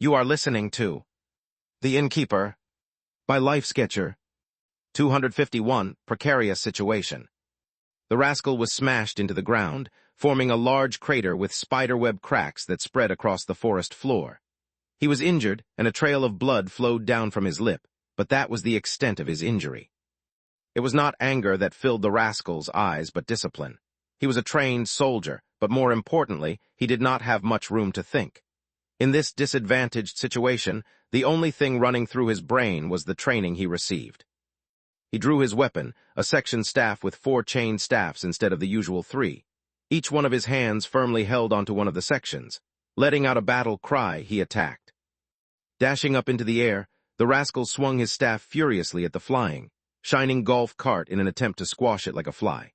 You are listening to The Innkeeper by Lifesketcher. 251. Precarious situation. The rascal was smashed into the ground, forming a large crater with spiderweb cracks that spread across the forest floor. He was injured, and a trail of blood flowed down from his lip, but that was the extent of his injury. It was not anger that filled the rascal's eyes, but discipline. He was a trained soldier, but more importantly, he did not have much room to think. In this disadvantaged situation, the only thing running through his brain was the training he received. He drew his weapon, a section staff with 4 chain staffs instead of the usual 3. Each one of his hands firmly held onto one of the sections. Letting out a battle cry, he attacked. Dashing up into the air, the rascal swung his staff furiously at the flying, shining golf cart in an attempt to squash it like a fly.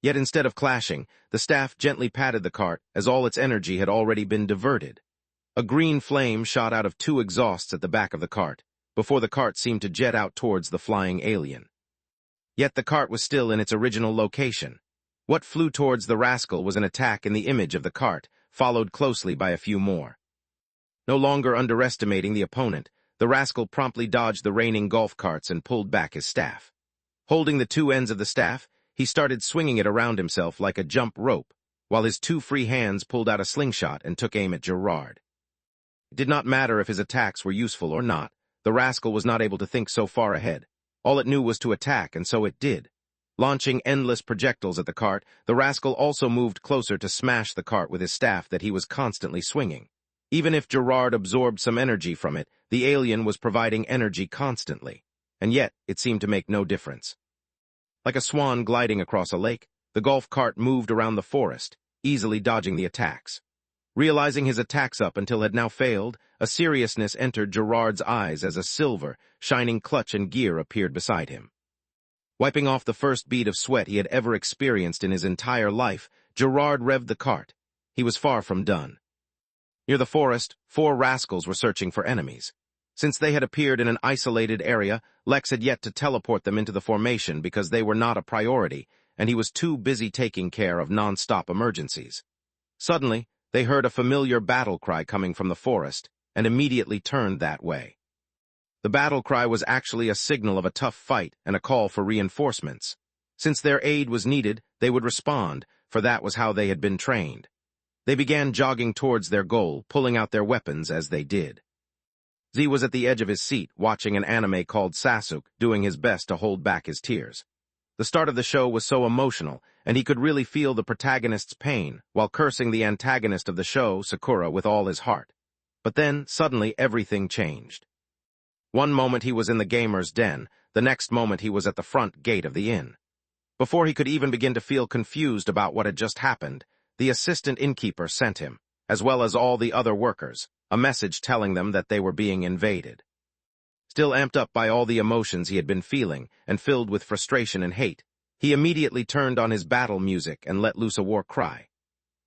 Yet instead of clashing, the staff gently patted the cart as all its energy had already been diverted. A green flame shot out of 2 exhausts at the back of the cart, before the cart seemed to jet out towards the flying alien. Yet the cart was still in its original location. What flew towards the rascal was an attack in the image of the cart, followed closely by a few more. No longer underestimating the opponent, the rascal promptly dodged the raining golf carts and pulled back his staff. Holding the 2 ends of the staff, he started swinging it around himself like a jump rope, while his 2 free hands pulled out a slingshot and took aim at Gerard. It did not matter if his attacks were useful or not. The rascal was not able to think so far ahead. All it knew was to attack, and so it did. Launching endless projectiles at the cart, the rascal also moved closer to smash the cart with his staff that he was constantly swinging. Even if Gerard absorbed some energy from it, the alien was providing energy constantly, and yet it seemed to make no difference. Like a swan gliding across a lake, the golf cart moved around the forest, easily dodging the attacks. Realizing his attacks up until had now failed, a seriousness entered Gerard's eyes as a silver, shining clutch and gear appeared beside him. Wiping off the first bead of sweat he had ever experienced in his entire life, Gerard revved the cart. He was far from done. Near the forest, 4 rascals were searching for enemies. Since they had appeared in an isolated area, Lex had yet to teleport them into the formation because they were not a priority, and he was too busy taking care of non-stop emergencies. Suddenly, they heard a familiar battle cry coming from the forest, and immediately turned that way. The battle cry was actually a signal of a tough fight and a call for reinforcements. Since their aid was needed, they would respond, for that was how they had been trained. They began jogging towards their goal, pulling out their weapons as they did. Z was at the edge of his seat, watching an anime called Sasuke, doing his best to hold back his tears. The start of the show was so emotional, and he could really feel the protagonist's pain, while cursing the antagonist of the show, Sakura, with all his heart. But then, suddenly, everything changed. One moment he was in the gamer's den, the next moment he was at the front gate of the inn. Before he could even begin to feel confused about what had just happened, the assistant innkeeper sent him, as well as all the other workers, a message telling them that they were being invaded. Still amped up by all the emotions he had been feeling, and filled with frustration and hate, he immediately turned on his battle music and let loose a war cry.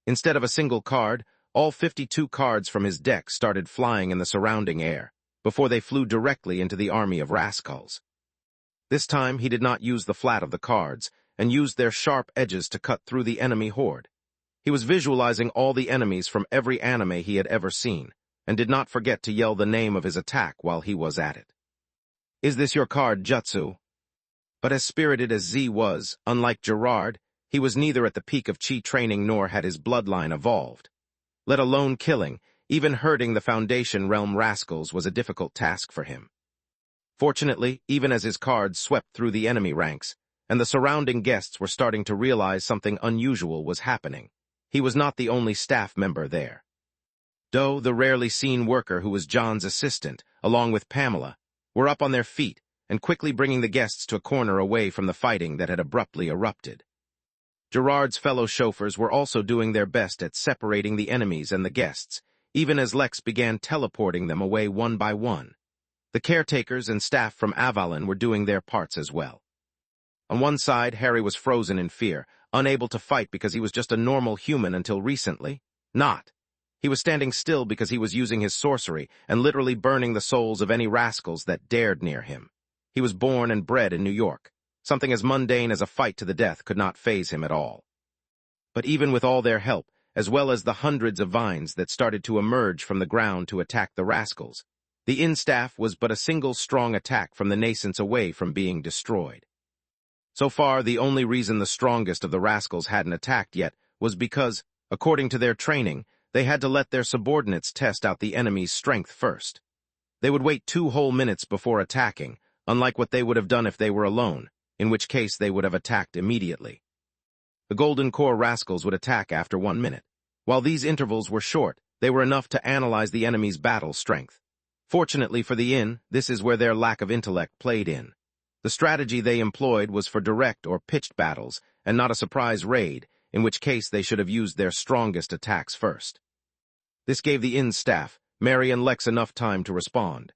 Instead of a single card, all 52 cards from his deck started flying in the surrounding air, before they flew directly into the army of rascals. This time he did not use the flat of the cards, and used their sharp edges to cut through the enemy horde. He was visualizing all the enemies from every anime he had ever seen, and did not forget to yell the name of his attack while he was at it. "Is this your card, Jutsu?" But as spirited as Z was, unlike Gerard, he was neither at the peak of chi training nor had his bloodline evolved. Let alone killing, even hurting the Foundation Realm rascals was a difficult task for him. Fortunately, even as his cards swept through the enemy ranks, and the surrounding guests were starting to realize something unusual was happening, he was not the only staff member there. Doe, the rarely seen worker who was John's assistant, along with Pamela, were up on their feet and quickly bringing the guests to a corner away from the fighting that had abruptly erupted. Gerard's fellow chauffeurs were also doing their best at separating the enemies and the guests, even as Lex began teleporting them away one by one. The caretakers and staff from Avalon were doing their parts as well. On one side, Harry was frozen in fear, unable to fight because he was just a normal human until recently. Not. He was standing still because he was using his sorcery and literally burning the souls of any rascals that dared near him. He was born and bred in New York. Something as mundane as a fight to the death could not faze him at all. But even with all their help, as well as the hundreds of vines that started to emerge from the ground to attack the rascals. The inn staff was but a single strong attack from the nascents away from being destroyed. So far, the only reason the strongest of the rascals hadn't attacked yet was because, according to their training, they had to let their subordinates test out the enemy's strength first. They would wait 2 whole minutes before attacking, unlike what they would have done if they were alone, in which case they would have attacked immediately. The Golden Core rascals would attack after 1 minute. While these intervals were short, they were enough to analyze the enemy's battle strength. Fortunately for the inn, this is where their lack of intellect played in. The strategy they employed was for direct or pitched battles, and not a surprise raid, in which case they should have used their strongest attacks first. This gave the inn's staff, Mary and Lex, enough time to respond.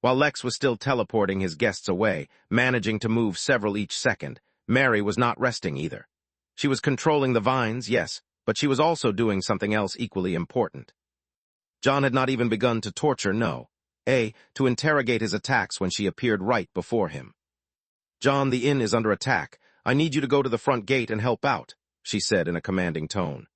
While Lex was still teleporting his guests away, managing to move several each second, Mary was not resting either. She was controlling the vines, yes, but she was also doing something else equally important. John had not even begun to torture, to interrogate his attacks when she appeared right before him. "John, the inn is under attack. I need you to go to the front gate and help out," she said in a commanding tone.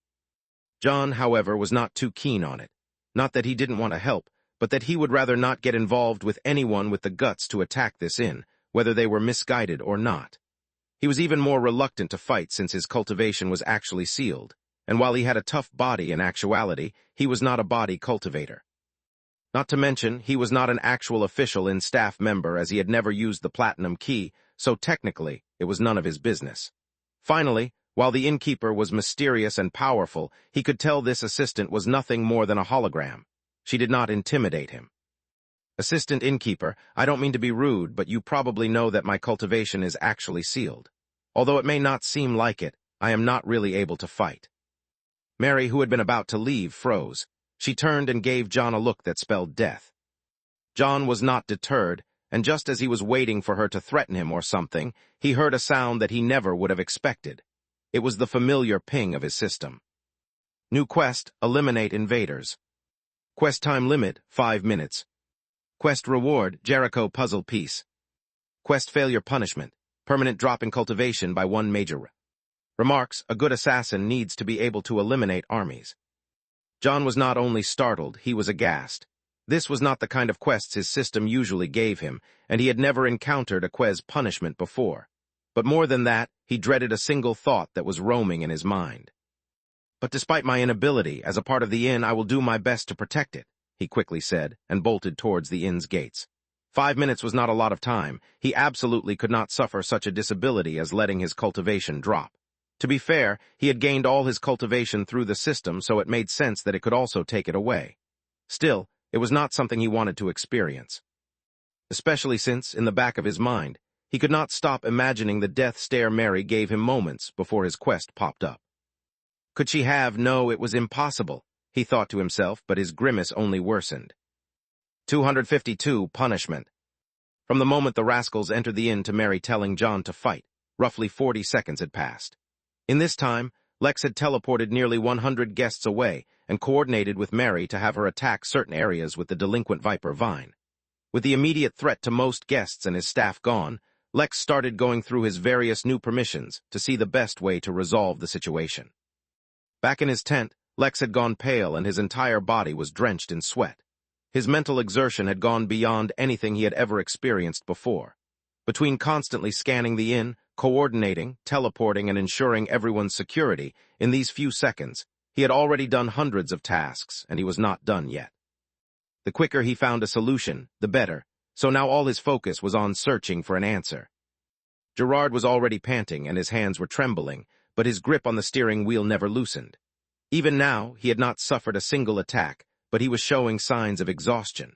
John, however, was not too keen on it. Not that he didn't want to help, but that he would rather not get involved with anyone with the guts to attack this inn, whether they were misguided or not. He was even more reluctant to fight since his cultivation was actually sealed, and while he had a tough body in actuality, he was not a body cultivator. Not to mention, he was not an actual official and staff member as he had never used the platinum key, so technically, it was none of his business. Finally, while the innkeeper was mysterious and powerful, he could tell this assistant was nothing more than a hologram. She did not intimidate him. "Assistant innkeeper, I don't mean to be rude, but you probably know that my cultivation is actually sealed. Although it may not seem like it, I am not really able to fight." Mary, who had been about to leave, froze. She turned and gave John a look that spelled death. John was not deterred, and just as he was waiting for her to threaten him or something, he heard a sound that he never would have expected. It was the familiar ping of his system. New quest, eliminate invaders. Quest time limit, 5 minutes. Quest reward, Jericho puzzle piece. Quest failure punishment, permanent drop in cultivation by 1 major. Remarks, a good assassin needs to be able to eliminate armies. John was not only startled, he was aghast. This was not the kind of quests his system usually gave him, and he had never encountered a quest punishment before. But more than that, he dreaded a single thought that was roaming in his mind. "But despite my inability, as a part of the inn, I will do my best to protect it," he quickly said, and bolted towards the inn's gates. 5 minutes was not a lot of time. He absolutely could not suffer such a disability as letting his cultivation drop. To be fair, he had gained all his cultivation through the system, so it made sense that it could also take it away. Still, it was not something he wanted to experience. Especially since, in the back of his mind, he could not stop imagining the death stare Mary gave him moments before his quest popped up. Could she have? No, it was impossible, he thought to himself, but his grimace only worsened. 252, punishment. From the moment the rascals entered the inn to Mary telling John to fight, roughly 40 seconds had passed. In this time, Lex had teleported nearly 100 guests away and coordinated with Mary to have her attack certain areas with the delinquent Viper Vine. With the immediate threat to most guests and his staff gone, Lex started going through his various new permissions to see the best way to resolve the situation. Back in his tent, Lex had gone pale and his entire body was drenched in sweat. His mental exertion had gone beyond anything he had ever experienced before. Between constantly scanning the inn, coordinating, teleporting, and ensuring everyone's security, in these few seconds, he had already done hundreds of tasks, and he was not done yet. The quicker he found a solution, the better, so now all his focus was on searching for an answer. Gerard was already panting and his hands were trembling, but his grip on the steering wheel never loosened. Even now, he had not suffered a single attack, but he was showing signs of exhaustion.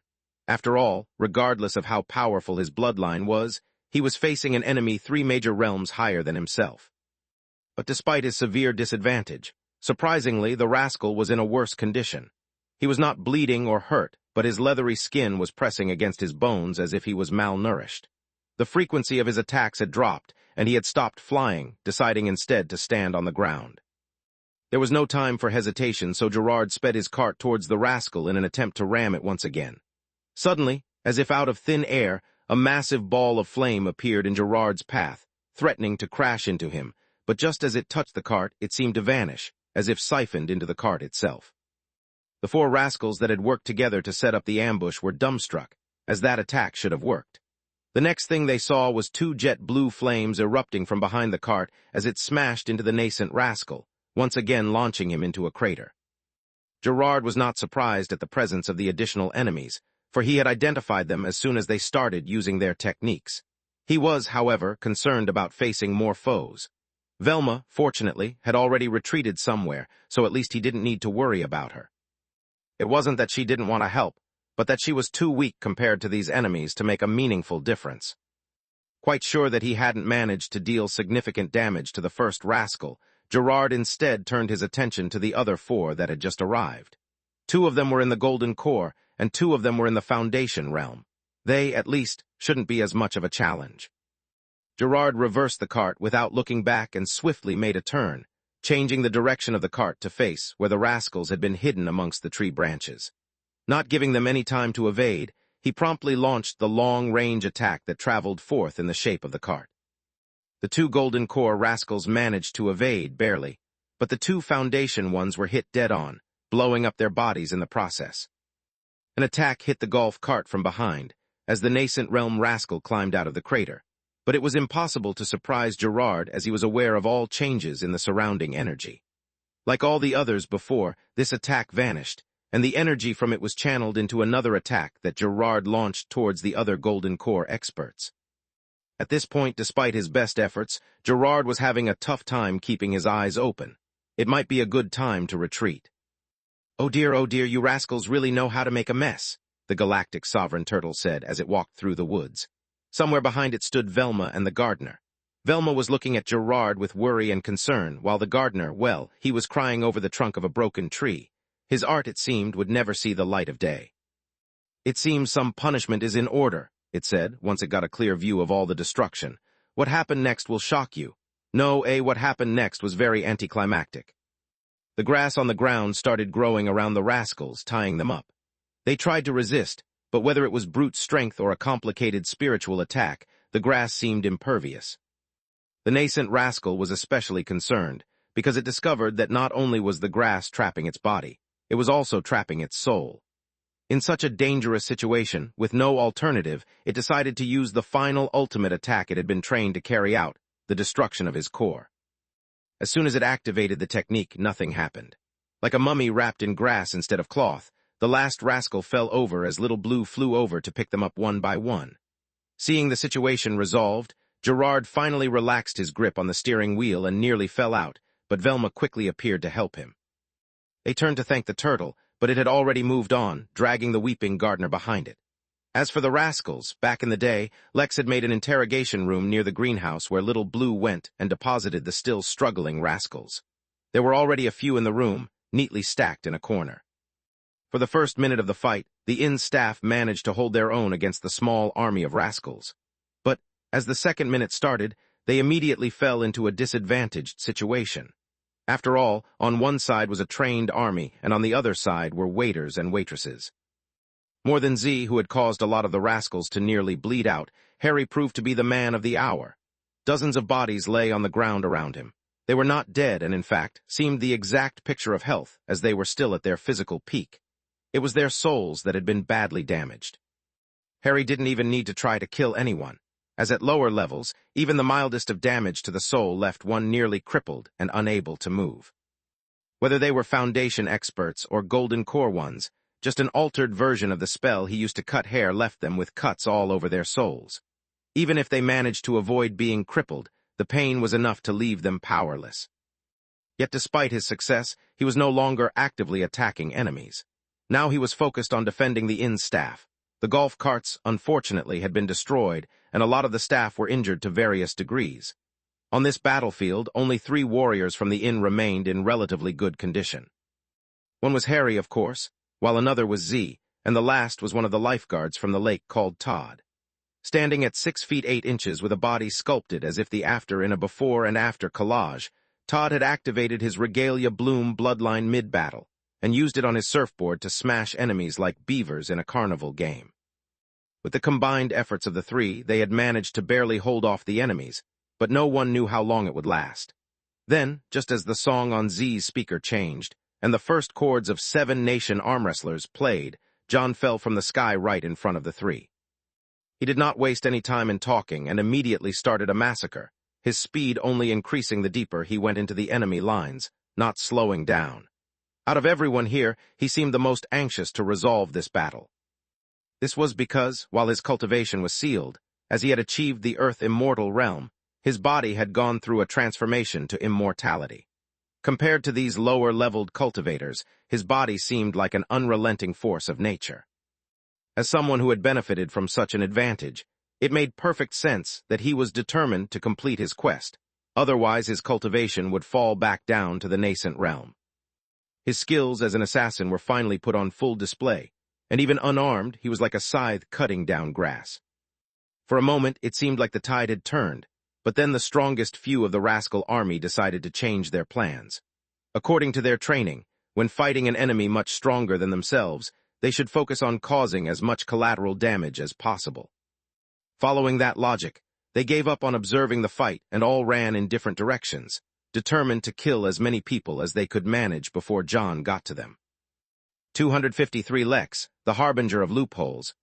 After all, regardless of how powerful his bloodline was, he was facing an enemy 3 major realms higher than himself. But despite his severe disadvantage, surprisingly, the rascal was in a worse condition. He was not bleeding or hurt, but his leathery skin was pressing against his bones as if he was malnourished. The frequency of his attacks had dropped, and he had stopped flying, deciding instead to stand on the ground. There was no time for hesitation, so Gerard sped his cart towards the rascal in an attempt to ram it once again. Suddenly, as if out of thin air, a massive ball of flame appeared in Gerard's path, threatening to crash into him, but just as it touched the cart, it seemed to vanish, as if siphoned into the cart itself. The four rascals that had worked together to set up the ambush were dumbstruck, as that attack should have worked. The next thing they saw was two jet blue flames erupting from behind the cart as it smashed into the nascent rascal, once again launching him into a crater. Gerard was not surprised at the presence of the additional enemies, for he had identified them as soon as they started using their techniques. He was, however, concerned about facing more foes. Velma, fortunately, had already retreated somewhere, so at least he didn't need to worry about her. It wasn't that she didn't want to help, but that she was too weak compared to these enemies to make a meaningful difference. Quite sure that he hadn't managed to deal significant damage to the first rascal, Gerard instead turned his attention to the other four that had just arrived. Two of them were in the Golden Core, and two of them were in the Foundation realm. They, at least, shouldn't be as much of a challenge. Gerard reversed the cart without looking back and swiftly made a turn, changing the direction of the cart to face where the rascals had been hidden amongst the tree branches. Not giving them any time to evade, he promptly launched the long-range attack that traveled forth in the shape of the cart. The two Golden Core rascals managed to evade, barely, but the two Foundation ones were hit dead-on, blowing up their bodies in the process. An attack hit the golf cart from behind, as the nascent realm rascal climbed out of the crater, but it was impossible to surprise Gerard as he was aware of all changes in the surrounding energy. Like all the others before, this attack vanished, and the energy from it was channeled into another attack that Gerard launched towards the other Golden Core experts. At this point, despite his best efforts, Gerard was having a tough time keeping his eyes open. It might be a good time to retreat. Oh dear, you rascals really know how to make a mess," the Galactic Sovereign Turtle said as it walked through the woods. Somewhere behind it stood Velma and the gardener. Velma was looking at Gerard with worry and concern, while the gardener, well, he was crying over the trunk of a broken tree. His art, it seemed, would never see the light of day. "It seems some punishment is in order," it said, once it got a clear view of all the destruction. "What happened next will shock you." No, what happened next was very anticlimactic. The grass on the ground started growing around the rascals, tying them up. They tried to resist, but whether it was brute strength or a complicated spiritual attack, the grass seemed impervious. The nascent rascal was especially concerned, because it discovered that not only was the grass trapping its body, it was also trapping its soul. In such a dangerous situation, with no alternative, it decided to use the final ultimate attack it had been trained to carry out, the destruction of his core. As soon as it activated the technique, nothing happened. Like a mummy wrapped in grass instead of cloth, the last rascal fell over as Little Blue flew over to pick them up one by one. Seeing the situation resolved, Gerard finally relaxed his grip on the steering wheel and nearly fell out, but Velma quickly appeared to help him. They turned to thank the turtle, but it had already moved on, dragging the weeping gardener behind it. As for the rascals, back in the day, Lex had made an interrogation room near the greenhouse where Little Blue went and deposited the still struggling rascals. There were already a few in the room, neatly stacked in a corner. For the first minute of the fight, the inn staff managed to hold their own against the small army of rascals. But, as the second minute started, they immediately fell into a disadvantaged situation. After all, on one side was a trained army, and on the other side were waiters and waitresses. More than Z, who had caused a lot of the rascals to nearly bleed out, Harry proved to be the man of the hour. Dozens of bodies lay on the ground around him. They were not dead and, in fact, seemed the exact picture of health, as they were still at their physical peak. It was their souls that had been badly damaged. Harry didn't even need to try to kill anyone, as at lower levels, even the mildest of damage to the soul left one nearly crippled and unable to move. Whether they were Foundation experts or Golden Core ones, just an altered version of the spell he used to cut hair left them with cuts all over their souls. Even if they managed to avoid being crippled, the pain was enough to leave them powerless. Yet despite his success, he was no longer actively attacking enemies. Now he was focused on defending the inn staff. The golf carts, unfortunately, had been destroyed, and a lot of the staff were injured to various degrees. On this battlefield, only 3 warriors from the inn remained in relatively good condition. One was Harry, of course, while another was Z, and the last was one of the lifeguards from the lake called Todd. Standing at 6 feet 8 inches with a body sculpted as if the after in a before and after collage, Todd had activated his Regalia Bloom bloodline mid-battle, and used it on his surfboard to smash enemies like beavers in a carnival game. With the combined efforts of the 3, they had managed to barely hold off the enemies, but no one knew how long it would last. Then, just as the song on Z's speaker changed, and the first chords of 7 nation arm wrestlers played, John fell from the sky right in front of the 3. He did not waste any time in talking and immediately started a massacre, his speed only increasing the deeper he went into the enemy lines, not slowing down. Out of everyone here, he seemed the most anxious to resolve this battle. This was because, while his cultivation was sealed, as he had achieved the earth-immortal realm, his body had gone through a transformation to immortality. Compared to these lower-leveled cultivators, his body seemed like an unrelenting force of nature. As someone who had benefited from such an advantage, it made perfect sense that he was determined to complete his quest, otherwise his cultivation would fall back down to the nascent realm. His skills as an assassin were finally put on full display, and even unarmed, he was like a scythe cutting down grass. For a moment, it seemed like the tide had turned, but then the strongest few of the rascal army decided to change their plans. According to their training, when fighting an enemy much stronger than themselves, they should focus on causing as much collateral damage as possible. Following that logic, they gave up on observing the fight and all ran in different directions, determined to kill as many people as they could manage before John got to them. 253 Lex, the harbinger of loopholes.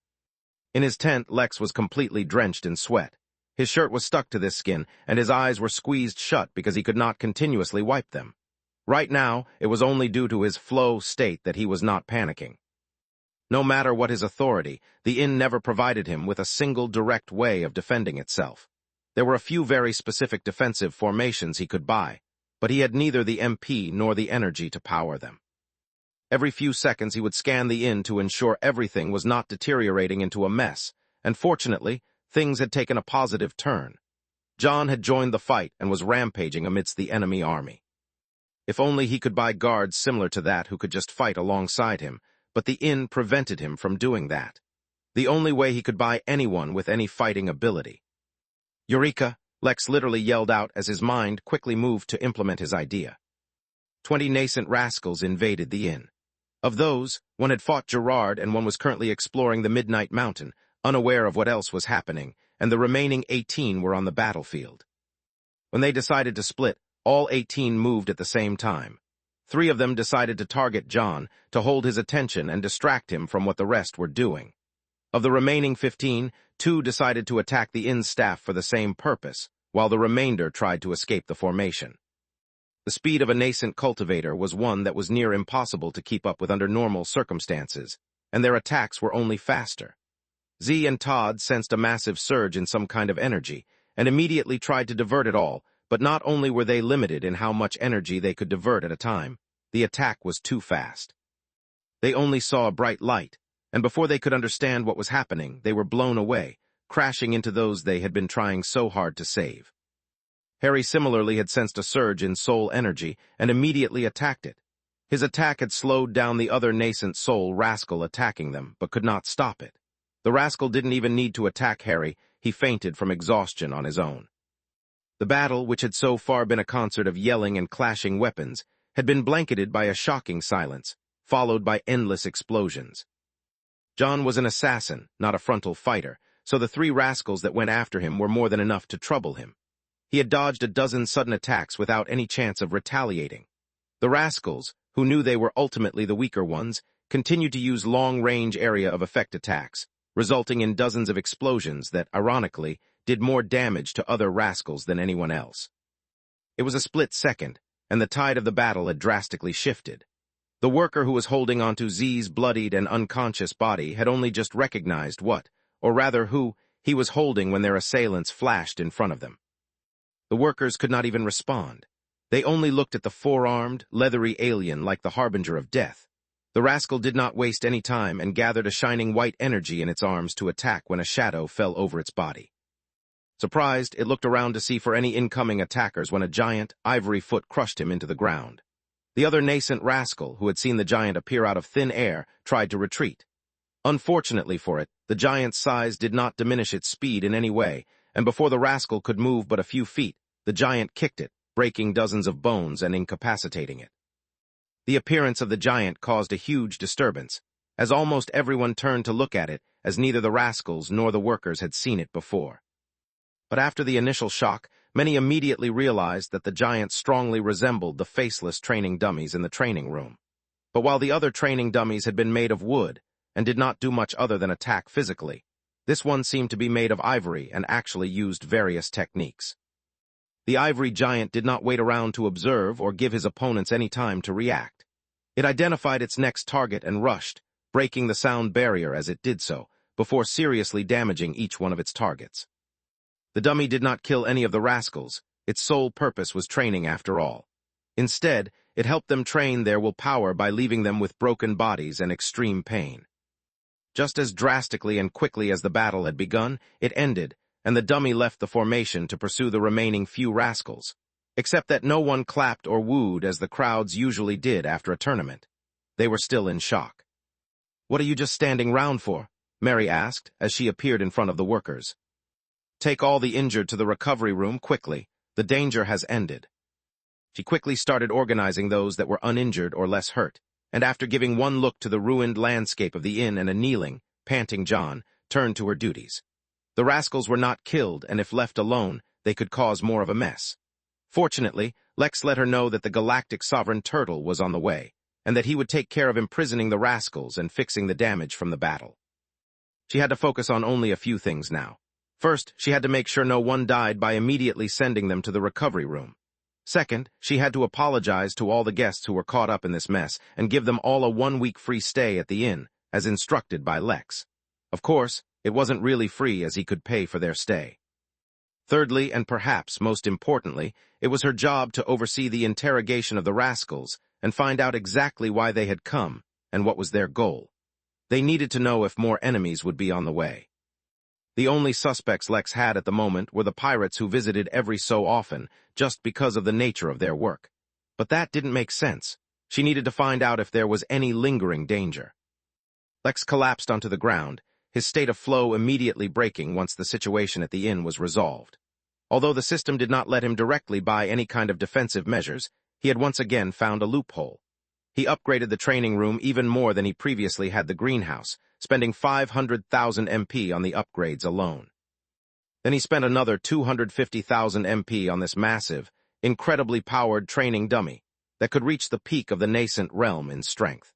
In his tent, Lex was completely drenched in sweat. His shirt was stuck to this skin, and his eyes were squeezed shut because he could not continuously wipe them. Right now, it was only due to his flow state that he was not panicking. No matter what his authority, the inn never provided him with a single direct way of defending itself. There were a few very specific defensive formations he could buy, but he had neither the MP nor the energy to power them. Every few seconds he would scan the inn to ensure everything was not deteriorating into a mess, and fortunately, things had taken a positive turn. John had joined the fight and was rampaging amidst the enemy army. If only he could buy guards similar to that who could just fight alongside him, but the inn prevented him from doing that. The only way he could buy anyone with any fighting ability. Eureka! Lex literally yelled out as his mind quickly moved to implement his idea. 20 nascent rascals invaded the inn. Of those, one had fought Gerard and one was currently exploring the Midnight Mountain, unaware of what else was happening, and the remaining 18 were on the battlefield. When they decided to split, all 18 moved at the same time. 3 of them decided to target John, to hold his attention and distract him from what the rest were doing. Of the remaining 15, 2 decided to attack the inn staff for the same purpose, while the remainder tried to escape the formation. The speed of a nascent cultivator was one that was near impossible to keep up with under normal circumstances, and their attacks were only faster. Z and Todd sensed a massive surge in some kind of energy, and immediately tried to divert it all, but not only were they limited in how much energy they could divert at a time, the attack was too fast. They only saw a bright light, and before they could understand what was happening, they were blown away, crashing into those they had been trying so hard to save. Harry similarly had sensed a surge in soul energy and immediately attacked it. His attack had slowed down the other nascent soul rascal attacking them, but could not stop it. The rascal didn't even need to attack Harry, he fainted from exhaustion on his own. The battle, which had so far been a concert of yelling and clashing weapons, had been blanketed by a shocking silence, followed by endless explosions. John was an assassin, not a frontal fighter, so the 3 rascals that went after him were more than enough to trouble him. He had dodged a dozen sudden attacks without any chance of retaliating. The rascals, who knew they were ultimately the weaker ones, continued to use long-range area of effect attacks, resulting in dozens of explosions that, ironically, did more damage to other rascals than anyone else. It was a split second, and the tide of the battle had drastically shifted. The worker who was holding onto Z's bloodied and unconscious body had only just recognized what, or rather who, he was holding when their assailants flashed in front of them. The workers could not even respond. They only looked at the 4-armed, leathery alien like the harbinger of death. The rascal did not waste any time and gathered a shining white energy in its arms to attack when a shadow fell over its body. Surprised, it looked around to see for any incoming attackers when a giant, ivory foot crushed him into the ground. The other nascent rascal, who had seen the giant appear out of thin air, tried to retreat. Unfortunately for it, the giant's size did not diminish its speed in any way, and before the rascal could move but a few feet, the giant kicked it, breaking dozens of bones and incapacitating it. The appearance of the giant caused a huge disturbance, as almost everyone turned to look at it, as neither the rascals nor the workers had seen it before. But after the initial shock, Many immediately realized that the giant strongly resembled the faceless training dummies in the training room. But while the other training dummies had been made of wood and did not do much other than attack physically, this one seemed to be made of ivory and actually used various techniques. The ivory giant did not wait around to observe or give his opponents any time to react. It identified its next target and rushed, breaking the sound barrier as it did so, before seriously damaging each one of its targets. The dummy did not kill any of the rascals. Its sole purpose was training after all. Instead, it helped them train their willpower by leaving them with broken bodies and extreme pain. Just as drastically and quickly as the battle had begun, it ended, and the dummy left the formation to pursue the remaining few rascals, except that no one clapped or wooed as the crowds usually did after a tournament. They were still in shock. "What are you just standing round for?" Mary asked as she appeared in front of the workers. "Take all the injured to the recovery room quickly. The danger has ended." She quickly started organizing those that were uninjured or less hurt, and after giving one look to the ruined landscape of the inn and a kneeling, panting John, turned to her duties. The rascals were not killed, and if left alone, they could cause more of a mess. Fortunately, Lex let her know that the Galactic Sovereign Turtle was on the way, and that he would take care of imprisoning the rascals and fixing the damage from the battle. She had to focus on only a few things now. First, she had to make sure no one died by immediately sending them to the recovery room. Second, she had to apologize to all the guests who were caught up in this mess and give them all a 1-week free stay at the inn, as instructed by Lex. Of course, it wasn't really free as he could pay for their stay. Thirdly, and perhaps most importantly, it was her job to oversee the interrogation of the rascals and find out exactly why they had come and what was their goal. They needed to know if more enemies would be on the way. The only suspects Lex had at the moment were the pirates who visited every so often, just because of the nature of their work. But that didn't make sense. She needed to find out if there was any lingering danger. Lex collapsed onto the ground, his state of flow immediately breaking once the situation at the inn was resolved. Although the system did not let him directly buy any kind of defensive measures, he had once again found a loophole. He upgraded the training room even more than he previously had the greenhouse, spending 500,000 MP on the upgrades alone. Then he spent another 250,000 MP on this massive, incredibly powered training dummy that could reach the peak of the nascent realm in strength.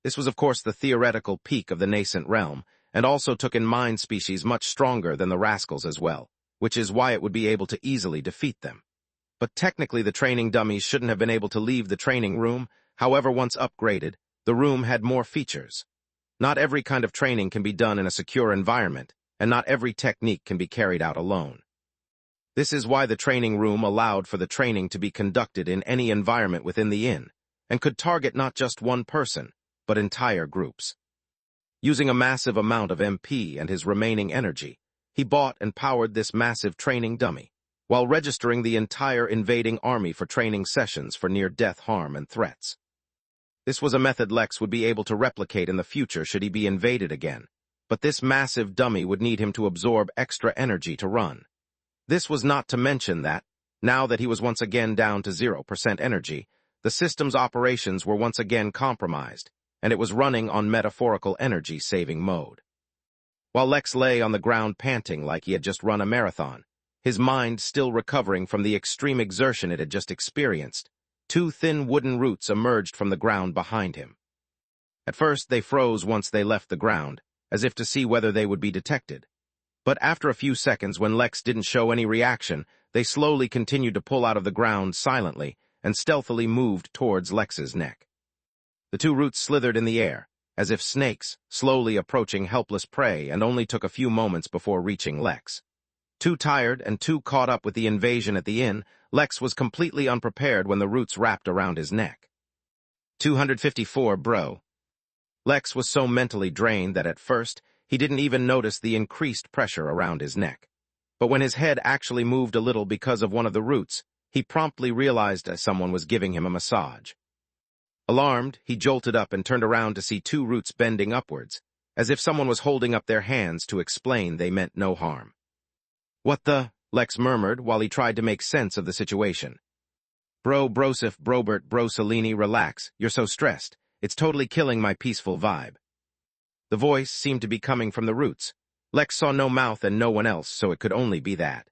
This was of course the theoretical peak of the nascent realm, and also took in mind species much stronger than the rascals as well, which is why it would be able to easily defeat them. But technically the training dummies shouldn't have been able to leave the training room. However, once upgraded, the room had more features. Not every kind of training can be done in a secure environment, and not every technique can be carried out alone. This is why the training room allowed for the training to be conducted in any environment within the inn, and could target not just one person, but entire groups. Using a massive amount of MP and his remaining energy, he bought and powered this massive training dummy, while registering the entire invading army for training sessions for near-death harm and threats. This was a method Lex would be able to replicate in the future should he be invaded again, but this massive dummy would need him to absorb extra energy to run. This was not to mention that, now that he was once again down to 0% energy, the system's operations were once again compromised, and it was running on metaphorical energy-saving mode. While Lex lay on the ground panting like he had just run a marathon, his mind still recovering from the extreme exertion it had just experienced, 2 thin wooden roots emerged from the ground behind him. At first they froze once they left the ground, as if to see whether they would be detected. But after a few seconds, when Lex didn't show any reaction, they slowly continued to pull out of the ground silently and stealthily moved towards Lex's neck. The 2 roots slithered in the air, as if snakes, slowly approaching helpless prey, and only took a few moments before reaching Lex. Too tired and too caught up with the invasion at the inn, Lex was completely unprepared when the roots wrapped around his neck. 254, bro. Lex was so mentally drained that at first, he didn't even notice the increased pressure around his neck. But when his head actually moved a little because of one of the roots, he promptly realized that someone was giving him a massage. Alarmed, he jolted up and turned around to see 2 roots bending upwards, as if someone was holding up their hands to explain they meant no harm. "What the?" Lex murmured while he tried to make sense of the situation. Brosif, Brobert, Brosolini, relax, you're so stressed. It's totally killing my peaceful vibe." The voice seemed to be coming from the roots. Lex saw no mouth and no one else, so it could only be that.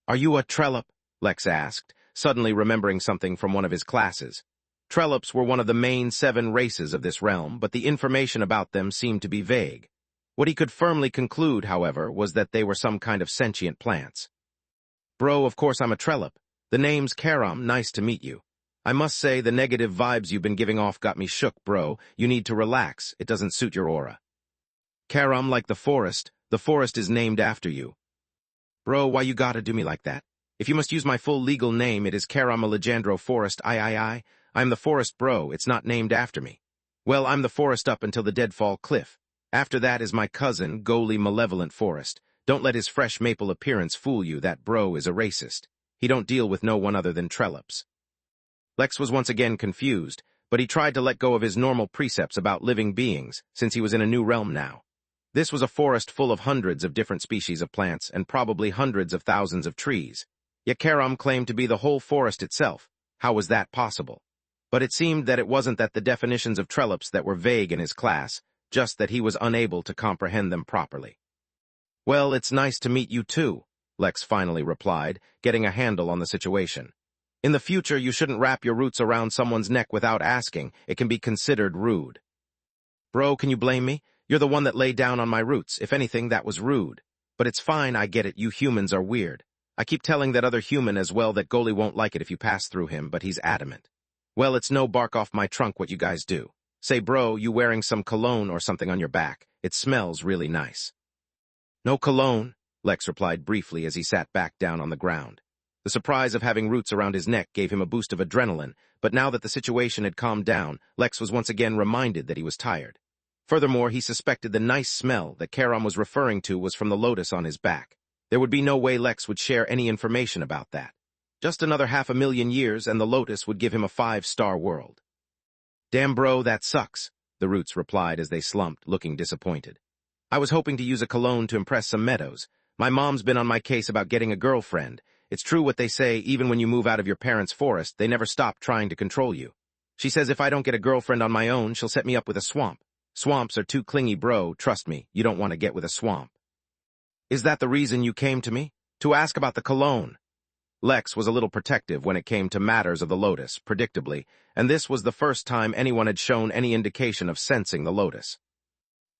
"Are you a trellop?" Lex asked, suddenly remembering something from one of his classes. Trellops were one of the main 7 races of this realm, but the information about them seemed to be vague. What he could firmly conclude, however, was that they were some kind of sentient plants. "Bro, of course I'm a trellop. The name's Karam, nice to meet you. I must say the negative vibes you've been giving off got me shook, bro. You need to relax, it doesn't suit your aura." "Karam, like the forest is named after you." "Bro, why you gotta do me like that? If you must use my full legal name, it is Karam Alejandro Forest I. I'm the forest, bro, it's not named after me. Well, I'm the forest up until the Deadfall Cliff. After that is my cousin, Goalie Malevolent Forest. Don't let his fresh maple appearance fool you, that bro is a racist. He don't deal with no one other than trellops." Lex was once again confused, but he tried to let go of his normal precepts about living beings, since he was in a new realm now. This was a forest full of hundreds of different species of plants and probably hundreds of thousands of trees. Yet Karam claimed to be the whole forest itself. How was that possible? But it seemed that it wasn't that the definitions of trellops that were vague in his class, just that he was unable to comprehend them properly. "Well, it's nice to meet you too," Lex finally replied, getting a handle on the situation. "In the future, you shouldn't wrap your roots around someone's neck without asking. It can be considered rude." "Bro, can you blame me? You're the one that laid down on my roots. If anything, that was rude. But it's fine, I get it, you humans are weird. I keep telling that other human as well that Goalie won't like it if you pass through him, but he's adamant. Well, it's no bark off my trunk what you guys do. Say, bro, you wearing some cologne or something on your back. It smells really nice." "No cologne," Lex replied briefly as he sat back down on the ground. The surprise of having roots around his neck gave him a boost of adrenaline, but now that the situation had calmed down, Lex was once again reminded that he was tired. Furthermore, he suspected the nice smell that Karam was referring to was from the lotus on his back. There would be no way Lex would share any information about that. Just another 500,000 years and the lotus would give him a 5-star world. "Damn bro, that sucks," the roots replied as they slumped, looking disappointed. "I was hoping to use a cologne to impress some meadows. My mom's been on my case about getting a girlfriend. It's true what they say, even when you move out of your parents' forest, they never stop trying to control you. She says if I don't get a girlfriend on my own, she'll set me up with a swamp. Swamps are too clingy, bro. Trust me, you don't want to get with a swamp." "Is that the reason you came to me? To ask about the cologne?" Lex was a little protective when it came to matters of the lotus, predictably, and this was the first time anyone had shown any indication of sensing the lotus.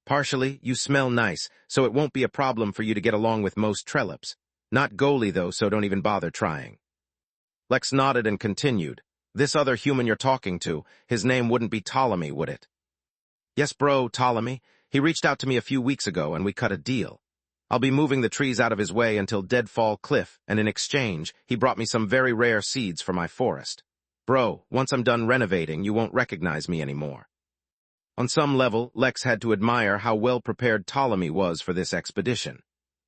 "Partially, you smell nice, so it won't be a problem for you to get along with most trellops. Not Goalie, though, so don't even bother trying." Lex nodded and continued. "This other human you're talking to, his name wouldn't be Ptolemy, would it?" "Yes, bro, Ptolemy. He reached out to me a few weeks ago, and we cut a deal. I'll be moving the trees out of his way until Deadfall Cliff, and in exchange, he brought me some very rare seeds for my forest. Bro, once I'm done renovating, you won't recognize me anymore." On some level, Lex had to admire how well-prepared Ptolemy was for this expedition.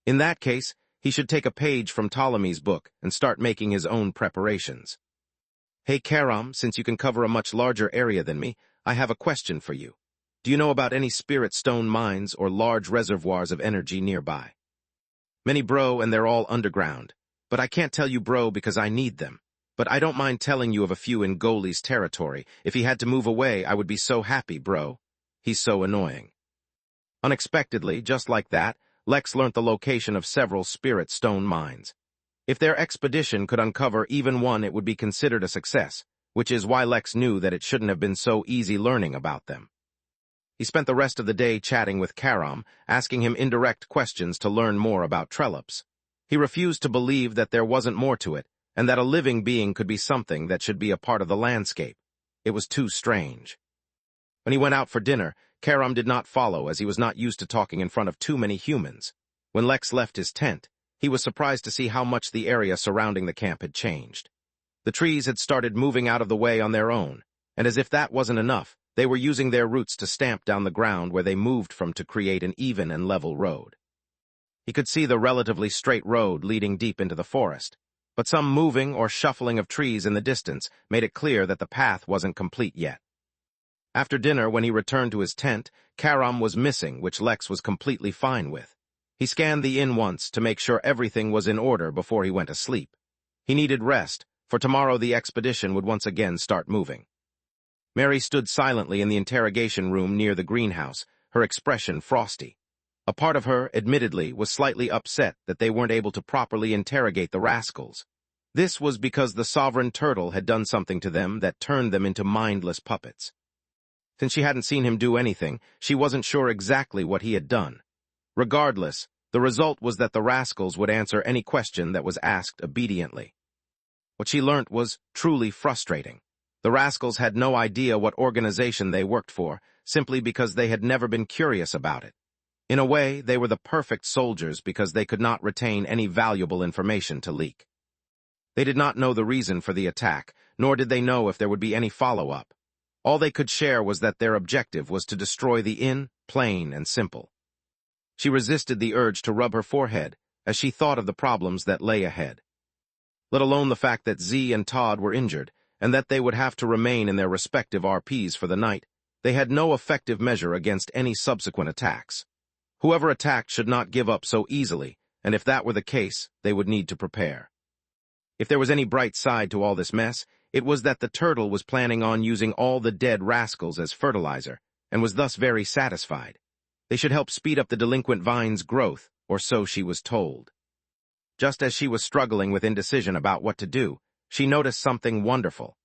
In that case, he should take a page from Ptolemy's book and start making his own preparations. "Hey, Karam, since you can cover a much larger area than me, I have a question for you. Do you know about any spirit stone mines or large reservoirs of energy nearby?" "Many, bro, and they're all underground. But I can't tell you, bro, because I need them. But I don't mind telling you of a few in Goalie's territory. If he had to move away, I would be so happy, bro. He's so annoying." Unexpectedly, just like that, Lex learnt the location of several spirit stone mines. If their expedition could uncover even one, it would be considered a success, which is why Lex knew that it shouldn't have been so easy learning about them. He spent the rest of the day chatting with Karam, asking him indirect questions to learn more about trellops. He refused to believe that there wasn't more to it, and that a living being could be something that should be a part of the landscape. It was too strange. When he went out for dinner, Karam did not follow as he was not used to talking in front of too many humans. When Lex left his tent, he was surprised to see how much the area surrounding the camp had changed. The trees had started moving out of the way on their own, and as if that wasn't enough, they were using their roots to stamp down the ground where they moved from to create an even and level road. He could see the relatively straight road leading deep into the forest, but some moving or shuffling of trees in the distance made it clear that the path wasn't complete yet. After dinner, when he returned to his tent, Karam was missing, which Lex was completely fine with. He scanned the inn once to make sure everything was in order before he went to sleep. He needed rest, for tomorrow the expedition would once again start moving. Mary stood silently in the interrogation room near the greenhouse, her expression frosty. A part of her, admittedly, was slightly upset that they weren't able to properly interrogate the rascals. This was because the sovereign turtle had done something to them that turned them into mindless puppets. Since she hadn't seen him do anything, she wasn't sure exactly what he had done. Regardless, the result was that the rascals would answer any question that was asked obediently. What she learnt was truly frustrating. The rascals had no idea what organization they worked for, simply because they had never been curious about it. In a way, they were the perfect soldiers because they could not retain any valuable information to leak. They did not know the reason for the attack, nor did they know if there would be any follow-up. All they could share was that their objective was to destroy the inn, plain and simple. She resisted the urge to rub her forehead as she thought of the problems that lay ahead. Let alone the fact that Z and Todd were injured, and that they would have to remain in their respective RPs for the night, they had no effective measure against any subsequent attacks. Whoever attacked should not give up so easily, and if that were the case, they would need to prepare. If there was any bright side to all this mess, it was that the turtle was planning on using all the dead rascals as fertilizer, and was thus very satisfied. They should help speed up the delinquent vine's growth, or so she was told. Just as she was struggling with indecision about what to do, she noticed something wonderful.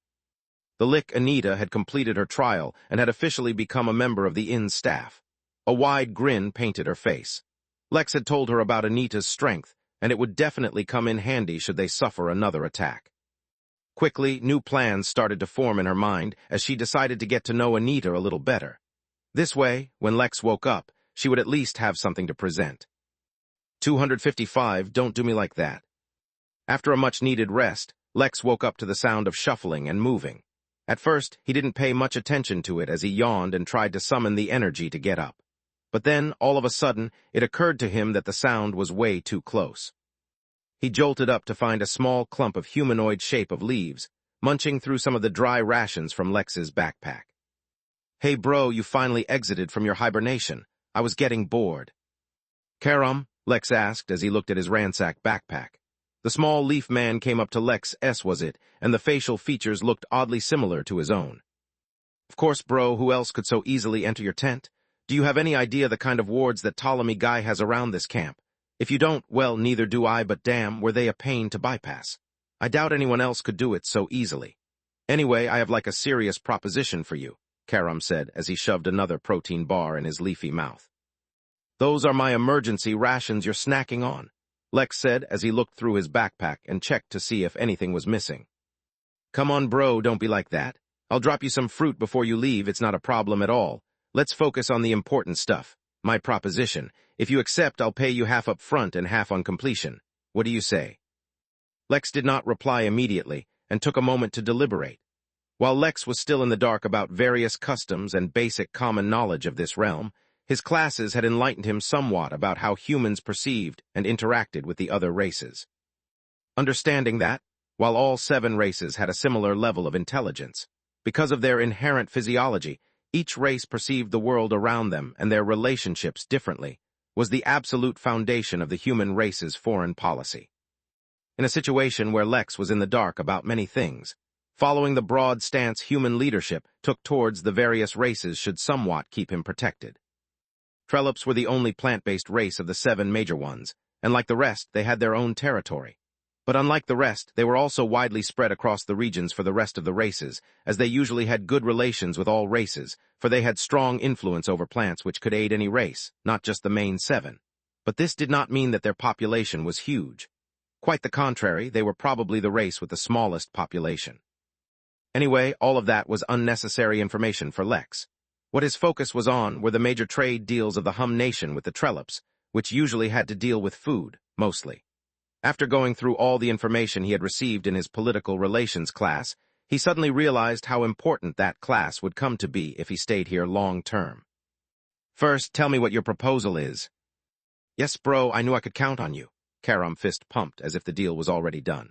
The Lick Anita had completed her trial and had officially become a member of the inn's staff. A wide grin painted her face. Lex had told her about Anita's strength, and it would definitely come in handy should they suffer another attack. Quickly, new plans started to form in her mind as she decided to get to know Anita a little better. This way, when Lex woke up, she would at least have something to present. 255, don't do me like that. After a much-needed rest, Lex woke up to the sound of shuffling and moving. At first, he didn't pay much attention to it as he yawned and tried to summon the energy to get up. But then, all of a sudden, it occurred to him that the sound was way too close. He jolted up to find a small clump of humanoid shape of leaves, munching through some of the dry rations from Lex's backpack. Hey bro, you finally exited from your hibernation. I was getting bored. Karam, Lex asked as he looked at his ransacked backpack. The small leaf man came up to Lex, was it, and the facial features looked oddly similar to his own. Of course, bro, who else could so easily enter your tent? Do you have any idea the kind of wards that Ptolemy guy has around this camp? If you don't, well, neither do I, but damn, were they a pain to bypass. I doubt anyone else could do it so easily. Anyway, I have like a serious proposition for you, Karam said as he shoved another protein bar in his leafy mouth. Those are my emergency rations you're snacking on, Lex said as he looked through his backpack and checked to see if anything was missing. Come on, bro, don't be like that. I'll drop you some fruit before you leave, it's not a problem at all. Let's focus on the important stuff. My proposition. If you accept, I'll pay you half up front and half on completion. What do you say? Lex did not reply immediately and took a moment to deliberate. While Lex was still in the dark about various customs and basic common knowledge of this realm, his classes had enlightened him somewhat about how humans perceived and interacted with the other races. Understanding that, while all 7 races had a similar level of intelligence, because of their inherent physiology, each race perceived the world around them and their relationships differently, was the absolute foundation of the human race's foreign policy. In a situation where Lex was in the dark about many things, following the broad stance human leadership took towards the various races should somewhat keep him protected. Trollops were the only plant-based race of the 7 major ones, and like the rest, they had their own territory. But unlike the rest, they were also widely spread across the regions for the rest of the races, as they usually had good relations with all races, for they had strong influence over plants which could aid any race, not just the main 7. But this did not mean that their population was huge. Quite the contrary, they were probably the race with the smallest population. Anyway, all of that was unnecessary information for Lex. What his focus was on were the major trade deals of the Hum Nation with the Trollops, which usually had to deal with food, mostly. After going through all the information he had received in his political relations class, he suddenly realized how important that class would come to be if he stayed here long-term. First, tell me what your proposal is. Yes, bro, I knew I could count on you. Karam fist pumped as if the deal was already done.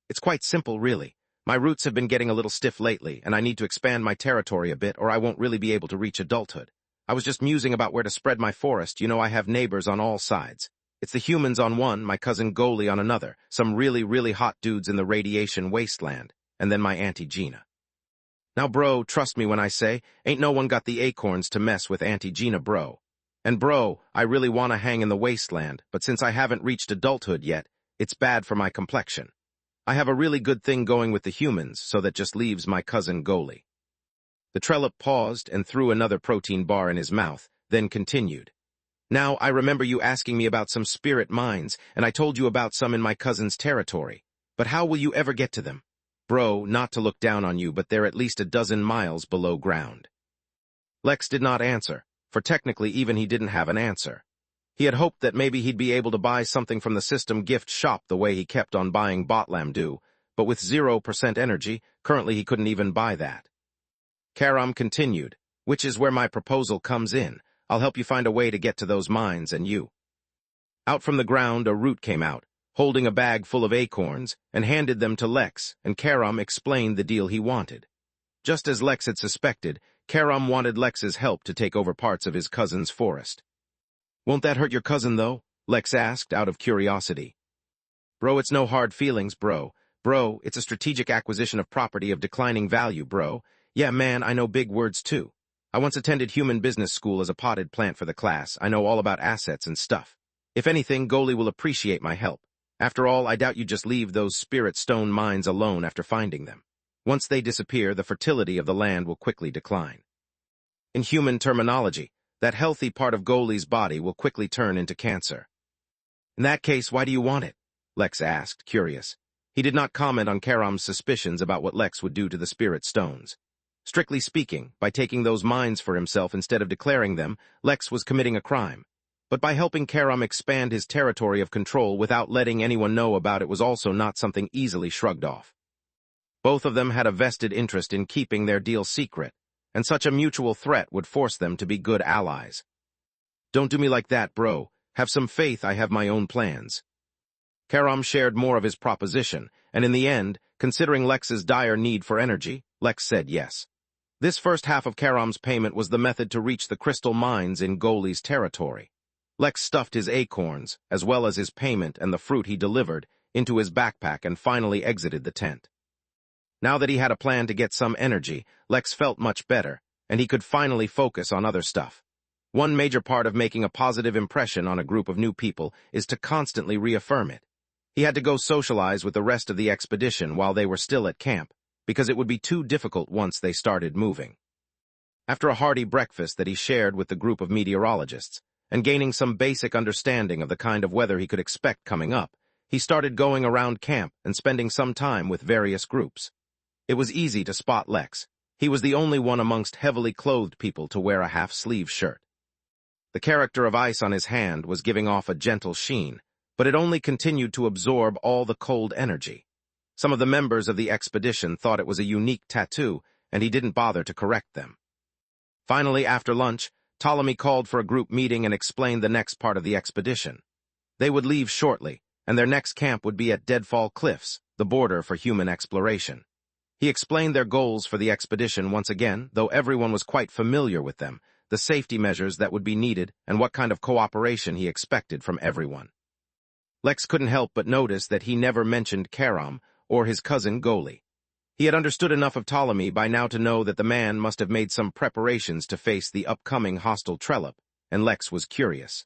It's quite simple, really. My roots have been getting a little stiff lately, and I need to expand my territory a bit or I won't really be able to reach adulthood. I was just musing about where to spread my forest. You know, I have neighbors on all sides. It's the humans on one, my cousin Goalie on another, some really, really hot dudes in the radiation wasteland, and then my Auntie Gina. Now, bro, trust me when I say, ain't no one got the acorns to mess with Auntie Gina, bro. And bro, I really want to hang in the wasteland, but since I haven't reached adulthood yet, it's bad for my complexion. I have a really good thing going with the humans, so that just leaves my cousin Goalie. The Trelop paused and threw another protein bar in his mouth, then continued. Now, I remember you asking me about some spirit mines, and I told you about some in my cousin's territory. But how will you ever get to them? Bro, not to look down on you, but they're at least a dozen miles below ground. Lex did not answer, for technically even he didn't have an answer. He had hoped that maybe he'd be able to buy something from the system gift shop the way he kept on buying Botlamdu, but with 0% energy, currently he couldn't even buy that. Karam continued, which is where my proposal comes in. I'll help you find a way to get to those mines and you. Out from the ground, a root came out, holding a bag full of acorns, and handed them to Lex, and Karam explained the deal he wanted. Just as Lex had suspected, Karam wanted Lex's help to take over parts of his cousin's forest. Won't that hurt your cousin, though? Lex asked, out of curiosity. Bro, it's no hard feelings, bro. Bro, it's a strategic acquisition of property of declining value, bro. Yeah, man, I know big words, too. I once attended human business school as a potted plant for the class. I know all about assets and stuff. If anything, Goalie will appreciate my help. After all, I doubt you just leave those spirit stone mines alone after finding them. Once they disappear, the fertility of the land will quickly decline. In human terminology, that healthy part of Goalie's body will quickly turn into cancer. In that case, why do you want it? Lex asked, curious. He did not comment on Karam's suspicions about what Lex would do to the spirit stones. Strictly speaking, by taking those mines for himself instead of declaring them, Lex was committing a crime. But by helping Karam expand his territory of control without letting anyone know about it was also not something easily shrugged off. Both of them had a vested interest in keeping their deal secret, and such a mutual threat would force them to be good allies. Don't do me like that, bro. Have some faith, I have my own plans. Karam shared more of his proposition, and in the end, considering Lex's dire need for energy, Lex said yes. This first half of Karam's payment was the method to reach the crystal mines in Goalie's territory. Lex stuffed his acorns, as well as his payment and the fruit he delivered, into his backpack and finally exited the tent. Now that he had a plan to get some energy, Lex felt much better, and he could finally focus on other stuff. One major part of making a positive impression on a group of new people is to constantly reaffirm it. He had to go socialize with the rest of the expedition while they were still at camp, because it would be too difficult once they started moving. After a hearty breakfast that he shared with the group of meteorologists, and gaining some basic understanding of the kind of weather he could expect coming up, he started going around camp and spending some time with various groups. It was easy to spot Lex. He was the only one amongst heavily clothed people to wear a half-sleeve shirt. The character of ice on his hand was giving off a gentle sheen, but it only continued to absorb all the cold energy. Some of the members of the expedition thought it was a unique tattoo, and he didn't bother to correct them. Finally, after lunch, Ptolemy called for a group meeting and explained the next part of the expedition. They would leave shortly, and their next camp would be at Deadfall Cliffs, the border for human exploration. He explained their goals for the expedition once again, though everyone was quite familiar with them, the safety measures that would be needed, and what kind of cooperation he expected from everyone. Lex couldn't help but notice that he never mentioned Karam or his cousin Goalie. He had understood enough of Ptolemy by now to know that the man must have made some preparations to face the upcoming hostile Trelop, and Lex was curious.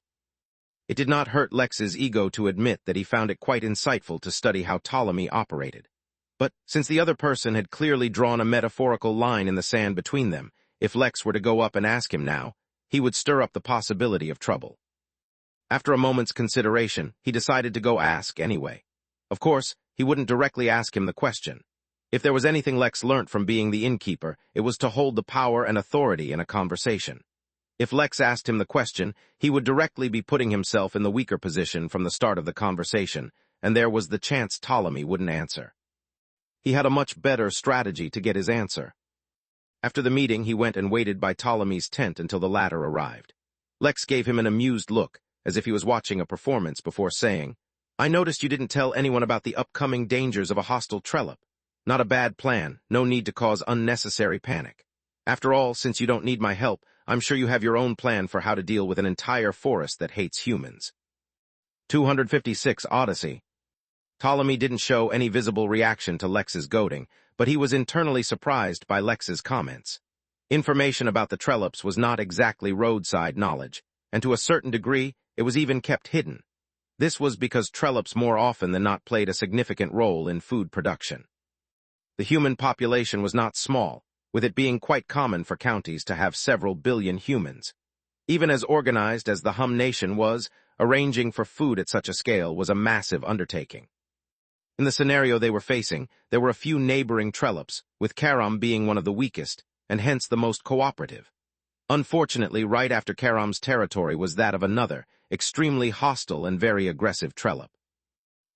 It did not hurt Lex's ego to admit that he found it quite insightful to study how Ptolemy operated. But, since the other person had clearly drawn a metaphorical line in the sand between them, if Lex were to go up and ask him now, he would stir up the possibility of trouble. After a moment's consideration, he decided to go ask anyway. Of course, he wouldn't directly ask him the question. If there was anything Lex learnt from being the Innkeeper, it was to hold the power and authority in a conversation. If Lex asked him the question, he would directly be putting himself in the weaker position from the start of the conversation, and there was the chance Ptolemy wouldn't answer. He had a much better strategy to get his answer. After the meeting, he went and waited by Ptolemy's tent until the latter arrived. Lex gave him an amused look, as if he was watching a performance, before saying, "I noticed you didn't tell anyone about the upcoming dangers of a hostile Trelop. Not a bad plan, no need to cause unnecessary panic. After all, since you don't need my help, I'm sure you have your own plan for how to deal with an entire forest that hates humans." 256 Odyssey. Ptolemy didn't show any visible reaction to Lex's goading, but he was internally surprised by Lex's comments. Information about the Trelops was not exactly roadside knowledge, and to a certain degree, it was even kept hidden. This was because trollops more often than not played a significant role in food production. The human population was not small, with it being quite common for counties to have several billion humans. Even as organized as the Hum nation was, arranging for food at such a scale was a massive undertaking. In the scenario they were facing, there were a few neighboring trollops, with Karam being one of the weakest, and hence the most cooperative. Unfortunately, right after Karam's territory was that of another, extremely hostile and very aggressive trollop.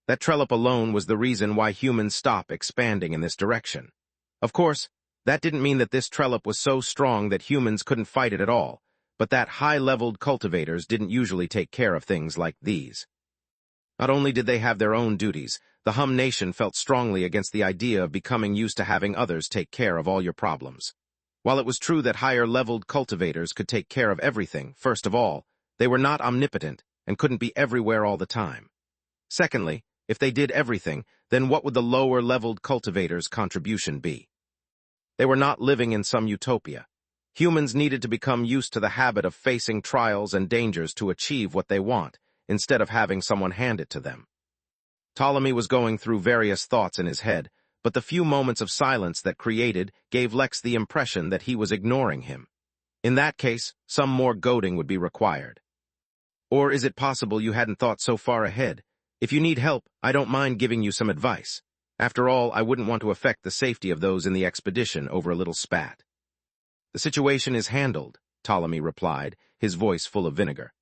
That trollop alone was the reason why humans stopped expanding in this direction. Of course, that didn't mean that this trollop was so strong that humans couldn't fight it at all, but that high-leveled cultivators didn't usually take care of things like these. Not only did they have their own duties, the Hum nation felt strongly against the idea of becoming used to having others take care of all your problems. While it was true that higher-leveled cultivators could take care of everything, first of all, they were not omnipotent and couldn't be everywhere all the time. Secondly, if they did everything, then what would the lower-leveled cultivators' contribution be? They were not living in some utopia. Humans needed to become used to the habit of facing trials and dangers to achieve what they want, instead of having someone hand it to them. Ptolemy was going through various thoughts in his head, but the few moments of silence that created gave Lex the impression that he was ignoring him. In that case, some more goading would be required. Or is it possible you hadn't thought so far ahead? If you need help, I don't mind giving you some advice. After all, I wouldn't want to affect the safety of those in the expedition over a little spat. The situation is handled, Ptolemy replied, his voice full of vinegar.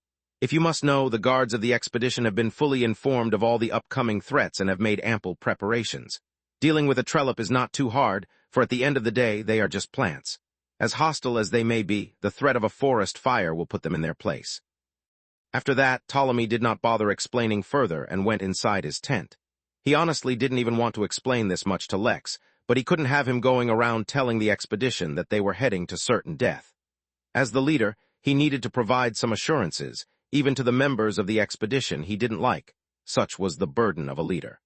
If you must know, the guards of the expedition have been fully informed of all the upcoming threats and have made ample preparations. Dealing with a trollop is not too hard, for at the end of the day, they are just plants. As hostile as they may be, the threat of a forest fire will put them in their place. After that, Ptolemy did not bother explaining further and went inside his tent. He honestly didn't even want to explain this much to Lex, but he couldn't have him going around telling the expedition that they were heading to certain death. As the leader, he needed to provide some assurances, even to the members of the expedition he didn't like. Such was the burden of a leader.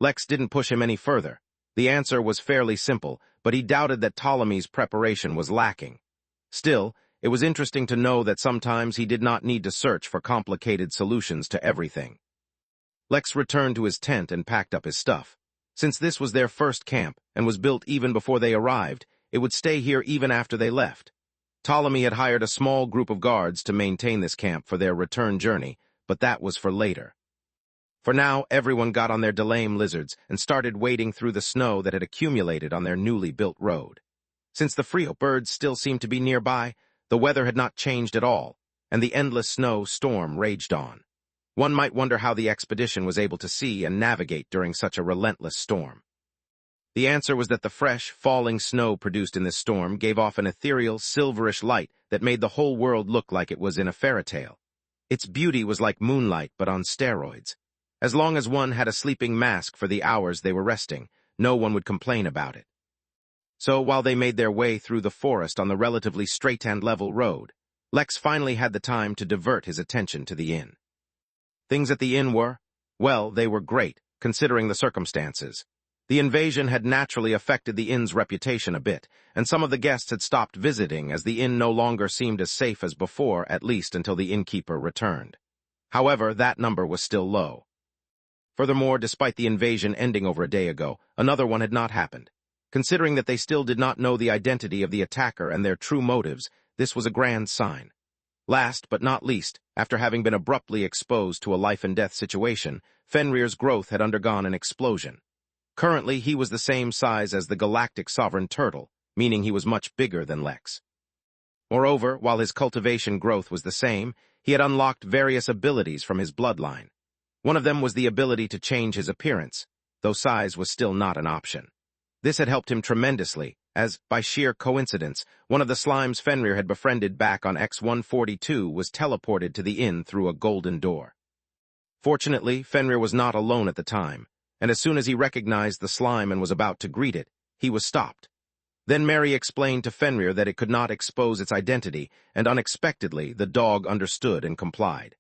Lex didn't push him any further. The answer was fairly simple, but he doubted that Ptolemy's preparation was lacking. Still, it was interesting to know that sometimes he did not need to search for complicated solutions to everything. Lex returned to his tent and packed up his stuff. Since this was their first camp and was built even before they arrived, it would stay here even after they left. Ptolemy had hired a small group of guards to maintain this camp for their return journey, but that was for later. For now, everyone got on their Delame lizards and started wading through the snow that had accumulated on their newly built road. Since the Frio birds still seemed to be nearby, the weather had not changed at all, and the endless snow storm raged on. One might wonder how the expedition was able to see and navigate during such a relentless storm. The answer was that the fresh, falling snow produced in this storm gave off an ethereal, silverish light that made the whole world look like it was in a fairy tale. Its beauty was like moonlight, but on steroids. As long as one had a sleeping mask for the hours they were resting, no one would complain about it. So while they made their way through the forest on the relatively straight and level road, Lex finally had the time to divert his attention to the inn. Things at the inn were, well, they were great, considering the circumstances. The invasion had naturally affected the inn's reputation a bit, and some of the guests had stopped visiting as the inn no longer seemed as safe as before, at least until the innkeeper returned. However, that number was still low. Furthermore, despite the invasion ending over a day ago, another one had not happened. Considering that they still did not know the identity of the attacker and their true motives, this was a grand sign. Last but not least, after having been abruptly exposed to a life-and-death situation, Fenrir's growth had undergone an explosion. Currently, he was the same size as the galactic sovereign turtle, meaning he was much bigger than Lex. Moreover, while his cultivation growth was the same, he had unlocked various abilities from his bloodline. One of them was the ability to change his appearance, though size was still not an option. This had helped him tremendously, as, by sheer coincidence, one of the slimes Fenrir had befriended back on X-142 was teleported to the inn through a golden door. Fortunately, Fenrir was not alone at the time, and as soon as he recognized the slime and was about to greet it, he was stopped. Then Mary explained to Fenrir that it could not expose its identity, and unexpectedly the dog understood and complied.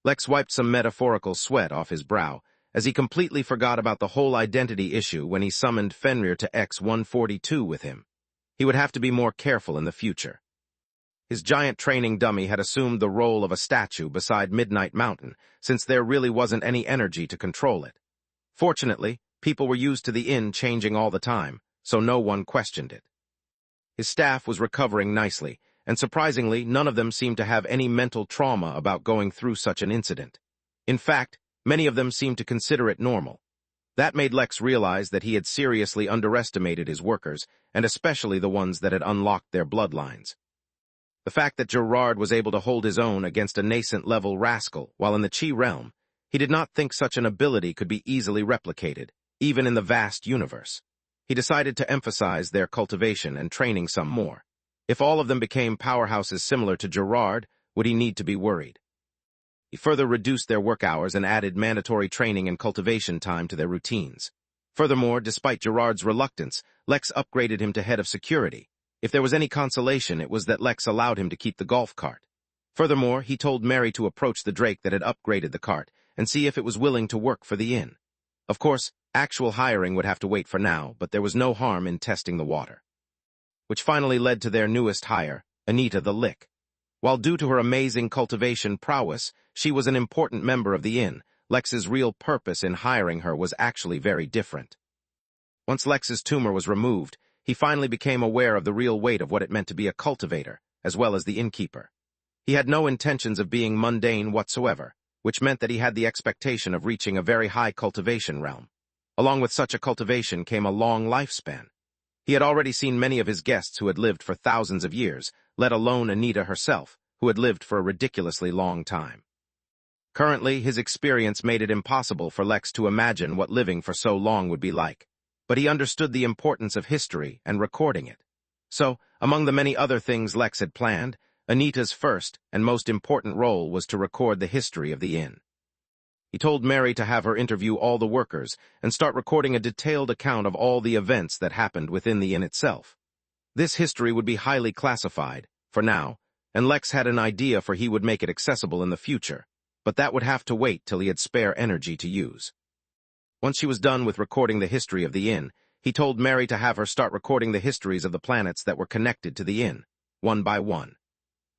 Lex wiped some metaphorical sweat off his brow, as he completely forgot about the whole identity issue when he summoned Fenrir to X-142 with him. He would have to be more careful in the future. His giant training dummy had assumed the role of a statue beside Midnight Mountain, since there really wasn't any energy to control it. Fortunately, people were used to the inn changing all the time, so no one questioned it. His staff was recovering nicely, and surprisingly, none of them seemed to have any mental trauma about going through such an incident. In fact, many of them seemed to consider it normal. That made Lex realize that he had seriously underestimated his workers, and especially the ones that had unlocked their bloodlines. The fact that Gerard was able to hold his own against a nascent-level rascal while in the Chi realm, he did not think such an ability could be easily replicated, even in the vast universe. He decided to emphasize their cultivation and training some more. If all of them became powerhouses similar to Gerard, would he need to be worried? He further reduced their work hours and added mandatory training and cultivation time to their routines. Furthermore, despite Gerard's reluctance, Lex upgraded him to head of security. If there was any consolation, it was that Lex allowed him to keep the golf cart. Furthermore, he told Mary to approach the drake that had upgraded the cart and see if it was willing to work for the inn. Of course, actual hiring would have to wait for now, but there was no harm in testing the water. Which finally led to their newest hire, Anita the Lick. While due to her amazing cultivation prowess, she was an important member of the inn, Lex's real purpose in hiring her was actually very different. Once Lex's tumor was removed, he finally became aware of the real weight of what it meant to be a cultivator, as well as the innkeeper. He had no intentions of being mundane whatsoever, which meant that he had the expectation of reaching a very high cultivation realm. Along with such a cultivation came a long lifespan. He had already seen many of his guests who had lived for thousands of years, let alone Anita herself, who had lived for a ridiculously long time. Currently, his experience made it impossible for Lex to imagine what living for so long would be like, but he understood the importance of history and recording it. So, among the many other things Lex had planned, Anita's first and most important role was to record the history of the inn. He told Mary to have her interview all the workers and start recording a detailed account of all the events that happened within the inn itself. This history would be highly classified, for now, and Lex had an idea for he would make it accessible in the future, but that would have to wait till he had spare energy to use. Once she was done with recording the history of the inn, he told Mary to have her start recording the histories of the planets that were connected to the inn, one by one.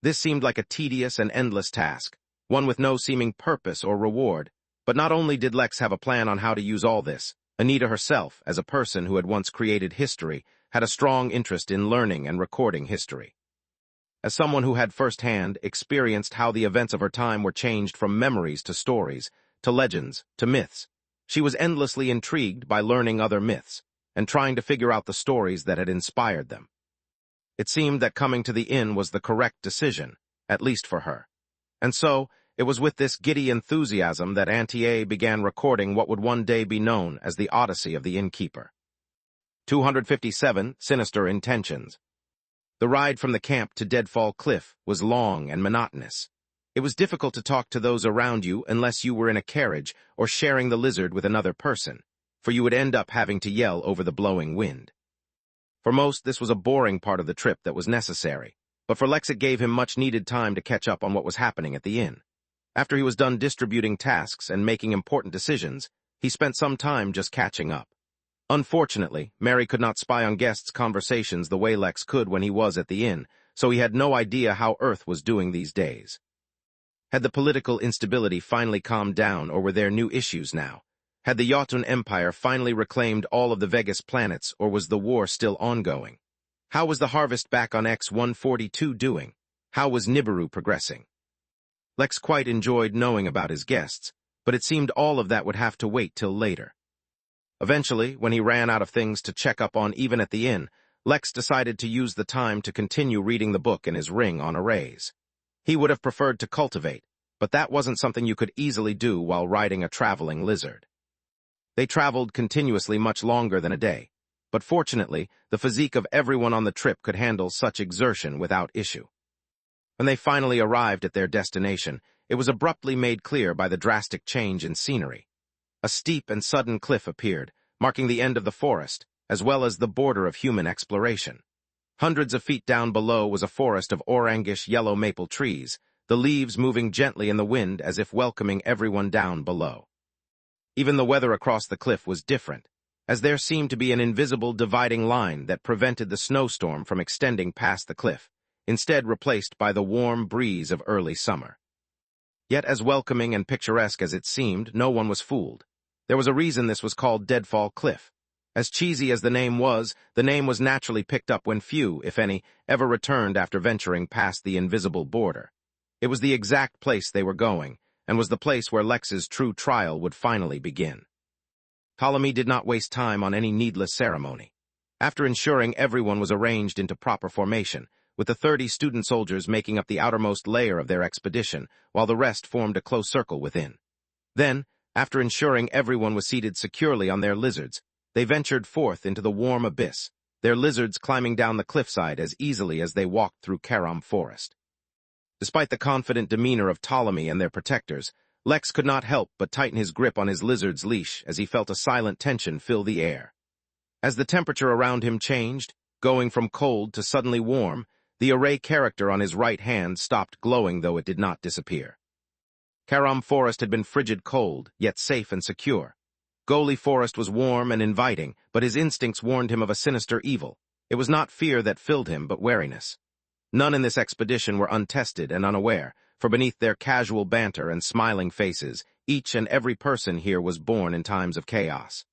This seemed like a tedious and endless task, one with no seeming purpose or reward, but not only did Lex have a plan on how to use all this, Anita herself, as a person who had once created history, had a strong interest in learning and recording history. As someone who had firsthand experienced how the events of her time were changed from memories to stories, to legends, to myths, she was endlessly intrigued by learning other myths and trying to figure out the stories that had inspired them. It seemed that coming to the inn was the correct decision, at least for her. And so, it was with this giddy enthusiasm that Auntie A began recording what would one day be known as the Odyssey of the Innkeeper. 257 Sinister Intentions. The ride from the camp to Deadfall Cliff was long and monotonous. It was difficult to talk to those around you unless you were in a carriage or sharing the lizard with another person, for you would end up having to yell over the blowing wind. For most, this was a boring part of the trip that was necessary, but for Lex it gave him much-needed time to catch up on what was happening at the inn. After he was done distributing tasks and making important decisions, he spent some time just catching up. Unfortunately, Mary could not spy on guests' conversations the way Lex could when he was at the inn, so he had no idea how Earth was doing these days. Had the political instability finally calmed down, or were there new issues now? Had the Jotun Empire finally reclaimed all of the Vegas planets, or was the war still ongoing? How was the harvest back on X-142 doing? How was Nibiru progressing? Lex quite enjoyed knowing about his guests, but it seemed all of that would have to wait till later. Eventually, when he ran out of things to check up on even at the inn, Lex decided to use the time to continue reading the book in his ring on arrays. He would have preferred to cultivate, but that wasn't something you could easily do while riding a traveling lizard. They traveled continuously much longer than a day, but fortunately, the physique of everyone on the trip could handle such exertion without issue. When they finally arrived at their destination, it was abruptly made clear by the drastic change in scenery. A steep and sudden cliff appeared, marking the end of the forest, as well as the border of human exploration. Hundreds of feet down below was a forest of orangish yellow maple trees, the leaves moving gently in the wind as if welcoming everyone down below. Even the weather across the cliff was different, as there seemed to be an invisible dividing line that prevented the snowstorm from extending past the cliff, instead replaced by the warm breeze of early summer. Yet as welcoming and picturesque as it seemed, no one was fooled. There was a reason this was called Deadfall Cliff. As cheesy as the name was naturally picked up when few, if any, ever returned after venturing past the invisible border. It was the exact place they were going, and was the place where Lex's true trial would finally begin. Ptolemy did not waste time on any needless ceremony. After ensuring everyone was arranged into proper formation, with the 30 student soldiers making up the outermost layer of their expedition, while the rest formed a close circle within. Then, after ensuring everyone was seated securely on their lizards, they ventured forth into the warm abyss, their lizards climbing down the cliffside as easily as they walked through Karam forest. Despite the confident demeanor of Ptolemy and their protectors, Lex could not help but tighten his grip on his lizard's leash as he felt a silent tension fill the air. As the temperature around him changed, going from cold to suddenly warm, the array character on his right hand stopped glowing, though it did not disappear. Karam Forest had been frigid cold, yet safe and secure. Goli Forest was warm and inviting, but his instincts warned him of a sinister evil. It was not fear that filled him, but wariness. None in this expedition were untested and unaware, for beneath their casual banter and smiling faces, each and every person here was born in times of chaos.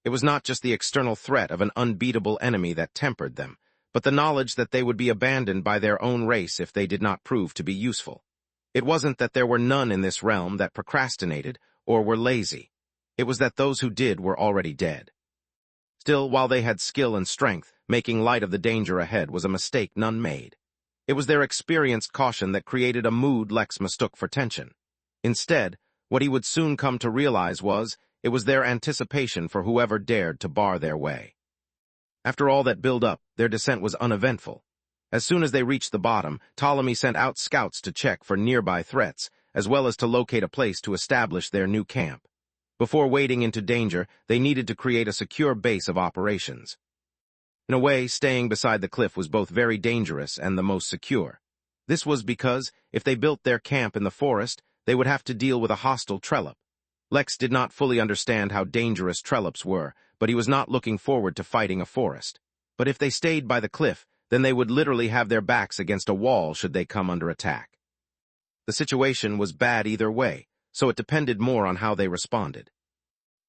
It was not just the external threat of an unbeatable enemy that tempered them, but the knowledge that they would be abandoned by their own race if they did not prove to be useful. It wasn't that there were none in this realm that procrastinated or were lazy. It was that those who did were already dead. Still, while they had skill and strength, making light of the danger ahead was a mistake none made. It was their experienced caution that created a mood Lex mistook for tension. Instead, what he would soon come to realize it was their anticipation for whoever dared to bar their way. After all that build-up, their descent was uneventful. As soon as they reached the bottom, Ptolemy sent out scouts to check for nearby threats, as well as to locate a place to establish their new camp. Before wading into danger, they needed to create a secure base of operations. In a way, staying beside the cliff was both very dangerous and the most secure. This was because, if they built their camp in the forest, they would have to deal with a hostile Trellop. Lex did not fully understand how dangerous Trellops were, but he was not looking forward to fighting a forest. But if they stayed by the cliff, then they would literally have their backs against a wall should they come under attack. The situation was bad either way, so it depended more on how they responded.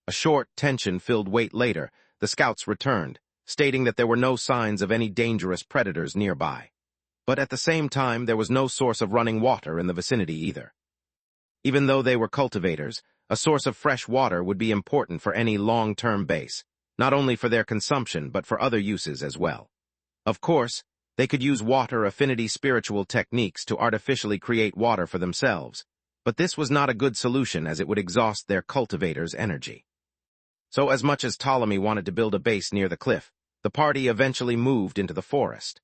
A short, tension-filled wait later, the scouts returned, stating that there were no signs of any dangerous predators nearby. But at the same time, there was no source of running water in the vicinity either. Even though they were cultivators, a source of fresh water would be important for any long-term base, not only for their consumption but for other uses as well. Of course, they could use water affinity spiritual techniques to artificially create water for themselves, but this was not a good solution as it would exhaust their cultivators' energy. So as much as Ptolemy wanted to build a base near the cliff, the party eventually moved into the forest.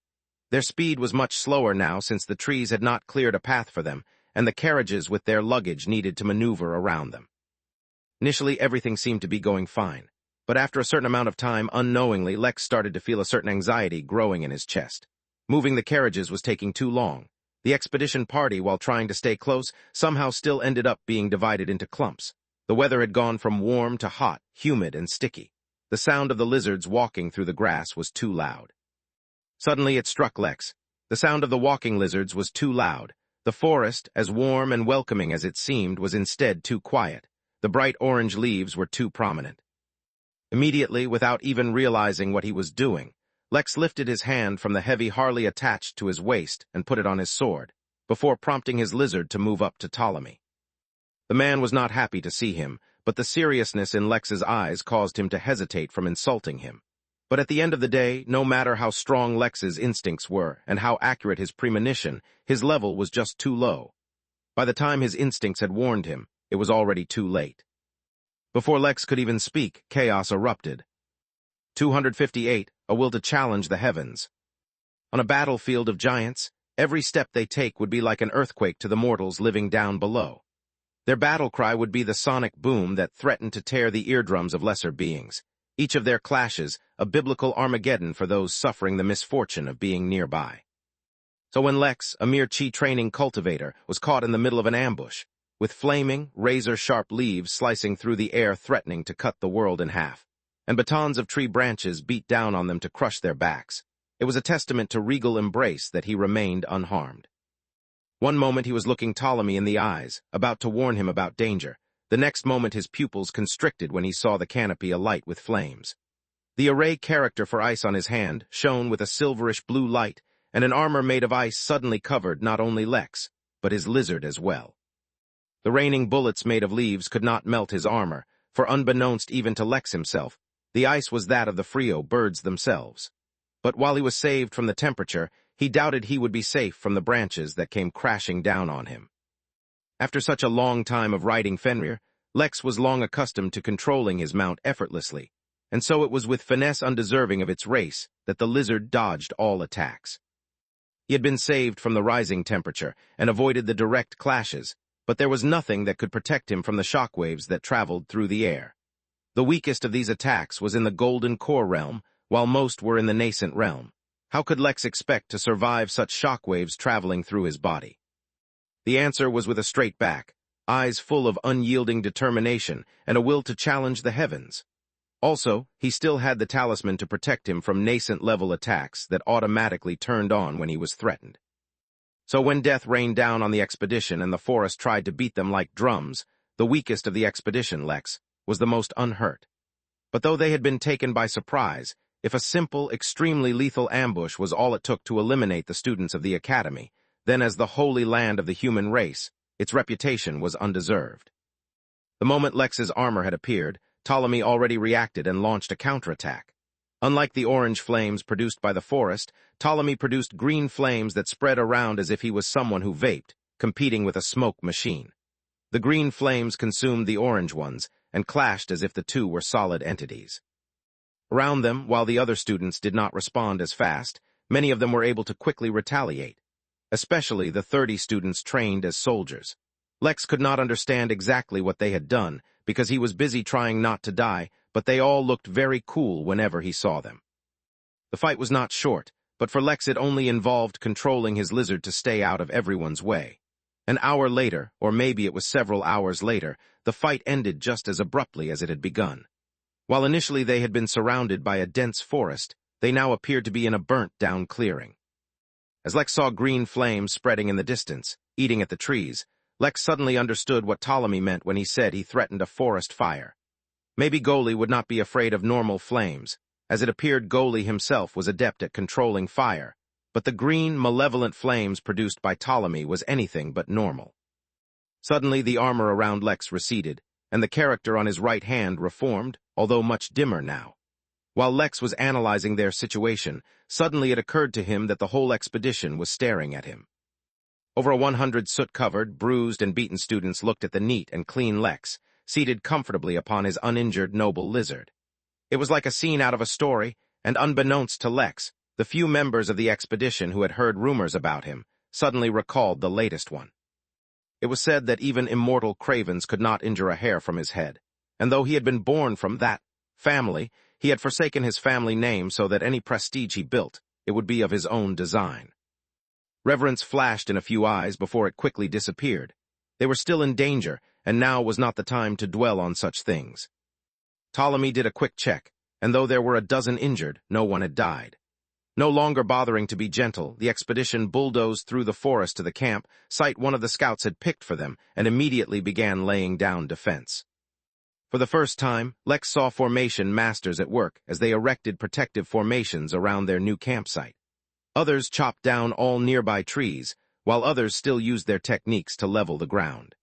Their speed was much slower now since the trees had not cleared a path for them, and the carriages with their luggage needed to maneuver around them. Initially, everything seemed to be going fine, but after a certain amount of time, unknowingly, Lex started to feel a certain anxiety growing in his chest. Moving the carriages was taking too long. The expedition party, while trying to stay close, somehow still ended up being divided into clumps. The weather had gone from warm to hot, humid, and sticky. The sound of the lizards walking through the grass was too loud. Suddenly it struck Lex. The sound of the walking lizards was too loud. The forest, as warm and welcoming as it seemed, was instead too quiet. The bright orange leaves were too prominent. Immediately, without even realizing what he was doing, Lex lifted his hand from the heavy Harley attached to his waist and put it on his sword, before prompting his lizard to move up to Ptolemy. The man was not happy to see him, but the seriousness in Lex's eyes caused him to hesitate from insulting him. But at the end of the day, no matter how strong Lex's instincts were and how accurate his premonition, his level was just too low. By the time his instincts had warned him, it was already too late. Before Lex could even speak, chaos erupted. 258, a will to challenge the heavens. On a battlefield of giants, every step they take would be like an earthquake to the mortals living down below. Their battle cry would be the sonic boom that threatened to tear the eardrums of lesser beings. Each of their clashes, a biblical Armageddon for those suffering the misfortune of being nearby. So when Lex, a mere chi-training cultivator, was caught in the middle of an ambush, with flaming, razor-sharp leaves slicing through the air threatening to cut the world in half, and batons of tree branches beat down on them to crush their backs, It was a testament to regal embrace that he remained unharmed. One moment he was looking Ptolemy in the eyes, about to warn him about danger. The next moment his pupils constricted when he saw the canopy alight with flames. The array character for ice on his hand shone with a silverish blue light, and an armor made of ice suddenly covered not only Lex, but his lizard as well. The raining bullets made of leaves could not melt his armor, for unbeknownst even to Lex himself, the ice was that of the Frio birds themselves. But while he was saved from the temperature, he doubted he would be safe from the branches that came crashing down on him. After such a long time of riding Fenrir, Lex was long accustomed to controlling his mount effortlessly, and so it was with finesse undeserving of its race that the lizard dodged all attacks. He had been saved from the rising temperature and avoided the direct clashes, but there was nothing that could protect him from the shockwaves that traveled through the air. The weakest of these attacks was in the golden core realm, while most were in the nascent realm. How could Lex expect to survive such shockwaves traveling through his body? The answer was with a straight back, eyes full of unyielding determination, and a will to challenge the heavens. Also, he still had the talisman to protect him from nascent-level attacks that automatically turned on when he was threatened. So when death rained down on the expedition and the forest tried to beat them like drums, the weakest of the expedition, Lex, was the most unhurt. But though they had been taken by surprise, if a simple, extremely lethal ambush was all it took to eliminate the students of the academy, then as the holy land of the human race, its reputation was undeserved. The moment Lex's armor had appeared, Ptolemy already reacted and launched a counterattack. Unlike the orange flames produced by the forest, Ptolemy produced green flames that spread around as if he was someone who vaped, competing with a smoke machine. The green flames consumed the orange ones and clashed as if the two were solid entities. Around them, while the other students did not respond as fast, many of them were able to quickly retaliate, especially the 30 students trained as soldiers. Lex could not understand exactly what they had done because he was busy trying not to die, but they all looked very cool whenever he saw them. The fight was not short, but for Lex it only involved controlling his lizard to stay out of everyone's way. An hour later, or maybe it was several hours later, the fight ended just as abruptly as it had begun. While initially they had been surrounded by a dense forest, they now appeared to be in a burnt-down clearing. As Lex saw green flames spreading in the distance, eating at the trees, Lex suddenly understood what Ptolemy meant when he said he threatened a forest fire. Maybe Goli would not be afraid of normal flames, as it appeared Goli himself was adept at controlling fire, but the green, malevolent flames produced by Ptolemy was anything but normal. Suddenly the armor around Lex receded, and the character on his right hand reformed, although much dimmer now. While Lex was analyzing their situation, suddenly it occurred to him that the whole expedition was staring at him. Over 100 soot-covered, bruised, and beaten students looked at the neat and clean Lex, seated comfortably upon his uninjured noble lizard. It was like a scene out of a story, and unbeknownst to Lex, the few members of the expedition who had heard rumors about him suddenly recalled the latest one. It was said that even immortal cravens could not injure a hair from his head, and though he had been born from that family, he had forsaken his family name so that any prestige he built, it would be of his own design. Reverence flashed in a few eyes before it quickly disappeared. They were still in danger, and now was not the time to dwell on such things. Ptolemy did a quick check, and though there were a dozen injured, no one had died. No longer bothering to be gentle, the expedition bulldozed through the forest to the camp, site one of the scouts had picked for them, and immediately began laying down defense. For the first time, Lex saw formation masters at work as they erected protective formations around their new campsite. Others chopped down all nearby trees, while others still used their techniques to level the ground.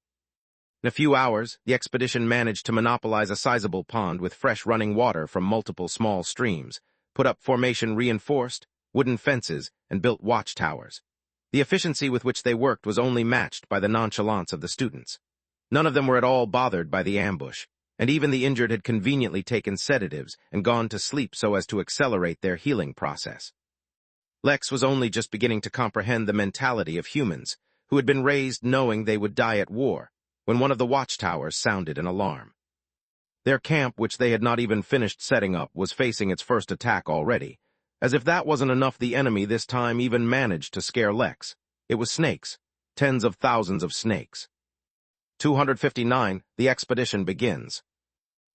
In a few hours, the expedition managed to monopolize a sizable pond with fresh running water from multiple small streams, put up formation reinforced, wooden fences, and built watchtowers. The efficiency with which they worked was only matched by the nonchalance of the students. None of them were at all bothered by the ambush, and even the injured had conveniently taken sedatives and gone to sleep so as to accelerate their healing process. Lex was only just beginning to comprehend the mentality of humans, who had been raised knowing they would die at war, when one of the watchtowers sounded an alarm. Their camp, which they had not even finished setting up, was facing its first attack already. As if that wasn't enough, the enemy this time even managed to scare Lex. It was snakes, tens of thousands of snakes. 259, the expedition begins.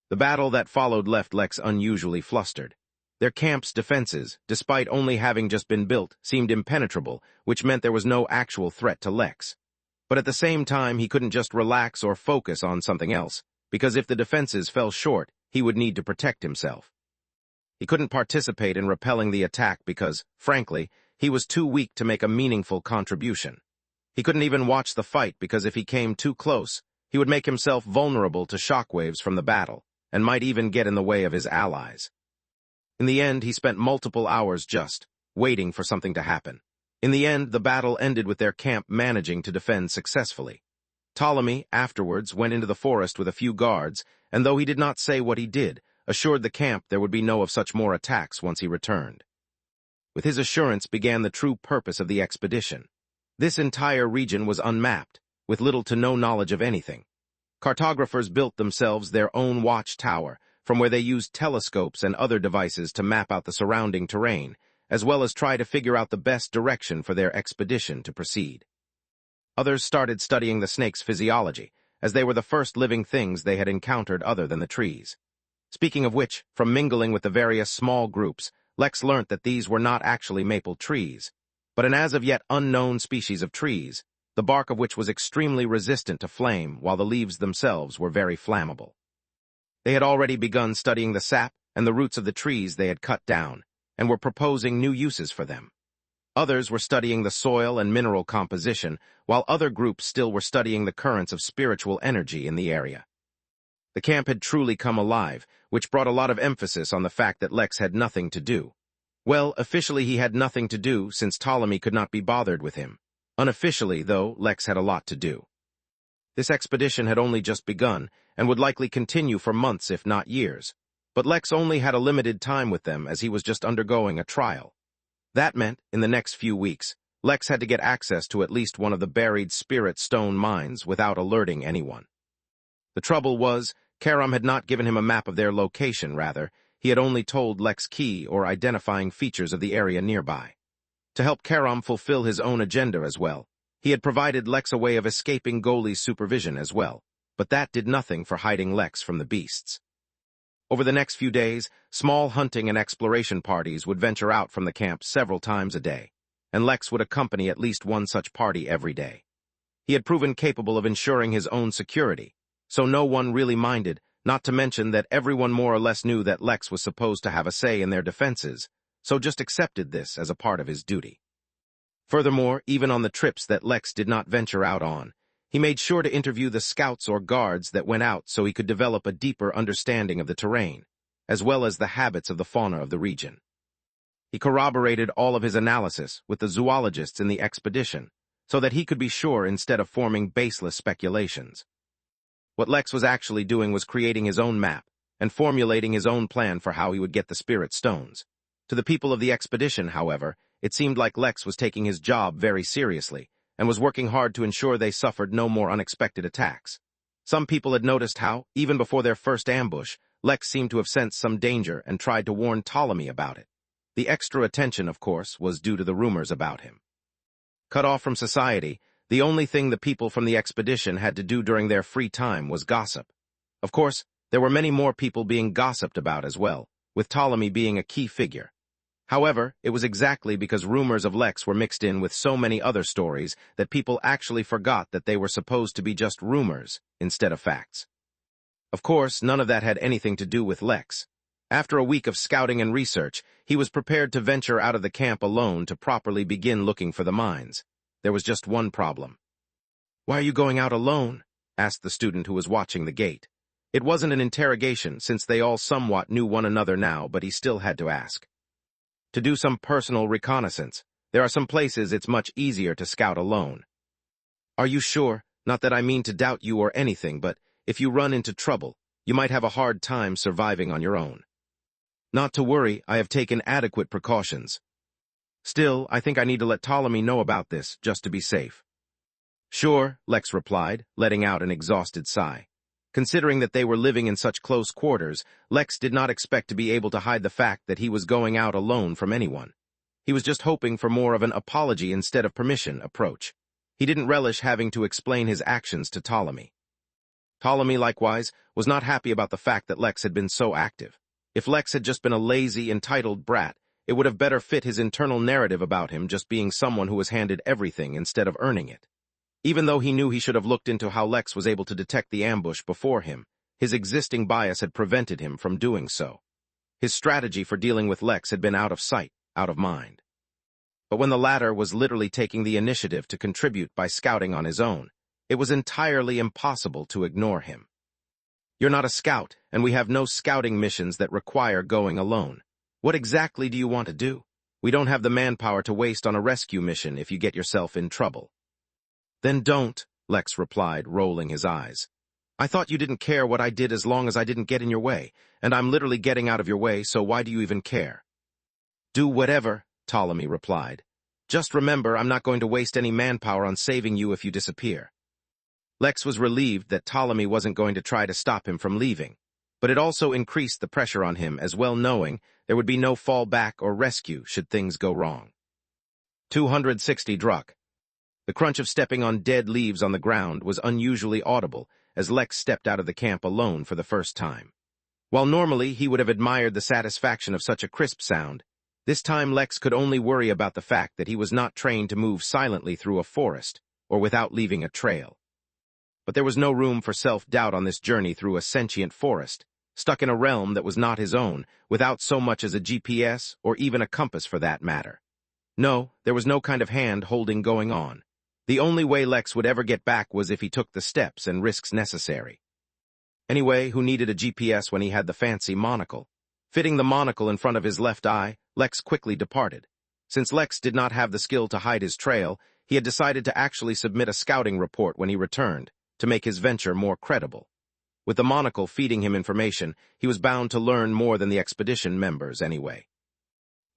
The battle that followed left Lex unusually flustered. Their camp's defenses, despite only having just been built, seemed impenetrable, which meant there was no actual threat to Lex. But at the same time, he couldn't just relax or focus on something else, because if the defenses fell short, he would need to protect himself. He couldn't participate in repelling the attack because, frankly, he was too weak to make a meaningful contribution. He couldn't even watch the fight because if he came too close, he would make himself vulnerable to shockwaves from the battle, and might even get in the way of his allies. In the end, he spent multiple hours just waiting for something to happen. In the end, the battle ended with their camp managing to defend successfully. Ptolemy, afterwards, went into the forest with a few guards, and though he did not say what he did, assured the camp there would be no of such more attacks once he returned. With his assurance began the true purpose of the expedition. This entire region was unmapped, with little to no knowledge of anything. Cartographers built themselves their own watchtower, from where they used telescopes and other devices to map out the surrounding terrain, as well as try to figure out the best direction for their expedition to proceed. Others started studying the snake's physiology, as they were the first living things they had encountered other than the trees. Speaking of which, from mingling with the various small groups, Lex learnt that these were not actually maple trees, but an as-of-yet unknown species of trees, the bark of which was extremely resistant to flame, while the leaves themselves were very flammable. They had already begun studying the sap and the roots of the trees they had cut down, and were proposing new uses for them. Others were studying the soil and mineral composition, while other groups still were studying the currents of spiritual energy in the area. The camp had truly come alive, which brought a lot of emphasis on the fact that Lex had nothing to do. Well, officially he had nothing to do since Ptolemy could not be bothered with him. Unofficially, though, Lex had a lot to do. This expedition had only just begun, and would likely continue for months if not years. But Lex only had a limited time with them as he was just undergoing a trial. That meant, in the next few weeks, Lex had to get access to at least one of the buried spirit stone mines without alerting anyone. The trouble was, Karam had not given him a map of their location, rather, he had only told Lex key or identifying features of the area nearby. To help Karam fulfill his own agenda as well, he had provided Lex a way of escaping Goli's supervision as well, but that did nothing for hiding Lex from the beasts. Over the next few days, small hunting and exploration parties would venture out from the camp several times a day, and Lex would accompany at least one such party every day. He had proven capable of ensuring his own security, so no one really minded, not to mention that everyone more or less knew that Lex was supposed to have a say in their defenses, so just accepted this as a part of his duty. Furthermore, even on the trips that Lex did not venture out on, he made sure to interview the scouts or guards that went out so he could develop a deeper understanding of the terrain, as well as the habits of the fauna of the region. He corroborated all of his analysis with the zoologists in the expedition, so that he could be sure instead of forming baseless speculations. What Lex was actually doing was creating his own map and formulating his own plan for how he would get the spirit stones. To the people of the expedition, however, it seemed like Lex was taking his job very seriously, and was working hard to ensure they suffered no more unexpected attacks. Some people had noticed how, even before their first ambush, Lex seemed to have sensed some danger and tried to warn Ptolemy about it. The extra attention, of course, was due to the rumors about him. Cut off from society, the only thing the people from the expedition had to do during their free time was gossip. Of course, there were many more people being gossiped about as well, with Ptolemy being a key figure. However, it was exactly because rumors of Lex were mixed in with so many other stories that people actually forgot that they were supposed to be just rumors instead of facts. Of course, none of that had anything to do with Lex. After a week of scouting and research, he was prepared to venture out of the camp alone to properly begin looking for the mines. There was just one problem. "Why are you going out alone?" asked the student who was watching the gate. It wasn't an interrogation since they all somewhat knew one another now, but he still had to ask. "To do some personal reconnaissance. There are some places it's much easier to scout alone." "Are you sure? Not that I mean to doubt you or anything, but if you run into trouble, you might have a hard time surviving on your own." "Not to worry, I have taken adequate precautions. Still, I think I need to let Ptolemy know about this, just to be safe." "Sure," Lex replied, letting out an exhausted sigh. Considering that they were living in such close quarters, Lex did not expect to be able to hide the fact that he was going out alone from anyone. He was just hoping for more of an apology instead of permission approach. He didn't relish having to explain his actions to Ptolemy. Ptolemy, likewise, was not happy about the fact that Lex had been so active. If Lex had just been a lazy, entitled brat, it would have better fit his internal narrative about him just being someone who was handed everything instead of earning it. Even though he knew he should have looked into how Lex was able to detect the ambush before him, his existing bias had prevented him from doing so. His strategy for dealing with Lex had been out of sight, out of mind. But when the latter was literally taking the initiative to contribute by scouting on his own, it was entirely impossible to ignore him. "You're not a scout, and we have no scouting missions that require going alone. What exactly do you want to do? We don't have the manpower to waste on a rescue mission if you get yourself in trouble." "Then don't," Lex replied, rolling his eyes. "I thought you didn't care what I did as long as I didn't get in your way, and I'm literally getting out of your way, so why do you even care?" "Do whatever," Ptolemy replied. "Just remember, I'm not going to waste any manpower on saving you if you disappear." Lex was relieved that Ptolemy wasn't going to try to stop him from leaving, but it also increased the pressure on him as well, knowing there would be no fallback or rescue should things go wrong. 260 Druck. The crunch of stepping on dead leaves on the ground was unusually audible as Lex stepped out of the camp alone for the first time. While normally he would have admired the satisfaction of such a crisp sound, this time Lex could only worry about the fact that he was not trained to move silently through a forest or without leaving a trail. But there was no room for self-doubt on this journey through a sentient forest, stuck in a realm that was not his own, without so much as a GPS or even a compass for that matter. No, there was no kind of hand-holding going on. The only way Lex would ever get back was if he took the steps and risks necessary. Anyway, who needed a GPS when he had the fancy monocle? Fitting the monocle in front of his left eye, Lex quickly departed. Since Lex did not have the skill to hide his trail, he had decided to actually submit a scouting report when he returned, to make his venture more credible. With the monocle feeding him information, he was bound to learn more than the expedition members anyway.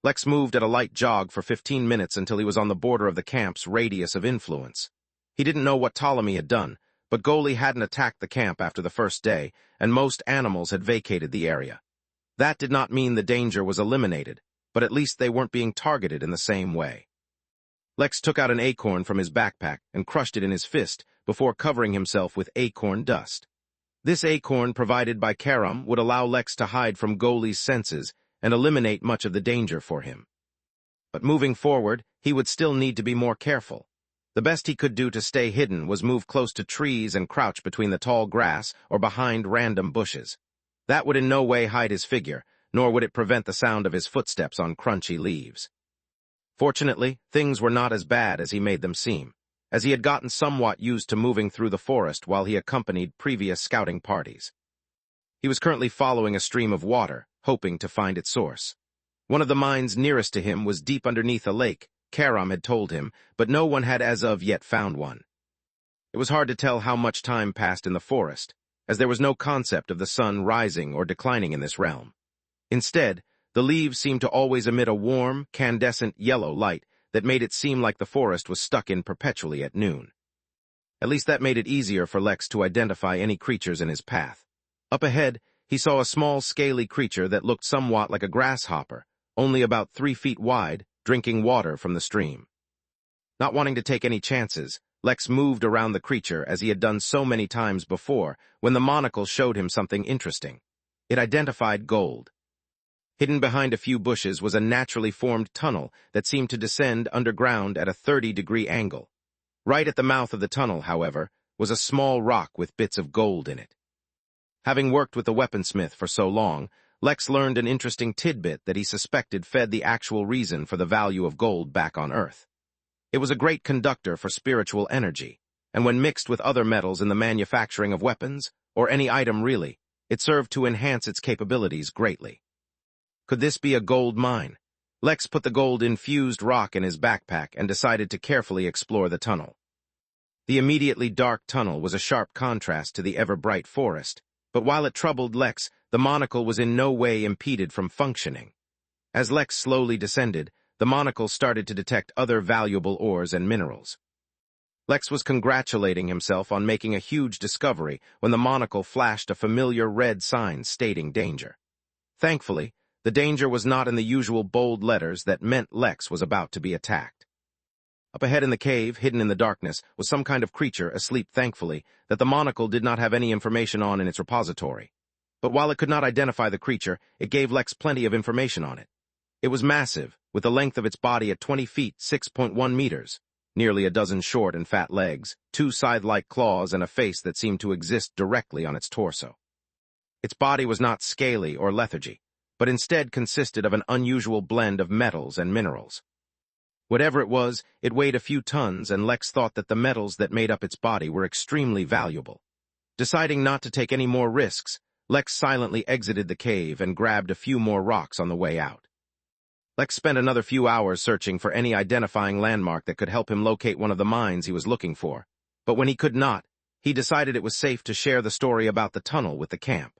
Lex moved at a light jog for 15 minutes until he was on the border of the camp's radius of influence. He didn't know what Ptolemy had done, but Goli hadn't attacked the camp after the first day, and most animals had vacated the area. That did not mean the danger was eliminated, but at least they weren't being targeted in the same way. Lex took out an acorn from his backpack and crushed it in his fist before covering himself with acorn dust. This acorn provided by Karam would allow Lex to hide from Goli's senses and eliminate much of the danger for him. But moving forward, he would still need to be more careful. The best he could do to stay hidden was move close to trees and crouch between the tall grass or behind random bushes. That would in no way hide his figure, nor would it prevent the sound of his footsteps on crunchy leaves. Fortunately, things were not as bad as he made them seem, as he had gotten somewhat used to moving through the forest while he accompanied previous scouting parties. He was currently following a stream of water, hoping to find its source. One of the mines nearest to him was deep underneath a lake, Karam had told him, but no one had as of yet found one. It was hard to tell how much time passed in the forest, as there was no concept of the sun rising or declining in this realm. Instead, the leaves seemed to always emit a warm, candescent yellow light that made it seem like the forest was stuck in perpetually at noon. At least that made it easier for Lex to identify any creatures in his path. Up ahead, he saw a small, scaly creature that looked somewhat like a grasshopper, only about 3 feet wide, drinking water from the stream. Not wanting to take any chances, Lex moved around the creature as he had done so many times before when the monocle showed him something interesting. It identified gold. Hidden behind a few bushes was a naturally formed tunnel that seemed to descend underground at a 30-degree angle. Right at the mouth of the tunnel, however, was a small rock with bits of gold in it. Having worked with the weaponsmith for so long, Lex learned an interesting tidbit that he suspected fed the actual reason for the value of gold back on Earth. It was a great conductor for spiritual energy, and when mixed with other metals in the manufacturing of weapons, or any item really, it served to enhance its capabilities greatly. Could this be a gold mine? Lex put the gold-infused rock in his backpack and decided to carefully explore the tunnel. The immediately dark tunnel was a sharp contrast to the ever-bright forest, but while it troubled Lex, the monocle was in no way impeded from functioning. As Lex slowly descended, the monocle started to detect other valuable ores and minerals. Lex was congratulating himself on making a huge discovery when the monocle flashed a familiar red sign stating danger. Thankfully, the danger was not in the usual bold letters that meant Lex was about to be attacked. Up ahead in the cave, hidden in the darkness, was some kind of creature asleep thankfully that the monocle did not have any information on in its repository. But while it could not identify the creature, it gave Lex plenty of information on it. It was massive, with the length of its body at 20 feet, 6.1 meters, nearly a dozen short and fat legs, 2 scythe-like claws, and a face that seemed to exist directly on its torso. Its body was not scaly or lethargy, but instead consisted of an unusual blend of metals and minerals. Whatever it was, it weighed a few tons, and Lex thought that the metals that made up its body were extremely valuable. Deciding not to take any more risks, Lex silently exited the cave and grabbed a few more rocks on the way out. Lex spent another few hours searching for any identifying landmark that could help him locate one of the mines he was looking for, but when he could not, he decided it was safe to share the story about the tunnel with the camp.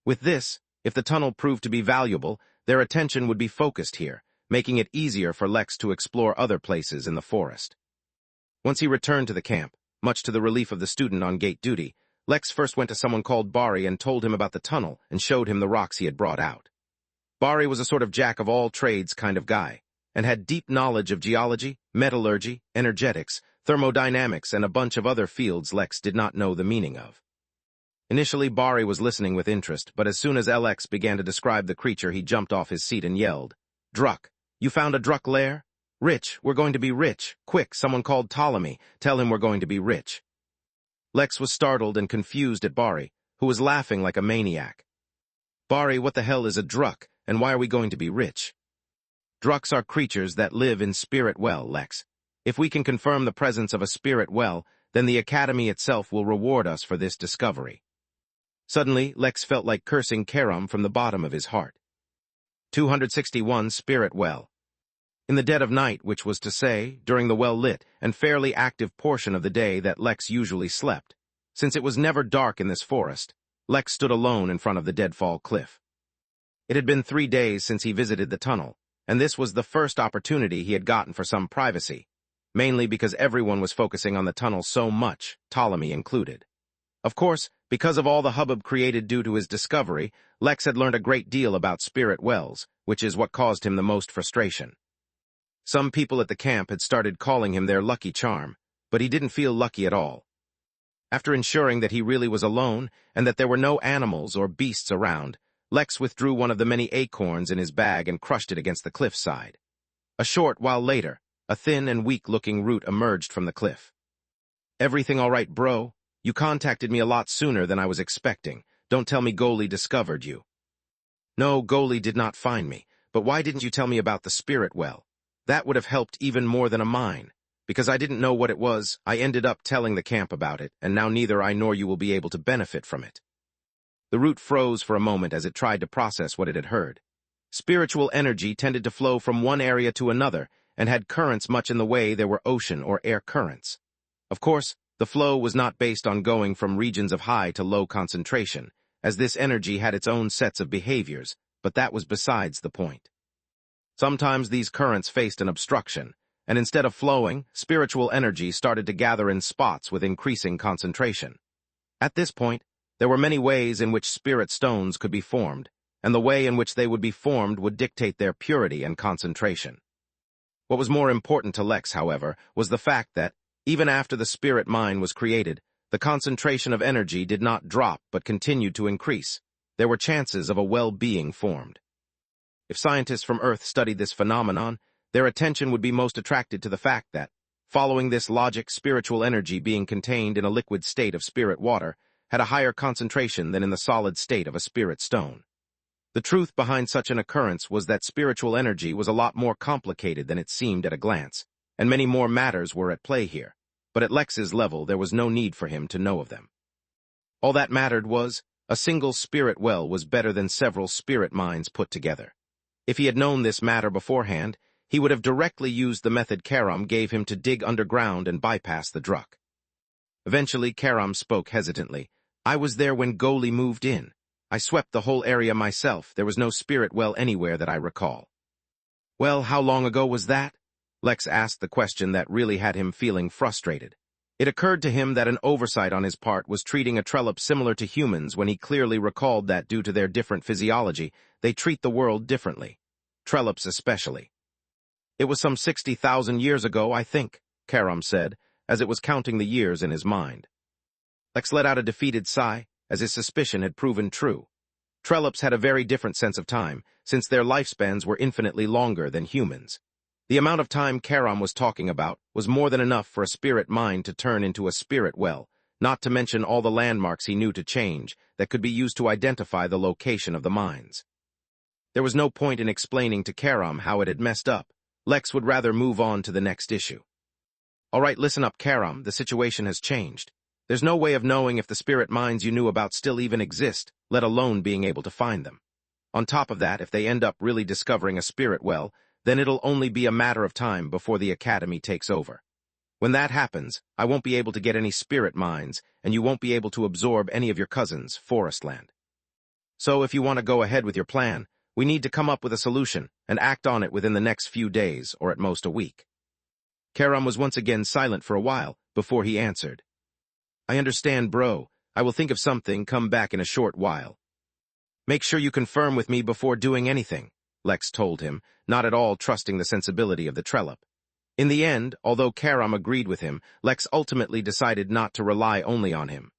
With this, if the tunnel proved to be valuable, their attention would be focused here, making it easier for Lex to explore other places in the forest. Once he returned to the camp, much to the relief of the student on gate duty, Lex first went to someone called Bari and told him about the tunnel and showed him the rocks he had brought out. Bari was a sort of jack-of-all-trades kind of guy, and had deep knowledge of geology, metallurgy, energetics, thermodynamics, and a bunch of other fields Lex did not know the meaning of. Initially, Bari was listening with interest, but as soon as LX began to describe the creature, he jumped off his seat and yelled, "Druck! You found a Druck lair? Rich, we're going to be rich. Quick, someone called Ptolemy. Tell him we're going to be rich." Lex was startled and confused at Bari, who was laughing like a maniac. "Bari, what the hell is a Druck, and why are we going to be rich?" "Drucks are creatures that live in spirit well, Lex. If we can confirm the presence of a spirit well, then the Academy itself will reward us for this discovery." Suddenly, Lex felt like cursing Karam from the bottom of his heart. 261 Spirit Well. In the dead of night, which was to say, during the well-lit and fairly active portion of the day that Lex usually slept, since it was never dark in this forest, Lex stood alone in front of the deadfall cliff. It had been 3 days since he visited the tunnel, and this was the first opportunity he had gotten for some privacy, mainly because everyone was focusing on the tunnel so much, Ptolemy included. Of course, because of all the hubbub created due to his discovery, Lex had learned a great deal about spirit wells, which is what caused him the most frustration. Some people at the camp had started calling him their lucky charm, but he didn't feel lucky at all. After ensuring that he really was alone and that there were no animals or beasts around, Lex withdrew one of the many acorns in his bag and crushed it against the cliffside. A short while later, a thin and weak-looking root emerged from the cliff. "Everything all right, bro? You contacted me a lot sooner than I was expecting. Don't tell me Goli discovered you." "No, Goli did not find me, but why didn't you tell me about the spirit well? That would have helped even more than a mine. Because I didn't know what it was, I ended up telling the camp about it, and now neither I nor you will be able to benefit from it." The root froze for a moment as it tried to process what it had heard. Spiritual energy tended to flow from one area to another, and had currents much in the way there were ocean or air currents. Of course, the flow was not based on going from regions of high to low concentration, as this energy had its own sets of behaviors, but that was besides the point. Sometimes these currents faced an obstruction, and instead of flowing, spiritual energy started to gather in spots with increasing concentration. At this point, there were many ways in which spirit stones could be formed, and the way in which they would be formed would dictate their purity and concentration. What was more important to Lex, however, was the fact that, even after the spirit mine was created, the concentration of energy did not drop but continued to increase. There were chances of a well-being formed. If scientists from Earth studied this phenomenon, their attention would be most attracted to the fact that, following this logic, spiritual energy being contained in a liquid state of spirit water had a higher concentration than in the solid state of a spirit stone. The truth behind such an occurrence was that spiritual energy was a lot more complicated than it seemed at a glance, and many more matters were at play here, but at Lex's level there was no need for him to know of them. All that mattered was, a single spirit well was better than several spirit mines put together. If he had known this matter beforehand, he would have directly used the method Karam gave him to dig underground and bypass the Druck. Eventually, Karam spoke hesitantly. "I was there when Goli moved in. I swept the whole area myself. There was no spirit well anywhere that I recall." "Well, how long ago was that?" Lex asked the question that really had him feeling frustrated. It occurred to him that an oversight on his part was treating a Trellip similar to humans when he clearly recalled that due to their different physiology, they treat the world differently. Trellips especially. "It was some 60,000 years ago, I think," Karam said, as it was counting the years in his mind. Lex let out a defeated sigh, as his suspicion had proven true. Trollops had a very different sense of time, since their lifespans were infinitely longer than humans. The amount of time Charon was talking about was more than enough for a spirit mind to turn into a spirit well, not to mention all the landmarks he knew to change that could be used to identify the location of the mines. There was no point in explaining to Charon how it had messed up. Lex would rather move on to the next issue. All right, listen up, Charon, the situation has changed. There's no way of knowing if the spirit mines you knew about still even exist, let alone being able to find them. On top of that, if they end up really discovering a spirit well, then it'll only be a matter of time before the Academy takes over. When that happens, I won't be able to get any spirit mines, and you won't be able to absorb any of your cousins' forest land. So if you want to go ahead with your plan, we need to come up with a solution and act on it within the next few days, or at most a week. Charon was once again silent for a while before he answered. I understand, bro. I will think of something, come back in a short while. Make sure you confirm with me before doing anything, Lex told him, not at all trusting the sensibility of the Trellop. In the end, although Charon agreed with him, Lex ultimately decided not to rely only on him.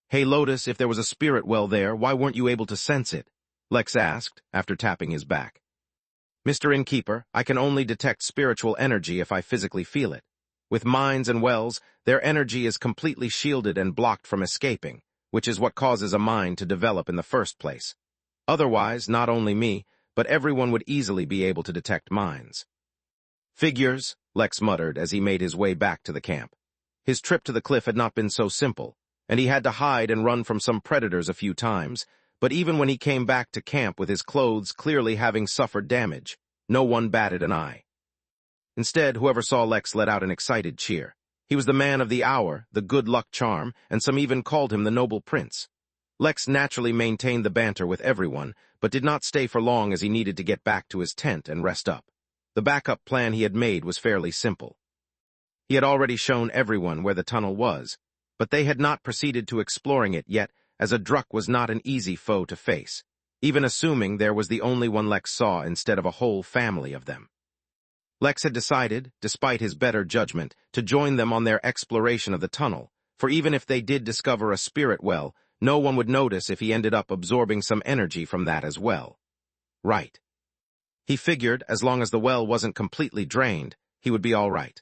Hey Lotus, if there was a spirit well there, why weren't you able to sense it? Lex asked, after tapping his back. Mr. Innkeeper, I can only detect spiritual energy if I physically feel it. With mines and wells, their energy is completely shielded and blocked from escaping, which is what causes a mine to develop in the first place. Otherwise, not only me, but everyone would easily be able to detect mines. Figures, Lex muttered as he made his way back to the camp. His trip to the cliff had not been so simple, and he had to hide and run from some predators a few times, but even when he came back to camp with his clothes clearly having suffered damage, no one batted an eye. Instead, whoever saw Lex let out an excited cheer. He was the man of the hour, the good luck charm, and some even called him the noble prince. Lex naturally maintained the banter with everyone, but did not stay for long as he needed to get back to his tent and rest up. The backup plan he had made was fairly simple. He had already shown everyone where the tunnel was, but they had not proceeded to exploring it yet, as a Druck was not an easy foe to face, even assuming there was the only one Lex saw instead of a whole family of them. Lex had decided, despite his better judgment, to join them on their exploration of the tunnel, for even if they did discover a spirit well, no one would notice if he ended up absorbing some energy from that as well. Right. He figured, as long as the well wasn't completely drained, he would be all right.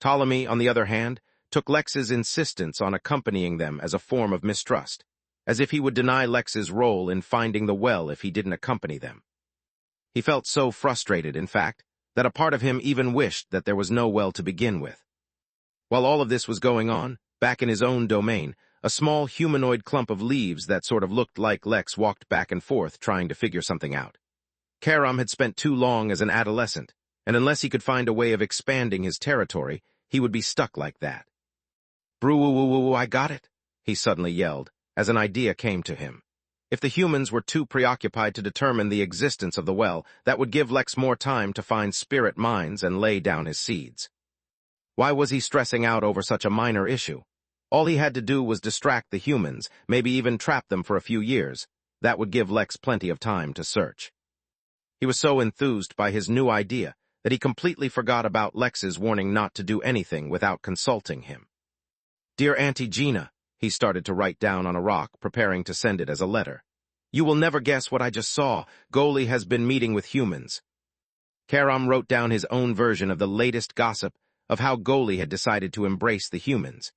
Ptolemy, on the other hand, took Lex's insistence on accompanying them as a form of mistrust, as if he would deny Lex's role in finding the well if he didn't accompany them. He felt so frustrated, in fact, that a part of him even wished that there was no well to begin with. While all of this was going on, back in his own domain, a small humanoid clump of leaves that sort of looked like Lex walked back and forth trying to figure something out. Charon had spent too long as an adolescent, and unless he could find a way of expanding his territory, he would be stuck like that. Brew-woo-woo-woo, I got it, he suddenly yelled, as an idea came to him. If the humans were too preoccupied to determine the existence of the well, that would give Lex more time to find spirit mines and lay down his seeds. Why was he stressing out over such a minor issue? All he had to do was distract the humans, maybe even trap them for a few years. That would give Lex plenty of time to search. He was so enthused by his new idea that he completely forgot about Lex's warning not to do anything without consulting him. Dear Auntie Gina, he started to write down on a rock, preparing to send it as a letter. You will never guess what I just saw. Goli has been meeting with humans. Charon wrote down his own version of the latest gossip of how Goli had decided to embrace the humans.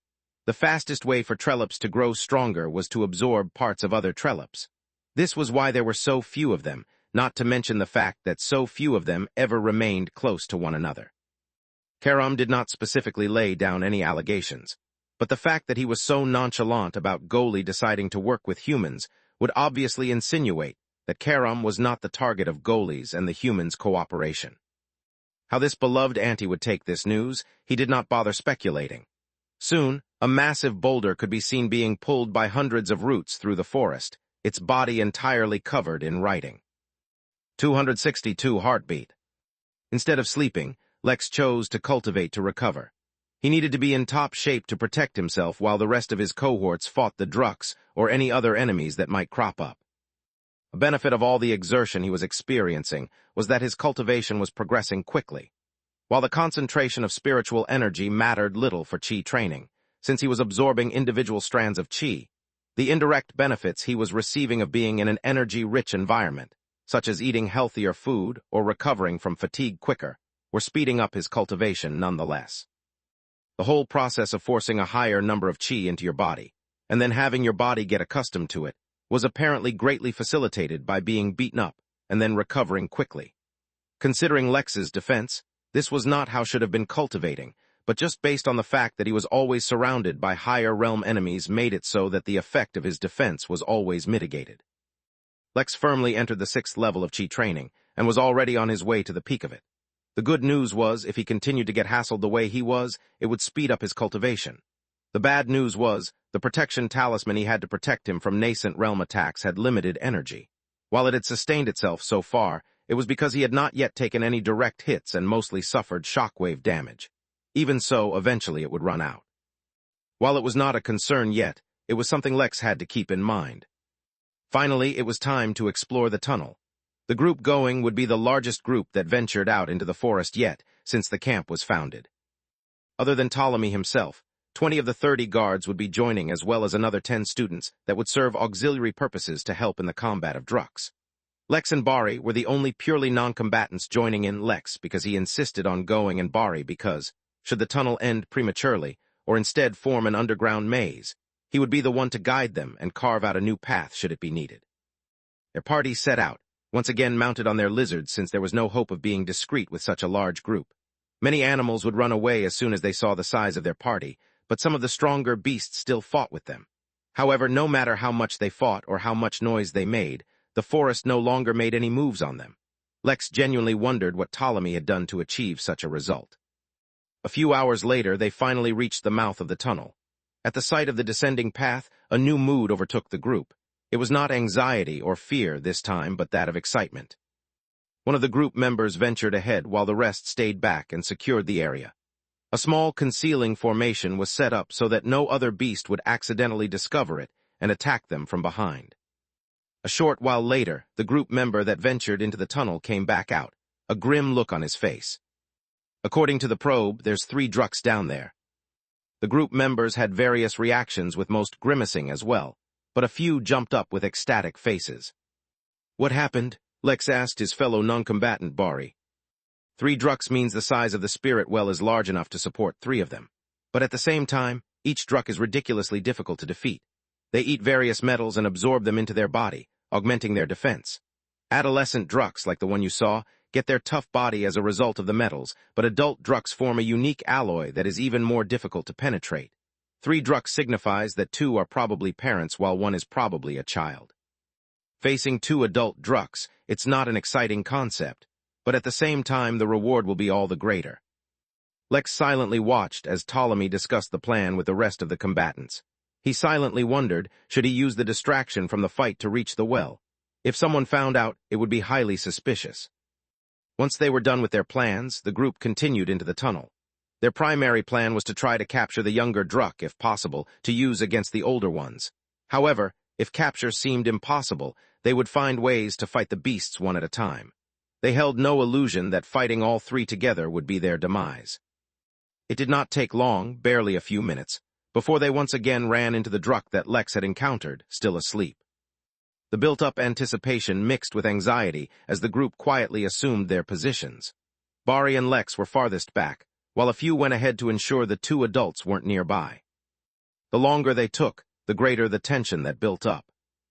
The fastest way for Trollops to grow stronger was to absorb parts of other Trollops. This was why there were so few of them, not to mention the fact that so few of them ever remained close to one another. Charon did not specifically lay down any allegations, but the fact that he was so nonchalant about Goli deciding to work with humans would obviously insinuate that Charon was not the target of Goli's and the humans' cooperation. How this beloved auntie would take this news, he did not bother speculating. Soon, a massive boulder could be seen being pulled by hundreds of roots through the forest, its body entirely covered in writing. 262 heartbeat. Instead of sleeping, Lex chose to cultivate to recover. He needed to be in top shape to protect himself while the rest of his cohorts fought the Drucks or any other enemies that might crop up. A benefit of all the exertion he was experiencing was that his cultivation was progressing quickly. While the concentration of spiritual energy mattered little for Qi training, since he was absorbing individual strands of Qi, The indirect benefits he was receiving of being in an energy-rich environment, such as eating healthier food or recovering from fatigue quicker, were speeding up his cultivation nonetheless. The whole process of forcing a higher number of chi into your body, and then having your body get accustomed to it, was apparently greatly facilitated by being beaten up and then recovering quickly. Considering Lex's defense, this was not how should have been cultivating, but just based on the fact that he was always surrounded by higher realm enemies made it so that the effect of his defense was always mitigated. Lex firmly entered the 6th level of chi training and was already on his way to the peak of it. The good news was, if he continued to get hassled the way he was, it would speed up his cultivation. The bad news was, the protection talisman he had to protect him from nascent realm attacks had limited energy. While it had sustained itself so far, it was because he had not yet taken any direct hits and mostly suffered shockwave damage. Even so, eventually it would run out. While it was not a concern yet, it was something Lex had to keep in mind. Finally, it was time to explore the tunnel. The group going would be the largest group that ventured out into the forest yet, since the camp was founded. Other than Ptolemy himself, 20 of the 30 guards would be joining, as well as another 10 students that would serve auxiliary purposes to help in the combat of Drux. Lex and Bari were the only purely non-combatants joining in Lex because he insisted on going, and Bari because, should the tunnel end prematurely, or instead form an underground maze, he would be the one to guide them and carve out a new path should it be needed. Their party set out, once again mounted on their lizards since there was no hope of being discreet with such a large group. Many animals would run away as soon as they saw the size of their party, but some of the stronger beasts still fought with them. However, no matter how much they fought or how much noise they made, the forest no longer made any moves on them. Lex genuinely wondered what Ptolemy had done to achieve such a result. A few hours later, they finally reached the mouth of the tunnel. At the sight of the descending path, a new mood overtook the group. It was not anxiety or fear this time, but that of excitement. One of the group members ventured ahead while the rest stayed back and secured the area. A small concealing formation was set up so that no other beast would accidentally discover it and attack them from behind. A short while later, the group member that ventured into the tunnel came back out, a grim look on his face. According to the probe, there's 3 Drux down there. The group members had various reactions, with most grimacing as well, but a few jumped up with ecstatic faces. What happened? Lex asked his fellow non-combatant Bari. 3 Drux means the size of the spirit well is large enough to support 3 of them. But at the same time, each Druk is ridiculously difficult to defeat. They eat various metals and absorb them into their body, augmenting their defense. Adolescent Drux, like the one you saw, get their tough body as a result of the metals, but adult Drux form a unique alloy that is even more difficult to penetrate. 3 Drux signifies that 2 are probably parents while 1 is probably a child. Facing 2 adult Drux, it's not an exciting concept, but at the same time the reward will be all the greater. Lex silently watched as Ptolemy discussed the plan with the rest of the combatants. He silently wondered, should he use the distraction from the fight to reach the well? If someone found out, it would be highly suspicious. Once they were done with their plans, the group continued into the tunnel. Their primary plan was to try to capture the younger Druk, if possible, to use against the older ones. However, if capture seemed impossible, they would find ways to fight the beasts one at a time. They held no illusion that fighting all 3 together would be their demise. It did not take long, barely a few minutes, before they once again ran into the Druk that Lex had encountered, still asleep. The built-up anticipation mixed with anxiety as the group quietly assumed their positions. Bari and Lex were farthest back, while a few went ahead to ensure the 2 adults weren't nearby. The longer they took, the greater the tension that built up.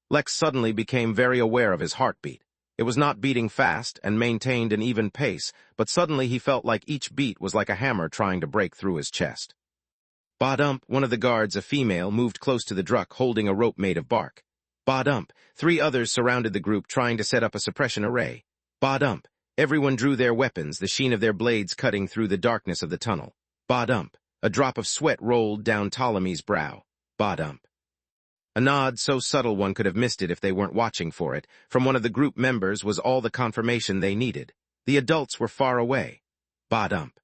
Lex suddenly became very aware of his heartbeat. It was not beating fast and maintained an even pace, but suddenly he felt like each beat was like a hammer trying to break through his chest. Ba-dump, one of the guards, a female, moved close to the Druk holding a rope made of bark. Ba-dump, 3 others surrounded the group trying to set up a suppression array. Ba-dump, everyone drew their weapons, the sheen of their blades cutting through the darkness of the tunnel. Ba-dump, a drop of sweat rolled down Ptolemy's brow. Ba-dump. A nod so subtle one could have missed it if they weren't watching for it, from one of the group members was all the confirmation they needed. The adults were far away. Ba-dump.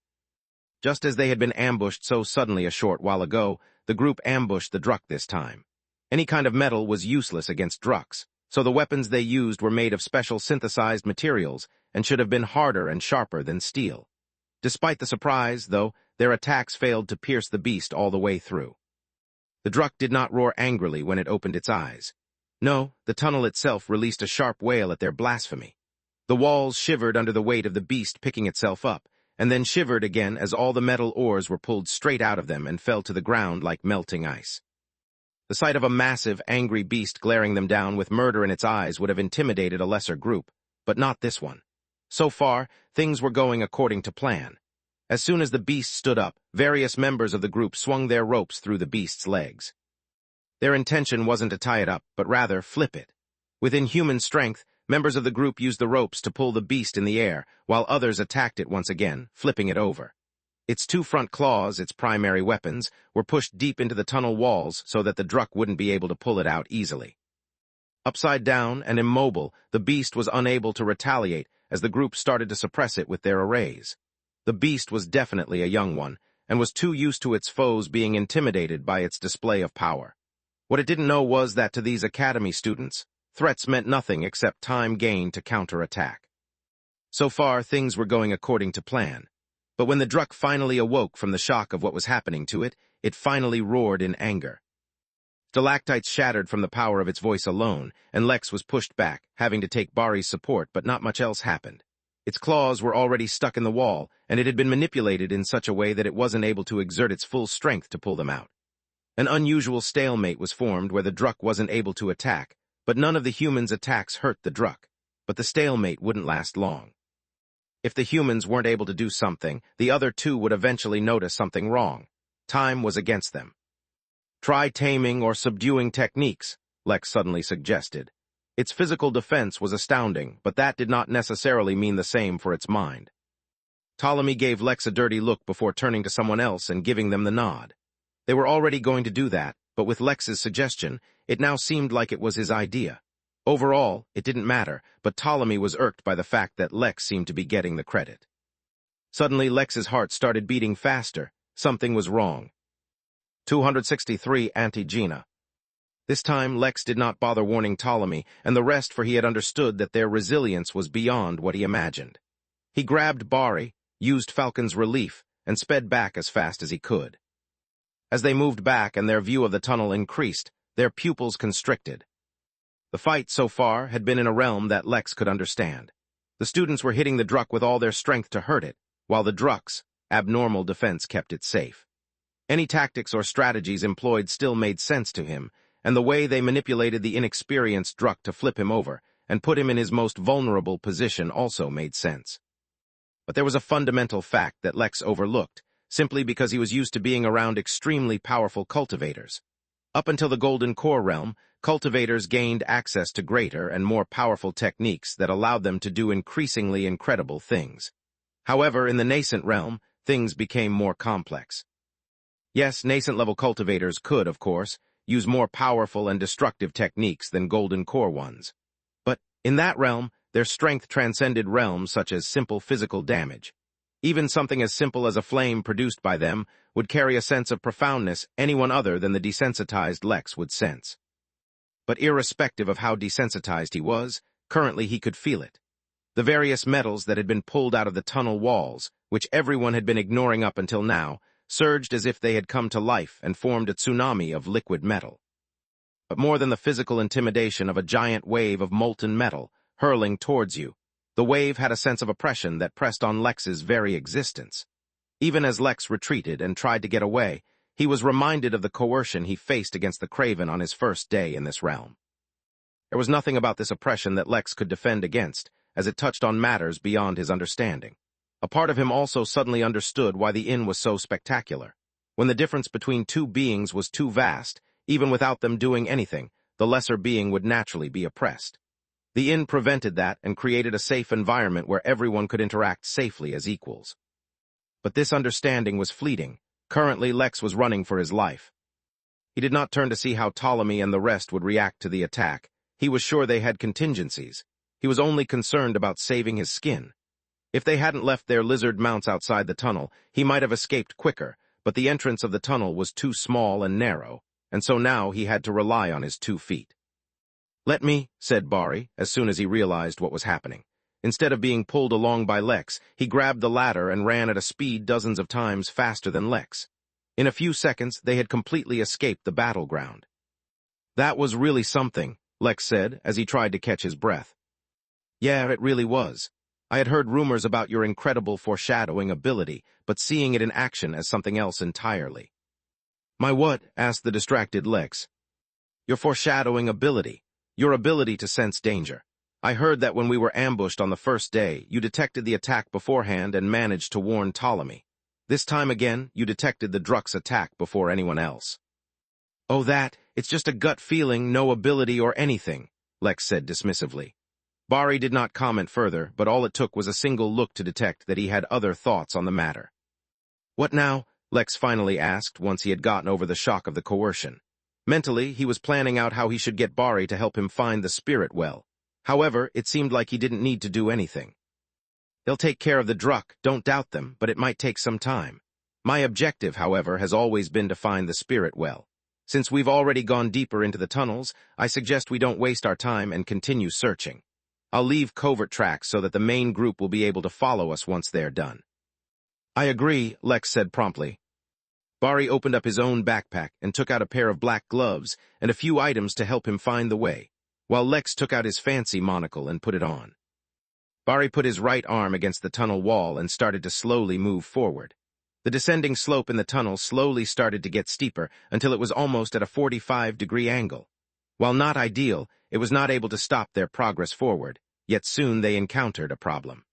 Just as they had been ambushed so suddenly a short while ago, the group ambushed the Druk this time. Any kind of metal was useless against Drux, so the weapons they used were made of special synthesized materials and should have been harder and sharper than steel. Despite the surprise, though, their attacks failed to pierce the beast all the way through. The Druck did not roar angrily when it opened its eyes. No, the tunnel itself released a sharp wail at their blasphemy. The walls shivered under the weight of the beast picking itself up, and then shivered again as all the metal ores were pulled straight out of them and fell to the ground like melting ice. The sight of a massive, angry beast glaring them down with murder in its eyes would have intimidated a lesser group, but not this one. So far, things were going according to plan. As soon as the beast stood up, various members of the group swung their ropes through the beast's legs. Their intention wasn't to tie it up, but rather flip it. With inhuman strength, members of the group used the ropes to pull the beast in the air, while others attacked it once again, flipping it over. Its two front claws, its primary weapons, were pushed deep into the tunnel walls so that the Druck wouldn't be able to pull it out easily. Upside down and immobile, the beast was unable to retaliate as the group started to suppress it with their arrays. The beast was definitely a young one, and was too used to its foes being intimidated by its display of power. What it didn't know was that to these academy students, threats meant nothing except time gained to counterattack. So far, things were going according to plan. But when the Druck finally awoke from the shock of what was happening to it, it finally roared in anger. Stalactites shattered from the power of its voice alone, and Lex was pushed back, having to take Bari's support, but not much else happened. Its claws were already stuck in the wall, and it had been manipulated in such a way that it wasn't able to exert its full strength to pull them out. An unusual stalemate was formed where the Druck wasn't able to attack, but none of the humans' attacks hurt the Druck. But the stalemate wouldn't last long. If the humans weren't able to do something, the other two would eventually notice something wrong. Time was against them. Try taming or subduing techniques, Lex suddenly suggested. Its physical defense was astounding, but that did not necessarily mean the same for its mind. Ptolemy gave Lex a dirty look before turning to someone else and giving them the nod. They were already going to do that, but with Lex's suggestion, it now seemed like it was his idea. Overall, it didn't matter, but Ptolemy was irked by the fact that Lex seemed to be getting the credit. Suddenly, Lex's heart started beating faster. Something was wrong. 263 Antigena. This time, Lex did not bother warning Ptolemy and the rest, for he had understood that their resilience was beyond what he imagined. He grabbed Bari, used Falcon's relief, and sped back as fast as he could. As they moved back and their view of the tunnel increased, their pupils constricted. The fight so far had been in a realm that Lex could understand. The students were hitting the Druck with all their strength to hurt it, while the Druck's abnormal defense kept it safe. Any tactics or strategies employed still made sense to him, and the way they manipulated the inexperienced Druck to flip him over and put him in his most vulnerable position also made sense. But there was a fundamental fact that Lex overlooked, simply because he was used to being around extremely powerful cultivators. Up until the Golden Core realm, cultivators gained access to greater and more powerful techniques that allowed them to do increasingly incredible things. However, in the nascent realm, things became more complex. Yes, nascent-level cultivators could, of course, use more powerful and destructive techniques than Golden Core ones. But, in that realm, their strength transcended realms such as simple physical damage. Even something as simple as a flame produced by them would carry a sense of profoundness anyone other than the desensitized Lex would sense. But irrespective of how desensitized he was, currently he could feel it. The various metals that had been pulled out of the tunnel walls, which everyone had been ignoring up until now, surged as if they had come to life and formed a tsunami of liquid metal. But more than the physical intimidation of a giant wave of molten metal hurling towards you, the wave had a sense of oppression that pressed on Lex's very existence. Even as Lex retreated and tried to get away, he was reminded of the coercion he faced against the Craven on his first day in this realm. There was nothing about this oppression that Lex could defend against, as it touched on matters beyond his understanding. A part of him also suddenly understood why the inn was so spectacular. When the difference between two beings was too vast, even without them doing anything, the lesser being would naturally be oppressed. The inn prevented that and created a safe environment where everyone could interact safely as equals. But this understanding was fleeting. Currently, Lex was running for his life. He did not turn to see how Ptolemy and the rest would react to the attack. He was sure they had contingencies. He was only concerned about saving his skin. If they hadn't left their lizard mounts outside the tunnel, he might have escaped quicker, but the entrance of the tunnel was too small and narrow, and so now he had to rely on his 2 feet. "Let me," said Bari, as soon as he realized what was happening. Instead of being pulled along by Lex, he grabbed the ladder and ran at a speed dozens of times faster than Lex. In a few seconds, they had completely escaped the battleground. "That was really something," Lex said as he tried to catch his breath. "Yeah, it really was. I had heard rumors about your incredible foreshadowing ability, but seeing it in action as something else entirely." "My what?" asked the distracted Lex. "Your foreshadowing ability. Your ability to sense danger. I heard that when we were ambushed on the first day, you detected the attack beforehand and managed to warn Ptolemy. This time again, you detected the Druk's attack before anyone else." "Oh, it's just a gut feeling, no ability or anything," Lex said dismissively. Bari did not comment further, but all it took was a single look to detect that he had other thoughts on the matter. "What now?" Lex finally asked once he had gotten over the shock of the coercion. Mentally, he was planning out how he should get Bari to help him find the spirit well. However, it seemed like he didn't need to do anything. "They'll take care of the Druk, don't doubt them, but it might take some time. My objective, however, has always been to find the spirit well. Since we've already gone deeper into the tunnels, I suggest we don't waste our time and continue searching. I'll leave covert tracks so that the main group will be able to follow us once they're done." "I agree," Lex said promptly. Bari opened up his own backpack and took out a pair of black gloves and a few items to help him find the way, while Lex took out his fancy monocle and put it on. Bari put his right arm against the tunnel wall and started to slowly move forward. The descending slope in the tunnel slowly started to get steeper until it was almost at a 45-degree angle. While not ideal, it was not able to stop their progress forward, yet soon they encountered a problem.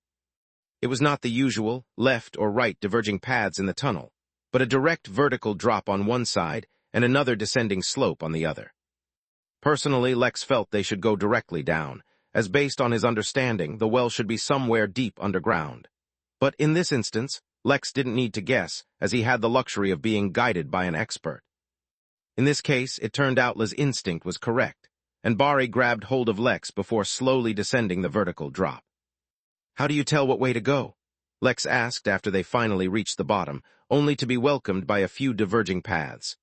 It was not the usual left or right diverging paths in the tunnel, but a direct vertical drop on one side and another descending slope on the other. Personally, Lex felt they should go directly down, as based on his understanding, the well should be somewhere deep underground. But in this instance, Lex didn't need to guess, as he had the luxury of being guided by an expert. In this case, it turned out La's instinct was correct, and Bari grabbed hold of Lex before slowly descending the vertical drop. "How do you tell what way to go?" Lex asked after they finally reached the bottom, only to be welcomed by a few diverging paths.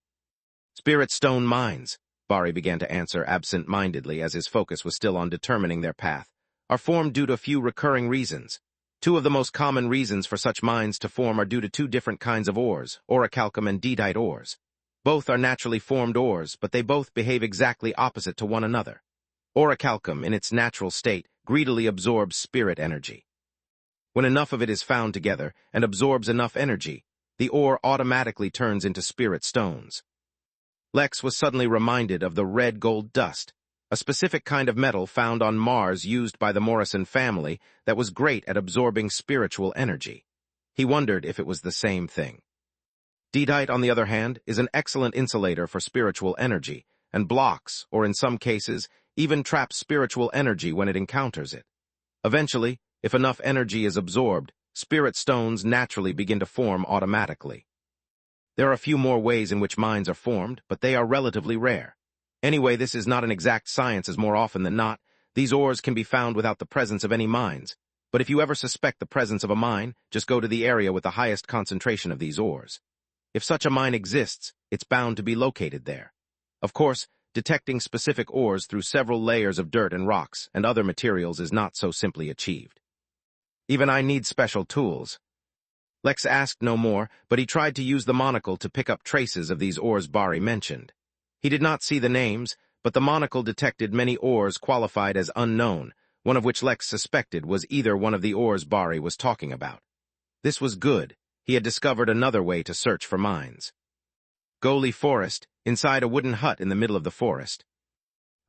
"Spirit stone mines," Bari began to answer absent-mindedly as his focus was still on determining their path, "are formed due to a few recurring reasons. Two of the most common reasons for such mines to form are due to two different kinds of ores, orichalcum and deedite ores. Both are naturally formed ores, but they both behave exactly opposite to one another. Orichalcum, in its natural state, greedily absorbs spirit energy. When enough of it is found together and absorbs enough energy, the ore automatically turns into spirit stones." Lex was suddenly reminded of the red gold dust, a specific kind of metal found on Mars used by the Morrison family that was great at absorbing spiritual energy. He wondered if it was the same thing. Deedite, on the other hand, is an excellent insulator for spiritual energy, and blocks, or in some cases, even traps spiritual energy when it encounters it. Eventually, if enough energy is absorbed, spirit stones naturally begin to form automatically. There are a few more ways in which mines are formed, but they are relatively rare. Anyway, this is not an exact science, as more often than not, these ores can be found without the presence of any mines. But if you ever suspect the presence of a mine, just go to the area with the highest concentration of these ores. If such a mine exists, it's bound to be located there. Of course, detecting specific ores through several layers of dirt and rocks and other materials is not so simply achieved. Even I need special tools. Lex asked no more, but he tried to use the monocle to pick up traces of these ores Bari mentioned. He did not see the names, but the monocle detected many ores qualified as unknown, one of which Lex suspected was either one of the ores Bari was talking about. This was good. He had discovered another way to search for mines. Goli Forest, inside a wooden hut in the middle of the forest.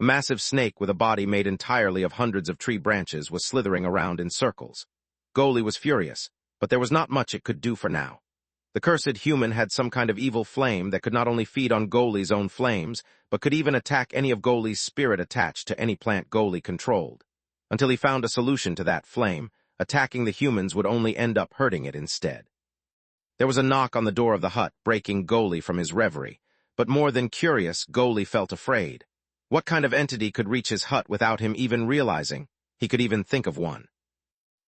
A massive snake with a body made entirely of hundreds of tree branches was slithering around in circles. Goli was furious, but there was not much it could do for now. The cursed human had some kind of evil flame that could not only feed on Goli's own flames, but could even attack any of Goli's spirit attached to any plant Goli controlled. Until he found a solution to that flame, attacking the humans would only end up hurting it instead. There was a knock on the door of the hut, breaking Goli from his reverie, but more than curious, Goli felt afraid. What kind of entity could reach his hut without him even realizing he could even think of one?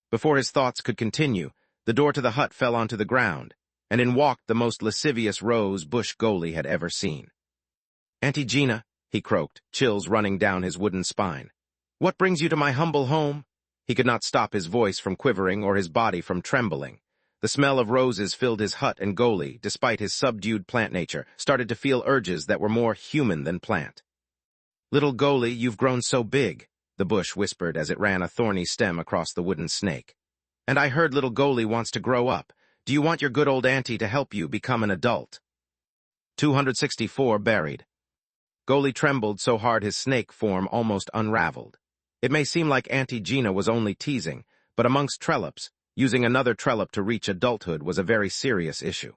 Before his thoughts could continue, the door to the hut fell onto the ground, and in walked the most lascivious rose bush Goli had ever seen. "Auntie Gina," he croaked, chills running down his wooden spine. "What brings you to my humble home?" He could not stop his voice from quivering or his body from trembling. The smell of roses filled his hut, and Goli, despite his subdued plant nature, started to feel urges that were more human than plant. "Little Goli, you've grown so big," the bush whispered as it ran a thorny stem across the wooden snake. "And I heard little Goli wants to grow up. Do you want your good old auntie to help you become an adult?" 264 buried. Goli trembled so hard his snake form almost unraveled. It may seem like Auntie Gina was only teasing, but amongst trellops, using another trellop to reach adulthood was a very serious issue.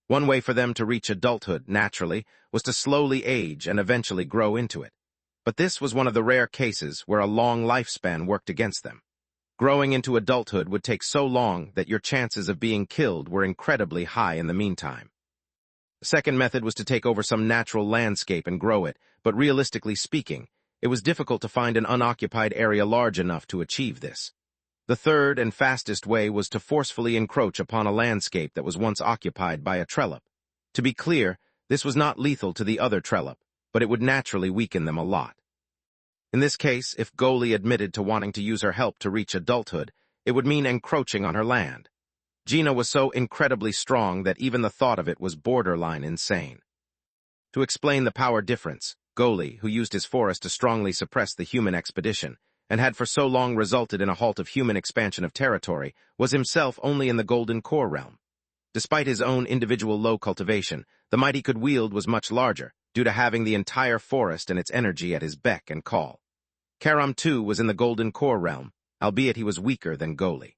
One way for them to reach adulthood, naturally, was to slowly age and eventually grow into it. But this was one of the rare cases where a long lifespan worked against them. Growing into adulthood would take so long that your chances of being killed were incredibly high in the meantime. The second method was to take over some natural landscape and grow it, but realistically speaking, it was difficult to find an unoccupied area large enough to achieve this. The third and fastest way was to forcefully encroach upon a landscape that was once occupied by a trellop. To be clear, this was not lethal to the other trellop, but it would naturally weaken them a lot. In this case, if Goli admitted to wanting to use her help to reach adulthood, it would mean encroaching on her land. Gina was so incredibly strong that even the thought of it was borderline insane. To explain the power difference, Goli, who used his forest to strongly suppress the human expedition, and had for so long resulted in a halt of human expansion of territory, was himself only in the Golden Core realm. Despite his own individual low cultivation, the might he could wield was much larger, due to having the entire forest and its energy at his beck and call. Karam too was in the Golden Core realm, albeit he was weaker than Goli.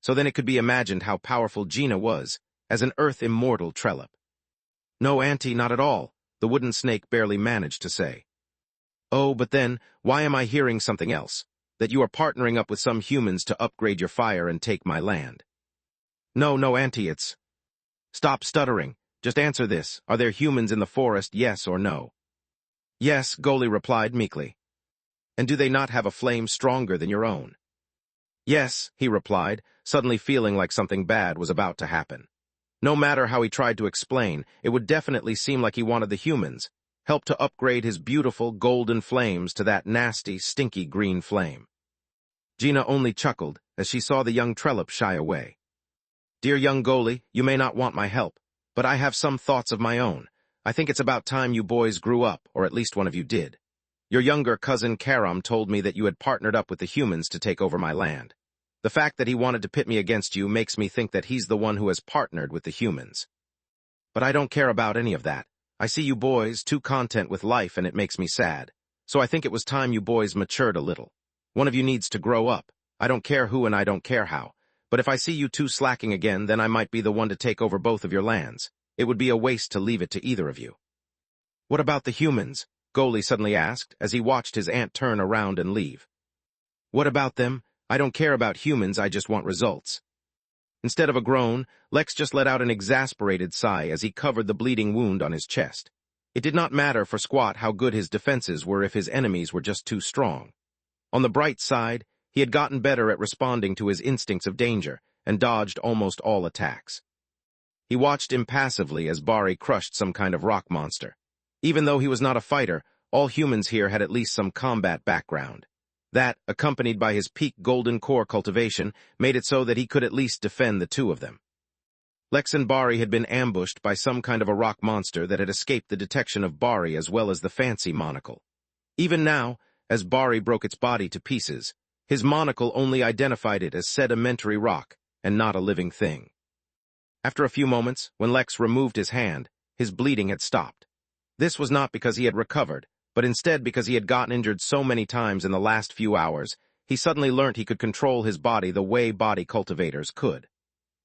So then it could be imagined how powerful Gina was, as an earth immortal trellop. "No, Auntie, not at all," the wooden snake barely managed to say. "Oh, but then, why am I hearing something else? That you are partnering up with some humans to upgrade your fire and take my land." No, Auntie, it's..." "Stop stuttering. Just answer this. Are there humans in the forest, yes or no?" "Yes," Goli replied meekly. "And do they not have a flame stronger than your own?" "Yes," he replied, suddenly feeling like something bad was about to happen. No matter how he tried to explain, it would definitely seem like he wanted the humans help to upgrade his beautiful golden flames to that nasty, stinky green flame. Gina only chuckled as she saw the young trellop shy away. "Dear young Goli, you may not want my help, but I have some thoughts of my own. I think it's about time you boys grew up, or at least one of you did. Your younger cousin Karam told me that you had partnered up with the humans to take over my land. The fact that he wanted to pit me against you makes me think that he's the one who has partnered with the humans. But I don't care about any of that. I see you boys too content with life and it makes me sad. So I think it was time you boys matured a little. One of you needs to grow up. I don't care who and I don't care how. But if I see you two slacking again, then I might be the one to take over both of your lands. It would be a waste to leave it to either of you." "What about the humans?" Goli suddenly asked as he watched his aunt turn around and leave. "What about them? I don't care about humans, I just want results." Instead of a groan, Lex just let out an exasperated sigh as he covered the bleeding wound on his chest. It did not matter for Squat how good his defenses were if his enemies were just too strong. On the bright side, he had gotten better at responding to his instincts of danger and dodged almost all attacks. He watched impassively as Bari crushed some kind of rock monster. Even though he was not a fighter, all humans here had at least some combat background. That, accompanied by his peak golden core cultivation, made it so that he could at least defend the two of them. Lex and Bari had been ambushed by some kind of a rock monster that had escaped the detection of Bari as well as the fancy monocle. Even now, as Bari broke its body to pieces, his monocle only identified it as sedimentary rock and not a living thing. After a few moments, when Lex removed his hand, his bleeding had stopped. This was not because he had recovered, but instead because he had gotten injured so many times in the last few hours, he suddenly learned he could control his body the way body cultivators could.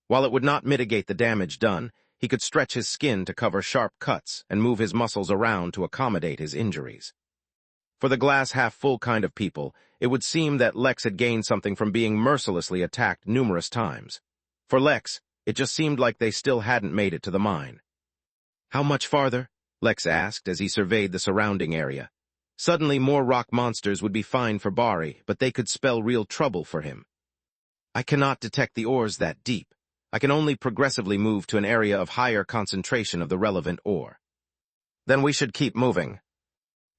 While it would not mitigate the damage done, he could stretch his skin to cover sharp cuts and move his muscles around to accommodate his injuries. For the glass-half-full kind of people, it would seem that Lex had gained something from being mercilessly attacked numerous times. For Lex, it just seemed like they still hadn't made it to the mine. "How much farther?" Lex asked as he surveyed the surrounding area. Suddenly more rock monsters would be fine for Bari, but they could spell real trouble for him. "I cannot detect the ores that deep. I can only progressively move to an area of higher concentration of the relevant ore." "Then we should keep moving."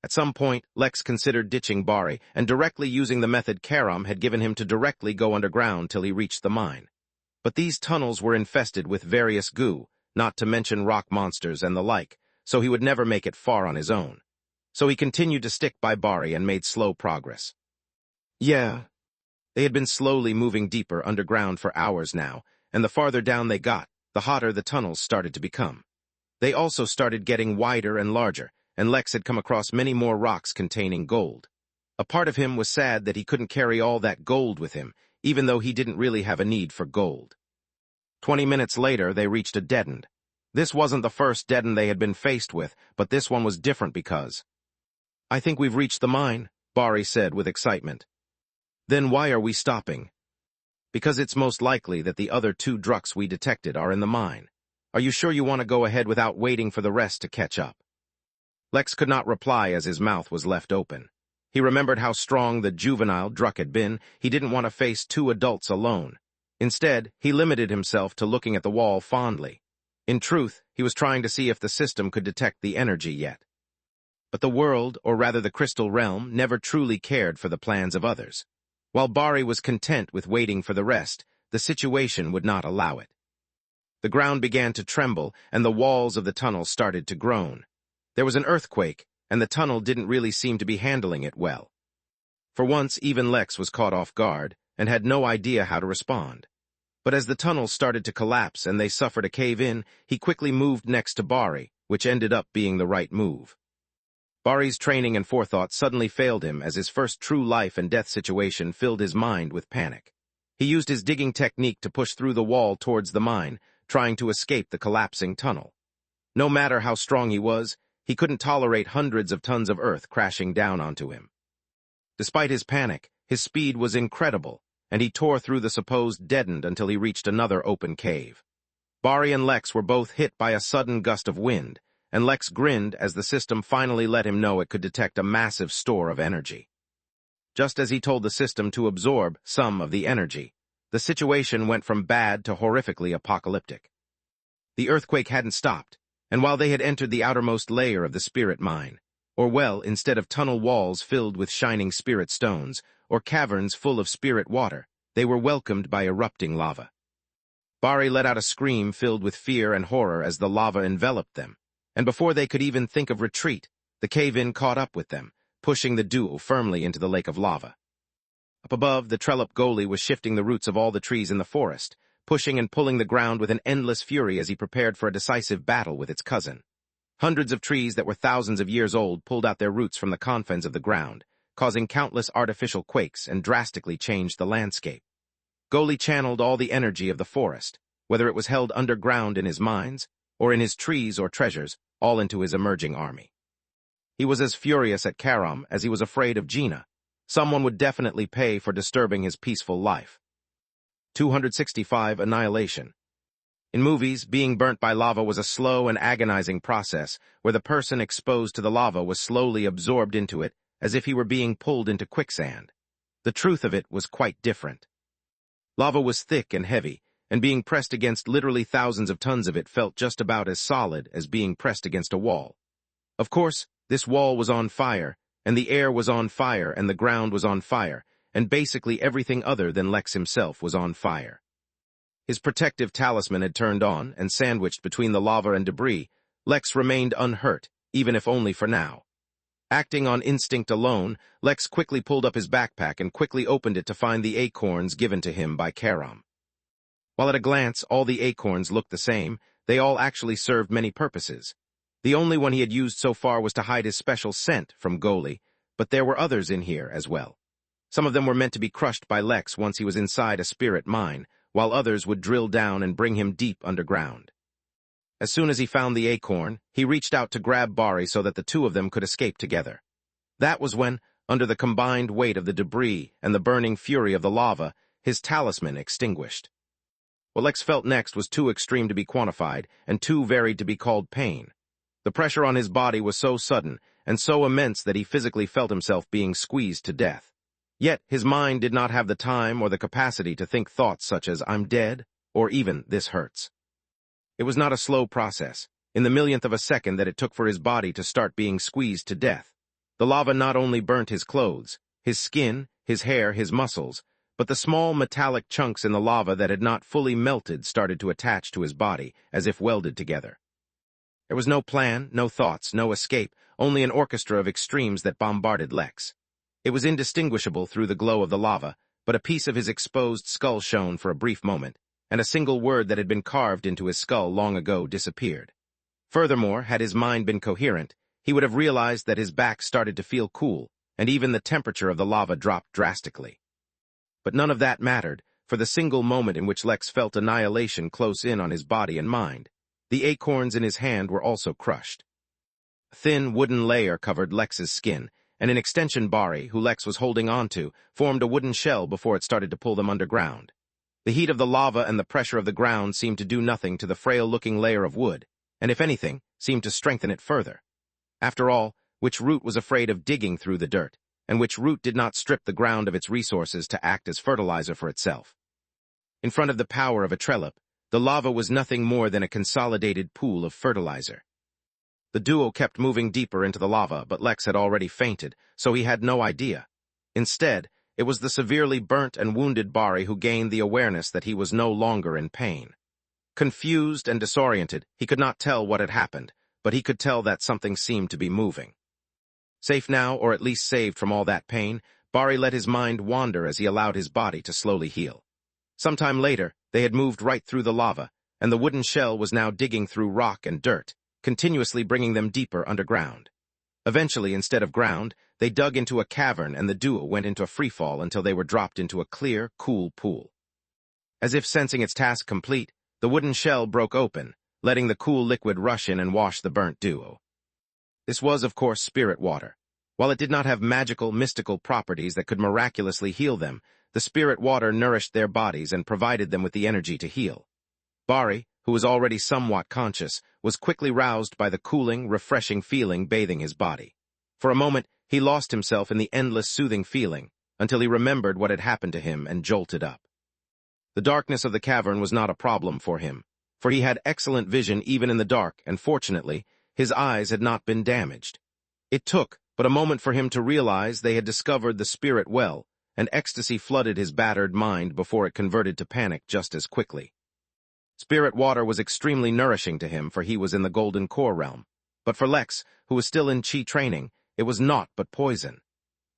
At some point, Lex considered ditching Bari and directly using the method Karam had given him to directly go underground till he reached the mine. But these tunnels were infested with various goo, not to mention rock monsters and the like, so he would never make it far on his own. So he continued to stick by Bari and made slow progress. Yeah, they had been slowly moving deeper underground for hours now, and the farther down they got, the hotter the tunnels started to become. They also started getting wider and larger, and Lex had come across many more rocks containing gold. A part of him was sad that he couldn't carry all that gold with him, even though he didn't really have a need for gold. 20 minutes later, they reached a dead end. This wasn't the first dead end they had been faced with, but this one was different because... "I think we've reached the mine," Bari said with excitement. "Then why are we stopping?" "Because it's most likely that the other 2 druks we detected are in the mine. Are you sure you want to go ahead without waiting for the rest to catch up?" Lex could not reply as his mouth was left open. He remembered how strong the juvenile druk had been. He didn't want to face 2 adults alone. Instead, he limited himself to looking at the wall fondly. In truth, he was trying to see if the system could detect the energy yet. But the world, or rather the crystal realm, never truly cared for the plans of others. While Bari was content with waiting for the rest, the situation would not allow it. The ground began to tremble, and the walls of the tunnel started to groan. There was an earthquake, and the tunnel didn't really seem to be handling it well. For once, even Lex was caught off guard, and had no idea how to respond. But as the tunnels started to collapse and they suffered a cave-in, he quickly moved next to Bari, which ended up being the right move. Bari's training and forethought suddenly failed him as his first true life and death situation filled his mind with panic. He used his digging technique to push through the wall towards the mine, trying to escape the collapsing tunnel. No matter how strong he was, he couldn't tolerate hundreds of tons of earth crashing down onto him. Despite his panic, his speed was incredible, and he tore through the supposed dead end until he reached another open cave. Bari and Lex were both hit by a sudden gust of wind, and Lex grinned as the system finally let him know it could detect a massive store of energy. Just as he told the system to absorb some of the energy, the situation went from bad to horrifically apocalyptic. The earthquake hadn't stopped, and while they had entered the outermost layer of the spirit mine, or well, instead of tunnel walls filled with shining spirit stones, or caverns full of spirit water, they were welcomed by erupting lava. Bari let out a scream filled with fear and horror as the lava enveloped them, and before they could even think of retreat, the cave-in caught up with them, pushing the duo firmly into the lake of lava. Up above, the Trelop Goli was shifting the roots of all the trees in the forest, pushing and pulling the ground with an endless fury as he prepared for a decisive battle with its cousin. Hundreds of trees that were thousands of years old pulled out their roots from the confines of the ground, causing countless artificial quakes and drastically changed the landscape. Goli channeled all the energy of the forest, whether it was held underground in his mines, or in his trees or treasures, all into his emerging army. He was as furious at Karam as he was afraid of Gina. Someone would definitely pay for disturbing his peaceful life. 265 Annihilation. In movies, being burnt by lava was a slow and agonizing process where the person exposed to the lava was slowly absorbed into it as if he were being pulled into quicksand. The truth of it was quite different. Lava was thick and heavy, and being pressed against literally thousands of tons of it felt just about as solid as being pressed against a wall. Of course, this wall was on fire, and the air was on fire, and the ground was on fire, and basically everything other than Lex himself was on fire. His protective talisman had turned on, and sandwiched between the lava and debris, Lex remained unhurt, even if only for now. Acting on instinct alone, Lex quickly pulled up his backpack and quickly opened it to find the acorns given to him by Karam. While at a glance all the acorns looked the same, they all actually served many purposes. The only one he had used so far was to hide his special scent from Goli, but there were others in here as well. Some of them were meant to be crushed by Lex once he was inside a spirit mine, while others would drill down and bring him deep underground. As soon as he found the acorn, he reached out to grab Bari so that the 2 of them could escape together. That was when, under the combined weight of the debris and the burning fury of the lava, his talisman extinguished. What Lex felt next was too extreme to be quantified and too varied to be called pain. The pressure on his body was so sudden and so immense that he physically felt himself being squeezed to death. Yet his mind did not have the time or the capacity to think thoughts such as "I'm dead" or even "this hurts." It was not a slow process, in the millionth of a second that it took for his body to start being squeezed to death. The lava not only burnt his clothes, his skin, his hair, his muscles, but the small metallic chunks in the lava that had not fully melted started to attach to his body, as if welded together. There was no plan, no thoughts, no escape, only an orchestra of extremes that bombarded Lex. It was indistinguishable through the glow of the lava, but a piece of his exposed skull shone for a brief moment, and a single word that had been carved into his skull long ago disappeared. Furthermore, had his mind been coherent, he would have realized that his back started to feel cool, and even the temperature of the lava dropped drastically. But none of that mattered, for the single moment in which Lex felt annihilation close in on his body and mind, the acorns in his hand were also crushed. A thin wooden layer covered Lex's skin, and an extension Bari, who Lex was holding onto, formed a wooden shell before it started to pull them underground. The heat of the lava and the pressure of the ground seemed to do nothing to the frail-looking layer of wood, and if anything, seemed to strengthen it further. After all, which root was afraid of digging through the dirt, and which root did not strip the ground of its resources to act as fertilizer for itself? In front of the power of a trellis, the lava was nothing more than a consolidated pool of fertilizer. The duo kept moving deeper into the lava, but Lex had already fainted, so he had no idea. Instead, it was the severely burnt and wounded Bari who gained the awareness that he was no longer in pain. Confused and disoriented, he could not tell what had happened, but he could tell that something seemed to be moving. Safe now, or at least saved from all that pain, Bari let his mind wander as he allowed his body to slowly heal. Sometime later, they had moved right through the lava, and the wooden shell was now digging through rock and dirt, continuously bringing them deeper underground. Eventually, instead of ground, they dug into a cavern and the duo went into a freefall until they were dropped into a clear, cool pool. As if sensing its task complete, the wooden shell broke open, letting the cool liquid rush in and wash the burnt duo. This was, of course, spirit water. While it did not have magical, mystical properties that could miraculously heal them, the spirit water nourished their bodies and provided them with the energy to heal. Bari, who was already somewhat conscious, was quickly roused by the cooling, refreshing feeling bathing his body. For a moment, he lost himself in the endless soothing feeling, until he remembered what had happened to him and jolted up. The darkness of the cavern was not a problem for him, for he had excellent vision even in the dark, and fortunately, his eyes had not been damaged. It took but a moment for him to realize they had discovered the spirit well, and ecstasy flooded his battered mind before it converted to panic just as quickly. Spirit water was extremely nourishing to him, for he was in the golden core realm. But for Lex, who was still in chi training, it was naught but poison.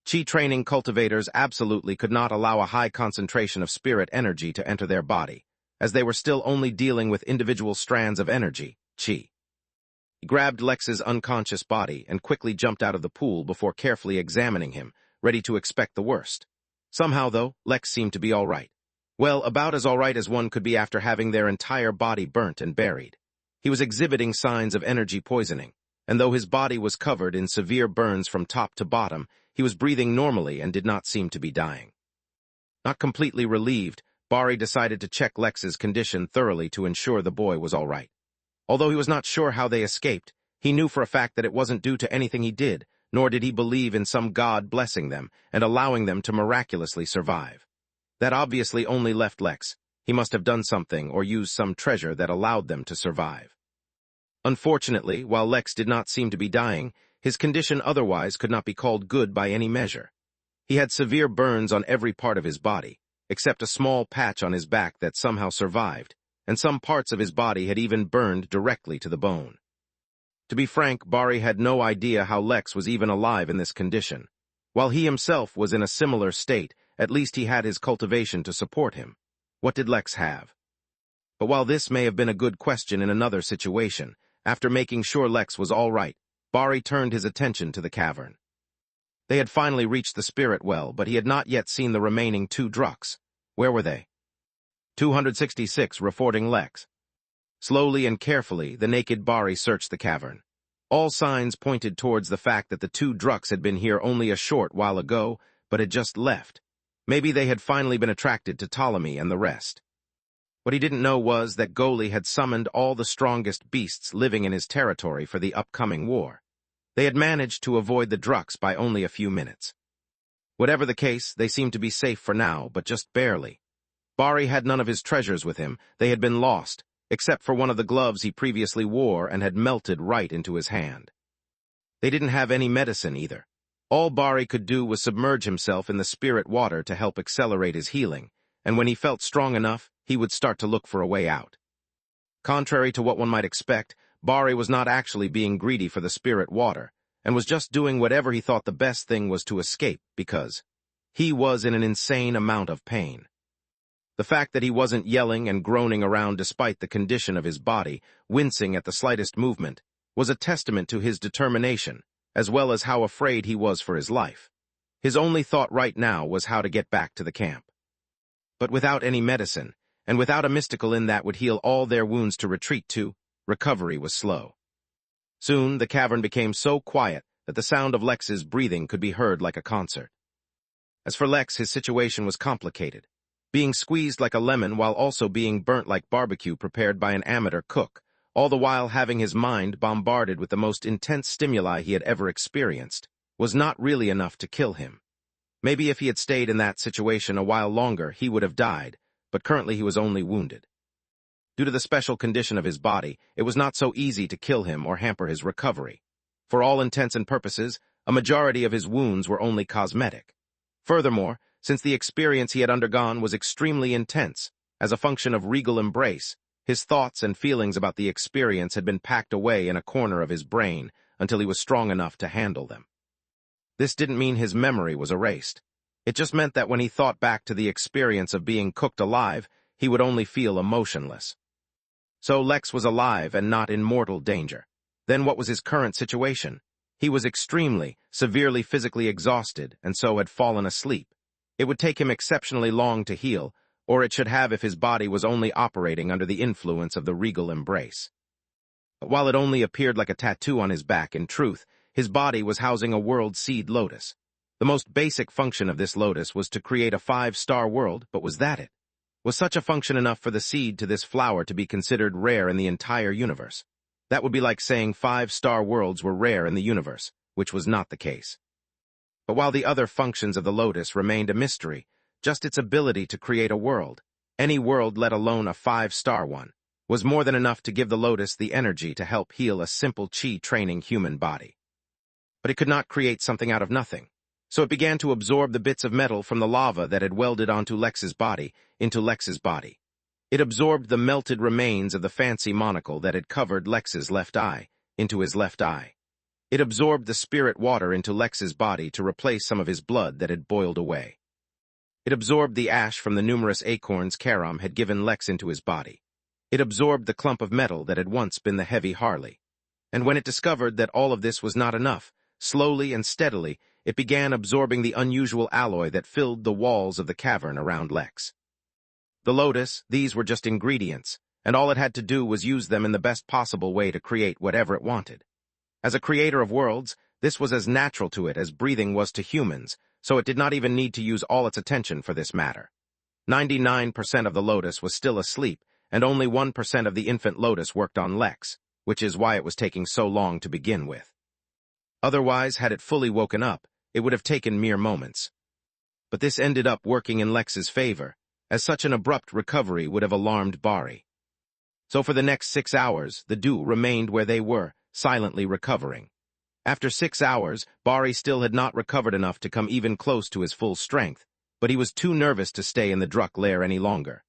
Chi training cultivators absolutely could not allow a high concentration of spirit energy to enter their body, as they were still only dealing with individual strands of energy, chi. He grabbed Lex's unconscious body and quickly jumped out of the pool before carefully examining him, ready to expect the worst. Somehow, though, Lex seemed to be all right. Well, about as all right as one could be after having their entire body burnt and buried. He was exhibiting signs of energy poisoning, and though his body was covered in severe burns from top to bottom, he was breathing normally and did not seem to be dying. Not completely relieved, Bari decided to check Lex's condition thoroughly to ensure the boy was all right. Although he was not sure how they escaped, he knew for a fact that it wasn't due to anything he did, nor did he believe in some god blessing them and allowing them to miraculously survive. That obviously only left Lex. He must have done something or used some treasure that allowed them to survive. Unfortunately, while Lex did not seem to be dying, his condition otherwise could not be called good by any measure. He had severe burns on every part of his body, except a small patch on his back that somehow survived, and some parts of his body had even burned directly to the bone. To be frank, Bari had no idea how Lex was even alive in this condition. While he himself was in a similar state, at least he had his cultivation to support him. What did Lex have? But while this may have been a good question in another situation, after making sure Lex was all right, Bari turned his attention to the cavern. They had finally reached the spirit well, but he had not yet seen the remaining 2 druks. Where were they? 266, reporting Lex. Slowly and carefully, the naked Bari searched the cavern. All signs pointed towards the fact that the 2 druks had been here only a short while ago, but had just left. Maybe they had finally been attracted to Ptolemy and the rest. What he didn't know was that Goli had summoned all the strongest beasts living in his territory for the upcoming war. They had managed to avoid the druks by only a few minutes. Whatever the case, they seemed to be safe for now, but just barely. Bari had none of his treasures with him. They had been lost, except for one of the gloves he previously wore and had melted right into his hand. They didn't have any medicine either. All Bari could do was submerge himself in the spirit water to help accelerate his healing, and when he felt strong enough, he would start to look for a way out. Contrary to what one might expect, Bari was not actually being greedy for the spirit water, and was just doing whatever he thought the best thing was to escape because he was in an insane amount of pain. The fact that he wasn't yelling and groaning around despite the condition of his body, wincing at the slightest movement, was a testament to his determination, as well as how afraid he was for his life. His only thought right now was how to get back to the camp. But without any medicine, and without a mystical in that would heal all their wounds to retreat to, recovery was slow. Soon, the cavern became so quiet that the sound of Lex's breathing could be heard like a concert. As for Lex, his situation was complicated, being squeezed like a lemon while also being burnt like barbecue prepared by an amateur cook, all the while having his mind bombarded with the most intense stimuli he had ever experienced, was not really enough to kill him. Maybe if he had stayed in that situation a while longer, he would have died, but currently he was only wounded. Due to the special condition of his body, it was not so easy to kill him or hamper his recovery. For all intents and purposes, a majority of his wounds were only cosmetic. Furthermore, since the experience he had undergone was extremely intense, as a function of regal embrace, his thoughts and feelings about the experience had been packed away in a corner of his brain until he was strong enough to handle them. This didn't mean his memory was erased. It just meant that when he thought back to the experience of being cooked alive, he would only feel emotionless. So Lex was alive and not in mortal danger. Then what was his current situation? He was extremely, severely physically exhausted and so had fallen asleep. It would take him exceptionally long to heal, or it should have if his body was only operating under the influence of the regal embrace. But while it only appeared like a tattoo on his back, in truth, his body was housing a world seed lotus. The most basic function of this lotus was to create a 5-star world, but was that it? Was such a function enough for the seed to this flower to be considered rare in the entire universe? That would be like saying 5-star worlds were rare in the universe, which was not the case. But while the other functions of the lotus remained a mystery, just its ability to create a world, any world let alone a 5-star one, was more than enough to give the lotus the energy to help heal a simple chi-training human body. But it could not create something out of nothing, so it began to absorb the bits of metal from the lava that had welded onto Lex's body into Lex's body. It absorbed the melted remains of the fancy monocle that had covered Lex's left eye into his left eye. It absorbed the spirit water into Lex's body to replace some of his blood that had boiled away. It absorbed the ash from the numerous acorns Karam had given Lex into his body. It absorbed the clump of metal that had once been the heavy Harley. And when it discovered that all of this was not enough, slowly and steadily, it began absorbing the unusual alloy that filled the walls of the cavern around Lex. The lotus, these were just ingredients, and all it had to do was use them in the best possible way to create whatever it wanted. As a creator of worlds, this was as natural to it as breathing was to humans, so it did not even need to use all its attention for this matter. 99% of the lotus was still asleep, and only 1% of the infant lotus worked on Lex, which is why it was taking so long to begin with. Otherwise, had it fully woken up, it would have taken mere moments. But this ended up working in Lex's favor, as such an abrupt recovery would have alarmed Bari. So for the next 6 hours, the two remained where they were, silently recovering. After 6 hours, Bari still had not recovered enough to come even close to his full strength, but he was too nervous to stay in the Druk lair any longer.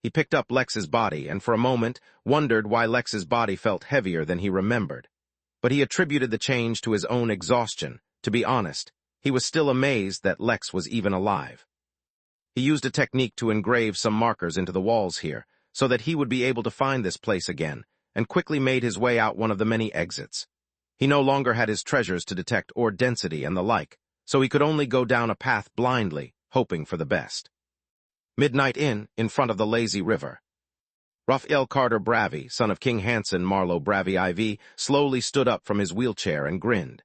He picked up Lex's body and for a moment wondered why Lex's body felt heavier than he remembered. But he attributed the change to his own exhaustion. To be honest, he was still amazed that Lex was even alive. He used a technique to engrave some markers into the walls here, so that he would be able to find this place again, and quickly made his way out one of the many exits. He no longer had his treasures to detect ore density and the like, so he could only go down a path blindly, hoping for the best. Midnight Inn, in front of the lazy river. Raphael Carter Bravi, son of King Hanson Marlowe Bravi IV, slowly stood up from his wheelchair and grinned.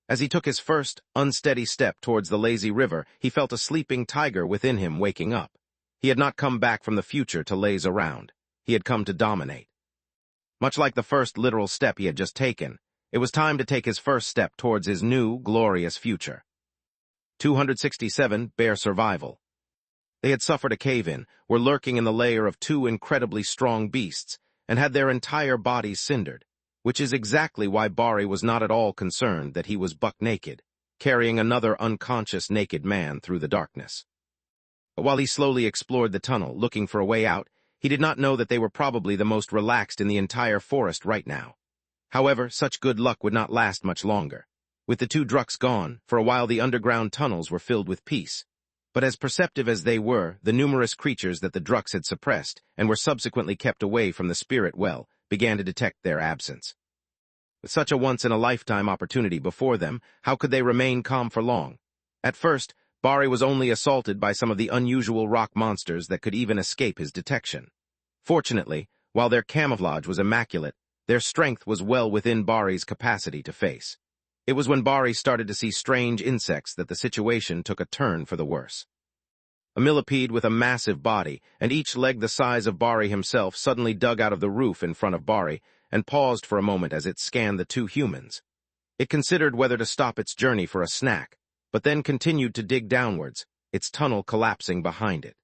As he took his first, unsteady step towards the lazy river, he felt a sleeping tiger within him waking up. He had not come back from the future to laze around. He had come to dominate. Much like the first literal step he had just taken, it was time to take his first step towards his new, glorious future. 267 Bear Survival. They had suffered a cave-in, were lurking in the lair of 2 incredibly strong beasts, and had their entire bodies cindered, which is exactly why Bari was not at all concerned that he was buck naked. carrying another unconscious naked man through the darkness. But while he slowly explored the tunnel, looking for a way out, he did not know that they were probably the most relaxed in the entire forest right now. However, such good luck would not last much longer. With the two druks gone, for a while the underground tunnels were filled with peace. But as perceptive as they were, the numerous creatures that the druks had suppressed and were subsequently kept away from the spirit well began to detect their absence. With such a once-in-a-lifetime opportunity before them, how could they remain calm for long? At first, Bari was only assaulted by some of the unusual rock monsters that could even escape his detection. Fortunately, while their camouflage was immaculate, their strength was well within Bari's capacity to face. It was when Bari started to see strange insects that the situation took a turn for the worse. A millipede with a massive body, and each leg the size of Bari himself, suddenly dug out of the roof in front of Bari and paused for a moment as it scanned the two humans. It considered whether to stop its journey for a snack, but then continued to dig downwards, its tunnel collapsing behind it.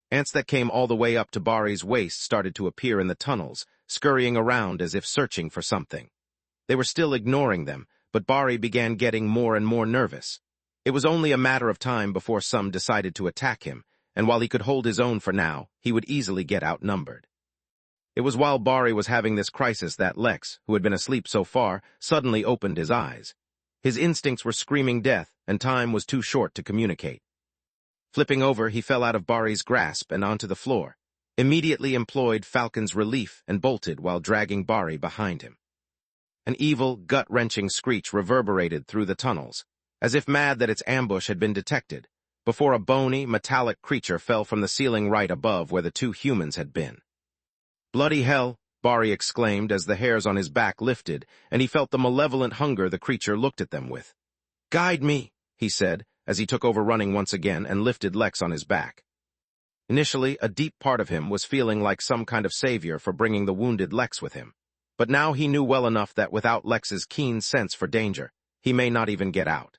Ants that came all the way up to Bari's waist started to appear in the tunnels, scurrying around as if searching for something. They were still ignoring them, but Bari began getting more and more nervous. It was only a matter of time before some decided to attack him, and while he could hold his own for now, he would easily get outnumbered. It was while Bari was having this crisis that Lex, who had been asleep so far, suddenly opened his eyes. His instincts were screaming death, and time was too short to communicate. Flipping over, he fell out of Bari's grasp and onto the floor, immediately employed Falcon's relief and bolted while dragging Bari behind him. An evil, gut-wrenching screech reverberated through the tunnels, as if mad that its ambush had been detected, before a bony, metallic creature fell from the ceiling right above where the two humans had been. "Bloody hell!" Bari exclaimed as the hairs on his back lifted, and he felt the malevolent hunger the creature looked at them with. "Guide me," he said, as he took over running once again and lifted Lex on his back. Initially, a deep part of him was feeling like some kind of savior for bringing the wounded Lex with him. But now he knew well enough that without Lex's keen sense for danger, he may not even get out.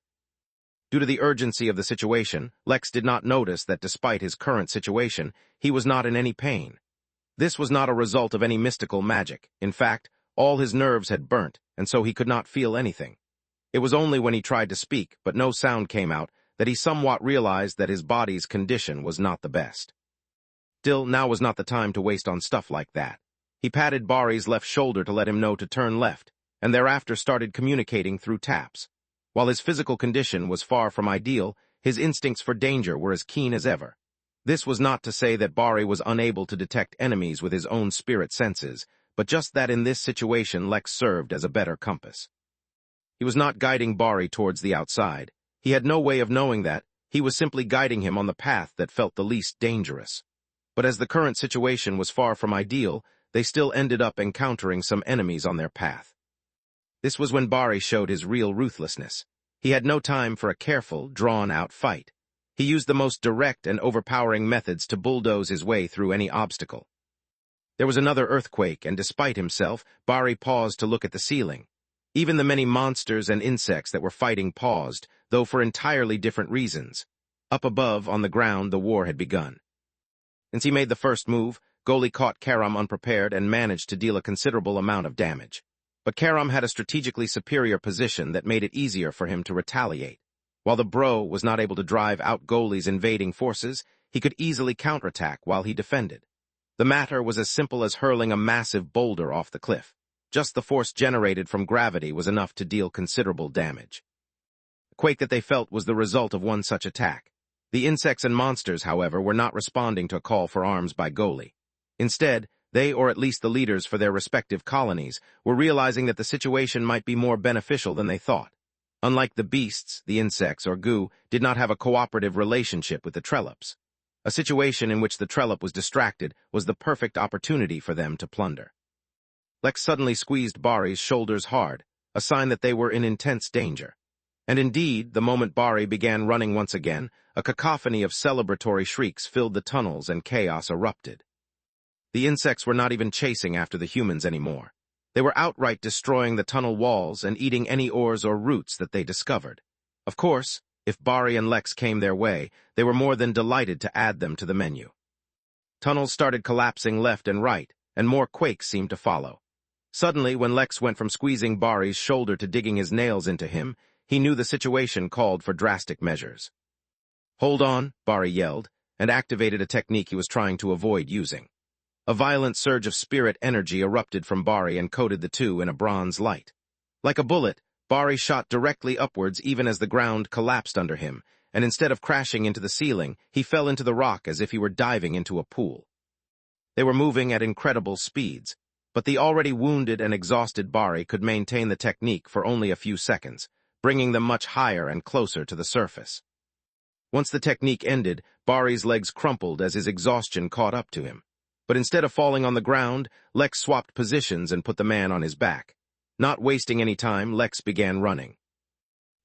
Due to the urgency of the situation, Lex did not notice that despite his current situation, he was not in any pain. This was not a result of any mystical magic. In fact, all his nerves had burnt, and so he could not feel anything. It was only when he tried to speak, but no sound came out, that he somewhat realized that his body's condition was not the best. Still, now was not the time to waste on stuff like that. He patted Bari's left shoulder to let him know to turn left, and thereafter started communicating through taps. While his physical condition was far from ideal, his instincts for danger were as keen as ever. This was not to say that Bari was unable to detect enemies with his own spirit senses, but just that in this situation Lex served as a better compass. He was not guiding Bari towards the outside. He had no way of knowing that. He was simply guiding him on the path that felt the least dangerous. But as the current situation was far from ideal, they still ended up encountering some enemies on their path. This was when Bari showed his real ruthlessness. He had no time for a careful, drawn-out fight. He used the most direct and overpowering methods to bulldoze his way through any obstacle. There was another earthquake, and despite himself, Bari paused to look at the ceiling. Even the many monsters and insects that were fighting paused, though for entirely different reasons. Up above, on the ground, the war had begun. Since he made the first move, Goli caught Karam unprepared and managed to deal a considerable amount of damage. But Karam had a strategically superior position that made it easier for him to retaliate. While the bro was not able to drive out Goli's invading forces, he could easily counterattack while he defended. The matter was as simple as hurling a massive boulder off the cliff. Just the force generated from gravity was enough to deal considerable damage. The quake that they felt was the result of one such attack. The insects and monsters, however, were not responding to a call for arms by Goli. Instead, they, or at least the leaders for their respective colonies, were realizing that the situation might be more beneficial than they thought. Unlike the beasts, the insects, or goo did not have a cooperative relationship with the Trollops. A situation in which the Trollop was distracted was the perfect opportunity for them to plunder. Lex suddenly squeezed Bari's shoulders hard, a sign that they were in intense danger. And indeed, the moment Bari began running once again, a cacophony of celebratory shrieks filled the tunnels and chaos erupted. The insects were not even chasing after the humans anymore. They were outright destroying the tunnel walls and eating any ores or roots that they discovered. Of course, if Bari and Lex came their way, they were more than delighted to add them to the menu. Tunnels started collapsing left and right, and more quakes seemed to follow. Suddenly, when Lex went from squeezing Bari's shoulder to digging his nails into him, he knew the situation called for drastic measures. "Hold on," Bari yelled, and activated a technique he was trying to avoid using. A violent surge of spirit energy erupted from Bari and coated the two in a bronze light. Like a bullet, Bari shot directly upwards even as the ground collapsed under him, and instead of crashing into the ceiling, he fell into the rock as if he were diving into a pool. They were moving at incredible speeds, but the already wounded and exhausted Bari could maintain the technique for only a few seconds, bringing them much higher and closer to the surface. Once the technique ended, Bari's legs crumpled as his exhaustion caught up to him. But instead of falling on the ground, Lex swapped positions and put the man on his back. Not wasting any time, Lex began running.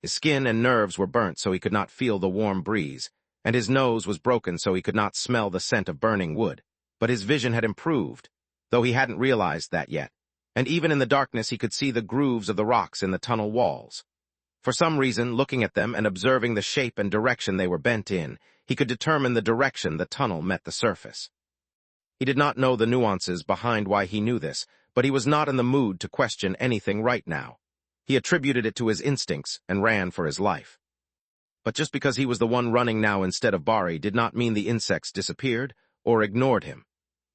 His skin and nerves were burnt so he could not feel the warm breeze, and his nose was broken so he could not smell the scent of burning wood. But his vision had improved, though he hadn't realized that yet, and even in the darkness he could see the grooves of the rocks in the tunnel walls. For some reason, looking at them and observing the shape and direction they were bent in, he could determine the direction the tunnel met the surface. He did not know the nuances behind why he knew this, but he was not in the mood to question anything right now. He attributed it to his instincts and ran for his life. But just because he was the one running now instead of Bari did not mean the insects disappeared or ignored him.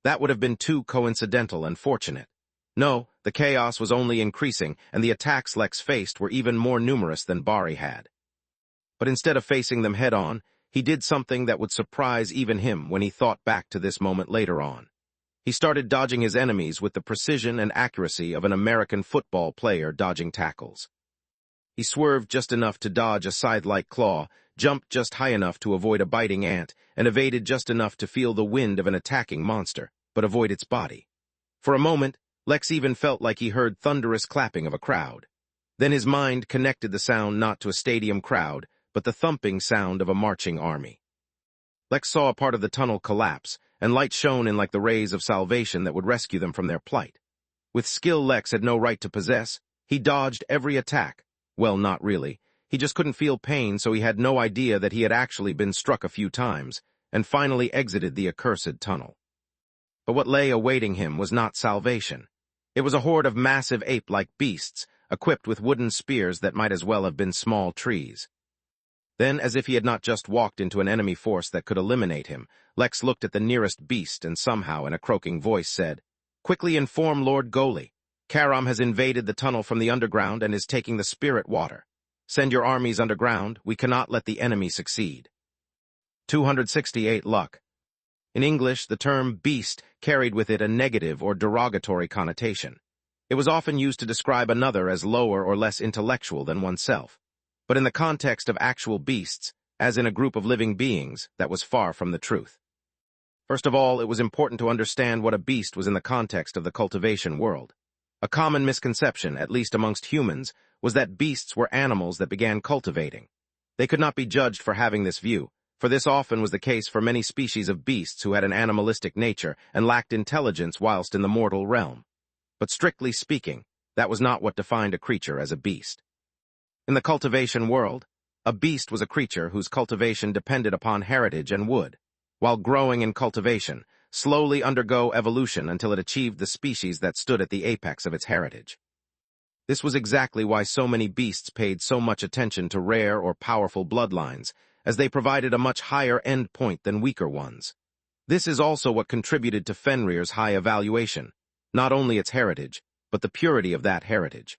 That would have been too coincidental and fortunate. No, the chaos was only increasing, and the attacks Lex faced were even more numerous than Bari had. But instead of facing them head-on, he did something that would surprise even him when he thought back to this moment later on. He started dodging his enemies with the precision and accuracy of an American football player dodging tackles. He swerved just enough to dodge a scythe-like claw, jumped just high enough to avoid a biting ant, and evaded just enough to feel the wind of an attacking monster, but avoid its body. For a moment, Lex even felt like he heard thunderous clapping of a crowd. Then his mind connected the sound not to a stadium crowd, but the thumping sound of a marching army. Lex saw a part of the tunnel collapse, and light shone in like the rays of salvation that would rescue them from their plight. With skill Lex had no right to possess, he dodged every attack. Well, not really. He just couldn't feel pain, so he had no idea that he had actually been struck a few times, and finally exited the accursed tunnel. But what lay awaiting him was not salvation. It was a horde of massive ape-like beasts, equipped with wooden spears that might as well have been small trees. Then, as if he had not just walked into an enemy force that could eliminate him, Lex looked at the nearest beast and somehow, in a croaking voice, said, "Quickly inform Lord Goli. Karam has invaded the tunnel from the underground and is taking the spirit water. Send your armies underground. We cannot let the enemy succeed." 268 Luck. In English, the term beast carried with it a negative or derogatory connotation. It was often used to describe another as lower or less intellectual than oneself. But in the context of actual beasts, as in a group of living beings, that was far from the truth. First of all, it was important to understand what a beast was in the context of the cultivation world. A common misconception, at least amongst humans, was that beasts were animals that began cultivating. They could not be judged for having this view, for this often was the case for many species of beasts who had an animalistic nature and lacked intelligence whilst in the mortal realm. But strictly speaking, that was not what defined a creature as a beast. In the cultivation world, a beast was a creature whose cultivation depended upon heritage and would, while growing in cultivation, slowly undergo evolution until it achieved the species that stood at the apex of its heritage. This was exactly why so many beasts paid so much attention to rare or powerful bloodlines, as they provided a much higher end point than weaker ones. This is also what contributed to Fenrir's high evaluation, not only its heritage, but the purity of that heritage.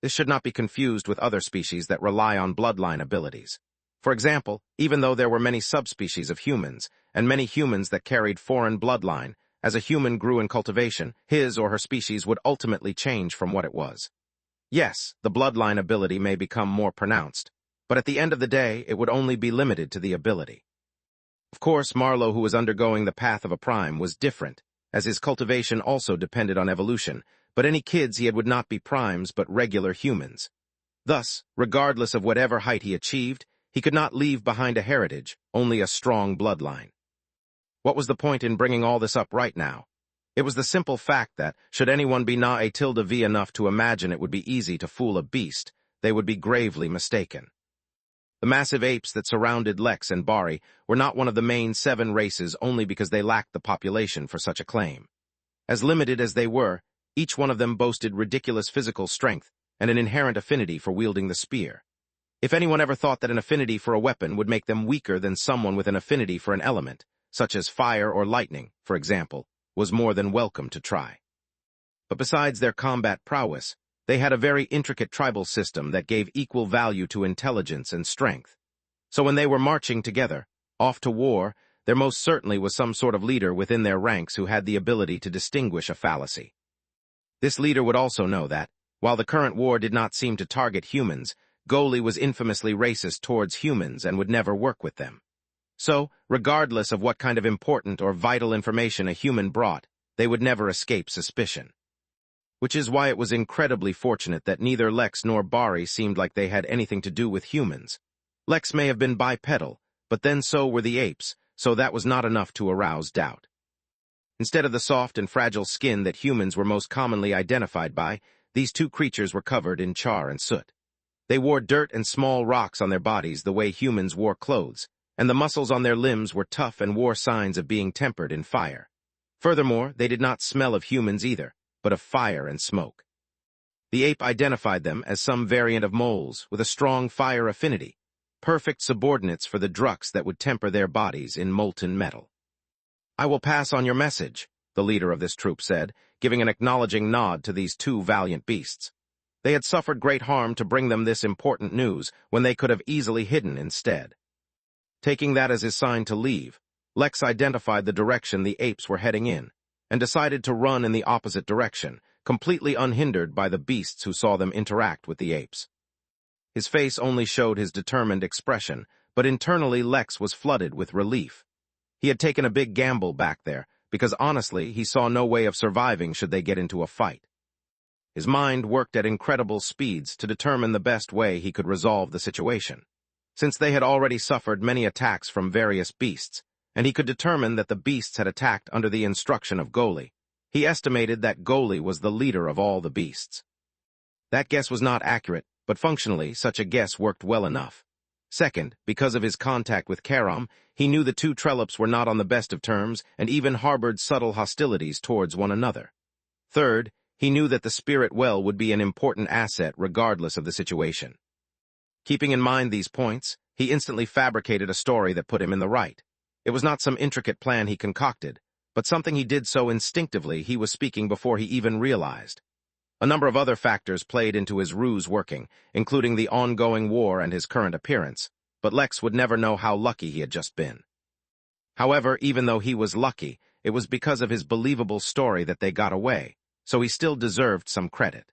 This should not be confused with other species that rely on bloodline abilities. For example, even though there were many subspecies of humans, and many humans that carried foreign bloodline, as a human grew in cultivation, his or her species would ultimately change from what it was. Yes, the bloodline ability may become more pronounced, but at the end of the day, it would only be limited to the ability. Of course, Marlowe, who was undergoing the path of a prime, was different, as his cultivation also depended on evolution, but any kids he had would not be primes but regular humans. Thus, regardless of whatever height he achieved, he could not leave behind a heritage, only a strong bloodline. What was the point in bringing all this up right now? It was the simple fact that, should anyone be na-a-tilde-v enough to imagine it would be easy to fool a beast, they would be gravely mistaken. The massive apes that surrounded Lex and Bari were not one of the main 7 races only because they lacked the population for such a claim. As limited as they were, each one of them boasted ridiculous physical strength and an inherent affinity for wielding the spear. If anyone ever thought that an affinity for a weapon would make them weaker than someone with an affinity for an element, such as fire or lightning, for example, was more than welcome to try. But besides their combat prowess, they had a very intricate tribal system that gave equal value to intelligence and strength. So when they were marching together, off to war, there most certainly was some sort of leader within their ranks who had the ability to distinguish a fallacy. This leader would also know that, while the current war did not seem to target humans, Goli was infamously racist towards humans and would never work with them. So, regardless of what kind of important or vital information a human brought, they would never escape suspicion. Which is why it was incredibly fortunate that neither Lex nor Bari seemed like they had anything to do with humans. Lex may have been bipedal, but then so were the apes, so that was not enough to arouse doubt. Instead of the soft and fragile skin that humans were most commonly identified by, these two creatures were covered in char and soot. They wore dirt and small rocks on their bodies the way humans wore clothes, and the muscles on their limbs were tough and wore signs of being tempered in fire. Furthermore, they did not smell of humans either, but of fire and smoke. The ape identified them as some variant of moles with a strong fire affinity, perfect subordinates for the drux that would temper their bodies in molten metal. "I will pass on your message," the leader of this troop said, giving an acknowledging nod to these two valiant beasts. They had suffered great harm to bring them this important news when they could have easily hidden instead. Taking that as his sign to leave, Lex identified the direction the apes were heading in, and decided to run in the opposite direction, completely unhindered by the beasts who saw them interact with the apes. His face only showed his determined expression, but internally Lex was flooded with relief. He had taken a big gamble back there, because honestly he saw no way of surviving should they get into a fight. His mind worked at incredible speeds to determine the best way he could resolve the situation. Since they had already suffered many attacks from various beasts, and he could determine that the beasts had attacked under the instruction of Goli, he estimated that Goli was the leader of all the beasts. That guess was not accurate, but functionally such a guess worked well enough. Second, because of his contact with Karam, he knew the two Trollops were not on the best of terms and even harbored subtle hostilities towards one another. Third, he knew that the spirit well would be an important asset regardless of the situation. Keeping in mind these points, he instantly fabricated a story that put him in the right. It was not some intricate plan he concocted, but something he did so instinctively he was speaking before he even realized. A number of other factors played into his ruse working, including the ongoing war and his current appearance, but Lex would never know how lucky he had just been. However, even though he was lucky, it was because of his believable story that they got away, so he still deserved some credit.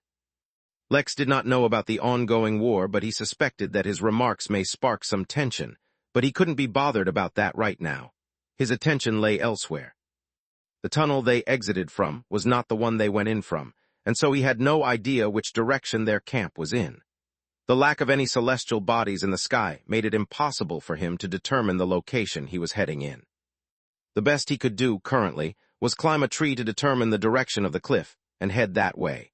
Lex did not know about the ongoing war, but he suspected that his remarks may spark some tension, but he couldn't be bothered about that right now. His attention lay elsewhere. The tunnel they exited from was not the one they went in from, and so he had no idea which direction their camp was in. The lack of any celestial bodies in the sky made it impossible for him to determine the location he was heading in. The best he could do currently was climb a tree to determine the direction of the cliff and head that way.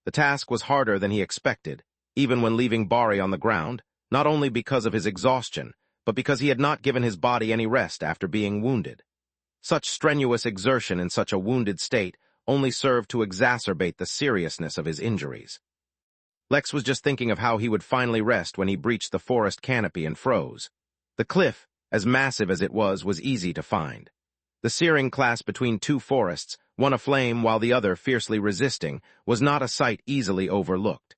The task was harder than he expected, even when leaving Bari on the ground, not only because of his exhaustion, but because he had not given his body any rest after being wounded. Such strenuous exertion in such a wounded state only served to exacerbate the seriousness of his injuries. Lex was just thinking of how he would finally rest when he breached the forest canopy and froze. The cliff, as massive as it was easy to find. The searing clash between two forests, one aflame while the other fiercely resisting, was not a sight easily overlooked.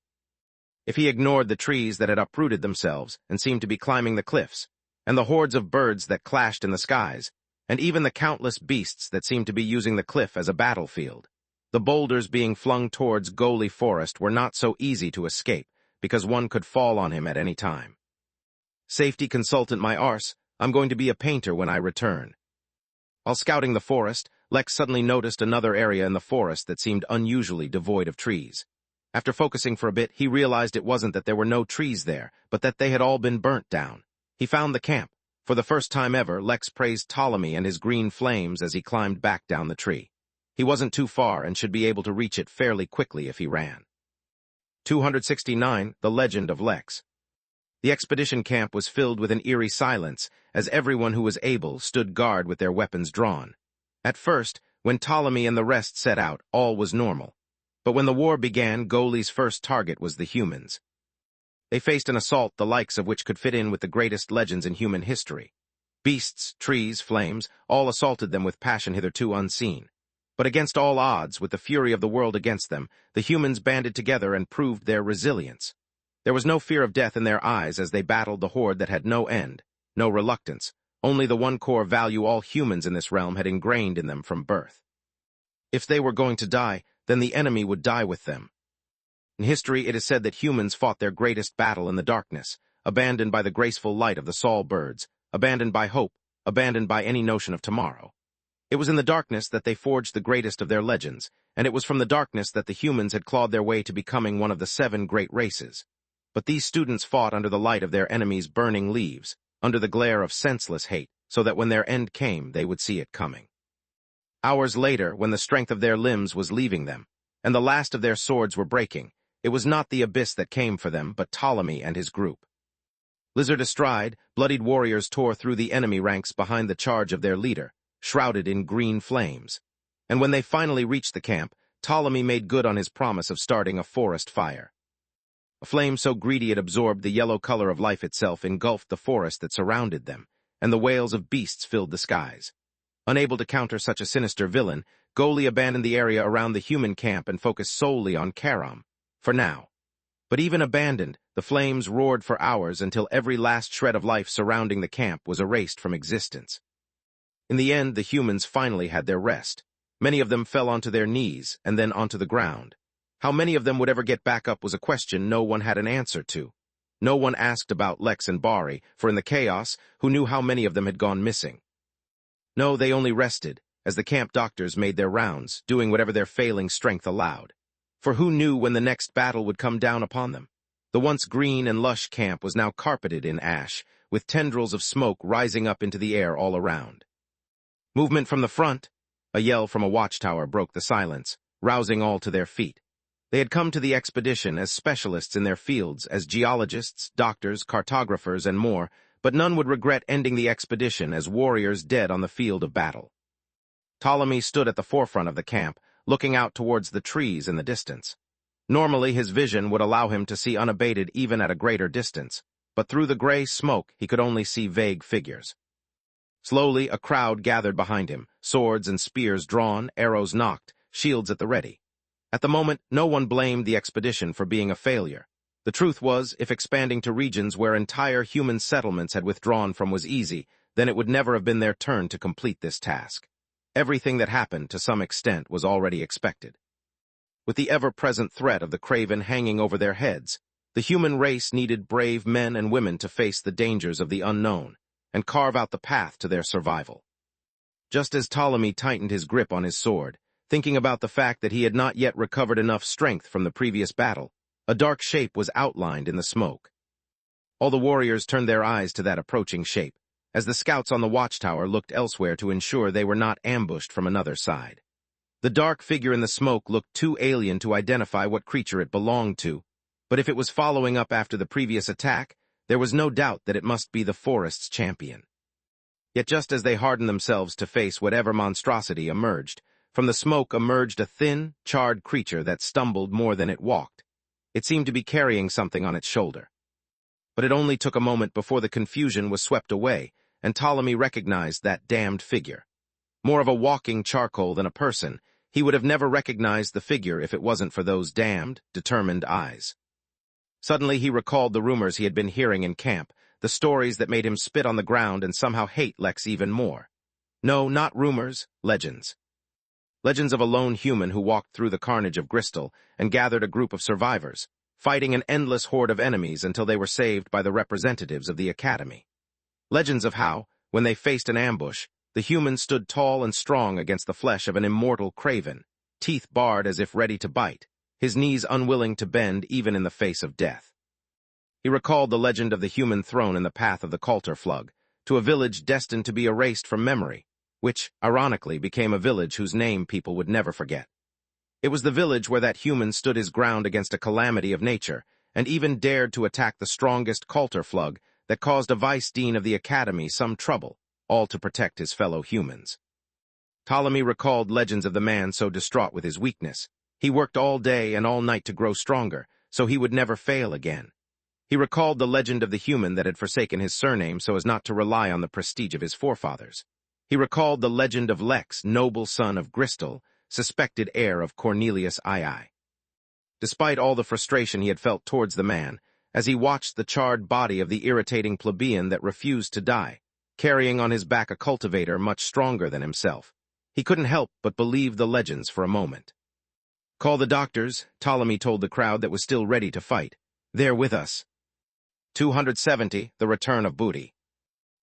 If he ignored the trees that had uprooted themselves and seemed to be climbing the cliffs, and the hordes of birds that clashed in the skies, and even the countless beasts that seemed to be using the cliff as a battlefield, the boulders being flung towards Goli Forest were not so easy to escape, because one could fall on him at any time. "Safety consultant my arse, I'm going to be a painter when I return." While scouting the forest, Lex suddenly noticed another area in the forest that seemed unusually devoid of trees. After focusing for a bit, he realized it wasn't that there were no trees there, but that they had all been burnt down. He found the camp. For the first time ever, Lex praised Ptolemy and his green flames as he climbed back down the tree. He wasn't too far and should be able to reach it fairly quickly if he ran. 269. The Legend of Lex. The expedition camp was filled with an eerie silence, as everyone who was able stood guard with their weapons drawn. At first, when Ptolemy and the rest set out, all was normal. But when the war began, Goli's first target was the humans. They faced an assault the likes of which could fit in with the greatest legends in human history. Beasts, trees, flames, all assaulted them with passion hitherto unseen. But against all odds, with the fury of the world against them, the humans banded together and proved their resilience. There was no fear of death in their eyes as they battled the horde that had no end, no reluctance, only the one core value all humans in this realm had ingrained in them from birth. If they were going to die, then the enemy would die with them. In history, it is said that humans fought their greatest battle in the darkness, abandoned by the graceful light of the Saul birds, abandoned by hope, abandoned by any notion of tomorrow. It was in the darkness that they forged the greatest of their legends, and it was from the darkness that the humans had clawed their way to becoming one of the 7 great races. But these students fought under the light of their enemies' burning leaves, under the glare of senseless hate, so that when their end came, they would see it coming. Hours later, when the strength of their limbs was leaving them, and the last of their swords were breaking, it was not the abyss that came for them, but Ptolemy and his group. Lizard astride, bloodied warriors tore through the enemy ranks behind the charge of their leader, shrouded in green flames. And when they finally reached the camp, Ptolemy made good on his promise of starting a forest fire. A flame so greedy it absorbed the yellow color of life itself engulfed the forest that surrounded them, and the wails of beasts filled the skies. Unable to counter such a sinister villain, Goli abandoned the area around the human camp and focused solely on Karam, for now. But even abandoned, the flames roared for hours until every last shred of life surrounding the camp was erased from existence. In the end, the humans finally had their rest. Many of them fell onto their knees and then onto the ground. How many of them would ever get back up was a question no one had an answer to. No one asked about Lex and Bari, for in the chaos, who knew how many of them had gone missing? No, they only rested, as the camp doctors made their rounds, doing whatever their failing strength allowed. For who knew when the next battle would come down upon them? The once green and lush camp was now carpeted in ash, with tendrils of smoke rising up into the air all around. Movement from the front! A yell from a watchtower broke the silence, rousing all to their feet. They had come to the expedition as specialists in their fields, as geologists, doctors, cartographers, and more, but none would regret ending the expedition as warriors dead on the field of battle. Ptolemy stood at the forefront of the camp, looking out towards the trees in the distance. Normally, his vision would allow him to see unabated even at a greater distance, but through the gray smoke he could only see vague figures. Slowly, a crowd gathered behind him, swords and spears drawn, arrows nocked, shields at the ready. At the moment, no one blamed the expedition for being a failure. The truth was, if expanding to regions where entire human settlements had withdrawn from was easy, then it would never have been their turn to complete this task. Everything that happened, to some extent, was already expected. With the ever-present threat of the Craven hanging over their heads, the human race needed brave men and women to face the dangers of the unknown and carve out the path to their survival. Just as Ptolemy tightened his grip on his sword, thinking about the fact that he had not yet recovered enough strength from the previous battle, a dark shape was outlined in the smoke. All the warriors turned their eyes to that approaching shape, as the scouts on the watchtower looked elsewhere to ensure they were not ambushed from another side. The dark figure in the smoke looked too alien to identify what creature it belonged to, but if it was following up after the previous attack, there was no doubt that it must be the forest's champion. Yet just as they hardened themselves to face whatever monstrosity emerged, from the smoke emerged a thin, charred creature that stumbled more than it walked. It seemed to be carrying something on its shoulder. But it only took a moment before the confusion was swept away, and Ptolemy recognized that damned figure. More of a walking charcoal than a person, he would have never recognized the figure if it wasn't for those damned, determined eyes. Suddenly he recalled the rumors he had been hearing in camp, the stories that made him spit on the ground and somehow hate Lex even more. No, not rumors, legends. Legends of a lone human who walked through the carnage of Gristle and gathered a group of survivors, fighting an endless horde of enemies until they were saved by the representatives of the Academy. Legends of how, when they faced an ambush, the human stood tall and strong against the flesh of an immortal craven, teeth bared as if ready to bite, his knees unwilling to bend even in the face of death. He recalled the legend of the human thrown in the path of the Coulter Flood, to a village destined to be erased from memory, which, ironically, became a village whose name people would never forget. It was the village where that human stood his ground against a calamity of nature, and even dared to attack the strongest Coulter Flood that caused a vice-dean of the Academy some trouble, all to protect his fellow humans. Ptolemy recalled legends of the man so distraught with his weakness. He worked all day and all night to grow stronger, so he would never fail again. He recalled the legend of the human that had forsaken his surname so as not to rely on the prestige of his forefathers. He recalled the legend of Lex, noble son of Gristel, suspected heir of Cornelius II. Despite all the frustration he had felt towards the man, as he watched the charred body of the irritating plebeian that refused to die, carrying on his back a cultivator much stronger than himself, he couldn't help but believe the legends for a moment. "Call the doctors," Ptolemy told the crowd that was still ready to fight. "They're with us." 270, the return of booty.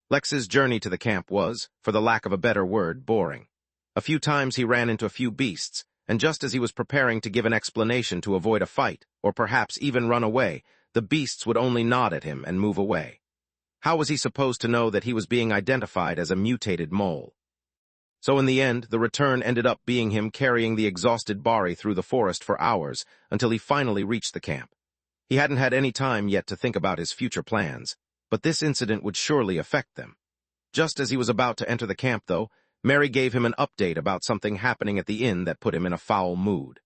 Lex's journey to the camp was, for the lack of a better word, boring. A few times he ran into a few beasts, and just as he was preparing to give an explanation to avoid a fight, or perhaps even run away, the beasts would only nod at him and move away. How was he supposed to know that he was being identified as a mutated mole? So in the end, the return ended up being him carrying the exhausted Bari through the forest for hours until he finally reached the camp. He hadn't had any time yet to think about his future plans, but this incident would surely affect them. Just as he was about to enter the camp, though, Mary gave him an update about something happening at the inn that put him in a foul mood.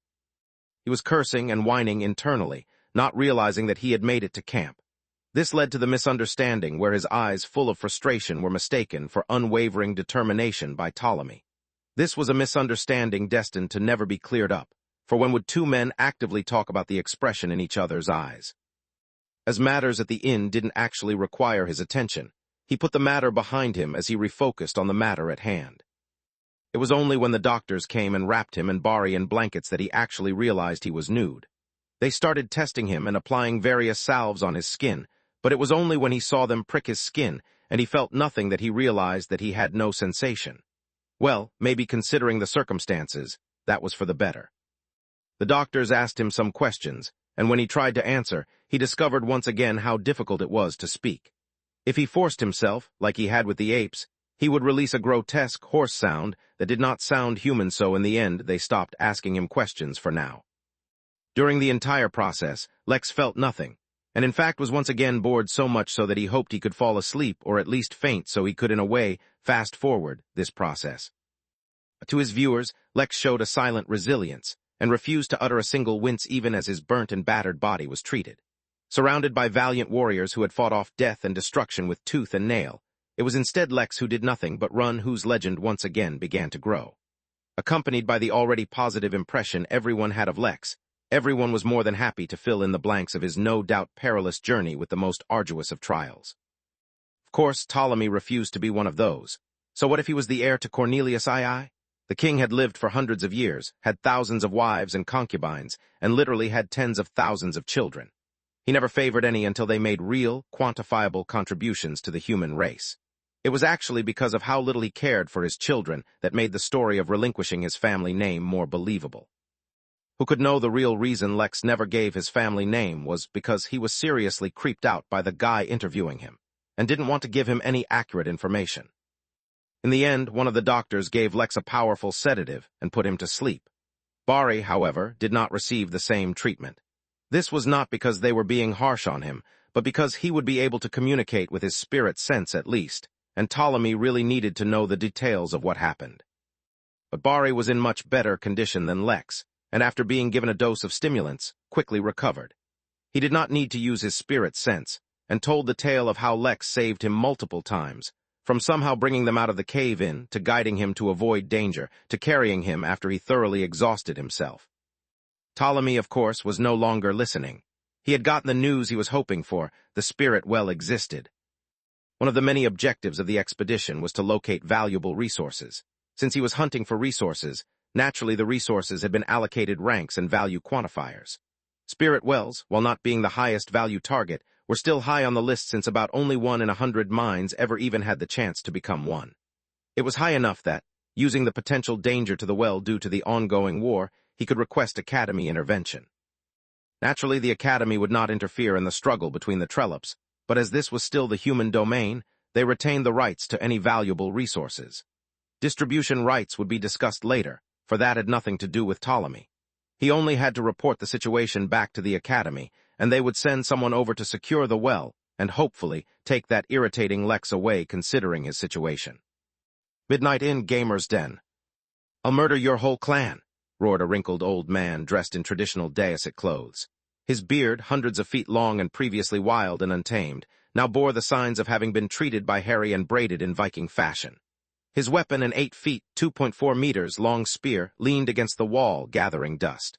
He was cursing and whining internally, not realizing that he had made it to camp. This led to the misunderstanding where his eyes full of frustration were mistaken for unwavering determination by Ptolemy. This was a misunderstanding destined to never be cleared up, for when would two men actively talk about the expression in each other's eyes? As matters at the inn didn't actually require his attention, he put the matter behind him as he refocused on the matter at hand. It was only when the doctors came and wrapped him and Bari in blankets that he actually realized he was nude. They started testing him and applying various salves on his skin, but it was only when he saw them prick his skin and he felt nothing that he realized that he had no sensation. Well, maybe considering the circumstances, that was for the better. The doctors asked him some questions, and when he tried to answer, he discovered once again how difficult it was to speak. If he forced himself, like he had with the apes, he would release a grotesque, hoarse sound that did not sound human, so in the end they stopped asking him questions for now. During the entire process, Lex felt nothing, and in fact was once again bored so much so that he hoped he could fall asleep or at least faint so he could in a way fast forward this process. To his viewers, Lex showed a silent resilience and refused to utter a single wince even as his burnt and battered body was treated. Surrounded by valiant warriors who had fought off death and destruction with tooth and nail, it was instead Lex who did nothing but run, whose legend once again began to grow. Accompanied by the already positive impression everyone had of Lex, everyone was more than happy to fill in the blanks of his no doubt perilous journey with the most arduous of trials. Of course, Ptolemy refused to be one of those. So what if he was the heir to Cornelius II? The king had lived for hundreds of years, had thousands of wives and concubines, and literally had tens of thousands of children. He never favored any until they made real, quantifiable contributions to the human race. It was actually because of how little he cared for his children that made the story of relinquishing his family name more believable. Who could know the real reason Lex never gave his family name was because he was seriously creeped out by the guy interviewing him, and didn't want to give him any accurate information. In the end, one of the doctors gave Lex a powerful sedative and put him to sleep. Bari, however, did not receive the same treatment. This was not because they were being harsh on him, but because he would be able to communicate with his spirit sense at least, and Ptolemy really needed to know the details of what happened. But Bari was in much better condition than Lex, and after being given a dose of stimulants, quickly recovered. He did not need to use his spirit sense, and told the tale of how Lex saved him multiple times, from somehow bringing them out of the cave-in, to guiding him to avoid danger, to carrying him after he thoroughly exhausted himself. Ptolemy, of course, was no longer listening. He had gotten the news he was hoping for. The spirit well existed. One of the many objectives of the expedition was to locate valuable resources. Since he was hunting for resources, naturally the resources had been allocated ranks and value quantifiers. Spirit wells, while not being the highest value target, were still high on the list since about only 1 in 100 mines ever even had the chance to become one. It was high enough that, using the potential danger to the well due to the ongoing war, he could request Academy intervention. Naturally, the Academy would not interfere in the struggle between the Trollops, but as this was still the human domain, they retained the rights to any valuable resources. Distribution rights would be discussed later, for that had nothing to do with Ptolemy. He only had to report the situation back to the Academy, and they would send someone over to secure the well, and hopefully take that irritating Lex away considering his situation. Midnight Inn Gamer's Den. "I'll murder your whole clan," roared a wrinkled old man dressed in traditional Daisic clothes. His beard, hundreds of feet long and previously wild and untamed, now bore the signs of having been treated by Harry and braided in Viking fashion. His weapon, an 8 feet, 2.4 meters long spear, leaned against the wall, gathering dust.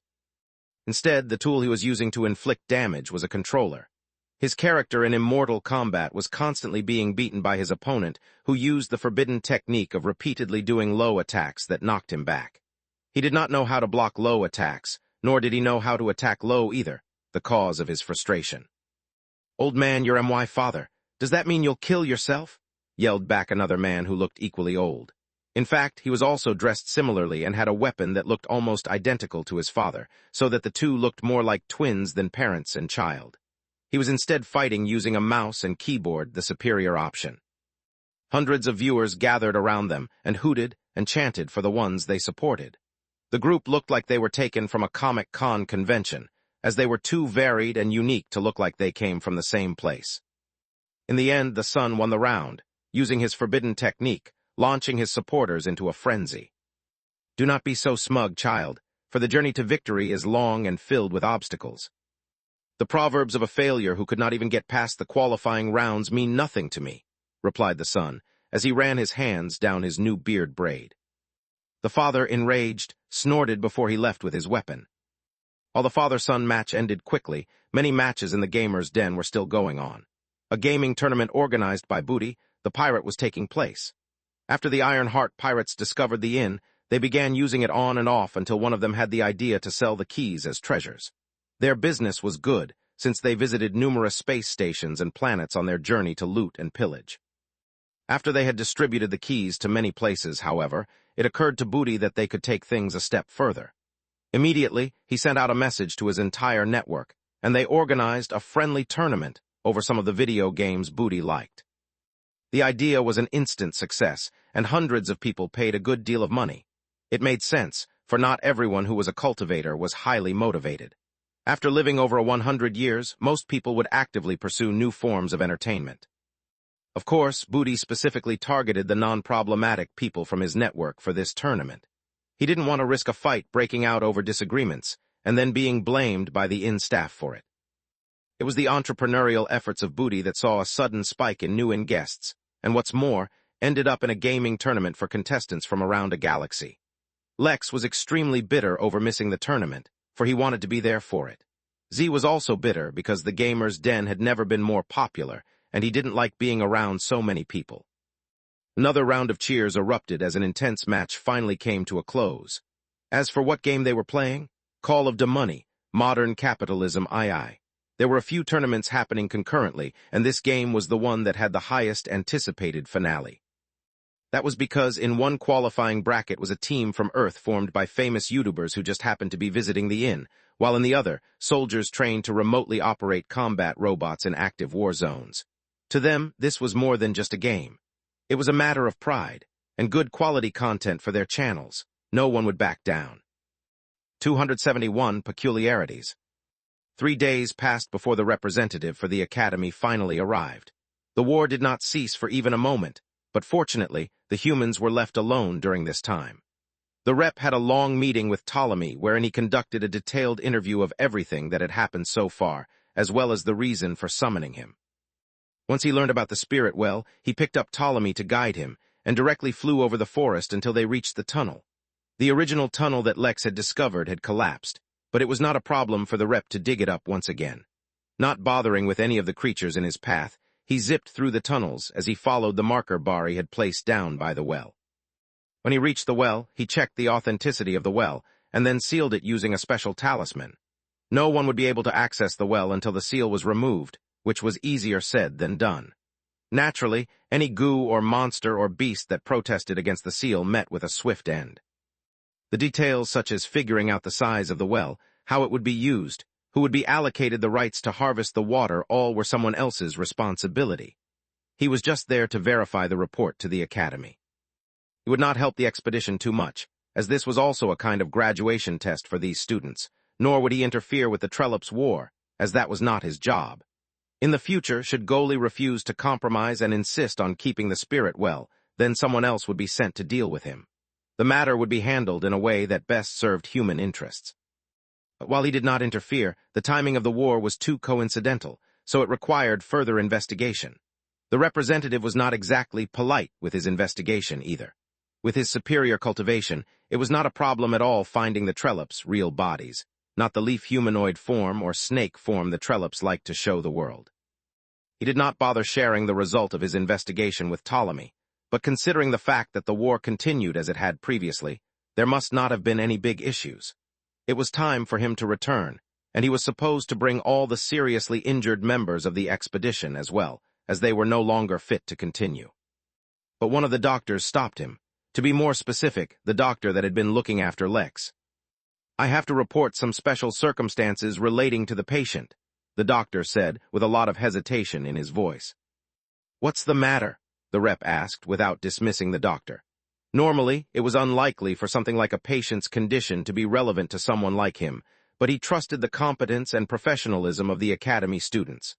Instead, the tool he was using to inflict damage was a controller. His character in immortal combat was constantly being beaten by his opponent, who used the forbidden technique of repeatedly doing low attacks that knocked him back. He did not know how to block low attacks, nor did he know how to attack low either, the cause of his frustration. "Old man, you're my father. Does that mean you'll kill yourself?" yelled back another man who looked equally old. In fact, he was also dressed similarly and had a weapon that looked almost identical to his father, so that the two looked more like twins than parents and child. He was instead fighting using a mouse and keyboard, the superior option. Hundreds of viewers gathered around them and hooted and chanted for the ones they supported. The group looked like they were taken from a Comic-Con convention, as they were too varied and unique to look like they came from the same place. In the end, the son won the round, using his forbidden technique, launching his supporters into a frenzy. "Do not be so smug, child, for the journey to victory is long and filled with obstacles. The proverbs of a failure who could not even get past the qualifying rounds mean nothing to me," replied the son, as he ran his hands down his new beard braid. The father, enraged, snorted before he left with his weapon. While the father-son match ended quickly, many matches in the gamer's den were still going on. A gaming tournament organized by Booty, the pirate, was taking place. After the Iron Heart pirates discovered the inn, they began using it on and off until one of them had the idea to sell the keys as treasures. Their business was good, since they visited numerous space stations and planets on their journey to loot and pillage. After they had distributed the keys to many places, however, it occurred to Booty that they could take things a step further. Immediately, he sent out a message to his entire network, and they organized a friendly tournament over some of the video games Booty liked. The idea was an instant success, and hundreds of people paid a good deal of money. It made sense, for not everyone who was a cultivator was highly motivated. After living over 100 years, most people would actively pursue new forms of entertainment. Of course, Booty specifically targeted the non-problematic people from his network for this tournament. He didn't want to risk a fight breaking out over disagreements, and then being blamed by the inn staff for it. It was the entrepreneurial efforts of Booty that saw a sudden spike in new inn guests, and what's more, ended up in a gaming tournament for contestants from around a galaxy. Lex was extremely bitter over missing the tournament, for he wanted to be there for it. Z was also bitter because the gamer's den had never been more popular, and he didn't like being around so many people. Another round of cheers erupted as an intense match finally came to a close. As for what game they were playing, Call of Money, Modern Capitalism II. There were a few tournaments happening concurrently, and this game was the one that had the highest anticipated finale. That was because in one qualifying bracket was a team from Earth formed by famous YouTubers who just happened to be visiting the inn, while in the other, soldiers trained to remotely operate combat robots in active war zones. To them, this was more than just a game. It was a matter of pride, and good quality content for their channels. No one would back down. 271 Peculiarities. 3 days passed before the representative for the Academy finally arrived. The war did not cease for even a moment, but fortunately, the humans were left alone during this time. The rep had a long meeting with Ptolemy wherein he conducted a detailed interview of everything that had happened so far, as well as the reason for summoning him. Once he learned about the spirit well, he picked up Ptolemy to guide him, and directly flew over the forest until they reached the tunnel. The original tunnel that Lex had discovered had collapsed, but it was not a problem for the rep to dig it up once again. Not bothering with any of the creatures in his path, he zipped through the tunnels as he followed the marker bar he had placed down by the well. When he reached the well, he checked the authenticity of the well, and then sealed it using a special talisman. No one would be able to access the well until the seal was removed, which was easier said than done. Naturally, any goo or monster or beast that protested against the seal met with a swift end. The details such as figuring out the size of the well, how it would be used, who would be allocated the rights to harvest the water, all were someone else's responsibility. He was just there to verify the report to the Academy. It would not help the expedition too much, as this was also a kind of graduation test for these students, nor would he interfere with the Trollops War, as that was not his job. In the future, should Goalie refuse to compromise and insist on keeping the spirit well, then someone else would be sent to deal with him. The matter would be handled in a way that best served human interests. But while he did not interfere, the timing of the war was too coincidental, so it required further investigation. The representative was not exactly polite with his investigation either. With his superior cultivation, it was not a problem at all finding the Trollops' real bodies, not the leaf humanoid form or snake form the Trollops liked to show the world. He did not bother sharing the result of his investigation with Ptolemy, but considering the fact that the war continued as it had previously, there must not have been any big issues. It was time for him to return, and he was supposed to bring all the seriously injured members of the expedition as well, as they were no longer fit to continue. But one of the doctors stopped him. To be more specific, the doctor that had been looking after Lex. "I have to report some special circumstances relating to the patient," the doctor said, with a lot of hesitation in his voice. "What's the matter?" the rep asked, without dismissing the doctor. Normally, it was unlikely for something like a patient's condition to be relevant to someone like him, but he trusted the competence and professionalism of the academy students.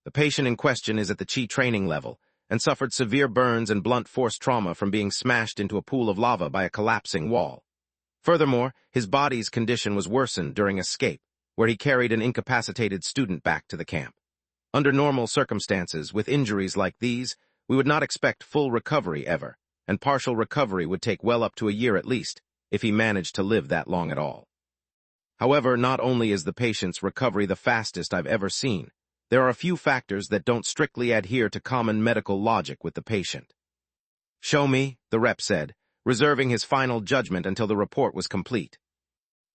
The patient in question is at the Chi training level, and suffered severe burns and blunt force trauma from being smashed into a pool of lava by a collapsing wall. Furthermore, his body's condition was worsened during escape, where he carried an incapacitated student back to the camp. Under normal circumstances, with injuries like these, we would not expect full recovery ever, and partial recovery would take well up to a year at least, if he managed to live that long at all. However, not only is the patient's recovery the fastest I've ever seen, there are a few factors that don't strictly adhere to common medical logic with the patient. "Show me," the rep said, reserving his final judgment until the report was complete.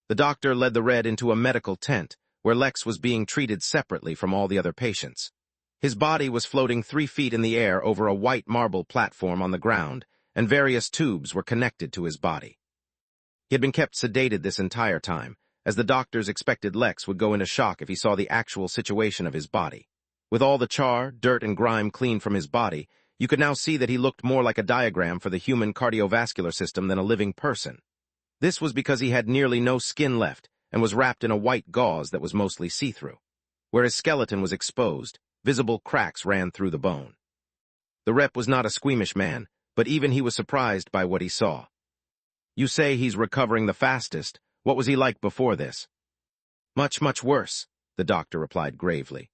The doctor led the red into a medical tent, where Lex was being treated separately from all the other patients. His body was floating 3 feet in the air over a white marble platform on the ground, and various tubes were connected to his body. He had been kept sedated this entire time, as the doctors expected Lex would go into shock if he saw the actual situation of his body. With all the char, dirt, and grime cleaned from his body, you could now see that he looked more like a diagram for the human cardiovascular system than a living person. This was because he had nearly no skin left and was wrapped in a white gauze that was mostly see-through. Where his skeleton was exposed, visible cracks ran through the bone. The rep was not a squeamish man, but even he was surprised by what he saw. "You say he's recovering the fastest. What was he like before this?" "Much, much worse," the doctor replied gravely.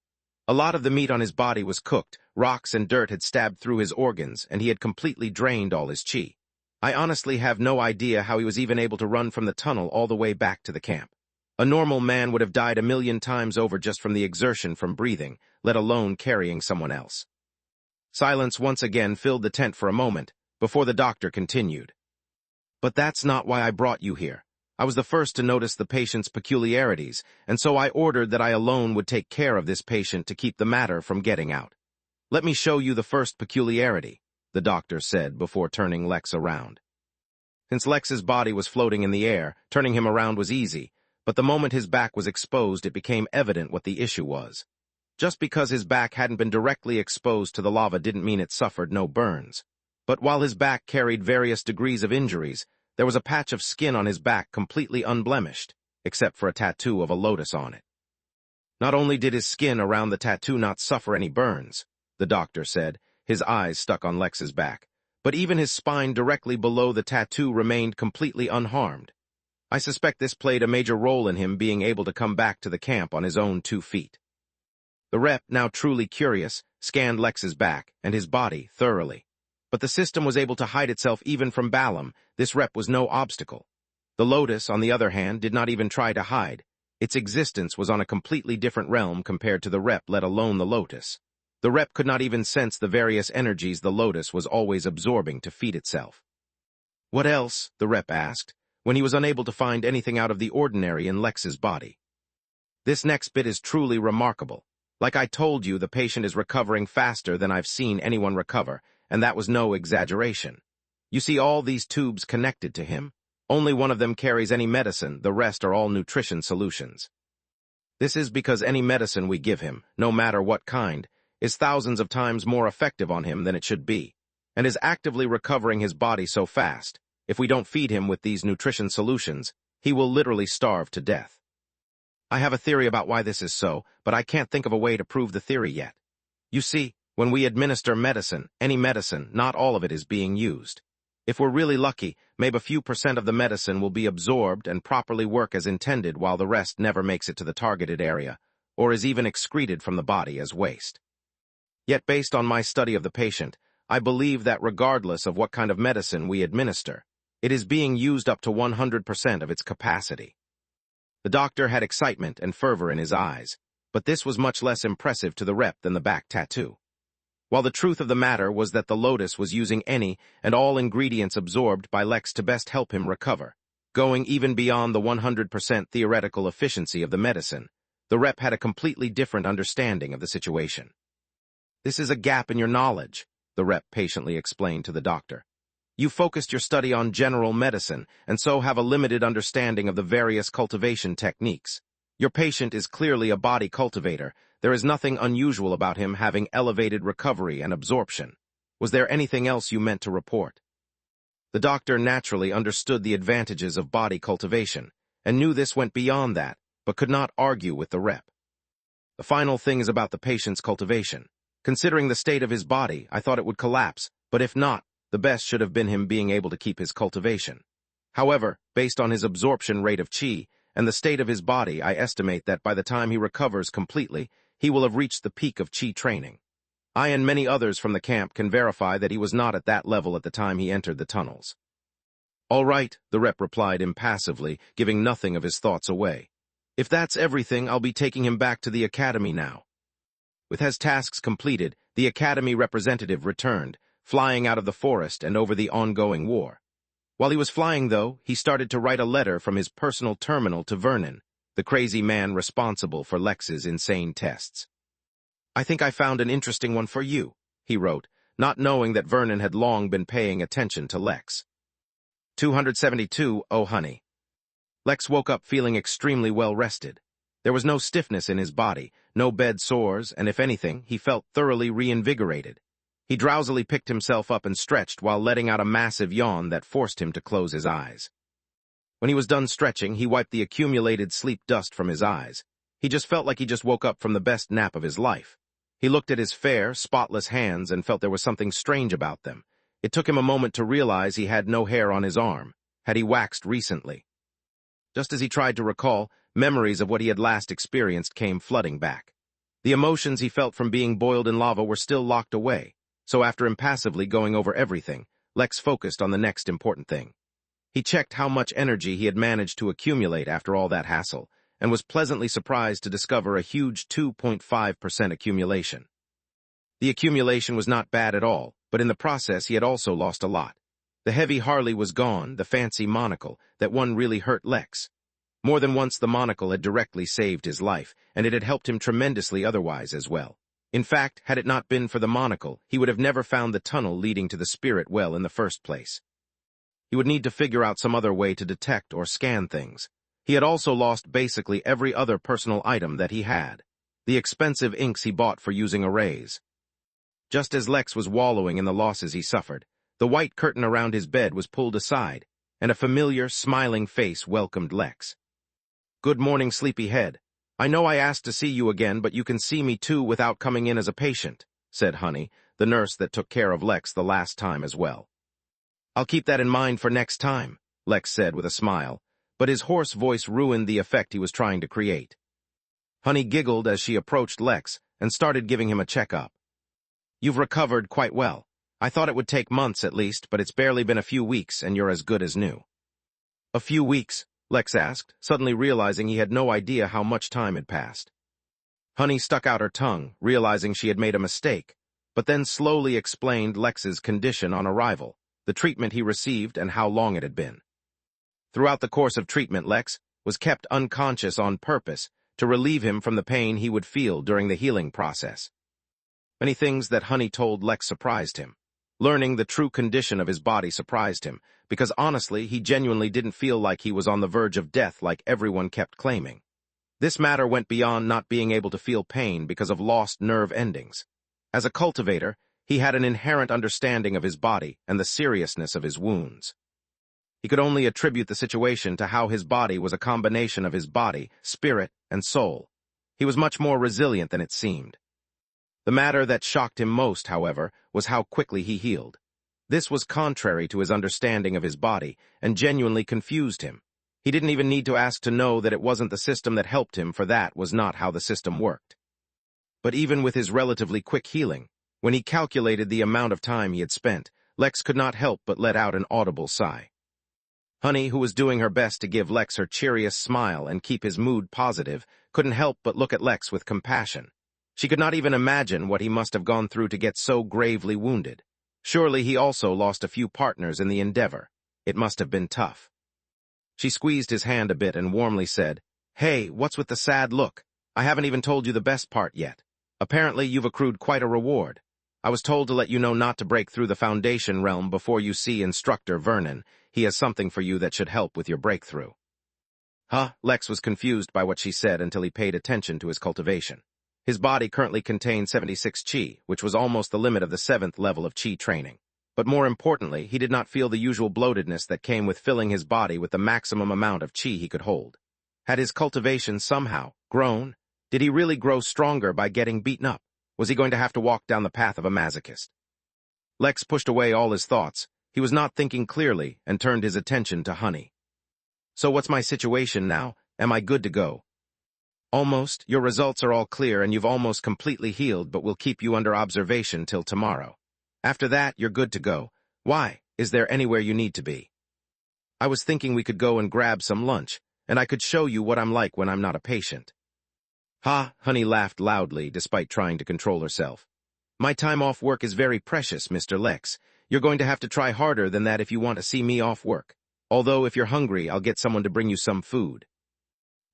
"A lot of the meat on his body was cooked, rocks and dirt had stabbed through his organs, and he had completely drained all his chi. I honestly have no idea how he was even able to run from the tunnel all the way back to the camp. A normal man would have died 1,000,000 times over just from the exertion from breathing, let alone carrying someone else." Silence once again filled the tent for a moment, before the doctor continued. "But that's not why I brought you here. I was the first to notice the patient's peculiarities, and so I ordered that I alone would take care of this patient to keep the matter from getting out. Let me show you the first peculiarity," the doctor said before turning Lex around. Since Lex's body was floating in the air, turning him around was easy, but the moment his back was exposed it became evident what the issue was. Just because his back hadn't been directly exposed to the lava didn't mean it suffered no burns. But while his back carried various degrees of injuries, there was a patch of skin on his back completely unblemished, except for a tattoo of a lotus on it. Not only did his skin around the tattoo not suffer any burns, the doctor said, his eyes stuck on Lex's back, but even his spine directly below the tattoo remained completely unharmed. I suspect this played a major role in him being able to come back to the camp on his own 2 feet. The rep, now truly curious, scanned Lex's back and his body thoroughly. But the system was able to hide itself even from Balaam. This rep was no obstacle. The lotus, on the other hand, did not even try to hide. Its existence was on a completely different realm compared to the rep, let alone the lotus. The rep could not even sense the various energies the lotus was always absorbing to feed itself. "What else?" the rep asked, when he was unable to find anything out of the ordinary in Lex's body. "This next bit is truly remarkable. Like I told you, the patient is recovering faster than I've seen anyone recover, and that was no exaggeration. You see all these tubes connected to him? Only one of them carries any medicine, the rest are all nutrition solutions. This is because any medicine we give him, no matter what kind, is thousands of times more effective on him than it should be, and is actively recovering his body so fast. If we don't feed him with these nutrition solutions, he will literally starve to death. I have a theory about why this is so, but I can't think of a way to prove the theory yet. You see, when we administer medicine, any medicine, not all of it is being used. If we're really lucky, maybe a few % of the medicine will be absorbed and properly work as intended while the rest never makes it to the targeted area, or is even excreted from the body as waste. Yet based on my study of the patient, I believe that regardless of what kind of medicine we administer, it is being used up to 100% of its capacity. The doctor had excitement and fervor in his eyes, but this was much less impressive to the rep than the back tattoo. While the truth of the matter was that the Lotus was using any and all ingredients absorbed by Lex to best help him recover, going even beyond the 100% theoretical efficiency of the medicine, the rep had a completely different understanding of the situation. "This is a gap in your knowledge," the rep patiently explained to the doctor. "You focused your study on general medicine and so have a limited understanding of the various cultivation techniques. Your patient is clearly a body cultivator. There is nothing unusual about him having elevated recovery and absorption. Was there anything else you meant to report?" The doctor naturally understood the advantages of body cultivation and knew this went beyond that, but could not argue with the rep. "The final thing is about the patient's cultivation. Considering the state of his body, I thought it would collapse, but if not, the best should have been him being able to keep his cultivation. However, based on his absorption rate of qi and the state of his body, I estimate that by the time he recovers completely, he will have reached the peak of qi training. I and many others from the camp can verify that he was not at that level at the time he entered the tunnels." "All right," the rep replied impassively, giving nothing of his thoughts away. "If that's everything, I'll be taking him back to the academy now." With his tasks completed, the academy representative returned, flying out of the forest and over the ongoing war. While he was flying, though, he started to write a letter from his personal terminal to Vernon, the crazy man responsible for Lex's insane tests. "I think I found an interesting one for you," he wrote, not knowing that Vernon had long been paying attention to Lex. 272, Oh honey. Lex woke up feeling extremely well rested. There was no stiffness in his body, no bed sores, and if anything, he felt thoroughly reinvigorated. He drowsily picked himself up and stretched while letting out a massive yawn that forced him to close his eyes. When he was done stretching, he wiped the accumulated sleep dust from his eyes. He just felt like he just woke up from the best nap of his life. He looked at his fair, spotless hands and felt there was something strange about them. It took him a moment to realize he had no hair on his arm. Had he waxed recently? Just as he tried to recall, memories of what he had last experienced came flooding back. The emotions he felt from being boiled in lava were still locked away, so after impassively going over everything, Lex focused on the next important thing. He checked how much energy he had managed to accumulate after all that hassle, and was pleasantly surprised to discover a huge 2.5% accumulation. The accumulation was not bad at all, but in the process he had also lost a lot. The heavy Harley was gone, the fancy monocle, that one really hurt Lex. More than once the monocle had directly saved his life, and it had helped him tremendously otherwise as well. In fact, had it not been for the monocle, he would have never found the tunnel leading to the spirit well in the first place. He would need to figure out some other way to detect or scan things. He had also lost basically every other personal item that he had. The expensive inks he bought for using arrays. Just as Lex was wallowing in the losses he suffered, the white curtain around his bed was pulled aside, and a familiar, smiling face welcomed Lex. "Good morning, sleepyhead. I know I asked to see you again, but you can see me too without coming in as a patient," said Honey, the nurse that took care of Lex the last time as well. "I'll keep that in mind for next time," Lex said with a smile, but his hoarse voice ruined the effect he was trying to create. Honey giggled as she approached Lex and started giving him a checkup. "You've recovered quite well. I thought it would take months at least, but it's barely been a few weeks and you're as good as new." "A few weeks?" Lex asked, suddenly realizing he had no idea how much time had passed. Honey stuck out her tongue, realizing she had made a mistake, but then slowly explained Lex's condition on arrival, the treatment he received, and how long it had been. Throughout the course of treatment, Lex was kept unconscious on purpose to relieve him from the pain he would feel during the healing process. Many things that Honey told Lex surprised him. Learning the true condition of his body surprised him, because honestly, he genuinely didn't feel like he was on the verge of death like everyone kept claiming. This matter went beyond not being able to feel pain because of lost nerve endings. As a cultivator, he had an inherent understanding of his body and the seriousness of his wounds. He could only attribute the situation to how his body was a combination of his body, spirit, and soul. He was much more resilient than it seemed. The matter that shocked him most, however, was how quickly he healed. This was contrary to his understanding of his body and genuinely confused him. He didn't even need to ask to know that it wasn't the system that helped him, for that was not how the system worked. But even with his relatively quick healing, when he calculated the amount of time he had spent, Lex could not help but let out an audible sigh. Honey, who was doing her best to give Lex her cheeriest smile and keep his mood positive, couldn't help but look at Lex with compassion. She could not even imagine what he must have gone through to get so gravely wounded. Surely he also lost a few partners in the endeavor. It must have been tough. She squeezed his hand a bit and warmly said, "Hey, what's with the sad look? I haven't even told you the best part yet. Apparently you've accrued quite a reward. I was told to let you know not to break through the Foundation realm before you see Instructor Vernon. He has something for you that should help with your breakthrough." Huh? Lex was confused by what she said until he paid attention to his cultivation. His body currently contained 76 chi, which was almost the limit of the 7th level of chi training. But more importantly, he did not feel the usual bloatedness that came with filling his body with the maximum amount of chi he could hold. Had his cultivation somehow grown? Did he really grow stronger by getting beaten up? Was he going to have to walk down the path of a masochist? Lex pushed away all his thoughts. He was not thinking clearly and turned his attention to Honey. "So what's my situation now? Am I good to go?" "Almost. Your results are all clear and you've almost completely healed, but we'll keep you under observation till tomorrow. After that, you're good to go. Why? Is there anywhere you need to be?" "I was thinking we could go and grab some lunch, and I could show you what I'm like when I'm not a patient." "Ha!" Honey laughed loudly, despite trying to control herself. "My time off work is very precious, Mr. Lex. You're going to have to try harder than that if you want to see me off work. Although if you're hungry, I'll get someone to bring you some food."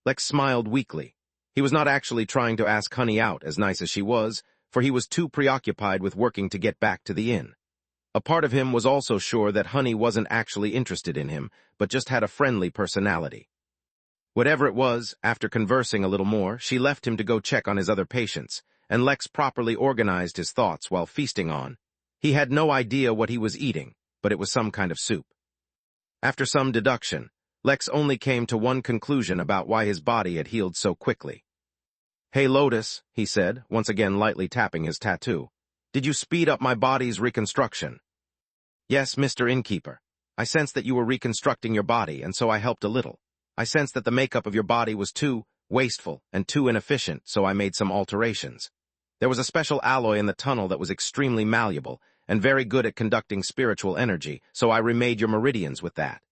Lex smiled weakly. He was not actually trying to ask Honey out, as nice as she was, for he was too preoccupied with working to get back to the inn. A part of him was also sure that Honey wasn't actually interested in him, but just had a friendly personality. Whatever it was, after conversing a little more, she left him to go check on his other patients, and Lex properly organized his thoughts while feasting on. He had no idea what he was eating, but it was some kind of soup. After some deduction, Lex only came to one conclusion about why his body had healed so quickly. "Hey, Lotus," he said, once again lightly tapping his tattoo. "Did you speed up my body's reconstruction?" "Yes, Mr. Innkeeper. I sensed that you were reconstructing your body, and so I helped a little. I sensed that the makeup of your body was too wasteful and too inefficient, so I made some alterations. There was a special alloy in the tunnel that was extremely malleable and very good at conducting spiritual energy, so I remade your meridians with that.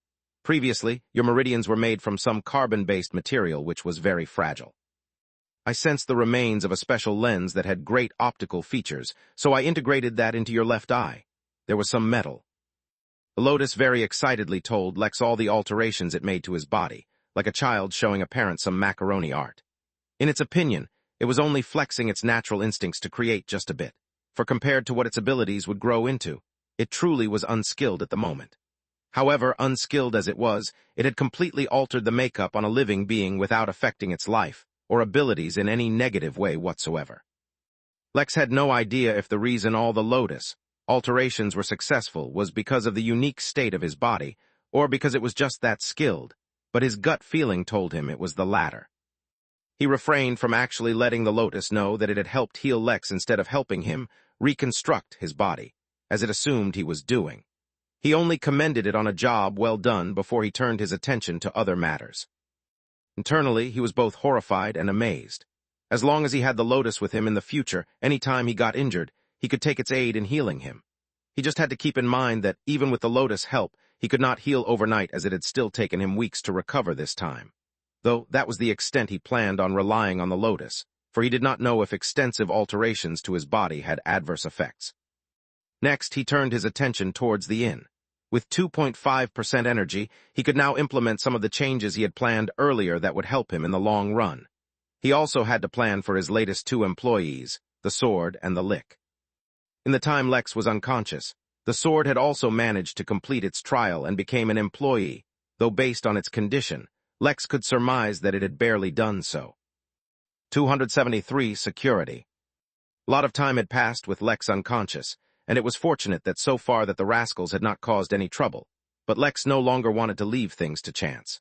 Previously, your meridians were made from some carbon-based material which was very fragile. I sensed the remains of a special lens that had great optical features, so I integrated that into your left eye. There was some metal." Lotus very excitedly told Lex all the alterations it made to his body, like a child showing a parent some macaroni art. In its opinion, it was only flexing its natural instincts to create just a bit, for compared to what its abilities would grow into, it truly was unskilled at the moment. However, unskilled as it was, it had completely altered the makeup on a living being without affecting its life or abilities in any negative way whatsoever. Lex had no idea if the reason all the Lotus alterations were successful was because of the unique state of his body, or because it was just that skilled, but his gut feeling told him it was the latter. He refrained from actually letting the Lotus know that it had helped heal Lex instead of helping him reconstruct his body, as it assumed he was doing. He only commended it on a job well done before he turned his attention to other matters. Internally, he was both horrified and amazed. As long as he had the Lotus with him in the future, any time he got injured, he could take its aid in healing him. He just had to keep in mind that even with the Lotus' help, he could not heal overnight, as it had still taken him weeks to recover this time. Though that was the extent he planned on relying on the Lotus, for he did not know if extensive alterations to his body had adverse effects. Next, he turned his attention towards the inn. With 2.5% energy, he could now implement some of the changes he had planned earlier that would help him in the long run. He also had to plan for his latest 2 employees, the Sword and the Lick. In the time Lex was unconscious, the Sword had also managed to complete its trial and became an employee, though based on its condition, Lex could surmise that it had barely done so. 273 Security. A lot of time had passed with Lex unconscious, and it was fortunate that so far that the rascals had not caused any trouble, but Lex no longer wanted to leave things to chance.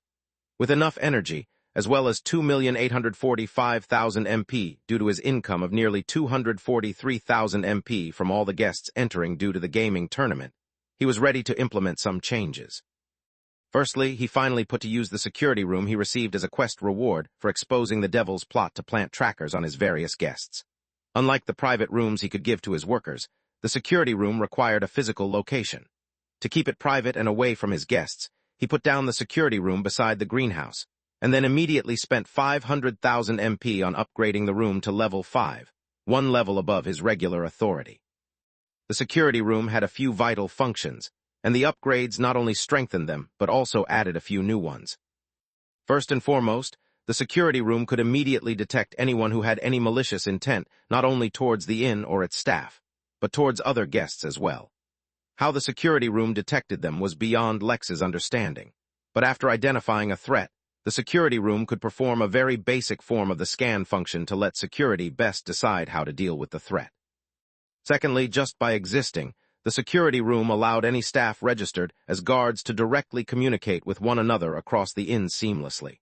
With enough energy, as well as 2,845,000 MP due to his income of nearly 243,000 MP from all the guests entering due to the gaming tournament, he was ready to implement some changes. Firstly, he finally put to use the security room he received as a quest reward for exposing the devil's plot to plant trackers on his various guests. Unlike the private rooms he could give to his workers, the security room required a physical location. To keep it private and away from his guests, he put down the security room beside the greenhouse, and then immediately spent 500,000 MP on upgrading the room to level 5, one level above his regular authority. The security room had a few vital functions, and the upgrades not only strengthened them, but also added a few new ones. First and foremost, the security room could immediately detect anyone who had any malicious intent, not only towards the inn or its staff, but towards other guests as well. How the security room detected them was beyond Lex's understanding, but after identifying a threat, the security room could perform a very basic form of the scan function to let security best decide how to deal with the threat. Secondly, just by existing, the security room allowed any staff registered as guards to directly communicate with one another across the inn seamlessly.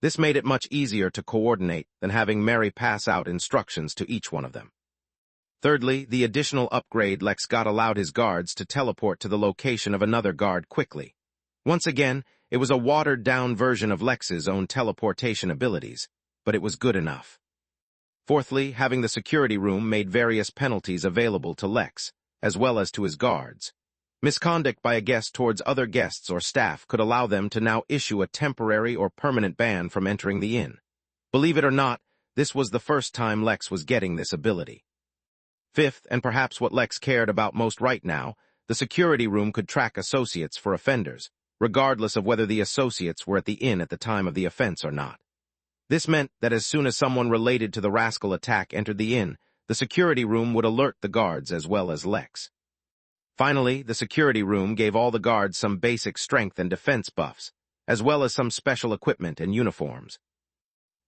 This made it much easier to coordinate than having Mary pass out instructions to each one of them. Thirdly, the additional upgrade Lex got allowed his guards to teleport to the location of another guard quickly. Once again, it was a watered-down version of Lex's own teleportation abilities, but it was good enough. Fourthly, having the security room made various penalties available to Lex, as well as to his guards. Misconduct by a guest towards other guests or staff could allow them to now issue a temporary or permanent ban from entering the inn. Believe it or not, this was the first time Lex was getting this ability. Fifth, and perhaps what Lex cared about most right now, the security room could track associates for offenders, regardless of whether the associates were at the inn at the time of the offense or not. This meant that as soon as someone related to the rascal attack entered the inn, the security room would alert the guards as well as Lex. Finally, the security room gave all the guards some basic strength and defense buffs, as well as some special equipment and uniforms.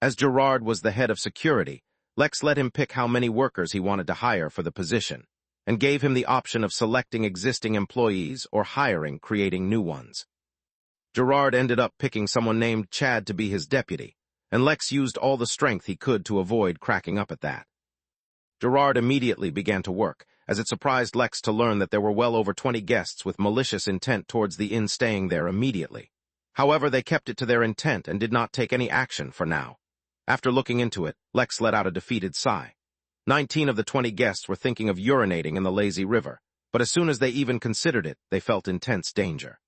As Gerard was the head of security, Lex let him pick how many workers he wanted to hire for the position, and gave him the option of selecting existing employees or creating new ones. Gerard ended up picking someone named Chad to be his deputy, and Lex used all the strength he could to avoid cracking up at that. Gerard immediately began to work, as it surprised Lex to learn that there were well over 20 guests with malicious intent towards the inn staying there immediately. However, they kept it to their intent and did not take any action for now. After looking into it, Lex let out a defeated sigh. 19 of the 20 guests were thinking of urinating in the lazy river, but as soon as they even considered it, they felt intense danger.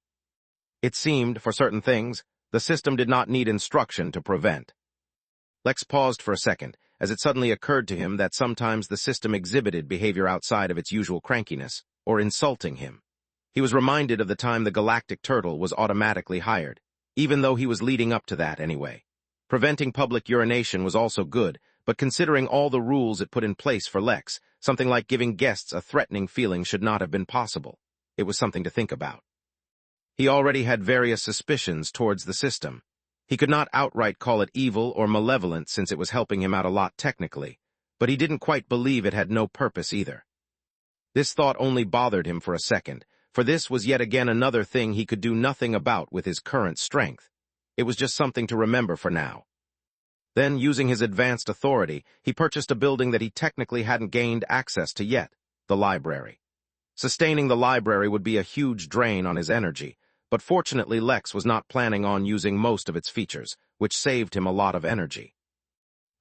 It seemed, for certain things, the system did not need instruction to prevent. Lex paused for a second, as it suddenly occurred to him that sometimes the system exhibited behavior outside of its usual crankiness, or insulting him. He was reminded of the time the galactic turtle was automatically hired, even though he was leading up to that anyway. Preventing public urination was also good, but considering all the rules it put in place for Lex, something like giving guests a threatening feeling should not have been possible. It was something to think about. He already had various suspicions towards the system. He could not outright call it evil or malevolent since it was helping him out a lot technically, but he didn't quite believe it had no purpose either. This thought only bothered him for a second, for this was yet again another thing he could do nothing about with his current strength. It was just something to remember for now. Then, using his advanced authority, he purchased a building that he technically hadn't gained access to yet, the library. Sustaining the library would be a huge drain on his energy, but fortunately Lex was not planning on using most of its features, which saved him a lot of energy.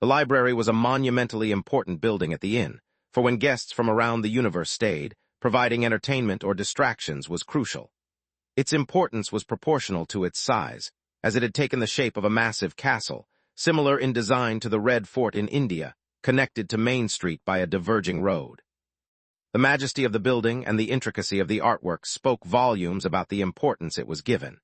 The library was a monumentally important building at the inn, for when guests from around the universe stayed, providing entertainment or distractions was crucial. Its importance was proportional to its size, as it had taken the shape of a massive castle, similar in design to the Red Fort in India, connected to Main Street by a diverging road. The majesty of the building and the intricacy of the artwork spoke volumes about the importance it was given.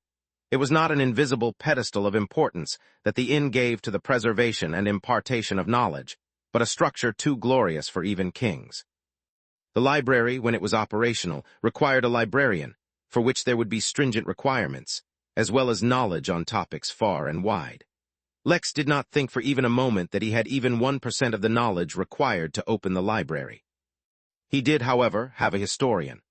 It was not an invisible pedestal of importance that the inn gave to the preservation and impartation of knowledge, but a structure too glorious for even kings. The library, when it was operational, required a librarian, for which there would be stringent requirements, as well as knowledge on topics far and wide. Lex did not think for even a moment that he had even 1% of the knowledge required to open the library. He did, however, have a historian.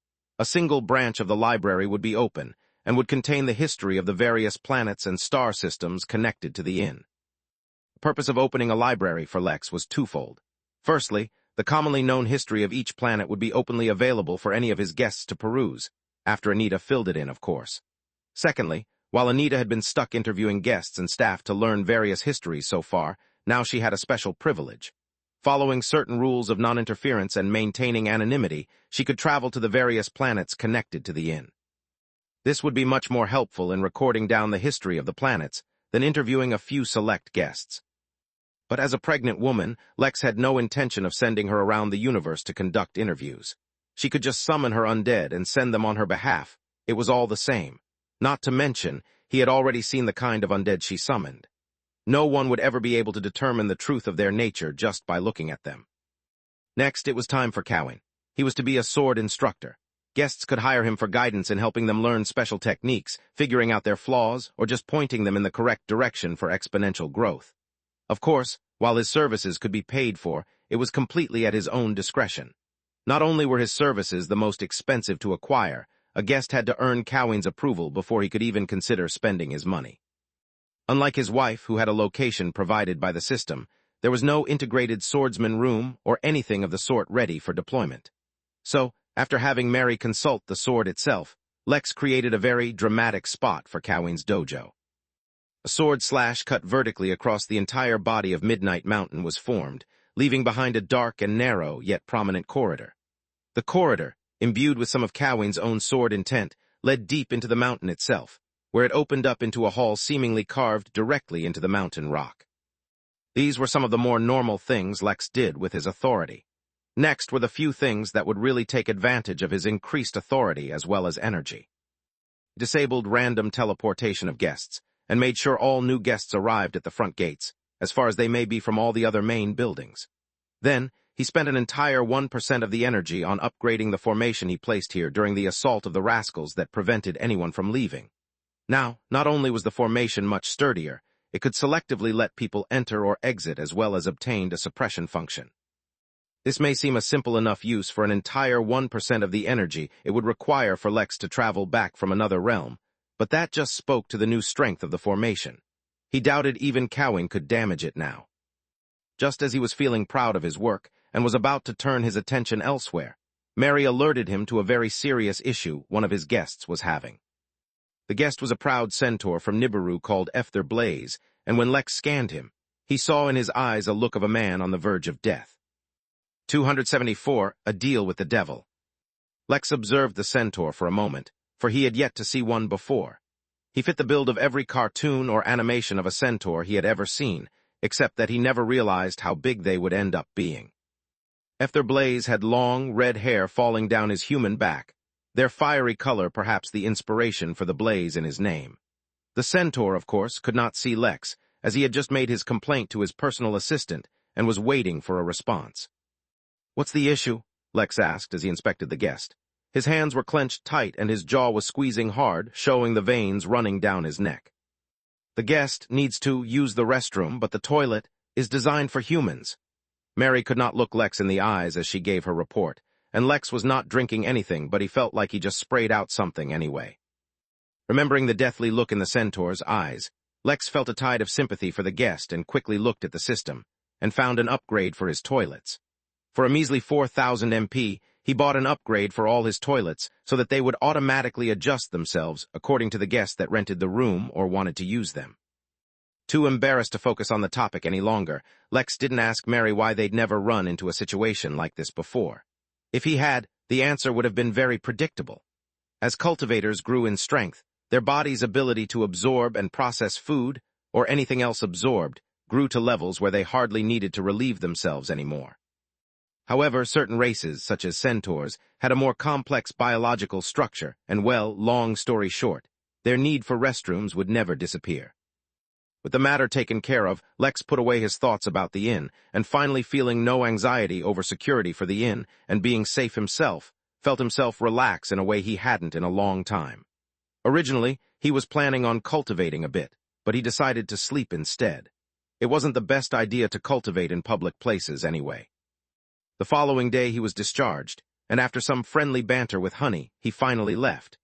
A single branch of the library would be open, and would contain the history of the various planets and star systems connected to the inn. The purpose of opening a library for Lex was twofold. Firstly, the commonly known history of each planet would be openly available for any of his guests to peruse, after Anita filled it in, of course. Secondly, while Anita had been stuck interviewing guests and staff to learn various histories so far, now she had a special privilege. Following certain rules of non-interference and maintaining anonymity, she could travel to the various planets connected to the inn. This would be much more helpful in recording down the history of the planets than interviewing a few select guests. But as a pregnant woman, Lex had no intention of sending her around the universe to conduct interviews. She could just summon her undead and send them on her behalf. It was all the same. Not to mention, he had already seen the kind of undead she summoned. No one would ever be able to determine the truth of their nature just by looking at them. Next, it was time for Cowan. He was to be a sword instructor. Guests could hire him for guidance in helping them learn special techniques, figuring out their flaws, or just pointing them in the correct direction for exponential growth. Of course, while his services could be paid for, it was completely at his own discretion. Not only were his services the most expensive to acquire, a guest had to earn Cowan's approval before he could even consider spending his money. Unlike his wife, who had a location provided by the system, there was no integrated swordsman room or anything of the sort ready for deployment. So, after having Mary consult the sword itself, Lex created a very dramatic spot for Cowan's dojo. A sword slash cut vertically across the entire body of Midnight Mountain was formed, leaving behind a dark and narrow yet prominent corridor. The corridor, imbued with some of Cowan's own sword intent, led deep into the mountain itself, where it opened up into a hall seemingly carved directly into the mountain rock. These were some of the more normal things Lex did with his authority. Next were the few things that would really take advantage of his increased authority as well as energy. Disabled random teleportation of guests, and made sure all new guests arrived at the front gates, as far as they may be from all the other main buildings. Then, he spent an entire 1% of the energy on upgrading the formation he placed here during the assault of the rascals that prevented anyone from leaving. Now, not only was the formation much sturdier, it could selectively let people enter or exit as well as obtained a suppression function. This may seem a simple enough use for an entire 1% of the energy it would require for Lex to travel back from another realm, but that just spoke to the new strength of the formation. He doubted even Cowan could damage it now. Just as he was feeling proud of his work and was about to turn his attention elsewhere, Mary alerted him to a very serious issue one of his guests was having. The guest was a proud centaur from Nibiru called Fthr Blaze, and when Lex scanned him, he saw in his eyes a look of a man on the verge of death. 274, a deal with the devil. Lex observed the centaur for a moment, for he had yet to see one before. He fit the build of every cartoon or animation of a centaur he had ever seen, except that he never realized how big they would end up being. Fthr Blaze had long, red hair falling down his human back, their fiery color perhaps the inspiration for the blaze in his name. The centaur, of course, could not see Lex, as he had just made his complaint to his personal assistant and was waiting for a response. "What's the issue?" Lex asked as he inspected the guest. His hands were clenched tight and his jaw was squeezing hard, showing the veins running down his neck. "The guest needs to use the restroom, but the toilet is designed for humans." Mary could not look Lex in the eyes as she gave her report, and Lex was not drinking anything, but he felt like he just sprayed out something anyway. Remembering the deathly look in the centaur's eyes, Lex felt a tide of sympathy for the guest and quickly looked at the system, and found an upgrade for his toilets. For a measly 4,000 MP, he bought an upgrade for all his toilets so that they would automatically adjust themselves according to the guest that rented the room or wanted to use them. Too embarrassed to focus on the topic any longer, Lex didn't ask Mary why they'd never run into a situation like this before. If he had, the answer would have been very predictable. As cultivators grew in strength, their body's ability to absorb and process food, or anything else absorbed, grew to levels where they hardly needed to relieve themselves anymore. However, certain races, such as centaurs, had a more complex biological structure, and well, long story short, their need for restrooms would never disappear. With the matter taken care of, Lex put away his thoughts about the inn, and finally feeling no anxiety over security for the inn and being safe himself, felt himself relax in a way he hadn't in a long time. Originally, he was planning on cultivating a bit, but he decided to sleep instead. It wasn't the best idea to cultivate in public places anyway. The following day he was discharged, and after some friendly banter with Honey, he finally left.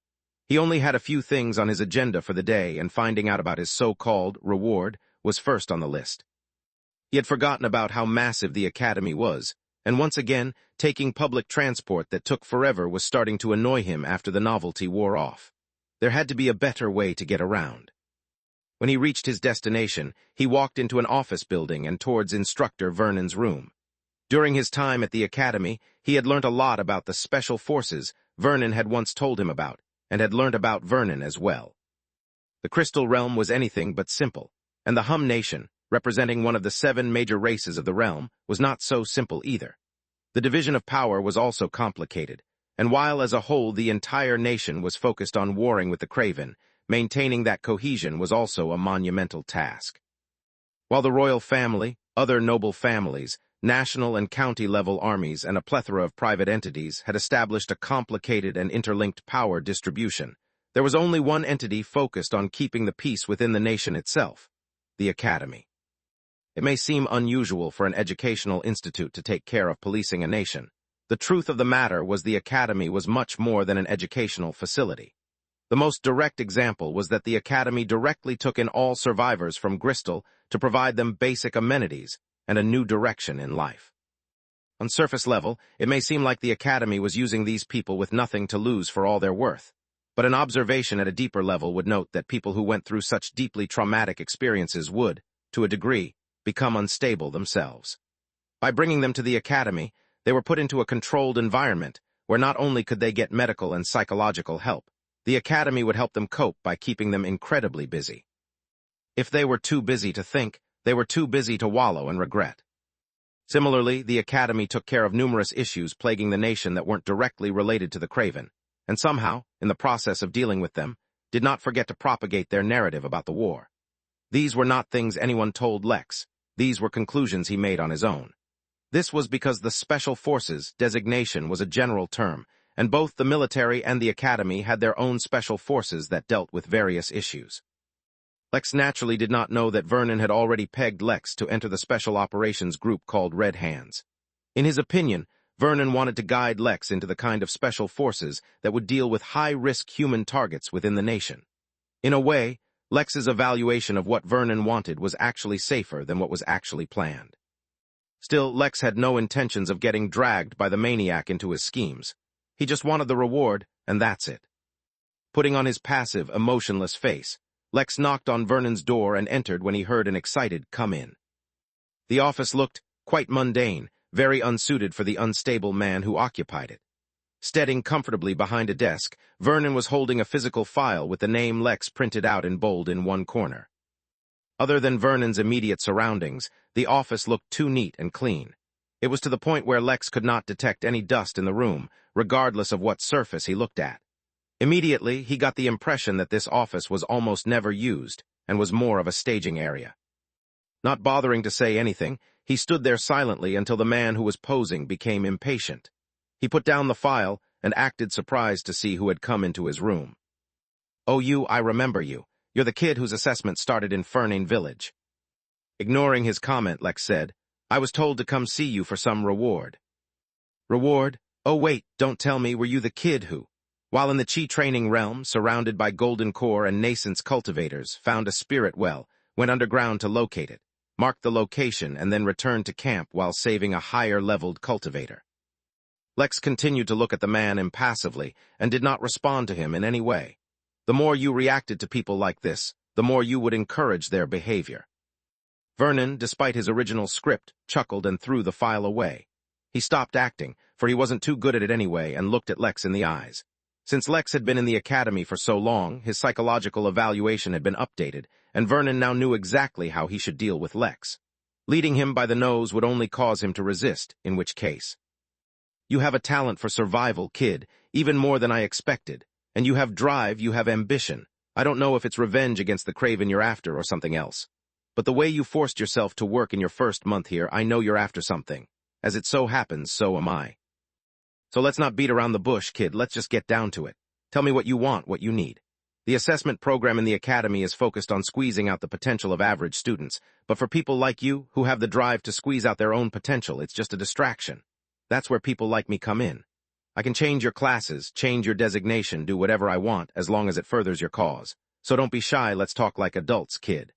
He only had a few things on his agenda for the day, and finding out about his so-called reward was first on the list. He had forgotten about how massive the academy was, and once again, taking public transport that took forever was starting to annoy him after the novelty wore off. There had to be a better way to get around. When he reached his destination, he walked into an office building and towards Instructor Vernon's room. During his time at the academy, he had learnt a lot about the special forces Vernon had once told him about, and had learnt about Vernon as well. The Crystal Realm was anything but simple, and the Hum Nation, representing one of the 7 major races of the realm, was not so simple either. The division of power was also complicated, and while as a whole the entire nation was focused on warring with the Craven, maintaining that cohesion was also a monumental task. While the royal family, other noble families, national and county-level armies, and a plethora of private entities had established a complicated and interlinked power distribution, there was only one entity focused on keeping the peace within the nation itself: the Academy. It may seem unusual for an educational institute to take care of policing a nation. The truth of the matter was the Academy was much more than an educational facility. The most direct example was that the Academy directly took in all survivors from Bristol to provide them basic amenities and a new direction in life. On surface level, it may seem like the Academy was using these people with nothing to lose for all their worth, but an observation at a deeper level would note that people who went through such deeply traumatic experiences would, to a degree, become unstable themselves. By bringing them to the Academy, they were put into a controlled environment where not only could they get medical and psychological help, the Academy would help them cope by keeping them incredibly busy. If they were too busy to think, they were too busy to wallow in regret. Similarly, the Academy took care of numerous issues plaguing the nation that weren't directly related to the Craven, and somehow, in the process of dealing with them, did not forget to propagate their narrative about the war. These were not things anyone told Lex. These were conclusions he made on his own. This was because the Special Forces designation was a general term, and both the military and the Academy had their own special forces that dealt with various issues. Lex naturally did not know that Vernon had already pegged Lex to enter the special operations group called Red Hands. In his opinion, Vernon wanted to guide Lex into the kind of special forces that would deal with high-risk human targets within the nation. In a way, Lex's evaluation of what Vernon wanted was actually safer than what was actually planned. Still, Lex had no intentions of getting dragged by the maniac into his schemes. He just wanted the reward, and that's it. Putting on his passive, emotionless face, Lex knocked on Vernon's door and entered when he heard an excited "come in." The office looked quite mundane, very unsuited for the unstable man who occupied it. Steading comfortably behind a desk, Vernon was holding a physical file with the name Lex printed out in bold in one corner. Other than Vernon's immediate surroundings, the office looked too neat and clean. It was to the point where Lex could not detect any dust in the room, regardless of what surface he looked at. Immediately, he got the impression that this office was almost never used and was more of a staging area. Not bothering to say anything, he stood there silently until the man who was posing became impatient. He put down the file and acted surprised to see who had come into his room. "Oh, I remember you. You're the kid whose assessment started in Fernane Village." Ignoring his comment, Lex said, "I was told to come see you for some reward." "Reward? Oh wait, don't tell me, were you the kid who, while in the Chi training realm, surrounded by golden core and nascence cultivators, found a spirit well, went underground to locate it, marked the location, and then returned to camp while saving a higher-leveled cultivator?" Lex continued to look at the man impassively and did not respond to him in any way. The more you reacted to people like this, the more you would encourage their behavior. Vernon, despite his original script, chuckled and threw the file away. He stopped acting, for he wasn't too good at it anyway, and looked at Lex in the eyes. Since Lex had been in the academy for so long, his psychological evaluation had been updated, and Vernon now knew exactly how he should deal with Lex. Leading him by the nose would only cause him to resist, in which case. "You have a talent for survival, kid, even more than I expected. And you have drive, you have ambition. I don't know if it's revenge against the Craven you're after or something else. But the way you forced yourself to work in your first month here, I know you're after something. As it so happens, so am I. So let's not beat around the bush, kid, let's just get down to it. Tell me what you want, what you need. The assessment program in the academy is focused on squeezing out the potential of average students, but for people like you, who have the drive to squeeze out their own potential, it's just a distraction. That's where people like me come in. I can change your classes, change your designation, do whatever I want, as long as it furthers your cause. So don't be shy, let's talk like adults, kid."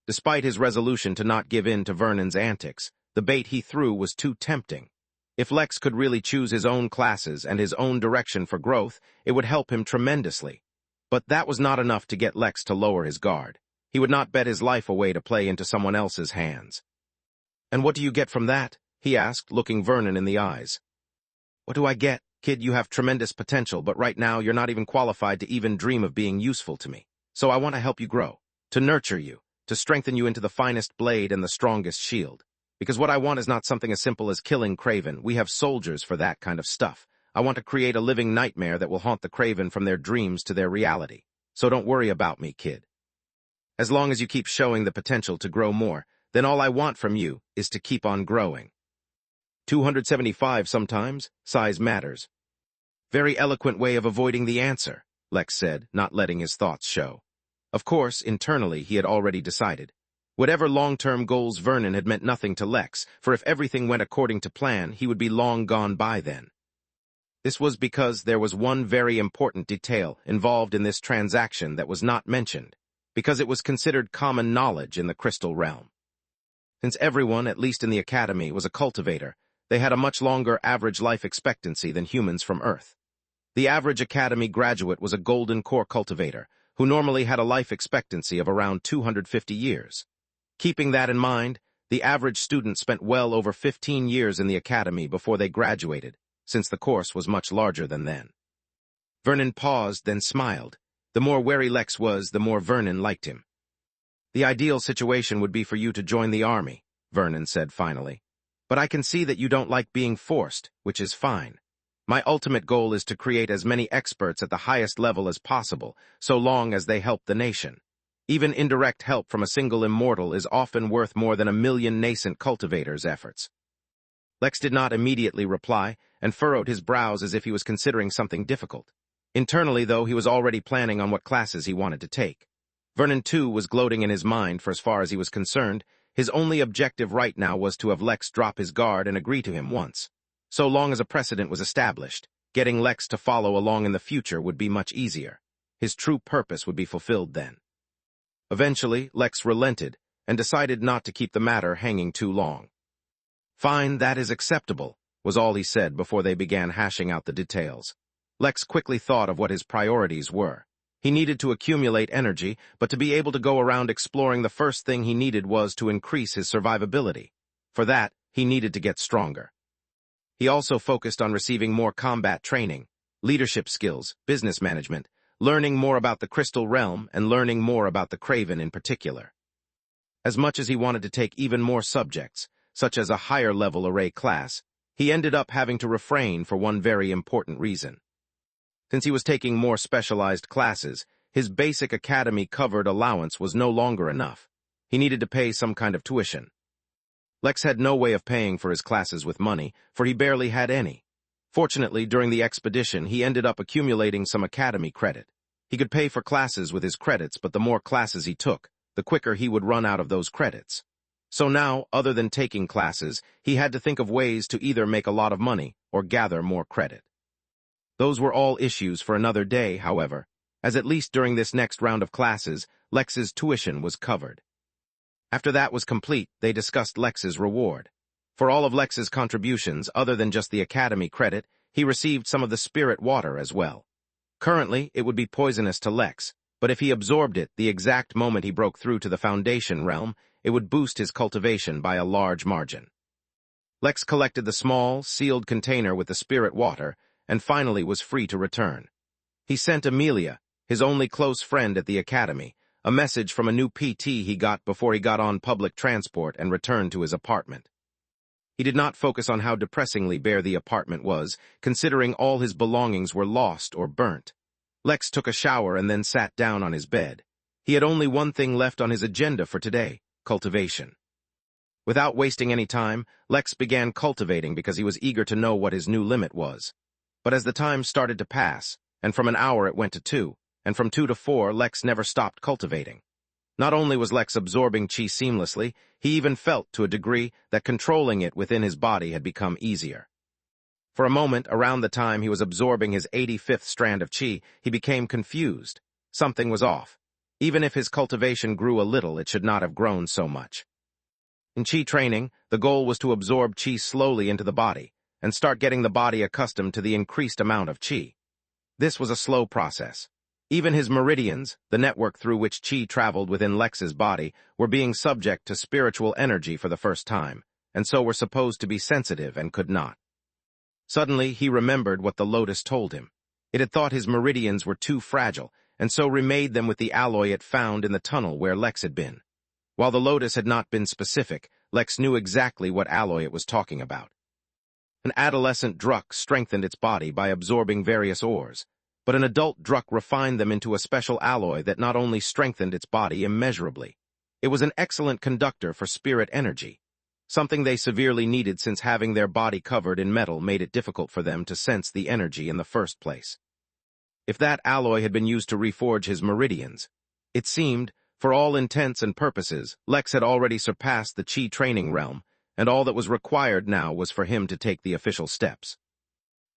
Despite his resolution to not give in to Vernon's antics, the bait he threw was too tempting, If Lex could really choose his own classes and his own direction for growth, it would help him tremendously. But that was not enough to get Lex to lower his guard. He would not bet his life away to play into someone else's hands. "And what do you get from that?" he asked, looking Vernon in the eyes. "What do I get? Kid, you have tremendous potential, but right now you're not even qualified to even dream of being useful to me. So I want to help you grow, to nurture you, to strengthen you into the finest blade and the strongest shield. Because what I want is not something as simple as killing Craven. We have soldiers for that kind of stuff. I want to create a living nightmare that will haunt the Craven from their dreams to their reality. So don't worry about me, kid. As long as you keep showing the potential to grow more, then all I want from you is to keep on growing." 275 sometimes, size matters. "Very eloquent way of avoiding the answer," Lex said, not letting his thoughts show. Of course, internally he had already decided. Whatever long-term goals Vernon had meant nothing to Lex, for if everything went according to plan, he would be long gone by then. This was because there was one very important detail involved in this transaction that was not mentioned, because it was considered common knowledge in the crystal realm. Since everyone, at least in the academy, was a cultivator, they had a much longer average life expectancy than humans from Earth. The average academy graduate was a golden core cultivator, who normally had a life expectancy of around 250 years. Keeping that in mind, the average student spent well over 15 years in the academy before they graduated, since the course was much larger than then. Vernon paused, then smiled. The more wary Lex was, the more Vernon liked him. "The ideal situation would be for you to join the army," Vernon said finally. "But I can see that you don't like being forced, which is fine. My ultimate goal is to create as many experts at the highest level as possible, so long as they help the nation. Even indirect help from a single immortal is often worth more than 1,000,000 nascent cultivators' efforts." Lex did not immediately reply, and furrowed his brows as if he was considering something difficult. Internally, though, he was already planning on what classes he wanted to take. Vernon, too, was gloating in his mind for as far as he was concerned. His only objective right now was to have Lex drop his guard and agree to him once. So long as a precedent was established, getting Lex to follow along in the future would be much easier. His true purpose would be fulfilled then. Eventually, Lex relented and decided not to keep the matter hanging too long. "Fine, that is acceptable," was all he said before they began hashing out the details. Lex quickly thought of what his priorities were. He needed to accumulate energy, but to be able to go around exploring, the first thing he needed was to increase his survivability. For that, he needed to get stronger. He also focused on receiving more combat training, leadership skills, business management, learning more about the crystal realm, and learning more about the Craven in particular. As much as he wanted to take even more subjects, such as a higher-level array class, he ended up having to refrain for one very important reason. Since he was taking more specialized classes, his basic academy-covered allowance was no longer enough. He needed to pay some kind of tuition. Lex had no way of paying for his classes with money, for he barely had any. Fortunately, during the expedition, he ended up accumulating some academy credit. He could pay for classes with his credits, but the more classes he took, the quicker he would run out of those credits. So now, other than taking classes, he had to think of ways to either make a lot of money or gather more credit. Those were all issues for another day, however, as at least during this next round of classes, Lex's tuition was covered. After that was complete, they discussed Lex's reward. For all of Lex's contributions, other than just the academy credit, he received some of the spirit water as well. Currently, it would be poisonous to Lex, but if he absorbed it the exact moment he broke through to the Foundation realm, it would boost his cultivation by a large margin. Lex collected the small, sealed container with the spirit water, and finally was free to return. He sent Amelia, his only close friend at the academy, a message from a new PT he got before he got on public transport and returned to his apartment. He did not focus on how depressingly bare the apartment was, considering all his belongings were lost or burnt. Lex took a shower and then sat down on his bed. He had only one thing left on his agenda for today: cultivation. Without wasting any time, Lex began cultivating because he was eager to know what his new limit was. But as the time started to pass, and from an hour it went to 2, and from 2 to 4, Lex never stopped cultivating. Not only was Lex absorbing chi seamlessly, he even felt, to a degree, that controlling it within his body had become easier. For a moment, around the time he was absorbing his 85th strand of chi, he became confused. Something was off. Even if his cultivation grew a little, it should not have grown so much. In chi training, the goal was to absorb chi slowly into the body, and start getting the body accustomed to the increased amount of qi. This was a slow process. Even his meridians, the network through which qi traveled within Lex's body, were being subject to spiritual energy for the first time, and so were supposed to be sensitive and could not. Suddenly, he remembered what the lotus told him. It had thought his meridians were too fragile, and so remade them with the alloy it found in the tunnel where Lex had been. While the lotus had not been specific, Lex knew exactly what alloy it was talking about. An adolescent druk strengthened its body by absorbing various ores, but an adult druk refined them into a special alloy that not only strengthened its body immeasurably, it was an excellent conductor for spirit energy, something they severely needed since having their body covered in metal made it difficult for them to sense the energy in the first place. If that alloy had been used to reforge his meridians, it seemed, for all intents and purposes, Lex had already surpassed the Qi training realm, and all that was required now was for him to take the official steps.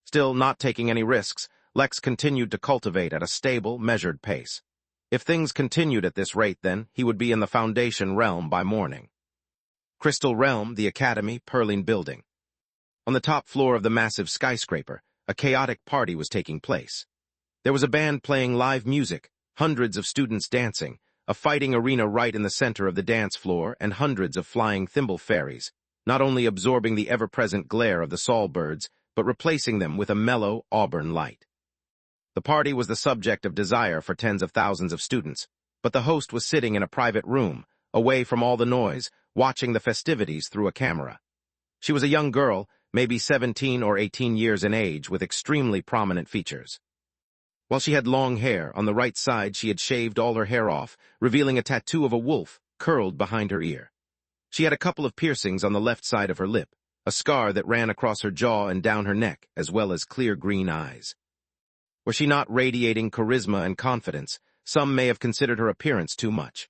Still not taking any risks, Lex continued to cultivate at a stable, measured pace. If things continued at this rate, then, he would be in the Foundation realm by morning. Crystal Realm, the Academy, Perline Building. On the top floor of the massive skyscraper, a chaotic party was taking place. There was a band playing live music, hundreds of students dancing, a fighting arena right in the center of the dance floor, and hundreds of flying thimble fairies, not only absorbing the ever-present glare of the Sol birds, but replacing them with a mellow, auburn light. The party was the subject of desire for tens of thousands of students, but the host was sitting in a private room, away from all the noise, watching the festivities through a camera. She was a young girl, maybe 17 or 18 years in age, with extremely prominent features. While she had long hair, on the right side she had shaved all her hair off, revealing a tattoo of a wolf curled behind her ear. She had a couple of piercings on the left side of her lip, a scar that ran across her jaw and down her neck, as well as clear green eyes. Were she not radiating charisma and confidence, some may have considered her appearance too much.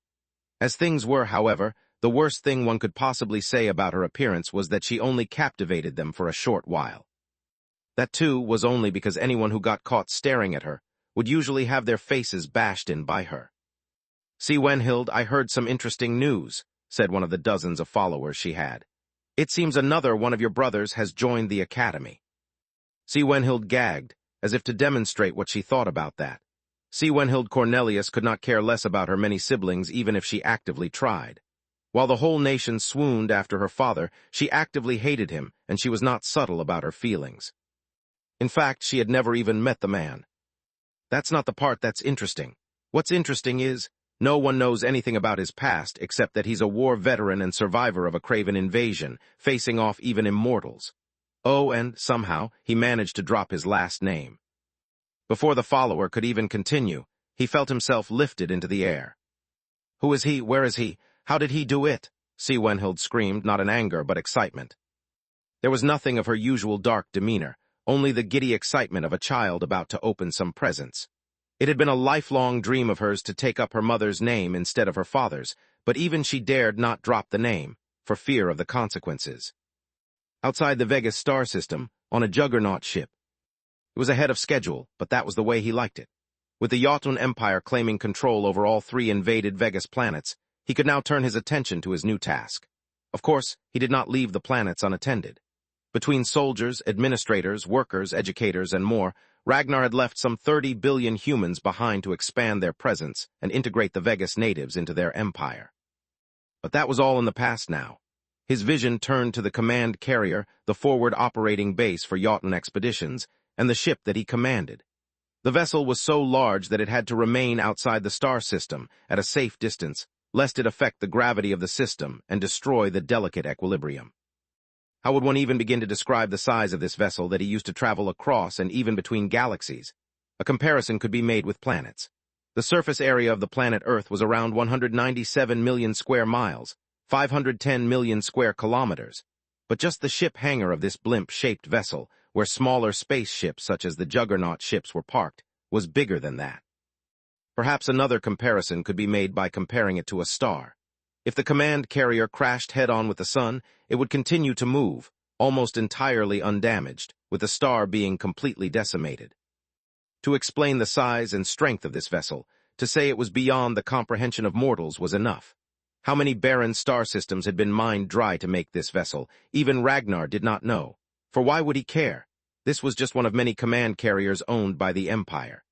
As things were, however, the worst thing one could possibly say about her appearance was that she only captivated them for a short while. That, too, was only because anyone who got caught staring at her would usually have their faces bashed in by her. "See, Wenhild, I heard some interesting news," said one of the dozens of followers she had. "It seems another one of your brothers has joined the academy." See, Wenhild gagged, as if to demonstrate what she thought about that. See, Wenhild Cornelius could not care less about her many siblings even if she actively tried. While the whole nation swooned after her father, she actively hated him, and she was not subtle about her feelings. In fact, she had never even met the man. That's not the part that's interesting. What's interesting is, no one knows anything about his past except that he's a war veteran and survivor of a Craven invasion, facing off even immortals. Oh, and, somehow, he managed to drop his last name. Before the follower could even continue, he felt himself lifted into the air. "Who is he? Where is he? How did he do it?" See, Wenhild screamed, not in anger but excitement. There was nothing of her usual dark demeanor, only the giddy excitement of a child about to open some presents. It had been a lifelong dream of hers to take up her mother's name instead of her father's, but even she dared not drop the name, for fear of the consequences. Outside the Vegas star system, on a juggernaut ship. It was ahead of schedule, but that was the way he liked it. With the Jotun Empire claiming control over all three invaded Vegas planets, he could now turn his attention to his new task. Of course, he did not leave the planets unattended. Between soldiers, administrators, workers, educators, and more, Ragnar had left some 30 billion humans behind to expand their presence and integrate the Vegas natives into their empire. But that was all in the past now. His vision turned to the command carrier, the forward operating base for Jotun expeditions, and the ship that he commanded. The vessel was so large that it had to remain outside the star system at a safe distance, lest it affect the gravity of the system and destroy the delicate equilibrium. How would one even begin to describe the size of this vessel that he used to travel across and even between galaxies? A comparison could be made with planets. The surface area of the planet Earth was around 197 million square miles, 510 million square kilometers. But just the ship hangar of this blimp-shaped vessel, where smaller spaceships such as the Juggernaut ships were parked, was bigger than that. Perhaps another comparison could be made by comparing it to a star. If the command carrier crashed head-on with the sun, it would continue to move, almost entirely undamaged, with the star being completely decimated. To explain the size and strength of this vessel, to say it was beyond the comprehension of mortals was enough. How many barren star systems had been mined dry to make this vessel, even Ragnar did not know, For why would he care? This was just one of many command carriers owned by the Empire.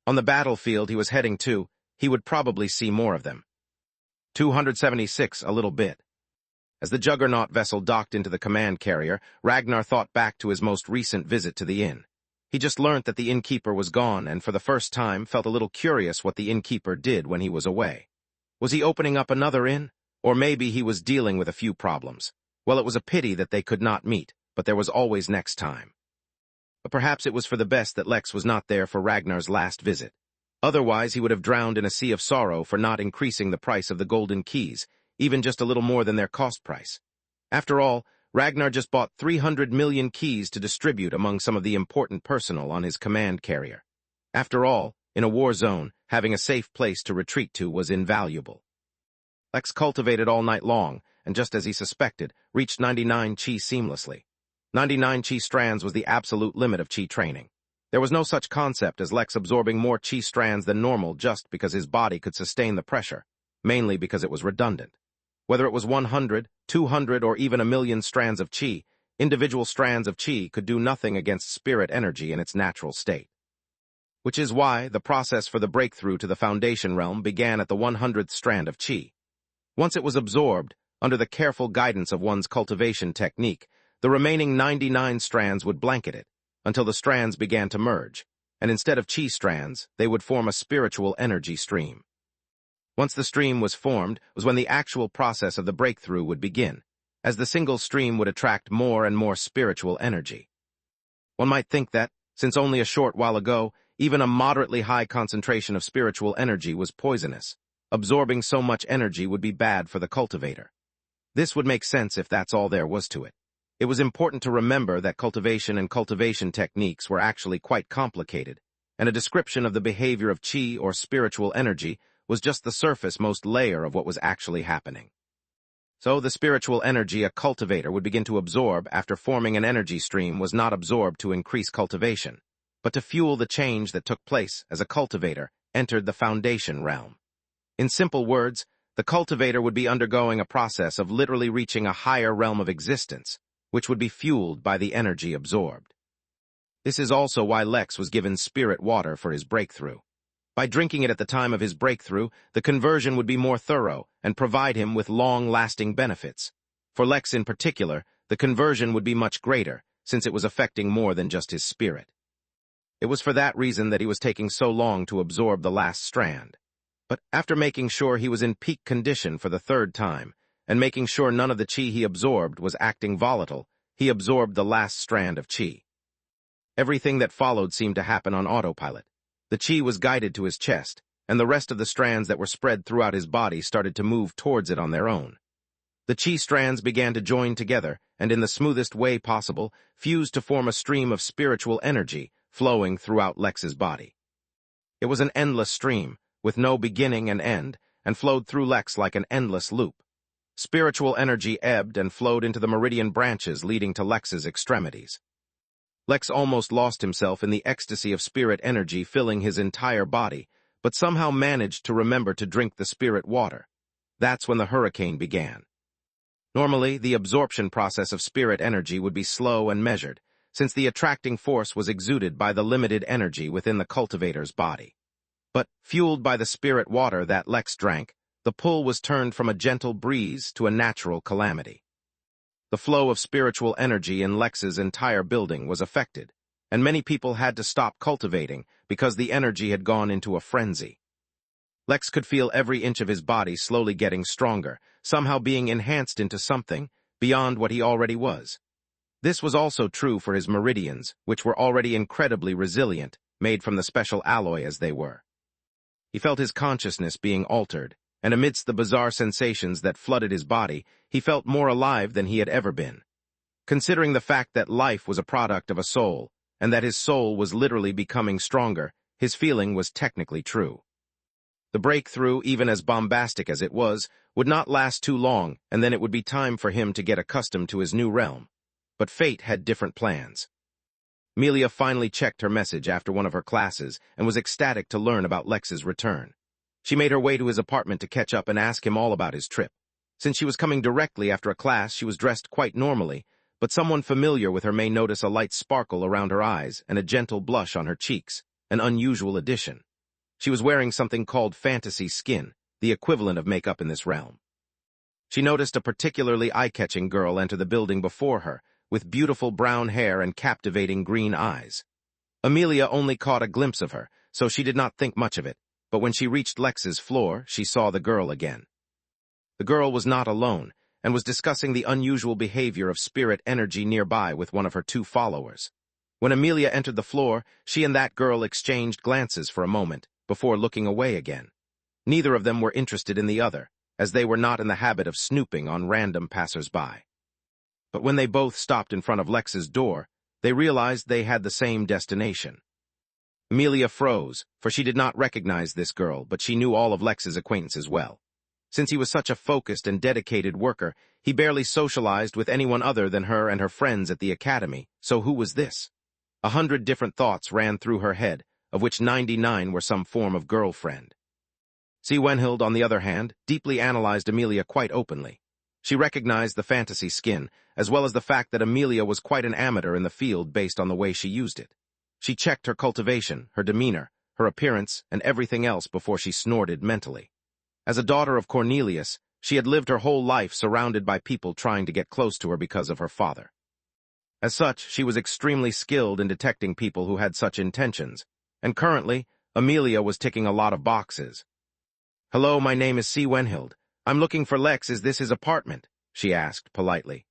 On the battlefield he was heading to, he would probably see more of them. 276, a little bit. As the Juggernaut vessel docked into the command carrier, Ragnar thought back to his most recent visit to the inn. He just learnt that the innkeeper was gone and for the first time felt a little curious what the innkeeper did when he was away. Was he opening up another inn? Or maybe he was dealing with a few problems. Well, it was a pity that they could not meet, but there was always next time. But perhaps it was for the best that Lex was not there for Ragnar's last visit. Otherwise, he would have drowned in a sea of sorrow for not increasing the price of the golden keys, even just a little more than their cost price. After all, Ragnar just bought 300 million keys to distribute among some of the important personnel on his command carrier. After all, in a war zone, having a safe place to retreat to was invaluable. Lex cultivated all night long, and just as he suspected, reached 99 chi seamlessly. 99 chi strands was the absolute limit of chi training. There was no such concept as Lex absorbing more chi strands than normal just because his body could sustain the pressure, mainly because it was redundant. Whether it was 100, 200, or even 1,000,000 strands of chi, individual strands of chi could do nothing against spirit energy in its natural state. Which is why the process for the breakthrough to the Foundation realm began at the 100th strand of chi. Once it was absorbed, under the careful guidance of one's cultivation technique, the remaining 99 strands would blanket it, until the strands began to merge, and instead of chi strands, they would form a spiritual energy stream. Once the stream was formed was when the actual process of the breakthrough would begin, as the single stream would attract more and more spiritual energy. One might think that, since only a short while ago, even a moderately high concentration of spiritual energy was poisonous, absorbing so much energy would be bad for the cultivator. This would make sense if that's all there was to it. It was important to remember that cultivation and cultivation techniques were actually quite complicated, and a description of the behavior of chi or spiritual energy was just the surface-most layer of what was actually happening. So the spiritual energy a cultivator would begin to absorb after forming an energy stream was not absorbed to increase cultivation, but to fuel the change that took place as a cultivator entered the Foundation realm. In simple words, the cultivator would be undergoing a process of literally reaching a higher realm of existence, which would be fueled by the energy absorbed. This is also why Lex was given spirit water for his breakthrough. By drinking it at the time of his breakthrough, the conversion would be more thorough and provide him with long-lasting benefits. For Lex in particular, the conversion would be much greater, since it was affecting more than just his spirit. It was for that reason that he was taking so long to absorb the last strand. But after making sure he was in peak condition for the third time, and making sure none of the chi he absorbed was acting volatile, he absorbed the last strand of chi. Everything that followed seemed to happen on autopilot. The chi was guided to his chest, and the rest of the strands that were spread throughout his body started to move towards it on their own. The chi strands began to join together, and in the smoothest way possible, fused to form a stream of spiritual energy flowing throughout Lex's body. It was an endless stream, with no beginning and end, and flowed through Lex like an endless loop. Spiritual energy ebbed and flowed into the meridian branches leading to Lex's extremities. Lex almost lost himself in the ecstasy of spirit energy filling his entire body, but somehow managed to remember to drink the spirit water. That's when the hurricane began. Normally, the absorption process of spirit energy would be slow and measured, since the attracting force was exuded by the limited energy within the cultivator's body. But, fueled by the spirit water that Lex drank, the pull was turned from a gentle breeze to a natural calamity. The flow of spiritual energy in Lex's entire building was affected, and many people had to stop cultivating because the energy had gone into a frenzy. Lex could feel every inch of his body slowly getting stronger, somehow being enhanced into something beyond what he already was. This was also true for his meridians, which were already incredibly resilient, made from the special alloy as they were. He felt his consciousness being altered, and amidst the bizarre sensations that flooded his body, he felt more alive than he had ever been. Considering the fact that life was a product of a soul, and that his soul was literally becoming stronger, his feeling was technically true. The breakthrough, even as bombastic as it was, would not last too long, and then it would be time for him to get accustomed to his new realm. But fate had different plans. Melia finally checked her message after one of her classes and was ecstatic to learn about Lex's return. She made her way to his apartment to catch up and ask him all about his trip. Since she was coming directly after a class, she was dressed quite normally, but someone familiar with her may notice a light sparkle around her eyes and a gentle blush on her cheeks, an unusual addition. She was wearing something called fantasy skin, the equivalent of makeup in this realm. She noticed a particularly eye-catching girl enter the building before her, with beautiful brown hair and captivating green eyes. Amelia only caught a glimpse of her, so she did not think much of it, but when she reached Lex's floor, she saw the girl again. The girl was not alone, and was discussing the unusual behavior of spirit energy nearby with one of her two followers. When Amelia entered the floor, she and that girl exchanged glances for a moment, before looking away again. Neither of them were interested in the other, as they were not in the habit of snooping on random passers-by. But when they both stopped in front of Lex's door, they realized they had the same destination. Amelia froze, for she did not recognize this girl, but she knew all of Lex's acquaintances well. Since he was such a focused and dedicated worker, he barely socialized with anyone other than her and her friends at the academy, so who was this? 100 different thoughts ran through her head, of which 99 were some form of girlfriend. Wenhild, on the other hand, deeply analyzed Amelia quite openly. She recognized the fantasy skin, as well as the fact that Amelia was quite an amateur in the field based on the way she used it. She checked her cultivation, her demeanor, her appearance, and everything else before she snorted mentally. As a daughter of Cornelius, she had lived her whole life surrounded by people trying to get close to her because of her father. As such, she was extremely skilled in detecting people who had such intentions, and currently, Amelia was ticking a lot of boxes. "Hello, my name is Wenhild. I'm looking for Lex. Is this his apartment?" she asked politely.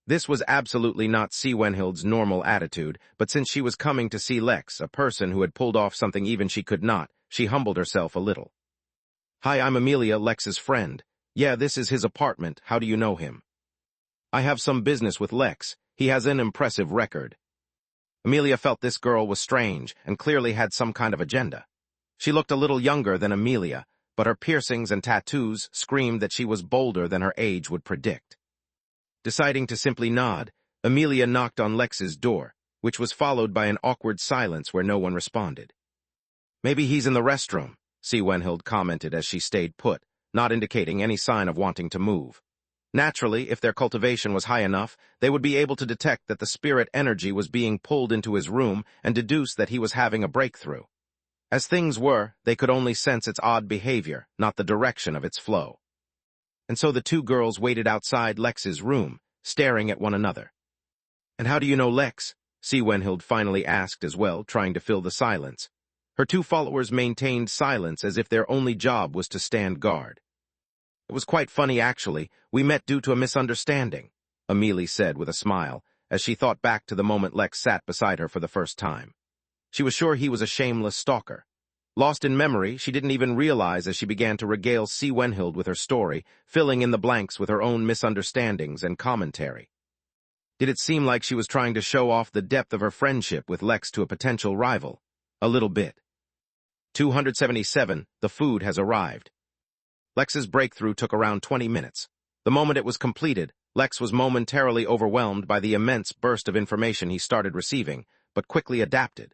This was absolutely not Wenhild's normal attitude, but since she was coming to see Lex, a person who had pulled off something even she could not, she humbled herself a little. "Hi, I'm Amelia, Lex's friend. Yeah, this is his apartment. How do you know him?" "I have some business with Lex. He has an impressive record." Amelia felt this girl was strange and clearly had some kind of agenda. She looked a little younger than Amelia, but her piercings and tattoos screamed that she was bolder than her age would predict. Deciding to simply nod, Amelia knocked on Lex's door, which was followed by an awkward silence where no one responded. "Maybe he's in the restroom," Wenhild commented as she stayed put, not indicating any sign of wanting to move. Naturally, if their cultivation was high enough, they would be able to detect that the spirit energy was being pulled into his room and deduce that he was having a breakthrough. As things were, they could only sense its odd behavior, not the direction of its flow. And so the two girls waited outside Lex's room, staring at one another. "And how do you know Lex?" Wenhild finally asked as well, trying to fill the silence. Her two followers maintained silence as if their only job was to stand guard. "It was quite funny, actually. We met due to a misunderstanding," Amelia said with a smile, as she thought back to the moment Lex sat beside her for the first time. She was sure he was a shameless stalker. Lost in memory, she didn't even realize as she began to regale Wenhild with her story, filling in the blanks with her own misunderstandings and commentary. Did it seem like she was trying to show off the depth of her friendship with Lex to a potential rival? A little bit. 277, the food has arrived. Lex's breakthrough took around 20 minutes. The moment it was completed, Lex was momentarily overwhelmed by the immense burst of information he started receiving, but quickly adapted.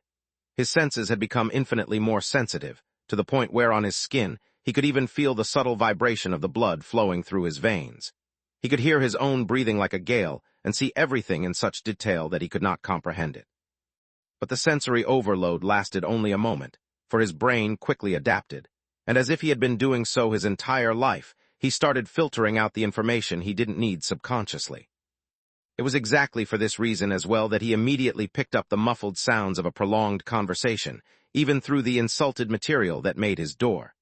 His senses had become infinitely more sensitive, to the point where on his skin he could even feel the subtle vibration of the blood flowing through his veins. He could hear his own breathing like a gale and see everything in such detail that he could not comprehend it. But the sensory overload lasted only a moment, for his brain quickly adapted, and as if he had been doing so his entire life, he started filtering out the information he didn't need subconsciously. It was exactly for this reason as well that he immediately picked up the muffled sounds of a prolonged conversation, even through the insulted material that made his door.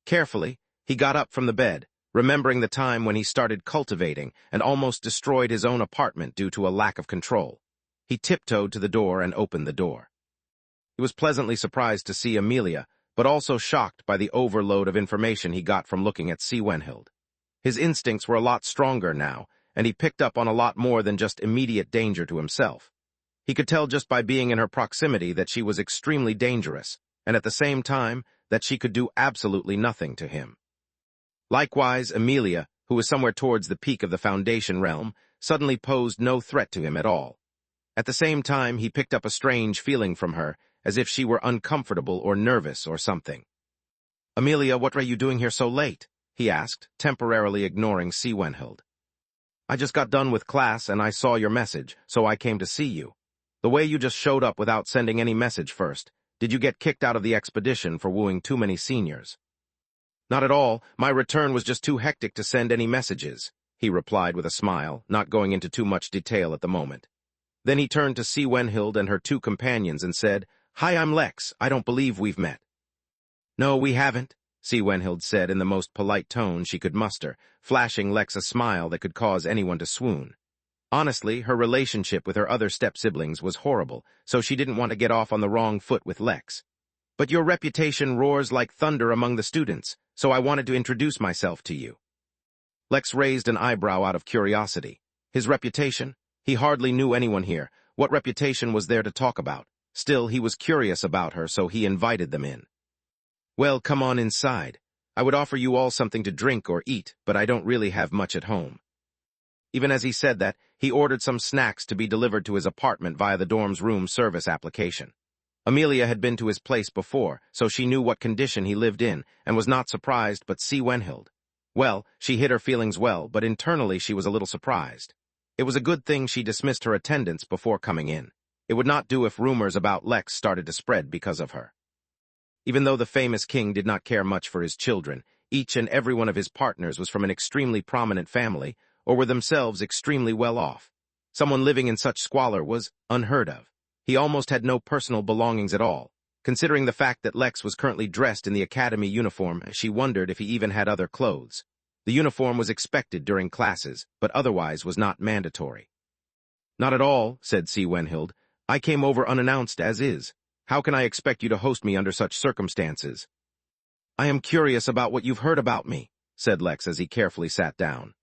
Carefully, he got up from the bed, remembering the time when he started cultivating and almost destroyed his own apartment due to a lack of control. He tiptoed to the door and opened the door. He was pleasantly surprised to see Amelia, but also shocked by the overload of information he got from looking at Wenhild. His instincts were a lot stronger now, and he picked up on a lot more than just immediate danger to himself. He could tell just by being in her proximity that she was extremely dangerous, and at the same time that she could do absolutely nothing to him. Likewise, Amelia, who was somewhere towards the peak of the Foundation realm, suddenly posed no threat to him at all. At the same time, he picked up a strange feeling from her, as if she were uncomfortable or nervous or something. "Amelia, what are you doing here so late?" he asked, temporarily ignoring Wenhild. I just got done with class and I saw your message, so I came to see you. The way you just showed up without sending any message first, did you get kicked out of the expedition for wooing too many seniors? Not at all. My return was just too hectic to send any messages, he replied with a smile, not going into too much detail at the moment. Then he turned to see Wenhild and her two companions and said, "Hi, I'm Lex. I don't believe we've met." "No, we haven't," C. Wenhild said in the most polite tone she could muster, flashing Lex a smile that could cause anyone to swoon. Honestly, her relationship with her other step-siblings was horrible, so she didn't want to get off on the wrong foot with Lex. "But your reputation roars like thunder among the students, so I wanted to introduce myself to you." Lex raised an eyebrow out of curiosity. His reputation? He hardly knew anyone here. What reputation was there to talk about? Still, he was curious about her, so he invited them in. "Well, come on inside. I would offer you all something to drink or eat, but I don't really have much at home." Even as he said that, he ordered some snacks to be delivered to his apartment via the dorm's room service application. Amelia had been to his place before, so she knew what condition he lived in, and was not surprised but see Wenhild. Well, she hid her feelings well, but internally she was a little surprised. It was a good thing she dismissed her attendance before coming in. It would not do if rumors about Lex started to spread because of her. Even though the famous king did not care much for his children, each and every one of his partners was from an extremely prominent family, or were themselves extremely well off. Someone living in such squalor was unheard of. He almost had no personal belongings at all. Considering the fact that Lex was currently dressed in the academy uniform, she wondered if he even had other clothes. The uniform was expected during classes, but otherwise was not mandatory. "Not at all," said C. Wenhild. "I came over unannounced as is. How can I expect you to host me under such circumstances?" "I am curious about what you've heard about me," said Lex as he carefully sat down.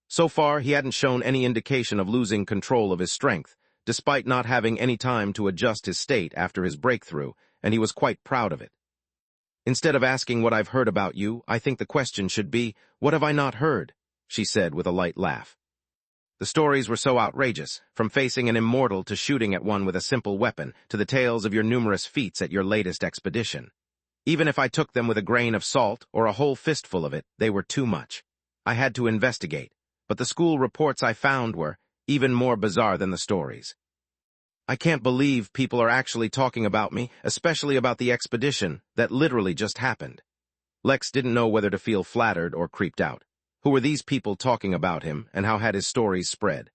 So far, he hadn't shown any indication of losing control of his strength, despite not having any time to adjust his state after his breakthrough, and he was quite proud of it. "Instead of asking what I've heard about you, I think the question should be, what have I not heard?" she said with a light laugh. The stories were so outrageous, from facing an immortal to shooting at one with a simple weapon, to the tales of your numerous feats at your latest expedition. Even if I took them with a grain of salt or a whole fistful of it, they were too much. I had to investigate, but the school reports I found were even more bizarre than the stories. "I can't believe people are actually talking about me, especially about the expedition that literally just happened." Lex didn't know whether to feel flattered or creeped out. Who were these people talking about him, and how had his stories spread?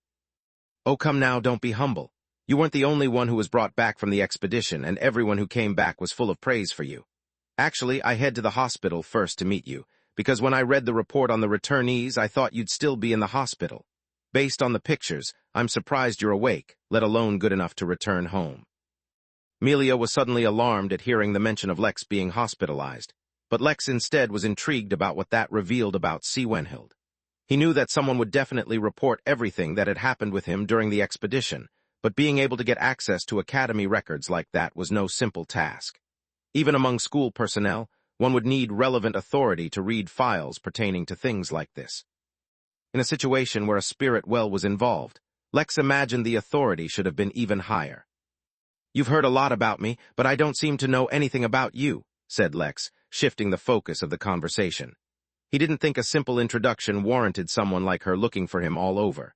"Oh, come now, don't be humble. You weren't the only one who was brought back from the expedition, and everyone who came back was full of praise for you. Actually, I head to the hospital first to meet you, because when I read the report on the returnees, I thought you'd still be in the hospital. Based on the pictures, I'm surprised you're awake, let alone good enough to return home." Amelia was suddenly alarmed at hearing the mention of Lex being hospitalized, but Lex instead was intrigued about what that revealed about C. Wenhild. He knew that someone would definitely report everything that had happened with him during the expedition, but being able to get access to academy records like that was no simple task. Even among school personnel, one would need relevant authority to read files pertaining to things like this. In a situation where a spirit well was involved, Lex imagined the authority should have been even higher. "You've heard a lot about me, but I don't seem to know anything about you," said Lex, shifting the focus of the conversation. He didn't think a simple introduction warranted someone like her looking for him all over.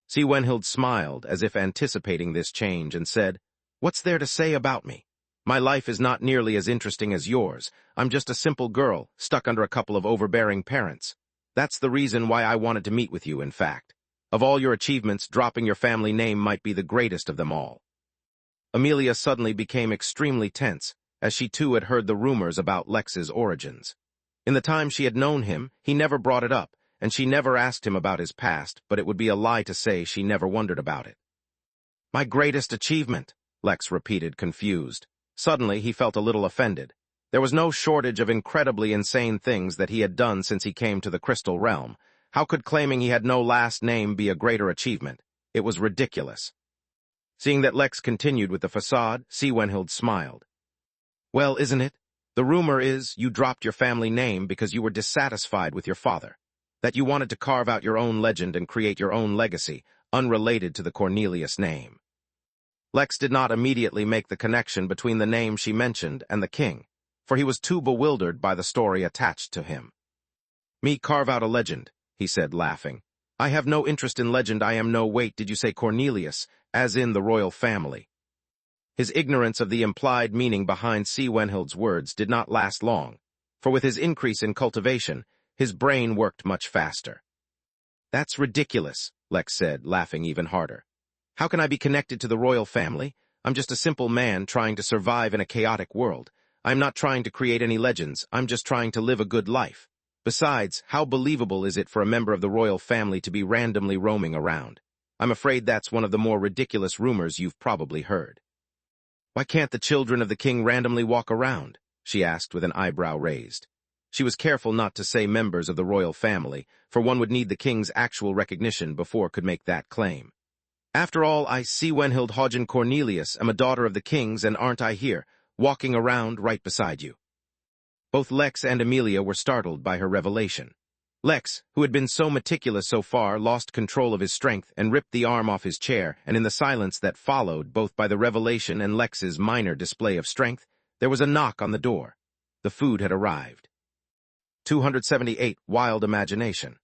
C. Wenhild smiled, as if anticipating this change, and said, "What's there to say about me? My life is not nearly as interesting as yours. I'm just a simple girl, stuck under a couple of overbearing parents. That's the reason why I wanted to meet with you, in fact. Of all your achievements, dropping your family name might be the greatest of them all." Amelia suddenly became extremely tense, as she too had heard the rumors about Lex's origins. In the time she had known him, he never brought it up, and she never asked him about his past, but it would be a lie to say she never wondered about it. "My greatest achievement," Lex repeated, confused. Suddenly, he felt a little offended. There was no shortage of incredibly insane things that he had done since he came to the Crystal Realm. How could claiming he had no last name be a greater achievement? It was ridiculous. Seeing that Lex continued with the facade, C. Wenhild smiled. "Well, isn't it? The rumor is you dropped your family name because you were dissatisfied with your father, that you wanted to carve out your own legend and create your own legacy, unrelated to the Cornelius name." Lex did not immediately make the connection between the name she mentioned and the king, for he was too bewildered by the story attached to him. "Me carve out a legend," he said, laughing. I have no interest in legend. I am no— Wait, did you say Cornelius, as in the royal family? His ignorance of the implied meaning behind Wenhild's words did not last long, for with his increase in cultivation, his brain worked much faster. That's ridiculous, Lex said, laughing even harder. How can I be connected to the royal family? I'm just a simple man trying to survive in a chaotic world. I'm not trying to create any legends. I'm just trying to live a good life. Besides, how believable is it for a member of the royal family to be randomly roaming around? I'm afraid that's one of the more ridiculous rumors you've probably heard. Why can't the children of the king randomly walk around? She asked with an eyebrow raised. She was careful not to say members of the royal family, for one would need the king's actual recognition before could make that claim. After all, I, Wenhild Hagen Cornelius, am a daughter of the king's, and aren't I here, walking around right beside you? Both Lex and Amelia were startled by her revelation. Lex, who had been so meticulous so far, lost control of his strength and ripped the arm off his chair, and in the silence that followed, both by the revelation and Lex's minor display of strength, there was a knock on the door. The food had arrived. 278 Wild Imagination.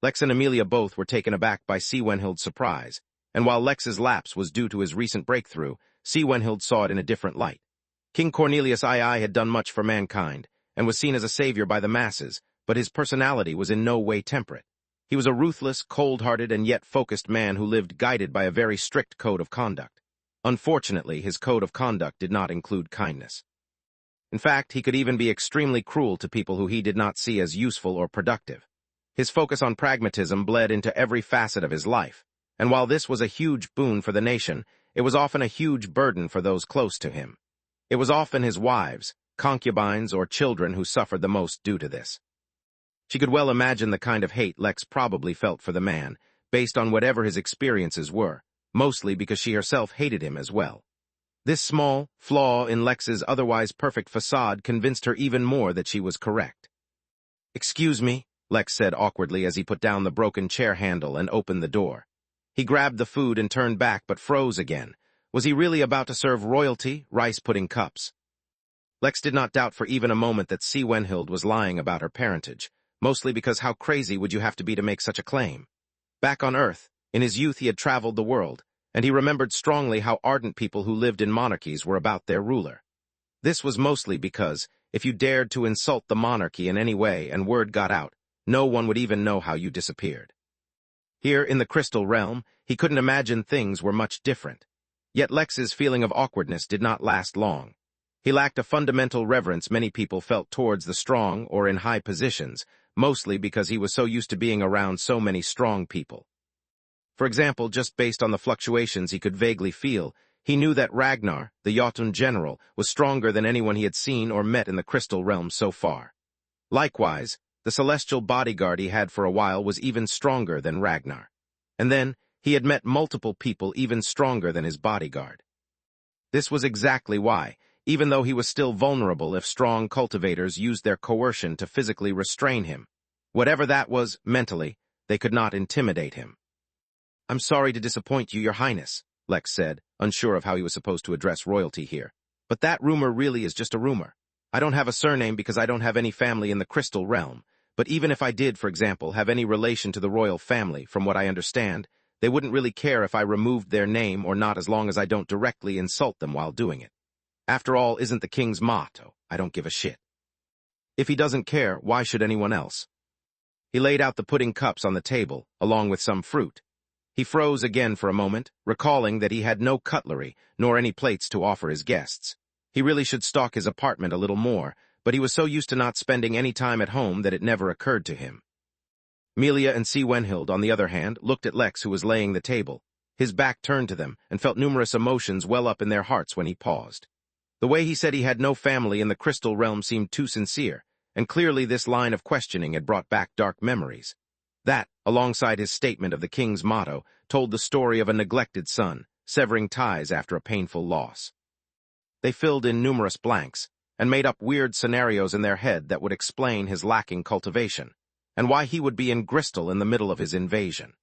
Lex and Amelia both were taken aback by Wenhild's surprise, and while Lex's lapse was due to his recent breakthrough, Wenhild saw it in a different light. King Cornelius II had done much for mankind, and was seen as a savior by the masses, but his personality was in no way temperate. He was a ruthless, cold-hearted, and yet focused man who lived guided by a very strict code of conduct. Unfortunately, his code of conduct did not include kindness. In fact, he could even be extremely cruel to people who he did not see as useful or productive. His focus on pragmatism bled into every facet of his life, and while this was a huge boon for the nation, it was often a huge burden for those close to him. It was often his wives, concubines, or children who suffered the most due to this. She could well imagine the kind of hate Lex probably felt for the man, based on whatever his experiences were, mostly because she herself hated him as well. This small flaw in Lex's otherwise perfect facade convinced her even more that she was correct. "Excuse me," Lex said awkwardly as he put down the broken chair handle and opened the door. He grabbed the food and turned back but froze again. Was he really about to serve royalty rice pudding cups? Lex did not doubt for even a moment that Wenhild was lying about her parentage, mostly because how crazy would you have to be to make such a claim? Back on Earth, in his youth he had traveled the world, and he remembered strongly how ardent people who lived in monarchies were about their ruler. This was mostly because, if you dared to insult the monarchy in any way and word got out, no one would even know how you disappeared. Here, in the Crystal Realm, he couldn't imagine things were much different. Yet Lex's feeling of awkwardness did not last long. He lacked a fundamental reverence many people felt towards the strong or in high positions, mostly because he was so used to being around so many strong people. For example, just based on the fluctuations he could vaguely feel, he knew that Ragnar, the Jotun general, was stronger than anyone he had seen or met in the Crystal Realm so far. Likewise, the celestial bodyguard he had for a while was even stronger than Ragnar. And then, he had met multiple people even stronger than his bodyguard. This was exactly why, even though he was still vulnerable if strong cultivators used their coercion to physically restrain him, whatever that was, mentally, they could not intimidate him. "I'm sorry to disappoint you, Your Highness," Lex said, unsure of how he was supposed to address royalty here. "But that rumor really is just a rumor. I don't have a surname because I don't have any family in the Crystal Realm, but even if I did, for example, have any relation to the royal family, from what I understand, they wouldn't really care if I removed their name or not as long as I don't directly insult them while doing it. After all, isn't the king's motto, I don't give a shit. If he doesn't care, why should anyone else?" He laid out the pudding cups on the table, along with some fruit. He froze again for a moment, recalling that he had no cutlery, nor any plates to offer his guests. He really should stock his apartment a little more, but he was so used to not spending any time at home that it never occurred to him. Amelia and Wenhild, on the other hand, looked at Lex, who was laying the table. His back turned to them, and felt numerous emotions well up in their hearts when he paused. The way he said he had no family in the Crystal Realm seemed too sincere, and clearly this line of questioning had brought back dark memories. That, alongside his statement of the king's motto, told the story of a neglected son, severing ties after a painful loss. They filled in numerous blanks, and made up weird scenarios in their head that would explain his lacking cultivation, and why he would be in Gristle in the middle of his invasion.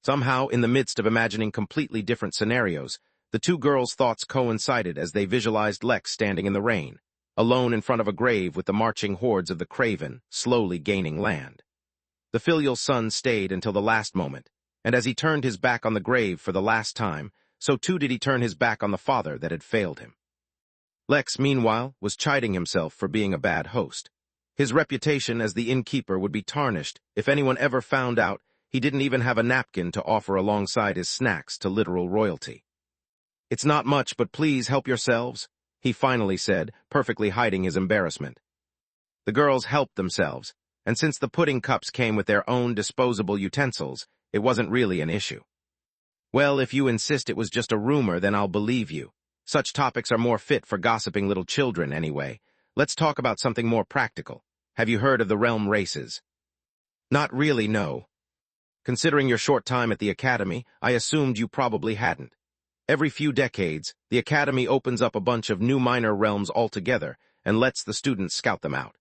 Somehow, in the midst of imagining completely different scenarios, the two girls' thoughts coincided as they visualized Lex standing in the rain, alone in front of a grave with the marching hordes of the Craven, slowly gaining land. The filial son stayed until the last moment, and as he turned his back on the grave for the last time, so too did he turn his back on the father that had failed him. Lex, meanwhile, was chiding himself for being a bad host. His reputation as the innkeeper would be tarnished if anyone ever found out he didn't even have a napkin to offer alongside his snacks to literal royalty. "It's not much, but please help yourselves," he finally said, perfectly hiding his embarrassment. The girls helped themselves, and since the pudding cups came with their own disposable utensils, it wasn't really an issue. "Well, if you insist it was just a rumor, then I'll believe you. Such topics are more fit for gossiping little children anyway. Let's talk about something more practical. Have you heard of the realm races?" "Not really, no. Considering your short time at the academy, I assumed you probably hadn't. Every few decades, the academy opens up a bunch of new minor realms altogether and lets the students scout them out.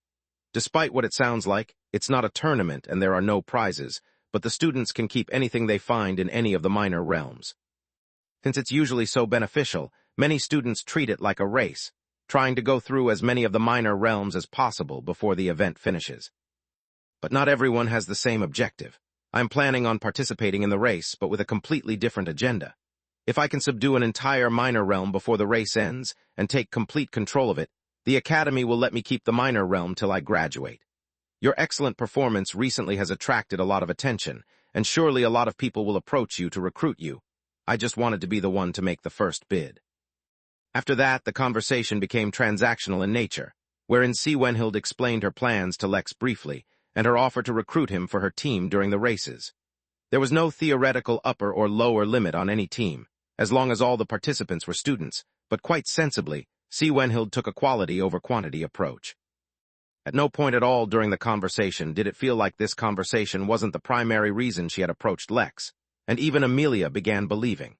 Despite what it sounds like, it's not a tournament and there are no prizes, but the students can keep anything they find in any of the minor realms. Since it's usually so beneficial, many students treat it like a race, trying to go through as many of the minor realms as possible before the event finishes. But not everyone has the same objective. I'm planning on participating in the race, but with a completely different agenda. If I can subdue an entire minor realm before the race ends and take complete control of it, the academy will let me keep the minor realm till I graduate. Your excellent performance recently has attracted a lot of attention, and surely a lot of people will approach you to recruit you. I just wanted to be the one to make the first bid." After that, the conversation became transactional in nature, wherein Wenhild explained her plans to Lex briefly, and her offer to recruit him for her team during the races. There was no theoretical upper or lower limit on any team, as long as all the participants were students, but quite sensibly, Wenhild took a quality over quantity approach. At no point at all during the conversation did it feel like this conversation wasn't the primary reason she had approached Lex, and even Amelia began believing.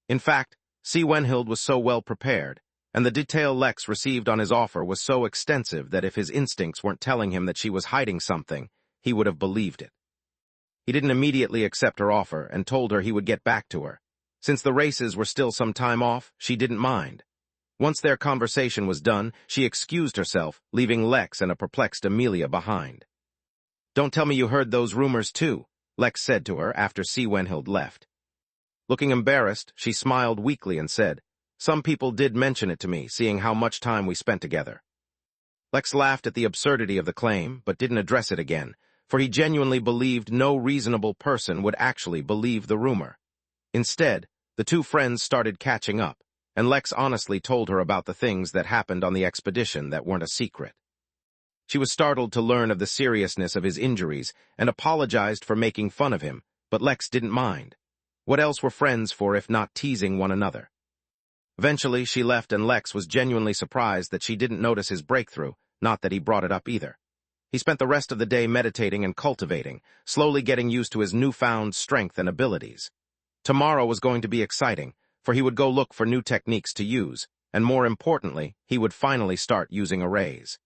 In fact, Wenhild was so well prepared, and the detail Lex received on his offer was so extensive that if his instincts weren't telling him that she was hiding something, he would have believed it. He didn't immediately accept her offer and told her he would get back to her. Since the races were still some time off, she didn't mind. Once their conversation was done, she excused herself, leaving Lex and a perplexed Amelia behind. "Don't tell me you heard those rumors too," Lex said to her after Wenhild left. Looking embarrassed, she smiled weakly and said, "Some people did mention it to me, seeing how much time we spent together." Lex laughed at the absurdity of the claim, but didn't address it again, for he genuinely believed no reasonable person would actually believe the rumor. Instead, the two friends started catching up, and Lex honestly told her about the things that happened on the expedition that weren't a secret. She was startled to learn of the seriousness of his injuries and apologized for making fun of him, but Lex didn't mind. What else were friends for if not teasing one another? Eventually, she left and Lex was genuinely surprised that she didn't notice his breakthrough, not that he brought it up either. He spent the rest of the day meditating and cultivating, slowly getting used to his newfound strength and abilities. Tomorrow was going to be exciting, for he would go look for new techniques to use, and more importantly, he would finally start using arrays.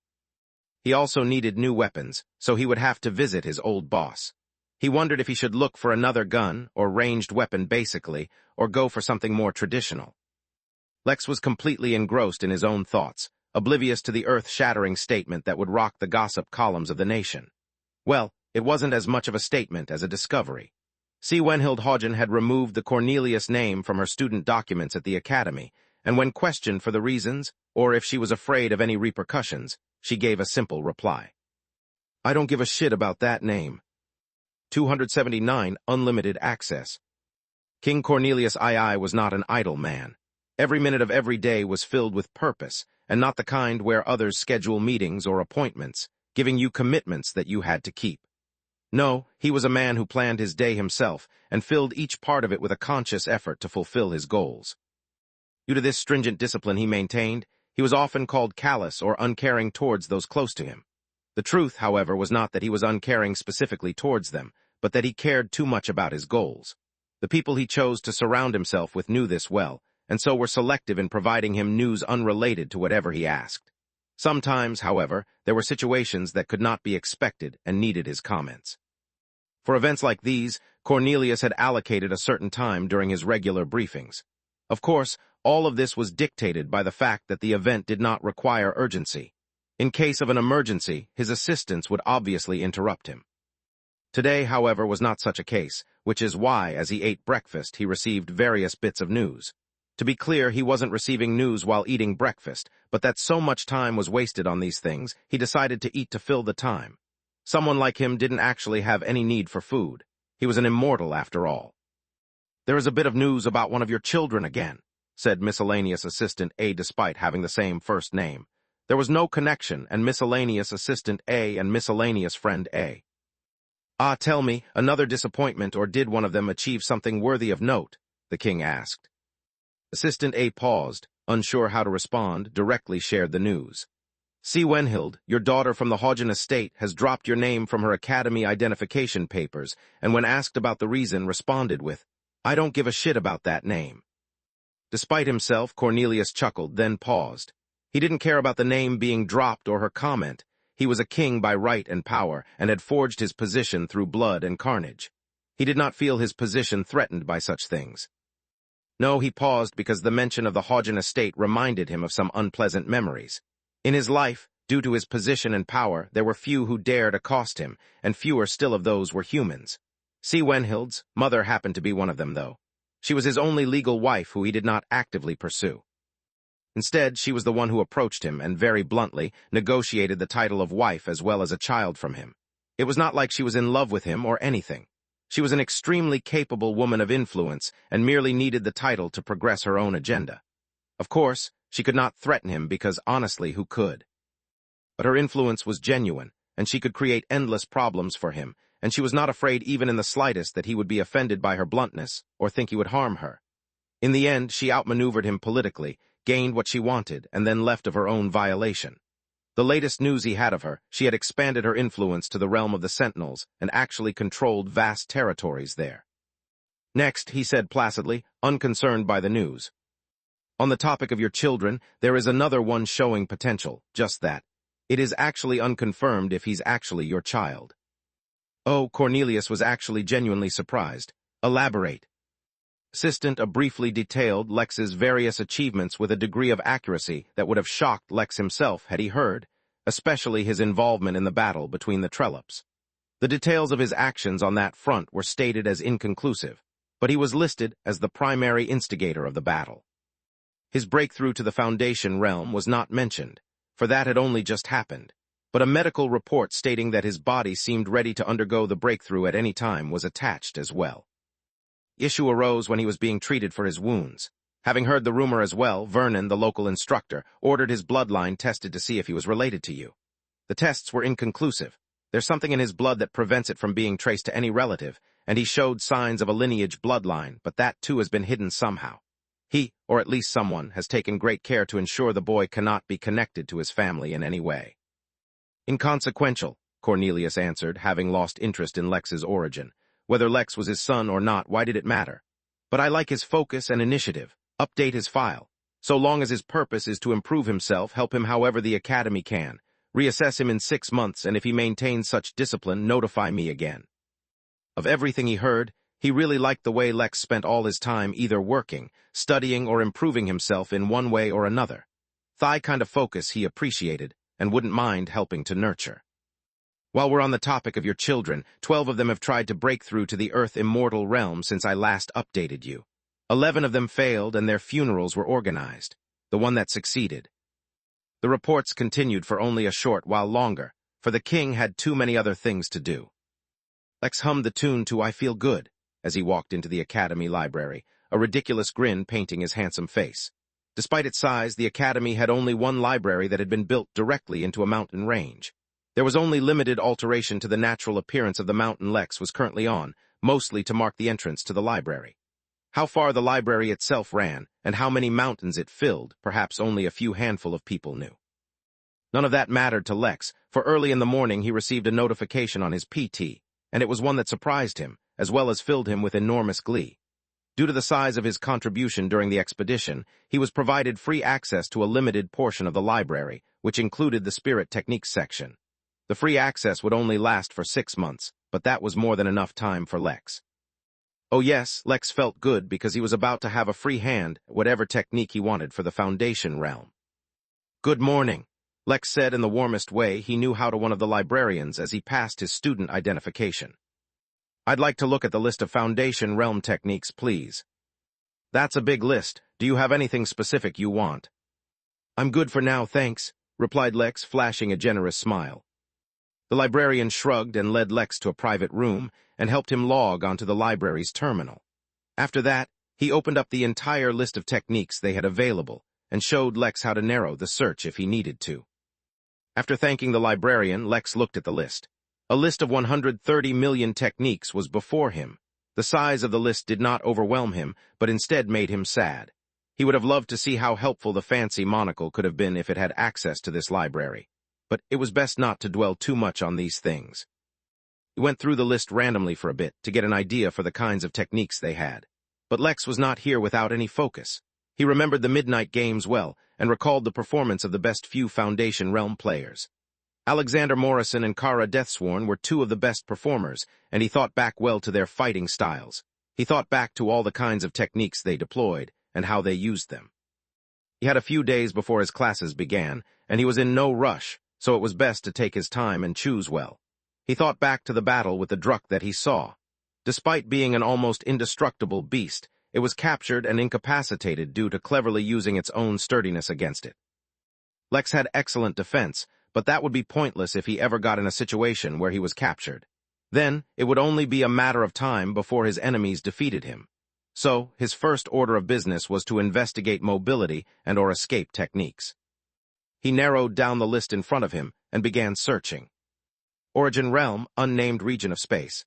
He also needed new weapons, so he would have to visit his old boss. He wondered if he should look for another gun, or ranged weapon basically, or go for something more traditional. Lex was completely engrossed in his own thoughts, oblivious to the earth-shattering statement that would rock the gossip columns of the nation. Well, it wasn't as much of a statement as a discovery. Wenhild Hagen had removed the Cornelius name from her student documents at the academy, and when questioned for the reasons, or if she was afraid of any repercussions, she gave a simple reply. "I don't give a shit about that name. 279 Unlimited Access." King Cornelius II was not an idle man. Every minute of every day was filled with purpose, and not the kind where others schedule meetings or appointments, giving you commitments that you had to keep. No, he was a man who planned his day himself and filled each part of it with a conscious effort to fulfill his goals. Due to this stringent discipline he maintained, he was often called callous or uncaring towards those close to him. The truth, however, was not that he was uncaring specifically towards them, but that he cared too much about his goals. The people he chose to surround himself with knew this well, and so were selective in providing him news unrelated to whatever he asked. Sometimes, however, there were situations that could not be expected and needed his comments. For events like these, Cornelius had allocated a certain time during his regular briefings. Of course, all of this was dictated by the fact that the event did not require urgency. In case of an emergency, his assistants would obviously interrupt him. Today, however, was not such a case, which is why, as he ate breakfast, he received various bits of news. To be clear, he wasn't receiving news while eating breakfast, but that so much time was wasted on these things, he decided to eat to fill the time. Someone like him didn't actually have any need for food. He was an immortal after all. "There is a bit of news about one of your children again," said miscellaneous assistant A despite having the same first name. There was no connection, and miscellaneous assistant A and miscellaneous friend A. "Ah, tell me, another disappointment, or did one of them achieve something worthy of note?" the king asked. Assistant A paused, unsure how to respond, directly shared the news. "See, Wenhild, your daughter from the Hagen estate has dropped your name from her academy identification papers, and when asked about the reason, responded with, 'I don't give a shit about that name.'" Despite himself, Cornelius chuckled, then paused. He didn't care about the name being dropped or her comment. He was a king by right and power, and had forged his position through blood and carnage. He did not feel his position threatened by such things. No, he paused because the mention of the Hagen estate reminded him of some unpleasant memories. In his life, due to his position and power, there were few who dared accost him, and fewer still of those were humans. C. Wenhild's mother happened to be one of them, though. She was his only legal wife who he did not actively pursue. Instead, she was the one who approached him and, very bluntly, negotiated the title of wife as well as a child from him. It was not like she was in love with him or anything. She was an extremely capable woman of influence and merely needed the title to progress her own agenda. Of course, she could not threaten him because, honestly, who could? But her influence was genuine, and she could create endless problems for him, and she was not afraid even in the slightest that he would be offended by her bluntness or think he would harm her. In the end, she outmaneuvered him politically, gained what she wanted, and then left of her own violation. The latest news he had of her, she had expanded her influence to the realm of the Sentinels and actually controlled vast territories there. "Next," he said placidly, unconcerned by the news. "On the topic of your children, there is another one showing potential, just that. It is actually unconfirmed if he's actually your child." Oh, Cornelius was actually genuinely surprised. "Elaborate." Assistant A briefly detailed Lex's various achievements with a degree of accuracy that would have shocked Lex himself had he heard, especially his involvement in the battle between the Trollops. The details of his actions on that front were stated as inconclusive, but he was listed as the primary instigator of the battle. His breakthrough to the Foundation realm was not mentioned, for that had only just happened, but a medical report stating that his body seemed ready to undergo the breakthrough at any time was attached as well. Issue arose when he was being treated for his wounds. Having heard the rumor as well, Vernon, the local instructor, ordered his bloodline tested to see if he was related to you. The tests were inconclusive. There's something in his blood that prevents it from being traced to any relative, and he showed signs of a lineage bloodline, but that too has been hidden somehow. He, or at least someone, has taken great care to ensure the boy cannot be connected to his family in any way. "Inconsequential," Cornelius answered, having lost interest in Lex's origin. Whether Lex was his son or not, why did it matter? But I like his focus and initiative. Update his file. So long as his purpose is to improve himself, help him however the academy can. Reassess him in 6 months, and if he maintains such discipline, notify me again. Of everything he heard, he really liked the way Lex spent all his time either working, studying, or improving himself in one way or another. That kind of focus he appreciated, and wouldn't mind helping to nurture. "While we're on the topic of your children, 12 of them have tried to break through to the Earth Immortal realm since I last updated you. 11 of them failed and their funerals were organized. The one that succeeded." The reports continued for only a short while longer, for the king had too many other things to do. Lex hummed the tune to "I Feel Good" as he walked into the academy library, a ridiculous grin painting his handsome face. Despite its size, the academy had only one library that had been built directly into a mountain range. There was only limited alteration to the natural appearance of the mountain Lex was currently on, mostly to mark the entrance to the library. How far the library itself ran, and how many mountains it filled, perhaps only a few handful of people knew. None of that mattered to Lex, for early in the morning he received a notification on his PT, and it was one that surprised him, as well as filled him with enormous glee. Due to the size of his contribution during the expedition, he was provided free access to a limited portion of the library, which included the spirit techniques section. The free access would only last for 6 months, but that was more than enough time for Lex. Oh yes, Lex felt good because he was about to have a free hand at whatever technique he wanted for the Foundation realm. "Good morning," Lex said in the warmest way he knew how to one of the librarians as he passed his student identification. I'd like to look at the list of Foundation Realm techniques, please. That's a big list. Do you have anything specific you want? I'm good for now, thanks, replied Lex, flashing a generous smile. The librarian shrugged and led Lex to a private room and helped him log onto the library's terminal. After that, he opened up the entire list of techniques they had available and showed Lex how to narrow the search if he needed to. After thanking the librarian, Lex looked at the list. A list of 130 million techniques was before him. The size of the list did not overwhelm him, but instead made him sad. He would have loved to see how helpful the fancy monocle could have been if it had access to this library. But it was best not to dwell too much on these things. He went through the list randomly for a bit to get an idea for the kinds of techniques they had. But Lex was not here without any focus. He remembered the Midnight Games well and recalled the performance of the best few Foundation Realm players. Alexander Morrison and Kara Deathsworn were two of the best performers, and he thought back well to their fighting styles. He thought back to all the kinds of techniques they deployed and how they used them. He had a few days before his classes began, and he was in no rush, so it was best to take his time and choose well. He thought back to the battle with the Druk that he saw. Despite being an almost indestructible beast, it was captured and incapacitated due to cleverly using its own sturdiness against it. Lex had excellent defense, but that would be pointless if he ever got in a situation where he was captured. Then, it would only be a matter of time before his enemies defeated him. So, his first order of business was to investigate mobility and/or escape techniques. He narrowed down the list in front of him and began searching. Origin Realm, unnamed region of space.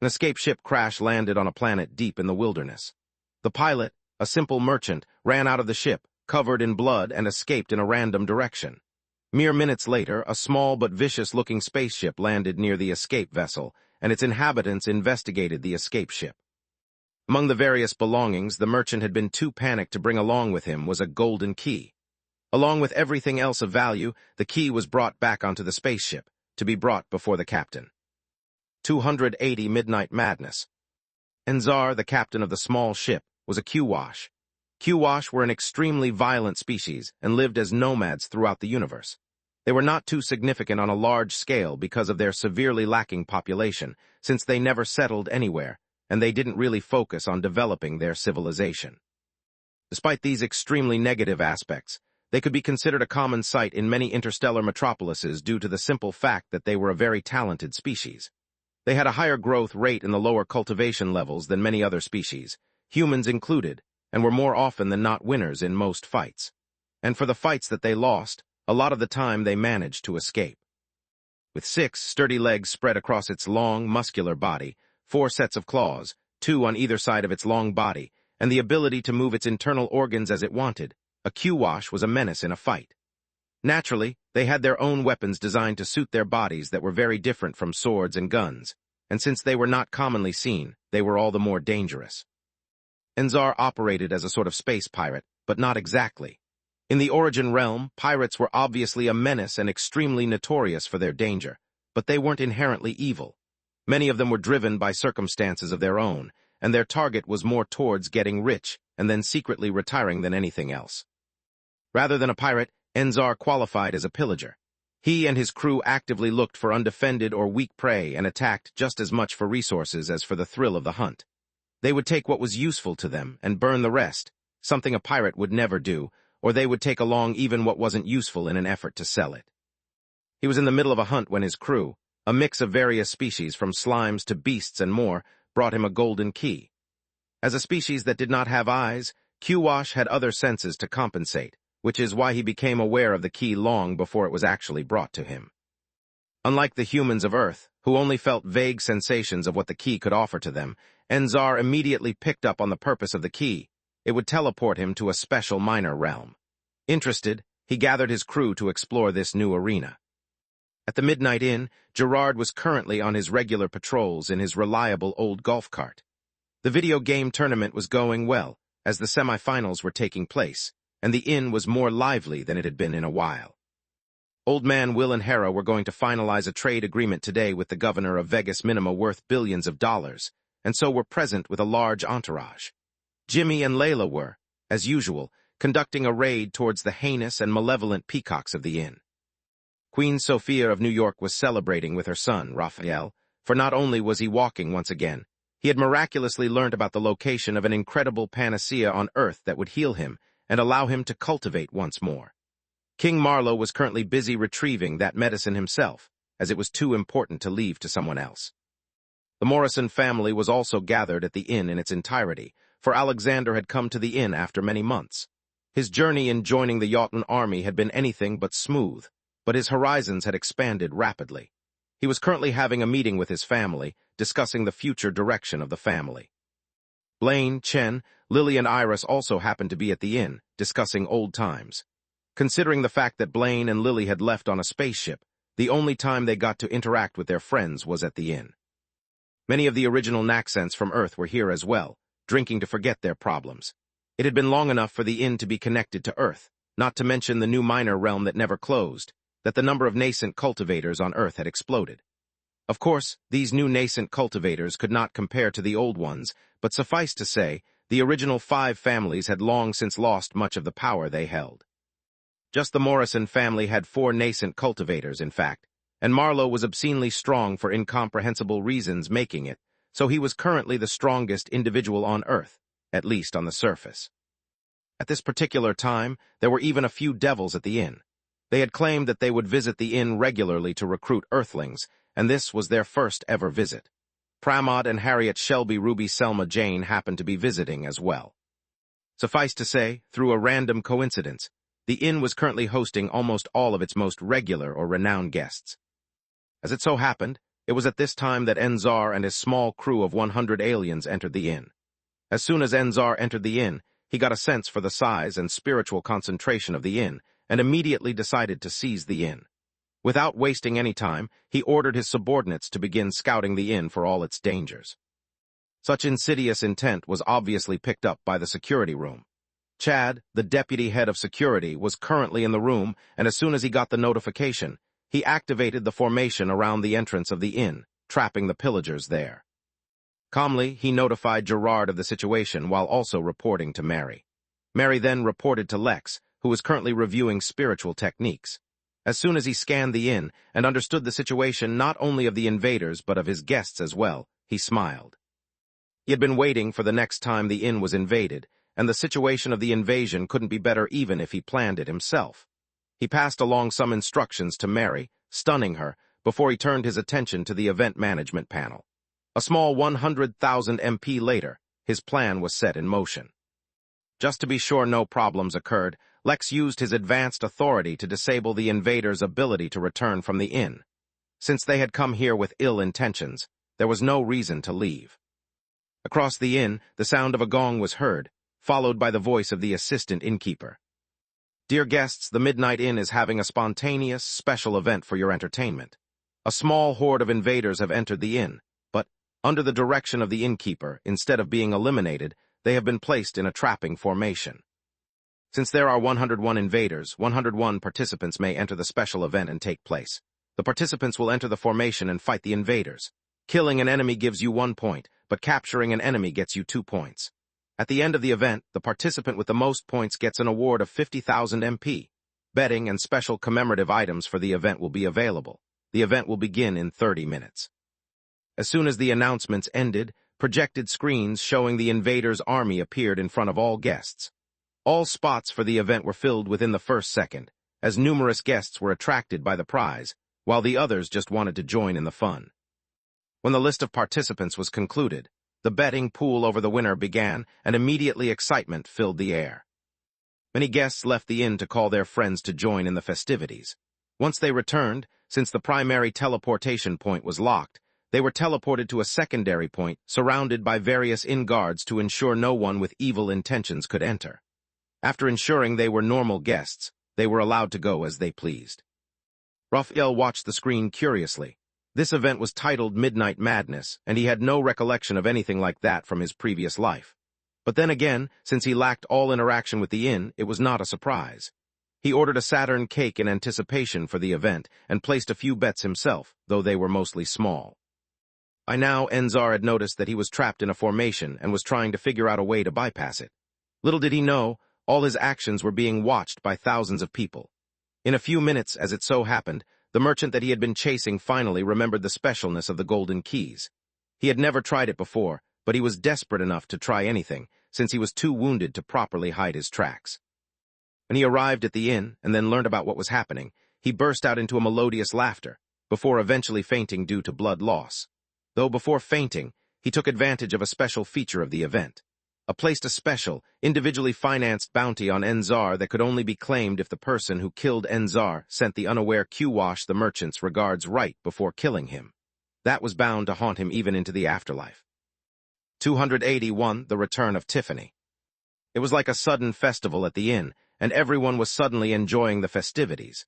An escape ship crash-landed on a planet deep in the wilderness. The pilot, a simple merchant, ran out of the ship, covered in blood, and escaped in a random direction. Mere minutes later, a small but vicious-looking spaceship landed near the escape vessel, and its inhabitants investigated the escape ship. Among the various belongings the merchant had been too panicked to bring along with him was a golden key. Along with everything else of value, the key was brought back onto the spaceship, to be brought before the captain. 280 Midnight Madness. Enzar, the captain of the small ship, was a Q-Wash. Q-Wash were an extremely violent species and lived as nomads throughout the universe. They were not too significant on a large scale because of their severely lacking population, since they never settled anywhere, and they didn't really focus on developing their civilization. Despite these extremely negative aspects, they could be considered a common sight in many interstellar metropolises due to the simple fact that they were a very talented species. They had a higher growth rate in the lower cultivation levels than many other species, humans included, and were more often than not winners in most fights. And for the fights that they lost, a lot of the time they managed to escape. With 6 sturdy legs spread across its long, muscular body, 4 sets of claws, 2 on either side of its long body, and the ability to move its internal organs as it wanted, a Q-Wash was a menace in a fight. Naturally, they had their own weapons designed to suit their bodies that were very different from swords and guns, and since they were not commonly seen, they were all the more dangerous. Enzar operated as a sort of space pirate, but not exactly. In the Origin Realm, pirates were obviously a menace and extremely notorious for their danger, but they weren't inherently evil. Many of them were driven by circumstances of their own, and their target was more towards getting rich and then secretly retiring than anything else. Rather than a pirate, Enzar qualified as a pillager. He and his crew actively looked for undefended or weak prey and attacked just as much for resources as for the thrill of the hunt. They would take what was useful to them and burn the rest, something a pirate would never do, or they would take along even what wasn't useful in an effort to sell it. He was in the middle of a hunt when his crew, a mix of various species from slimes to beasts and more, brought him a golden key. As a species that did not have eyes, Q-Wash had other senses to compensate, which is why he became aware of the key long before it was actually brought to him. Unlike the humans of Earth, who only felt vague sensations of what the key could offer to them, Enzar immediately picked up on the purpose of the key. It would teleport him to a special minor realm. Interested, he gathered his crew to explore this new arena. At the Midnight Inn, Gerard was currently on his regular patrols in his reliable old golf cart. The video game tournament was going well, as the semifinals were taking place, and the inn was more lively than it had been in a while. Old Man Will and Hera were going to finalize a trade agreement today with the governor of Vegas Minima worth billions of dollars, and so were present with a large entourage. Jimmy and Layla were, as usual, conducting a raid towards the heinous and malevolent peacocks of the inn. Queen Sophia of New York was celebrating with her son, Raphael, for not only was he walking once again, he had miraculously learned about the location of an incredible panacea on Earth that would heal him and allow him to cultivate once more. King Marlowe was currently busy retrieving that medicine himself, as it was too important to leave to someone else. The Morrison family was also gathered at the inn in its entirety, for Alexander had come to the inn after many months. His journey in joining the Jotun army had been anything but smooth, but his horizons had expanded rapidly. He was currently having a meeting with his family, discussing the future direction of the family. Blaine, Chen, Lily, and Iris also happened to be at the inn, discussing old times. Considering the fact that Blaine and Lily had left on a spaceship, the only time they got to interact with their friends was at the inn. Many of the original Naxxents from Earth were here as well, drinking to forget their problems. It had been long enough for the inn to be connected to Earth, not to mention the new minor realm that never closed, that the number of nascent cultivators on Earth had exploded. Of course, these new nascent cultivators could not compare to the old ones, but suffice to say, the original 5 families had long since lost much of the power they held. Just the Morrison family had 4 nascent cultivators, in fact, and Marlowe was obscenely strong for incomprehensible reasons making it, so he was currently the strongest individual on Earth, at least on the surface. At this particular time, there were even a few devils at the inn. They had claimed that they would visit the inn regularly to recruit Earthlings, and this was their first ever visit. Pramod and Harriet Shelby Ruby Selma Jane happened to be visiting as well. Suffice to say, through a random coincidence, the inn was currently hosting almost all of its most regular or renowned guests. As it so happened, it was at this time that Enzar and his small crew of 100 aliens entered the inn. As soon as Enzar entered the inn, he got a sense for the size and spiritual concentration of the inn, and immediately decided to seize the inn. Without wasting any time, he ordered his subordinates to begin scouting the inn for all its dangers. Such insidious intent was obviously picked up by the security room. Chad, the deputy head of security, was currently in the room, and as soon as he got the notification, he activated the formation around the entrance of the inn, trapping the pillagers there. Calmly, he notified Gerard of the situation while also reporting to Mary. Mary then reported to Lex, who was currently reviewing spiritual techniques. As soon as he scanned the inn and understood the situation not only of the invaders but of his guests as well, he smiled. He had been waiting for the next time the inn was invaded, and the situation of the invasion couldn't be better even if he planned it himself. He passed along some instructions to Mary, stunning her, before he turned his attention to the event management panel. A small 100,000 MP later, his plan was set in motion. Just to be sure no problems occurred, Lex used his advanced authority to disable the invaders' ability to return from the inn. Since they had come here with ill intentions, there was no reason to leave. Across the inn, the sound of a gong was heard, followed by the voice of the assistant innkeeper. Dear guests, the Midnight Inn is having a spontaneous, special event for your entertainment. A small horde of invaders have entered the inn, but, under the direction of the innkeeper, instead of being eliminated, they have been placed in a trapping formation. Since there are 101 invaders, 101 participants may enter the special event and take place. The participants will enter the formation and fight the invaders. Killing an enemy gives you 1 point, but capturing an enemy gets you 2 points. At the end of the event, the participant with the most points gets an award of 50,000 MP. Betting and special commemorative items for the event will be available. The event will begin in 30 minutes. As soon as the announcements ended, projected screens showing the invaders' army appeared in front of all guests. All spots for the event were filled within the first second, as numerous guests were attracted by the prize, while the others just wanted to join in the fun. When the list of participants was concluded, the betting pool over the winner began, and immediately excitement filled the air. Many guests left the inn to call their friends to join in the festivities. Once they returned, since the primary teleportation point was locked, they were teleported to a secondary point surrounded by various inn guards to ensure no one with evil intentions could enter. After ensuring they were normal guests, they were allowed to go as they pleased. Raphael watched the screen curiously. This event was titled Midnight Madness, and he had no recollection of anything like that from his previous life. But then again, since he lacked all interaction with the inn, it was not a surprise. He ordered a Saturn cake in anticipation for the event and placed a few bets himself, though they were mostly small. By now, Enzar had noticed that he was trapped in a formation and was trying to figure out a way to bypass it. Little did he know, all his actions were being watched by thousands of people. In a few minutes, as it so happened, The merchant that he had been chasing finally remembered the specialness of the golden keys. He had never tried it before, but he was desperate enough to try anything, since he was too wounded to properly hide his tracks. When he arrived at the inn and then learned about what was happening, he burst out into a melodious laughter, before eventually fainting due to blood loss. Though before fainting, he took advantage of a special feature of the event. Placed a special, individually financed bounty on Enzar that could only be claimed if the person who killed Enzar sent the unaware Q-Wash the merchant's regards right before killing him. That was bound to haunt him even into the afterlife. 281. The Return of Tiffany. It was like a sudden festival at the inn, and everyone was suddenly enjoying the festivities.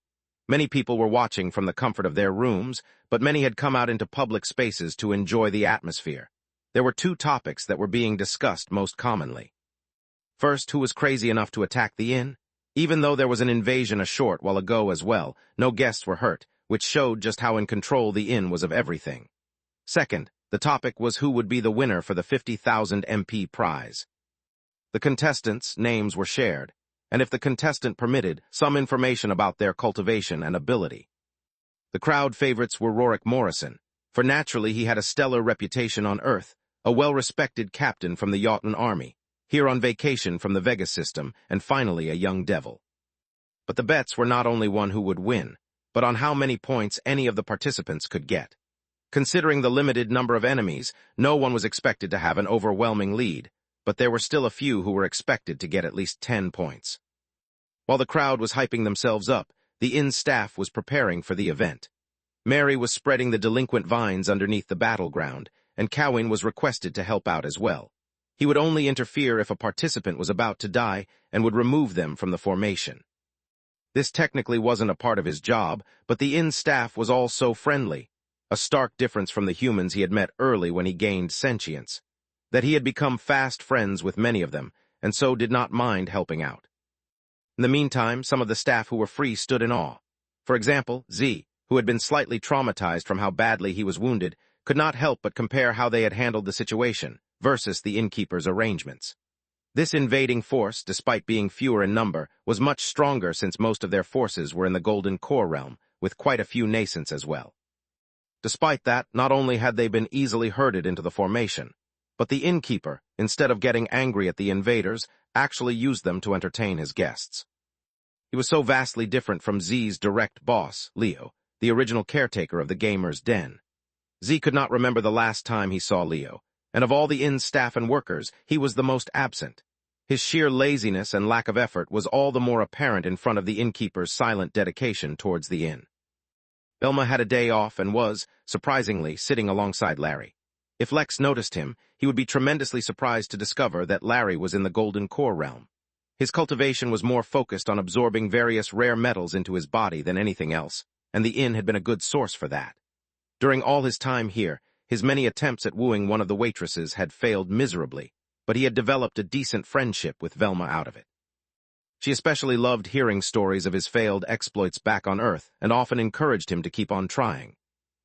Many people were watching from the comfort of their rooms, but many had come out into public spaces to enjoy the atmosphere. There were two topics that were being discussed most commonly. First, who was crazy enough to attack the inn? Even though there was an invasion a short while ago as well, no guests were hurt, which showed just how in control the inn was of everything. Second, the topic was who would be the winner for the 50,000 MP prize. The contestants' names were shared, and if the contestant permitted, some information about their cultivation and ability. The crowd favorites were Rorik Morrison, for naturally he had a stellar reputation on Earth, a well-respected captain from the Jotun army, here on vacation from the Vega system, and finally a young devil. But the bets were not only on who would win, but on how many points any of the participants could get. Considering the limited number of enemies, no one was expected to have an overwhelming lead, but there were still a few who were expected to get at least 10 points. While the crowd was hyping themselves up, the inn staff was preparing for the event. Mary was spreading the delinquent vines underneath the battleground, and Cowan was requested to help out as well. He would only interfere if a participant was about to die and would remove them from the formation. This technically wasn't a part of his job, but the inn staff was all so friendly, a stark difference from the humans he had met early when he gained sentience, that he had become fast friends with many of them, and so did not mind helping out. In the meantime, some of the staff who were free stood in awe. For example, Z, who had been slightly traumatized from how badly he was wounded, could not help but compare how they had handled the situation versus the innkeeper's arrangements. This invading force, despite being fewer in number, was much stronger since most of their forces were in the Golden Core realm, with quite a few nascents as well. Despite that, not only had they been easily herded into the formation, but the innkeeper, instead of getting angry at the invaders, actually used them to entertain his guests. He was so vastly different from Z's direct boss, Leo, the original caretaker of the gamer's den. Z could not remember the last time he saw Leo, and of all the inn's staff and workers, he was the most absent. His sheer laziness and lack of effort was all the more apparent in front of the innkeeper's silent dedication towards the inn. Velma had a day off and was, surprisingly, sitting alongside Larry. If Lex noticed him, he would be tremendously surprised to discover that Larry was in the Golden Core realm. His cultivation was more focused on absorbing various rare metals into his body than anything else, and the inn had been a good source for that. During all his time here, his many attempts at wooing one of the waitresses had failed miserably, but he had developed a decent friendship with Velma out of it. She especially loved hearing stories of his failed exploits back on Earth and often encouraged him to keep on trying.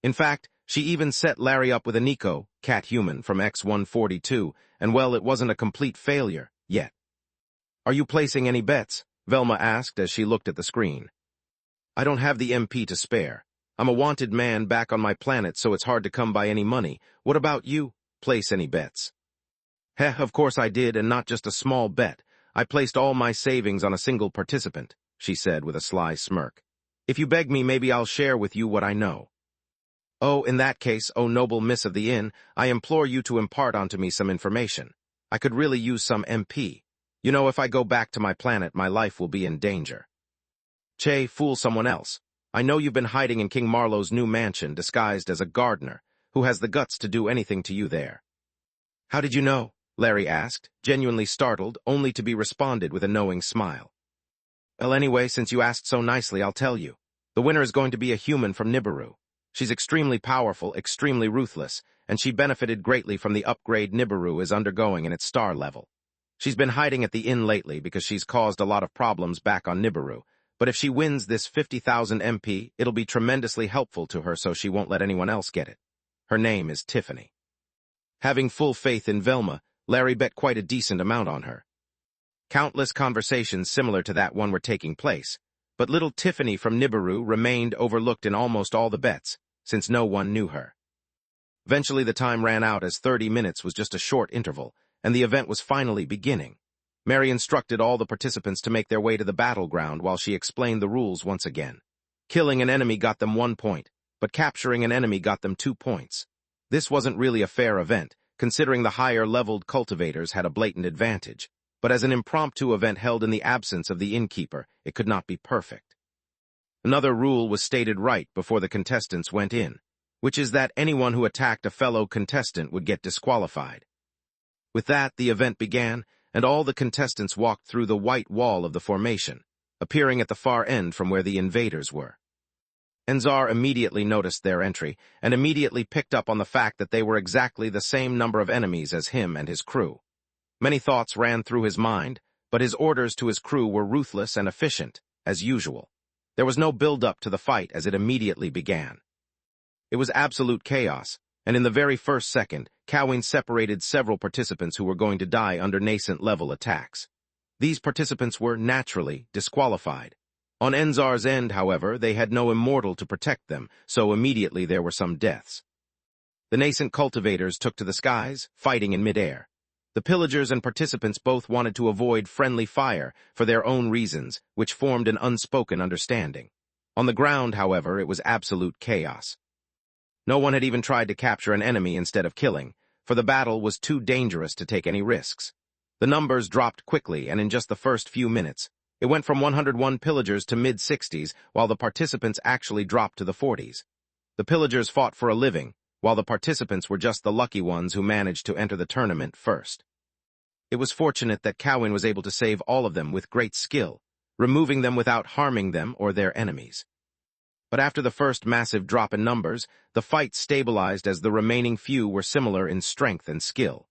In fact, she even set Larry up with a Nico, cat-human, from X-142, and well, it wasn't a complete failure, yet. "Are you placing any bets?" Velma asked as she looked at the screen. "I don't have the MP to spare. I'm a wanted man back on my planet, so it's hard to come by any money. What about you? Place any bets?" "Heh, of course I did, and not just a small bet. I placed all my savings on a single participant," she said with a sly smirk. "If you beg me, maybe I'll share with you what I know." "Oh, in that case, oh noble miss of the inn, I implore you to impart onto me some information. I could really use some MP. You know, if I go back to my planet, my life will be in danger." "Che, fool someone else. I know you've been hiding in King Marlowe's new mansion disguised as a gardener, who has the guts to do anything to you there." "How did you know?" Larry asked, genuinely startled, only to be responded with a knowing smile. "Well, anyway, since you asked so nicely, I'll tell you. The winner is going to be a human from Nibiru. She's extremely powerful, extremely ruthless, and she benefited greatly from the upgrade Nibiru is undergoing in its star level. She's been hiding at the inn lately because she's caused a lot of problems back on Nibiru, but if she wins this 50,000 MP, it'll be tremendously helpful to her so she won't let anyone else get it. Her name is Tiffany." Having full faith in Velma, Larry bet quite a decent amount on her. Countless conversations similar to that one were taking place, But little Tiffany from Nibiru remained overlooked in almost all the bets, since no one knew her. Eventually the time ran out as 30 minutes was just a short interval, and the event was finally beginning. Mary instructed all the participants to make their way to the battleground while she explained the rules once again. Killing an enemy got them 1 point, but capturing an enemy got them 2 points. This wasn't really a fair event, considering the higher-leveled cultivators had a blatant advantage, but as an impromptu event held in the absence of the Innkeeper, it could not be perfect. Another rule was stated right before the contestants went in, which is that anyone who attacked a fellow contestant would get disqualified. With that, the event began, and all the contestants walked through the white wall of the formation, appearing at the far end from where the invaders were. Enzar immediately noticed their entry, and immediately picked up on the fact that they were exactly the same number of enemies as him and his crew. Many thoughts ran through his mind, but his orders to his crew were ruthless and efficient, as usual. There was no build-up to the fight as it immediately began. It was absolute chaos, and in the very first second, Cowing separated several participants who were going to die under nascent-level attacks. These participants were, naturally, disqualified. On Enzar's end, however, they had no immortal to protect them, so immediately there were some deaths. The nascent cultivators took to the skies, fighting in midair. The pillagers and participants both wanted to avoid friendly fire for their own reasons, which formed an unspoken understanding. On the ground, however, it was absolute chaos. No one had even tried to capture an enemy instead of killing, for the battle was too dangerous to take any risks. The numbers dropped quickly, and in just the first few minutes, it went from 101 pillagers to mid-60s, while the participants actually dropped to the 40s. The pillagers fought for a living, while the participants were just the lucky ones who managed to enter the tournament first. It was fortunate that Cowin was able to save all of them with great skill, removing them without harming them or their enemies. But after the first massive drop in numbers, the fight stabilized as the remaining few were similar in strength and skill.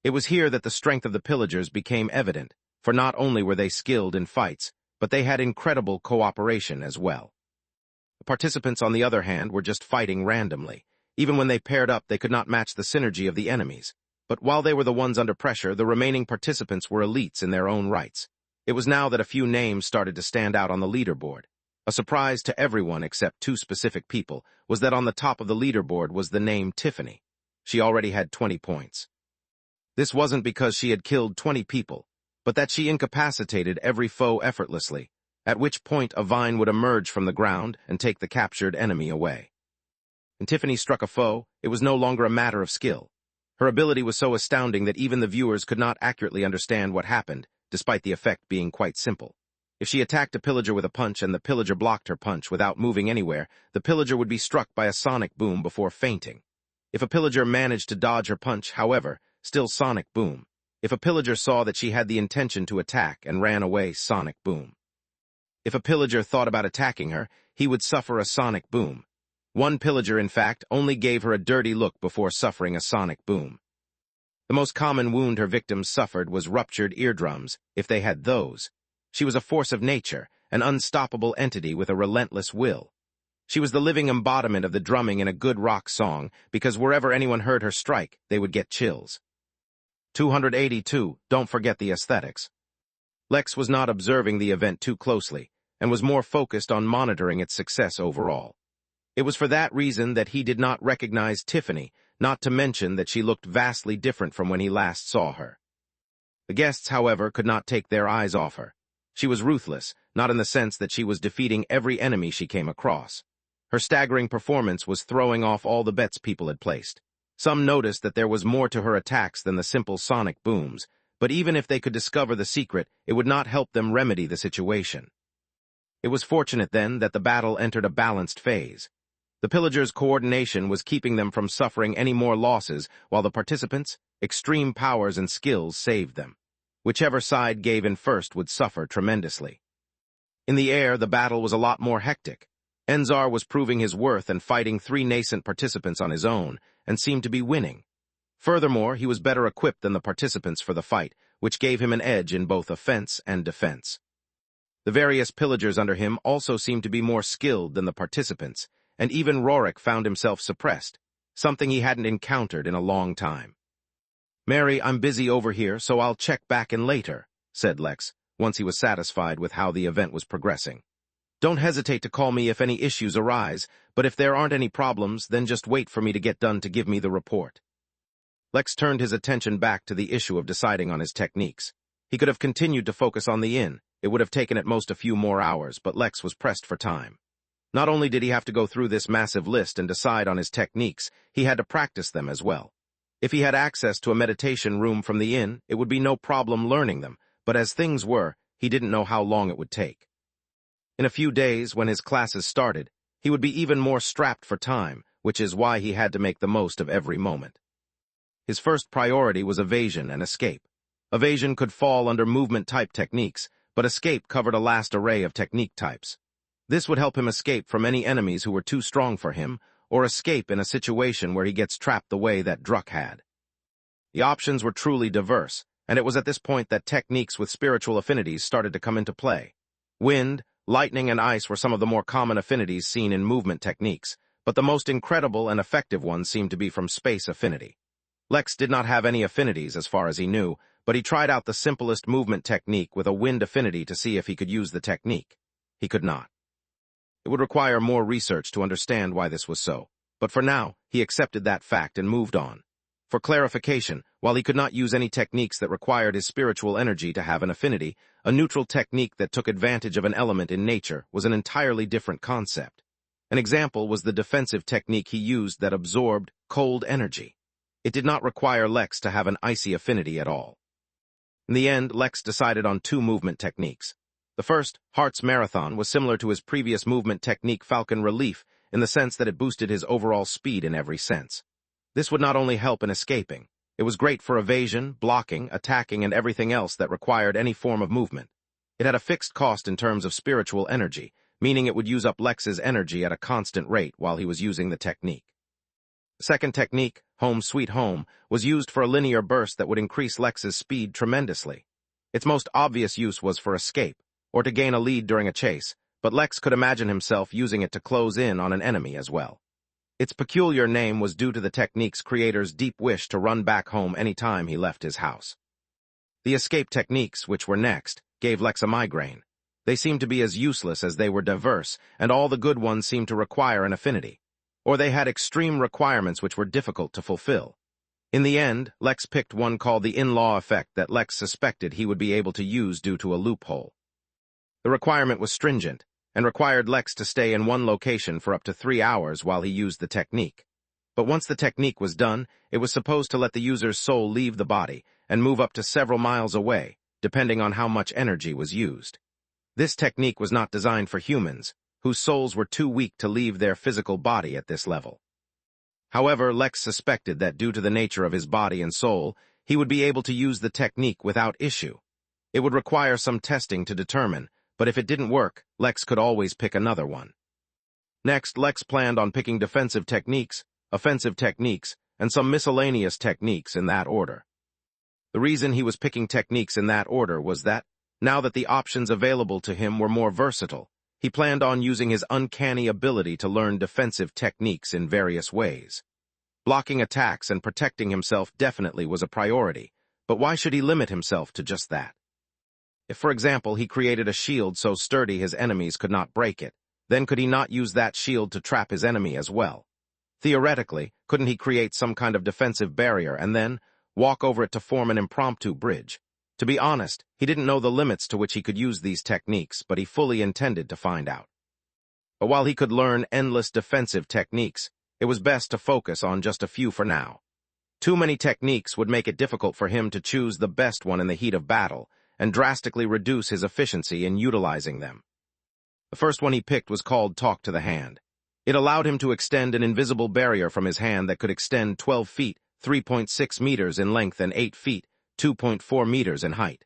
It was here that the strength of the pillagers became evident, for not only were they skilled in fights, but they had incredible cooperation as well. The participants, on the other hand, were just fighting randomly. Even when they paired up, they could not match the synergy of the enemies. But while they were the ones under pressure, the remaining participants were elites in their own rights. It was now that a few names started to stand out on the leaderboard. A surprise to everyone except 2 specific people was that on the top of the leaderboard was the name Tiffany. She already had 20 points. This wasn't because she had killed 20 people, but that she incapacitated every foe effortlessly, at which point a vine would emerge from the ground and take the captured enemy away. When Tiffany struck a foe, it was no longer a matter of skill. Her ability was so astounding that even the viewers could not accurately understand what happened, despite the effect being quite simple. If she attacked a pillager with a punch and the pillager blocked her punch without moving anywhere, the pillager would be struck by a sonic boom before fainting. If a pillager managed to dodge her punch, however, still sonic boom. If a pillager saw that she had the intention to attack and ran away, sonic boom. If a pillager thought about attacking her, he would suffer a sonic boom. One pillager, in fact, only gave her a dirty look before suffering a sonic boom. The most common wound her victims suffered was ruptured eardrums, if they had those. She was a force of nature, an unstoppable entity with a relentless will. She was the living embodiment of the drumming in a good rock song, because wherever anyone heard her strike, they would get chills. 282. Don't forget the aesthetics. Lex was not observing the event too closely, and was more focused on monitoring its success overall. It was for that reason that he did not recognize Tiffany, not to mention that she looked vastly different from when he last saw her. The guests, however, could not take their eyes off her. She was ruthless, not in the sense that she was defeating every enemy she came across. Her staggering performance was throwing off all the bets people had placed. Some noticed that there was more to her attacks than the simple sonic booms, but even if they could discover the secret, it would not help them remedy the situation. It was fortunate, then, that the battle entered a balanced phase. The pillagers' coordination was keeping them from suffering any more losses, while the participants' extreme powers and skills saved them. Whichever side gave in first would suffer tremendously. In the air, the battle was a lot more hectic. Enzar was proving his worth and fighting 3 nascent participants on his own, and seemed to be winning. Furthermore, he was better equipped than the participants for the fight, which gave him an edge in both offense and defense. The various pillagers under him also seemed to be more skilled than the participants, and even Rorik found himself suppressed, something he hadn't encountered in a long time. "Mary, I'm busy over here, so I'll check back in later," said Lex, once he was satisfied with how the event was progressing. Don't hesitate to call me if any issues arise, but if there aren't any problems, then just wait for me to get done to give me the report. Lex turned his attention back to the issue of deciding on his techniques. He could have continued to focus on the inn. It would have taken at most a few more hours, but Lex was pressed for time. Not only did he have to go through this massive list and decide on his techniques, he had to practice them as well. If he had access to a meditation room from the inn, it would be no problem learning them, but as things were, he didn't know how long it would take. In a few days, when his classes started, he would be even more strapped for time, which is why he had to make the most of every moment. His first priority was evasion and escape. Evasion could fall under movement-type techniques, but escape covered a vast array of technique types. This would help him escape from any enemies who were too strong for him, or escape in a situation where he gets trapped the way that Druck had. The options were truly diverse, and it was at this point that techniques with spiritual affinities started to come into play. Wind, lightning, and ice were some of the more common affinities seen in movement techniques, but the most incredible and effective ones seemed to be from space affinity. Lex did not have any affinities as far as he knew, but he tried out the simplest movement technique with a wind affinity to see if he could use the technique. He could not. It would require more research to understand why this was so, but for now, he accepted that fact and moved on. For clarification, while he could not use any techniques that required his spiritual energy to have an affinity, a neutral technique that took advantage of an element in nature was an entirely different concept. An example was the defensive technique he used that absorbed cold energy. It did not require Lex to have an icy affinity at all. In the end, Lex decided on two movement techniques. The first, Heart's Marathon, was similar to his previous movement technique Falcon Relief in the sense that it boosted his overall speed in every sense. This would not only help in escaping, it was great for evasion, blocking, attacking, and everything else that required any form of movement. It had a fixed cost in terms of spiritual energy, meaning it would use up Lex's energy at a constant rate while he was using the technique. The second technique, Home Sweet Home, was used for a linear burst that would increase Lex's speed tremendously. Its most obvious use was for escape, or to gain a lead during a chase, but Lex could imagine himself using it to close in on an enemy as well. Its peculiar name was due to the technique's creator's deep wish to run back home any time he left his house. The escape techniques, which were next, gave Lex a migraine. They seemed to be as useless as they were diverse, and all the good ones seemed to require an affinity. Or they had extreme requirements which were difficult to fulfill. In the end, Lex picked one called the in-law effect that Lex suspected he would be able to use due to a loophole. The requirement was stringent, and required Lex to stay in one location for up to 3 hours while he used the technique. But once the technique was done, it was supposed to let the user's soul leave the body and move up to several miles away, depending on how much energy was used. This technique was not designed for humans, whose souls were too weak to leave their physical body at this level. However, Lex suspected that due to the nature of his body and soul, he would be able to use the technique without issue. It would require some testing to determine, but if it didn't work, Lex could always pick another one. Next, Lex planned on picking defensive techniques, offensive techniques, and some miscellaneous techniques in that order. The reason he was picking techniques in that order was that, now that the options available to him were more versatile, he planned on using his uncanny ability to learn defensive techniques in various ways. Blocking attacks and protecting himself definitely was a priority, but why should he limit himself to just that? If, for example, he created a shield so sturdy his enemies could not break it, then could he not use that shield to trap his enemy as well? Theoretically, couldn't he create some kind of defensive barrier and then walk over it to form an impromptu bridge? To be honest, he didn't know the limits to which he could use these techniques, but he fully intended to find out. But while he could learn endless defensive techniques, it was best to focus on just a few for now. Too many techniques would make it difficult for him to choose the best one in the heat of battle, and drastically reduce his efficiency in utilizing them. The first one he picked was called Talk to the Hand. It allowed him to extend an invisible barrier from his hand that could extend 12 feet, 3.6 meters in length and 8 feet, 2.4 meters in height.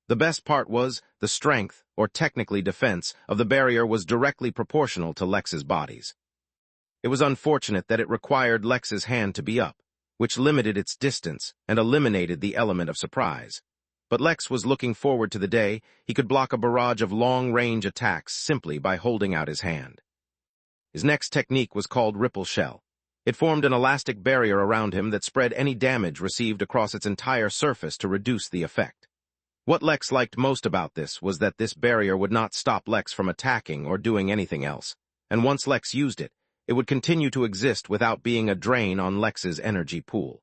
The best part was, the strength, or technically defense, of the barrier was directly proportional to Lex's bodies. It was unfortunate that it required Lex's hand to be up, which limited its distance and eliminated the element of surprise. But Lex was looking forward to the day he could block a barrage of long-range attacks simply by holding out his hand. His next technique was called Ripple Shell. It formed an elastic barrier around him that spread any damage received across its entire surface to reduce the effect. What Lex liked most about this was that this barrier would not stop Lex from attacking or doing anything else, and once Lex used it, it would continue to exist without being a drain on Lex's energy pool.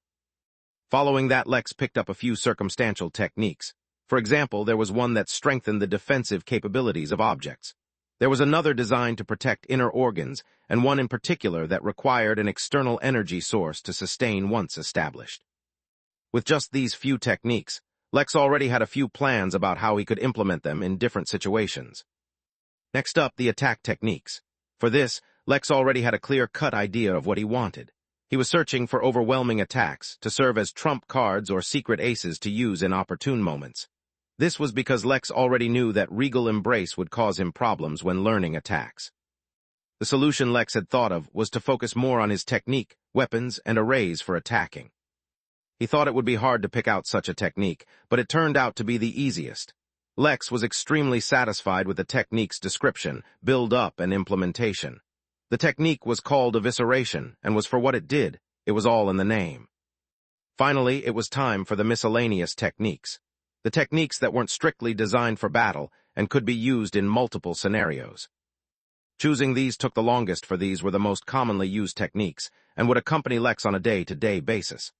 Following that, Lex picked up a few circumstantial techniques. For example, there was one that strengthened the defensive capabilities of objects. There was another designed to protect inner organs, and one in particular that required an external energy source to sustain once established. With just these few techniques, Lex already had a few plans about how he could implement them in different situations. Next up, the attack techniques. For this, Lex already had a clear-cut idea of what he wanted. He was searching for overwhelming attacks to serve as trump cards or secret aces to use in opportune moments. This was because Lex already knew that Regal Embrace would cause him problems when learning attacks. The solution Lex had thought of was to focus more on his technique, weapons, and arrays for attacking. He thought it would be hard to pick out such a technique, but it turned out to be the easiest. Lex was extremely satisfied with the technique's description, build-up, and implementation. The technique was called evisceration, and was for what it did. It was all in the name. Finally, it was time for the miscellaneous techniques. The techniques that weren't strictly designed for battle and could be used in multiple scenarios. Choosing these took the longest, for these were the most commonly used techniques and would accompany Lex on a day-to-day basis.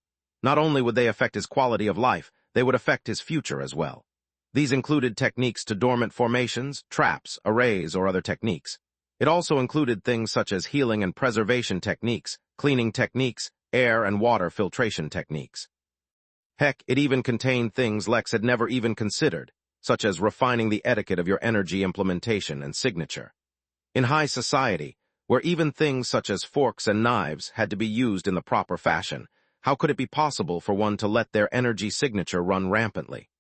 Not only would they affect his quality of life, they would affect his future as well. These included techniques to dormant formations, traps, arrays, or other techniques. It also included things such as healing and preservation techniques, cleaning techniques, air and water filtration techniques. Heck, it even contained things Lex had never even considered, such as refining the etiquette of your energy implementation and signature. In high society, where even things such as forks and knives had to be used in the proper fashion, how could it be possible for one to let their energy signature run rampantly?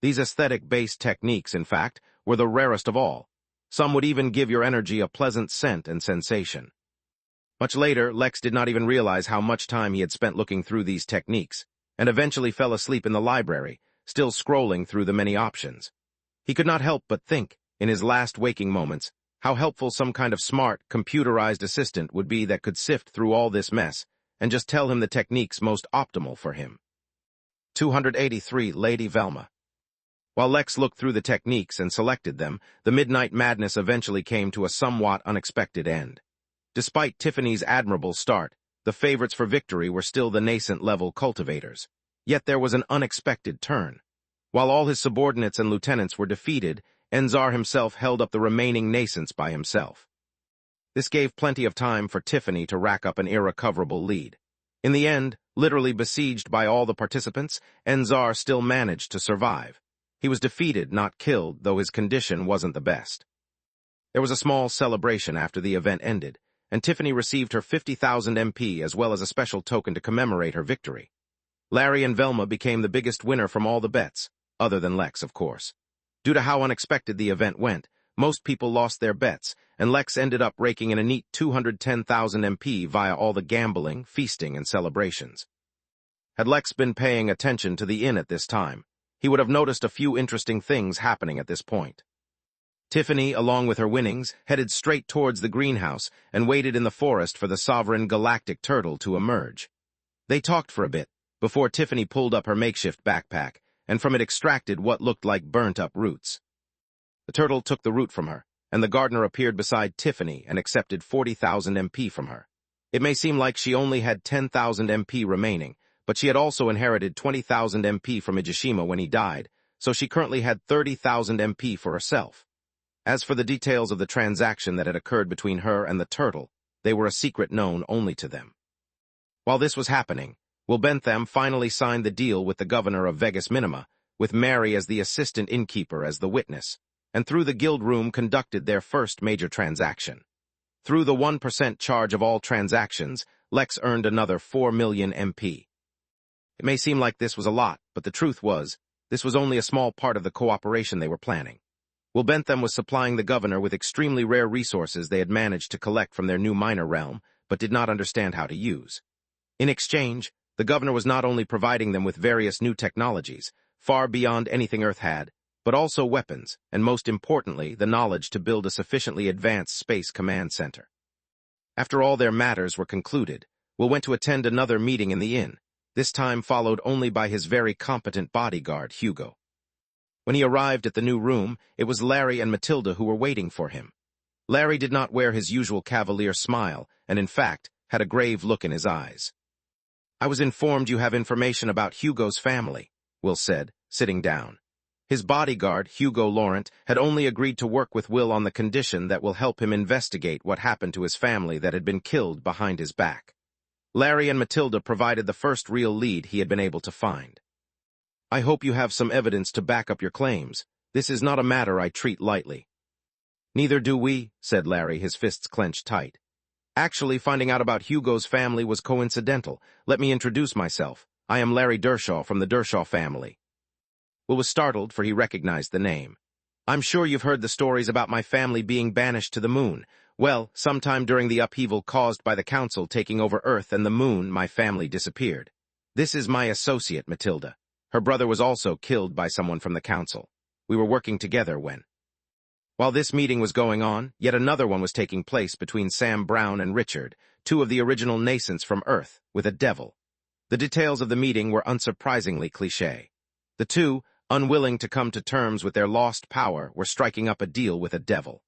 These aesthetic-based techniques, in fact, were the rarest of all. Some would even give your energy a pleasant scent and sensation. Much later, Lex did not even realize how much time he had spent looking through these techniques, and eventually fell asleep in the library, still scrolling through the many options. He could not help but think, in his last waking moments, how helpful some kind of smart, computerized assistant would be that could sift through all this mess and just tell him the techniques most optimal for him. 283 Lady Velma. While Lex looked through the techniques and selected them, the midnight madness eventually came to a somewhat unexpected end. Despite Tiffany's admirable start, the favorites for victory were still the nascent-level cultivators. Yet there was an unexpected turn. While all his subordinates and lieutenants were defeated, Enzar himself held up the remaining nascents by himself. This gave plenty of time for Tiffany to rack up an irrecoverable lead. In the end, literally besieged by all the participants, Enzar still managed to survive. He was defeated, not killed, though his condition wasn't the best. There was a small celebration after the event ended, and Tiffany received her 50,000 MP as well as a special token to commemorate her victory. Larry and Velma became the biggest winner from all the bets, other than Lex, of course. Due to how unexpected the event went, most people lost their bets, and Lex ended up raking in a neat 210,000 MP via all the gambling, feasting, and celebrations. Had Lex been paying attention to the inn at this time, he would have noticed a few interesting things happening at this point. Tiffany, along with her winnings, headed straight towards the greenhouse and waited in the forest for the sovereign galactic turtle to emerge. They talked for a bit, before Tiffany pulled up her makeshift backpack, and from it extracted what looked like burnt-up roots. The turtle took the root from her, and the gardener appeared beside Tiffany and accepted 40,000 MP from her. It may seem like she only had 10,000 MP remaining, but she had also inherited 20,000 MP from Ijishima when he died, so she currently had 30,000 MP for herself. As for the details of the transaction that had occurred between her and the turtle, they were a secret known only to them. While this was happening, Will Bentham finally signed the deal with the governor of Vegas Minima, with Mary as the assistant innkeeper as the witness, and through the guild room conducted their first major transaction. Through the 1% charge of all transactions, Lex earned another 4 million MP. It may seem like this was a lot, but the truth was, this was only a small part of the cooperation they were planning. Will Bentham was supplying the governor with extremely rare resources they had managed to collect from their new minor realm, but did not understand how to use. In exchange, the governor was not only providing them with various new technologies, far beyond anything Earth had, but also weapons, and most importantly, the knowledge to build a sufficiently advanced space command center. After all their matters were concluded, Will went to attend another meeting in the inn, this time followed only by his very competent bodyguard, Hugo. When he arrived at the new room, it was Larry and Matilda who were waiting for him. Larry did not wear his usual cavalier smile, and in fact, had a grave look in his eyes. "I was informed you have information about Hugo's family," Will said, sitting down. His bodyguard, Hugo Laurent, had only agreed to work with Will on the condition that will help him investigate what happened to his family that had been killed behind his back. Larry and Matilda provided the first real lead he had been able to find. "I hope you have some evidence to back up your claims. This is not a matter I treat lightly." "Neither do we," said Larry, his fists clenched tight. "Actually, finding out about Hugo's family was coincidental. Let me introduce myself. I am Larry Dershaw from the Dershaw family." Will was startled, for he recognized the name. "I'm sure you've heard the stories about my family being banished to the moon. Well, sometime during the upheaval caused by the Council taking over Earth and the moon, my family disappeared. This is my associate, Matilda. Her brother was also killed by someone from the Council. We were working together when..." While this meeting was going on, yet another one was taking place between Sam Brown and Richard, two of the original nascents from Earth, with a devil. The details of the meeting were unsurprisingly cliché. The two, unwilling to come to terms with their lost power, were striking up a deal with a devil.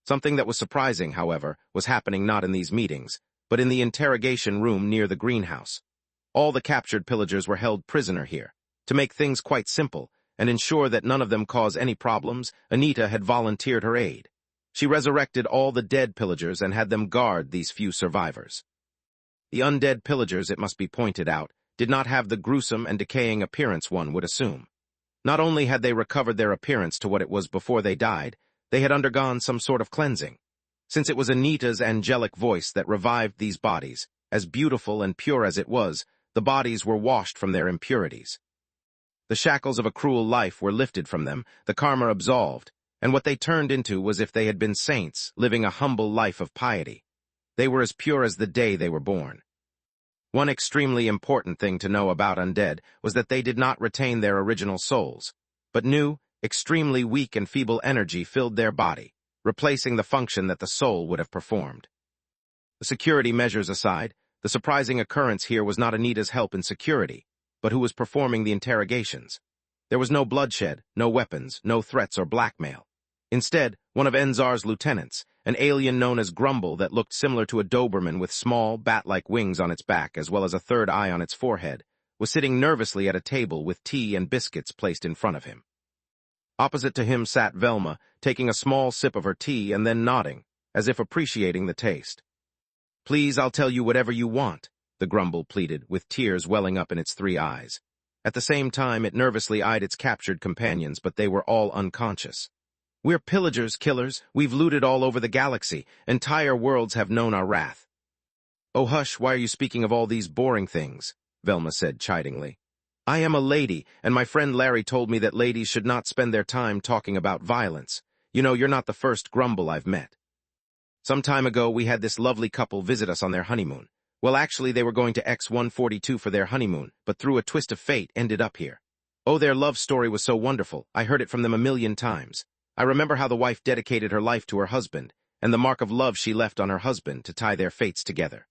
Something that was surprising, however, was happening not in these meetings, but in the interrogation room near the greenhouse. All the captured pillagers were held prisoner here. To make things quite simple, and ensure that none of them cause any problems, Anita had volunteered her aid. She resurrected all the dead pillagers and had them guard these few survivors. The undead pillagers, it must be pointed out, did not have the gruesome and decaying appearance one would assume. Not only had they recovered their appearance to what it was before they died, they had undergone some sort of cleansing. Since it was Anita's angelic voice that revived these bodies, as beautiful and pure as it was, the bodies were washed from their impurities. The shackles of a cruel life were lifted from them, the karma absolved, and what they turned into was if they had been saints, living a humble life of piety. They were as pure as the day they were born. One extremely important thing to know about undead was that they did not retain their original souls, but new, extremely weak and feeble energy filled their body, replacing the function that the soul would have performed. The security measures aside, the surprising occurrence here was not Anita's help in security, but who was performing the interrogations. There was no bloodshed, no weapons, no threats or blackmail. Instead, one of Enzar's lieutenants, an alien known as Grumble that looked similar to a Doberman with small, bat-like wings on its back as well as a third eye on its forehead, was sitting nervously at a table with tea and biscuits placed in front of him. Opposite to him sat Velma, taking a small sip of her tea and then nodding, as if appreciating the taste. "Please, I'll tell you whatever you want," the Grumble pleaded, with tears welling up in its three eyes. At the same time, it nervously eyed its captured companions, but they were all unconscious. "We're pillagers, killers. We've looted all over the galaxy. Entire worlds have known our wrath." "Oh, hush, why are you speaking of all these boring things?" Velma said chidingly. "I am a lady, and my friend Larry told me that ladies should not spend their time talking about violence. You know, you're not the first Grumble I've met. Some time ago, we had this lovely couple visit us on their honeymoon. Well, actually, they were going to X-142 for their honeymoon, but through a twist of fate, ended up here. Oh, their love story was so wonderful. I heard it from them 1,000,000 times. I remember how the wife dedicated her life to her husband, and the mark of love she left on her husband to tie their fates together."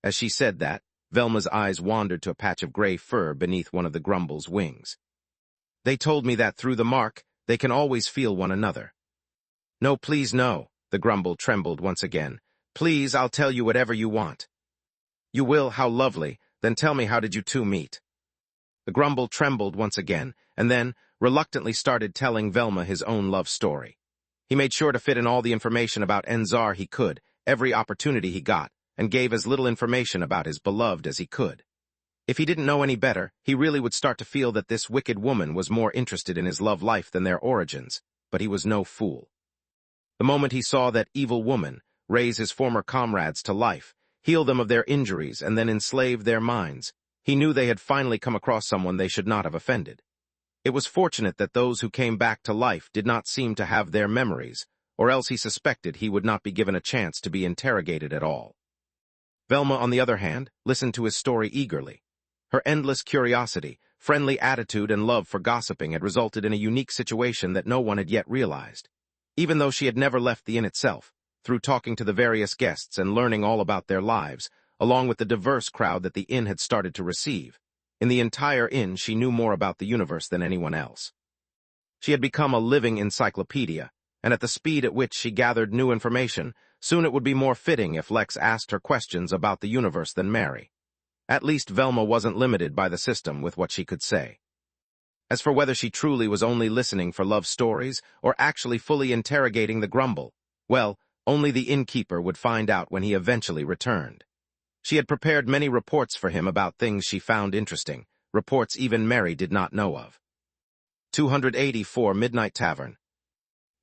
As she said that, Velma's eyes wandered to a patch of gray fur beneath one of the Grumble's wings. "They told me that through the mark, they can always feel one another." "No, please, no." The Grumble trembled once again. "Please, I'll tell you whatever you want." "You will? How lovely. Then tell me, how did you two meet?" The Grumble trembled once again, and then reluctantly started telling Velma his own love story. He made sure to fit in all the information about Enzar he could, every opportunity he got, and gave as little information about his beloved as he could. If he didn't know any better, he really would start to feel that this wicked woman was more interested in his love life than their origins, but he was no fool. The moment he saw that evil woman raise his former comrades to life, heal them of their injuries, and then enslave their minds, he knew they had finally come across someone they should not have offended. It was fortunate that those who came back to life did not seem to have their memories, or else he suspected he would not be given a chance to be interrogated at all. Velma, on the other hand, listened to his story eagerly. Her endless curiosity, friendly attitude, and love for gossiping had resulted in a unique situation that no one had yet realized. Even though she had never left the inn itself, through talking to the various guests and learning all about their lives, along with the diverse crowd that the inn had started to receive, in the entire inn she knew more about the universe than anyone else. She had become a living encyclopedia, and at the speed at which she gathered new information, soon it would be more fitting if Lex asked her questions about the universe than Mary. At least Velma wasn't limited by the system with what she could say. As for whether she truly was only listening for love stories or actually fully interrogating the grumble, well, only the innkeeper would find out when he eventually returned. She had prepared many reports for him about things she found interesting, reports even Mary did not know of. 284 Midnight Tavern.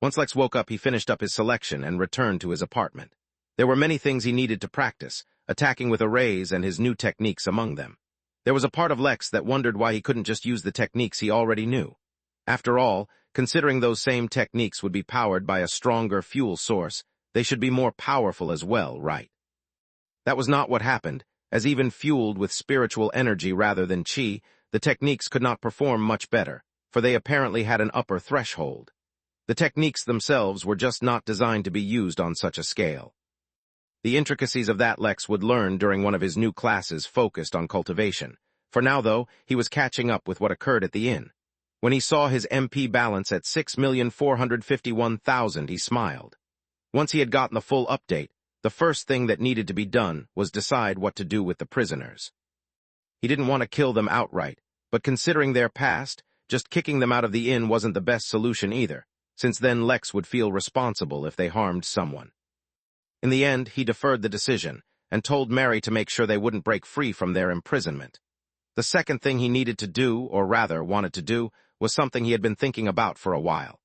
Once Lex woke up, he finished up his selection and returned to his apartment. There were many things he needed to practice, attacking with arrays and his new techniques among them. There was a part of Lex that wondered why he couldn't just use the techniques he already knew. After all, considering those same techniques would be powered by a stronger fuel source, they should be more powerful as well, right? That was not what happened, as even fueled with spiritual energy rather than chi, the techniques could not perform much better, for they apparently had an upper threshold. The techniques themselves were just not designed to be used on such a scale. The intricacies of that Lex would learn during one of his new classes focused on cultivation. For now, though, he was catching up with what occurred at the inn. When he saw his MP balance at 6,451,000, he smiled. Once he had gotten the full update, the first thing that needed to be done was decide what to do with the prisoners. He didn't want to kill them outright, but considering their past, just kicking them out of the inn wasn't the best solution either, since then Lex would feel responsible if they harmed someone. In the end, he deferred the decision and told Mary to make sure they wouldn't break free from their imprisonment. The second thing he needed to do, or rather wanted to do, was something he had been thinking about for a while.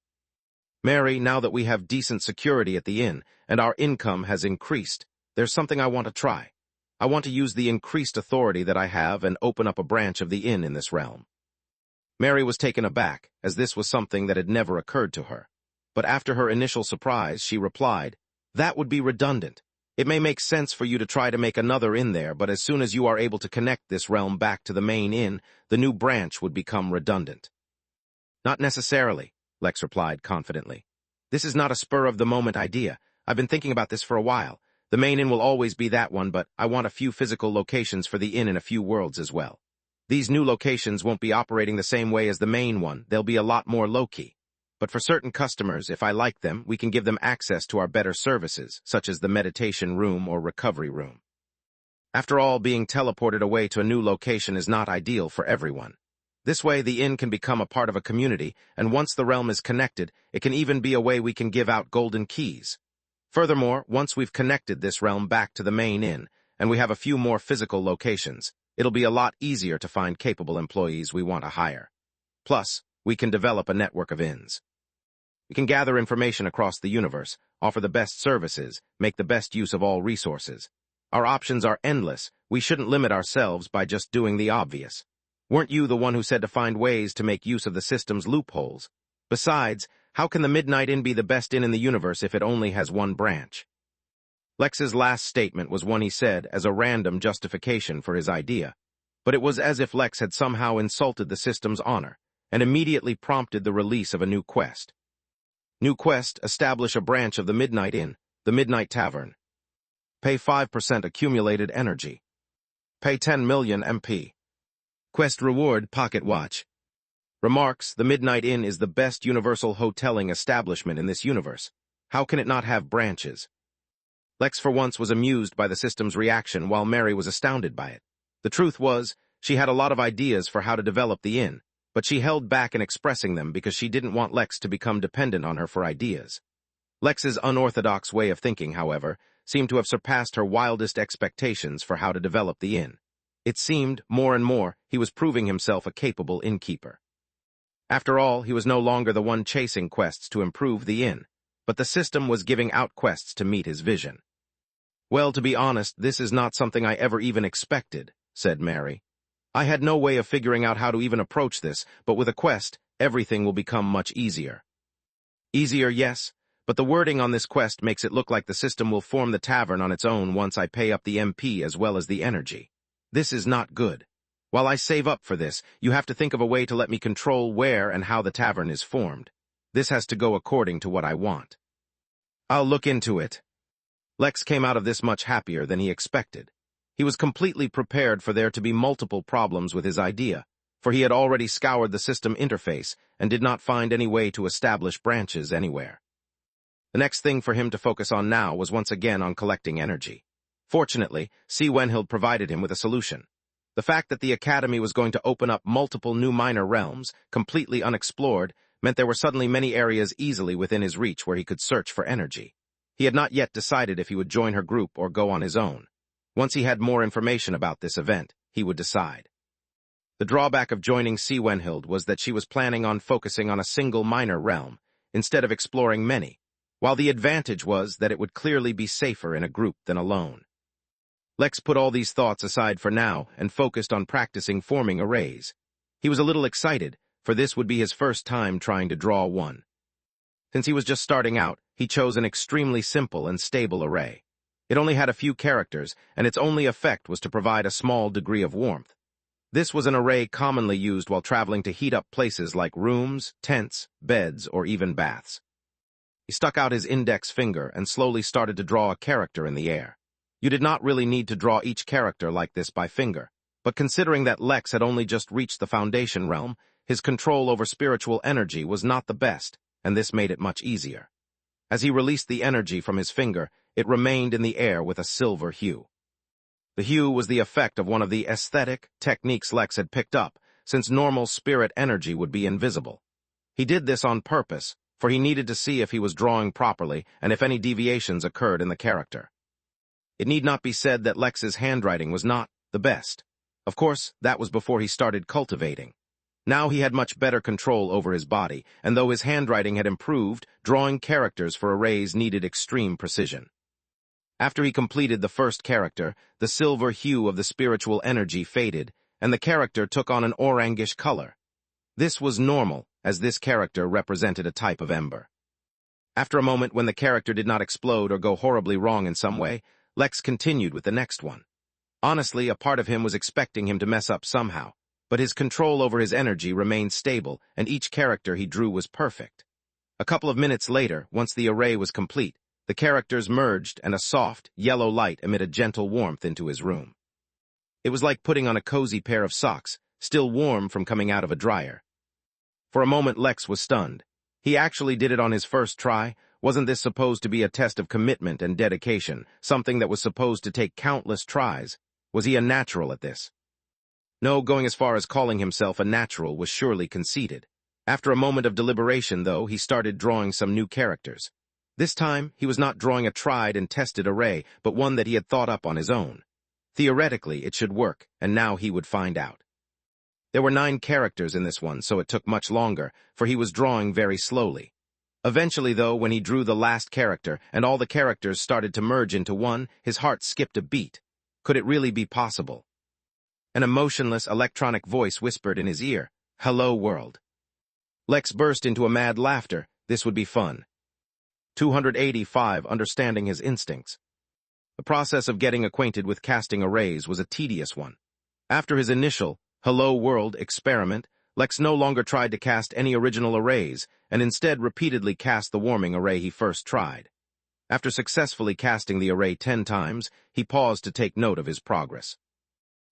Mary, now that we have decent security at the inn and our income has increased, there's something I want to try. I want to use the increased authority that I have and open up a branch of the inn in this realm. Mary was taken aback, as this was something that had never occurred to her. But after her initial surprise, she replied, "That would be redundant. It may make sense for you to try to make another inn there, but as soon as you are able to connect this realm back to the main inn, the new branch would become redundant." "Not necessarily," Lex replied confidently. "This is not a spur-of-the-moment idea. I've been thinking about this for a while. The main inn will always be that one, but I want a few physical locations for the inn in a few worlds as well. These new locations won't be operating the same way as the main one. They'll be a lot more low-key. But for certain customers, if I like them, we can give them access to our better services, such as the meditation room or recovery room. After all, being teleported away to a new location is not ideal for everyone. This way, the inn can become a part of a community, and once the realm is connected, it can even be a way we can give out golden keys. Furthermore, once we've connected this realm back to the main inn, and we have a few more physical locations, it'll be a lot easier to find capable employees we want to hire. Plus, we can develop a network of inns. We can gather information across the universe, offer the best services, make the best use of all resources. Our options are endless. We shouldn't limit ourselves by just doing the obvious. Weren't you the one who said to find ways to make use of the system's loopholes? Besides, how can the Midnight Inn be the best inn in the universe if it only has one branch? Lex's last statement was one he said as a random justification for his idea, but it was as if Lex had somehow insulted the system's honor and immediately prompted the release of a new quest. New quest: establish a branch of the Midnight Inn, the Midnight Tavern. Pay 5% accumulated energy. Pay 10 million MP. Quest reward: pocket watch. Remarks: the Midnight Inn is the best universal hoteling establishment in this universe. How can it not have branches? Lex for once was amused by the system's reaction while Mary was astounded by it. The truth was, she had a lot of ideas for how to develop the inn, but she held back in expressing them because she didn't want Lex to become dependent on her for ideas. Lex's unorthodox way of thinking, however, seemed to have surpassed her wildest expectations for how to develop the inn. It seemed, more and more, he was proving himself a capable innkeeper. After all, he was no longer the one chasing quests to improve the inn, but the system was giving out quests to meet his vision. "Well, to be honest, this is not something I ever even expected," said Mary. "I had no way of figuring out how to even approach this, but with a quest, everything will become much easier." "Easier, yes, but the wording on this quest makes it look like the system will form the tavern on its own once I pay up the MP as well as the energy. This is not good. While I save up for this, you have to think of a way to let me control where and how the tavern is formed. This has to go according to what I want." "I'll look into it." Lex came out of this much happier than he expected. He was completely prepared for there to be multiple problems with his idea. for he had already scoured the system interface and did not find any way to establish branches anywhere. The next thing for him to focus on now was once again on collecting energy. Fortunately, C. Wenhild provided him with a solution. The fact that the Academy was going to open up multiple new minor realms, completely unexplored, meant there were suddenly many areas easily within his reach where he could search for energy. He had not yet decided if he would join her group or go on his own. Once he had more information about this event, he would decide. The drawback of joining C. Wenhild was that she was planning on focusing on a single minor realm, instead of exploring many, while the advantage was that it would clearly be safer in a group than alone. Lex put all these thoughts aside for now and focused on practicing forming arrays. He was a little excited, for this would be his first time trying to draw one. Since he was just starting out, he chose an extremely simple and stable array. It only had a few characters, and its only effect was to provide a small degree of warmth. This was an array commonly used while traveling to heat up places like rooms, tents, beds, or even baths. He stuck out his index finger and slowly started to draw a character in the air. You did not really need to draw each character like this by finger, but considering that Lex had only just reached the Foundation realm, his control over spiritual energy was not the best, and this made it much easier. As he released the energy from his finger, it remained in the air with a silver hue. The hue was the effect of one of the aesthetic techniques Lex had picked up, since normal spirit energy would be invisible. He did this on purpose, for he needed to see if he was drawing properly and if any deviations occurred in the character. It need not be said that Lex's handwriting was not the best. Of course, that was before he started cultivating. Now he had much better control over his body, and though his handwriting had improved, drawing characters for arrays needed extreme precision. After he completed the first character, the silver hue of the spiritual energy faded, and the character took on an orangish color. This was normal, as this character represented a type of ember. After a moment when the character did not explode or go horribly wrong in some way, Lex continued with the next one. Honestly, a part of him was expecting him to mess up somehow, but his control over his energy remained stable, and each character he drew was perfect. A couple of minutes later, once the array was complete, the characters merged and a soft, yellow light emitted gentle warmth into his room. It was like putting on a cozy pair of socks, still warm from coming out of a dryer. For a moment Lex was stunned. He actually did it on his first try. Wasn't this supposed to be a test of commitment and dedication, something that was supposed to take countless tries? Was he a natural at this? No, going as far as calling himself a natural was surely conceited. After a moment of deliberation, though, he started drawing some new characters. This time, he was not drawing a tried and tested array, but one that he had thought up on his own. Theoretically, it should work, and now he would find out. There were 9 characters in this one, so it took much longer, for he was drawing very slowly. Eventually, though, when he drew the last character, and all the characters started to merge into one, his heart skipped a beat. Could it really be possible? An emotionless electronic voice whispered in his ear, "Hello, world." Lex burst into a mad laughter. This would be fun. 285. Understanding his instincts. The process of getting acquainted with casting arrays was a tedious one. After his initial, "Hello, world" experiment, Lex no longer tried to cast any original arrays, and instead repeatedly cast the warming array he first tried. After successfully casting the array 10 times, he paused to take note of his progress.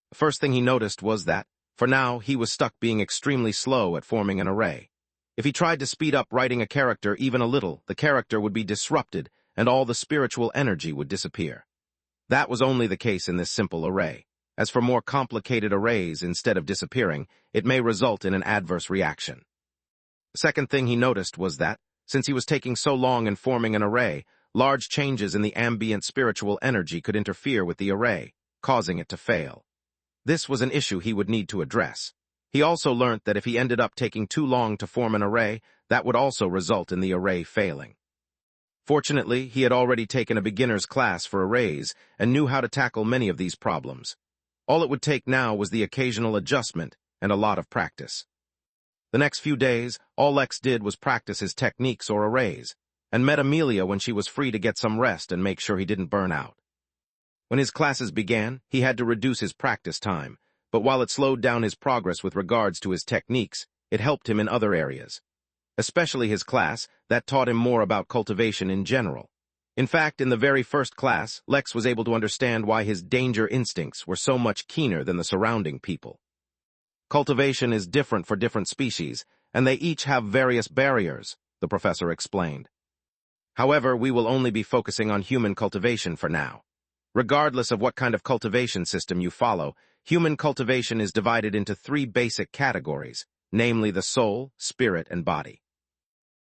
The first thing he noticed was that, for now, he was stuck being extremely slow at forming an array. If he tried to speed up writing a character even a little, the character would be disrupted, and all the spiritual energy would disappear. That was only the case in this simple array. As for more complicated arrays, instead of disappearing, it may result in an adverse reaction. The second thing he noticed was that, since he was taking so long in forming an array, large changes in the ambient spiritual energy could interfere with the array, causing it to fail. This was an issue he would need to address. He also learnt that if he ended up taking too long to form an array, that would also result in the array failing. Fortunately, he had already taken a beginner's class for arrays and knew how to tackle many of these problems. All it would take now was the occasional adjustment and a lot of practice. The next few days, all Lex did was practice his techniques or arrays, and met Amelia when she was free to get some rest and make sure he didn't burn out. When his classes began, he had to reduce his practice time, but while it slowed down his progress with regards to his techniques, it helped him in other areas. Especially his class, that taught him more about cultivation in general. In fact, in the very first class, Lex was able to understand why his danger instincts were so much keener than the surrounding people. Cultivation is different for different species, and they each have various barriers, the professor explained. However, we will only be focusing on human cultivation for now. Regardless of what kind of cultivation system you follow, human cultivation is divided into three basic categories, namely the soul, spirit, and body.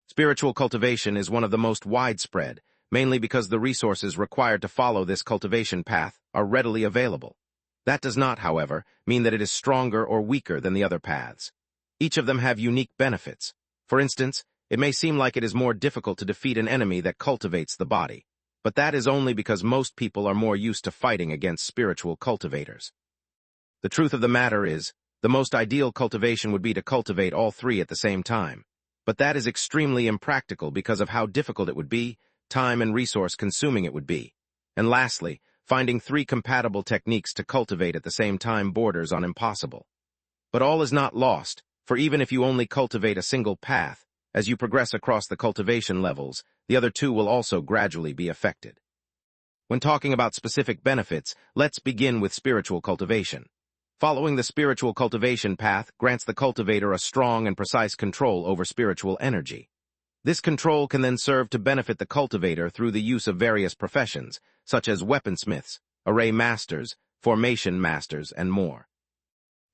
Spiritual cultivation is one of the most widespread, mainly because the resources required to follow this cultivation path are readily available. That does not, however, mean that it is stronger or weaker than the other paths. Each of them have unique benefits. For instance, it may seem like it is more difficult to defeat an enemy that cultivates the body, but that is only because most people are more used to fighting against spiritual cultivators. The truth of the matter is, the most ideal cultivation would be to cultivate all three at the same time, but that is extremely impractical because of how difficult it would be, time and resource consuming it would be. And lastly, finding three compatible techniques to cultivate at the same time borders on impossible. But all is not lost, for even if you only cultivate a single path, as you progress across the cultivation levels, the other two will also gradually be affected. When talking about specific benefits, let's begin with spiritual cultivation. Following the spiritual cultivation path grants the cultivator a strong and precise control over spiritual energy. This control can then serve to benefit the cultivator through the use of various professions, such as weaponsmiths, array masters, formation masters, and more.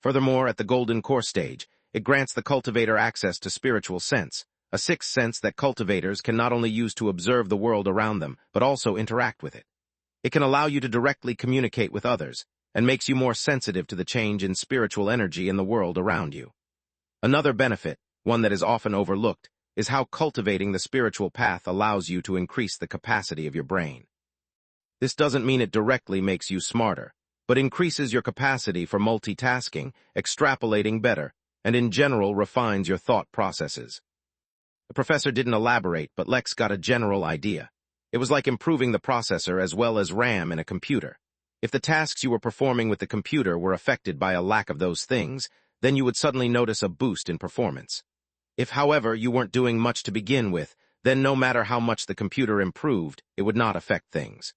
Furthermore, at the golden core stage, it grants the cultivator access to spiritual sense, a sixth sense that cultivators can not only use to observe the world around them, but also interact with it. It can allow you to directly communicate with others, and makes you more sensitive to the change in spiritual energy in the world around you. Another benefit, one that is often overlooked, is how cultivating the spiritual path allows you to increase the capacity of your brain. This doesn't mean it directly makes you smarter, but increases your capacity for multitasking, extrapolating better, and in general refines your thought processes. The professor didn't elaborate, but Lex got a general idea. It was like improving the processor as well as RAM in a computer. If the tasks you were performing with the computer were affected by a lack of those things, then you would suddenly notice a boost in performance. If, however, you weren't doing much to begin with, then no matter how much the computer improved, it would not affect things.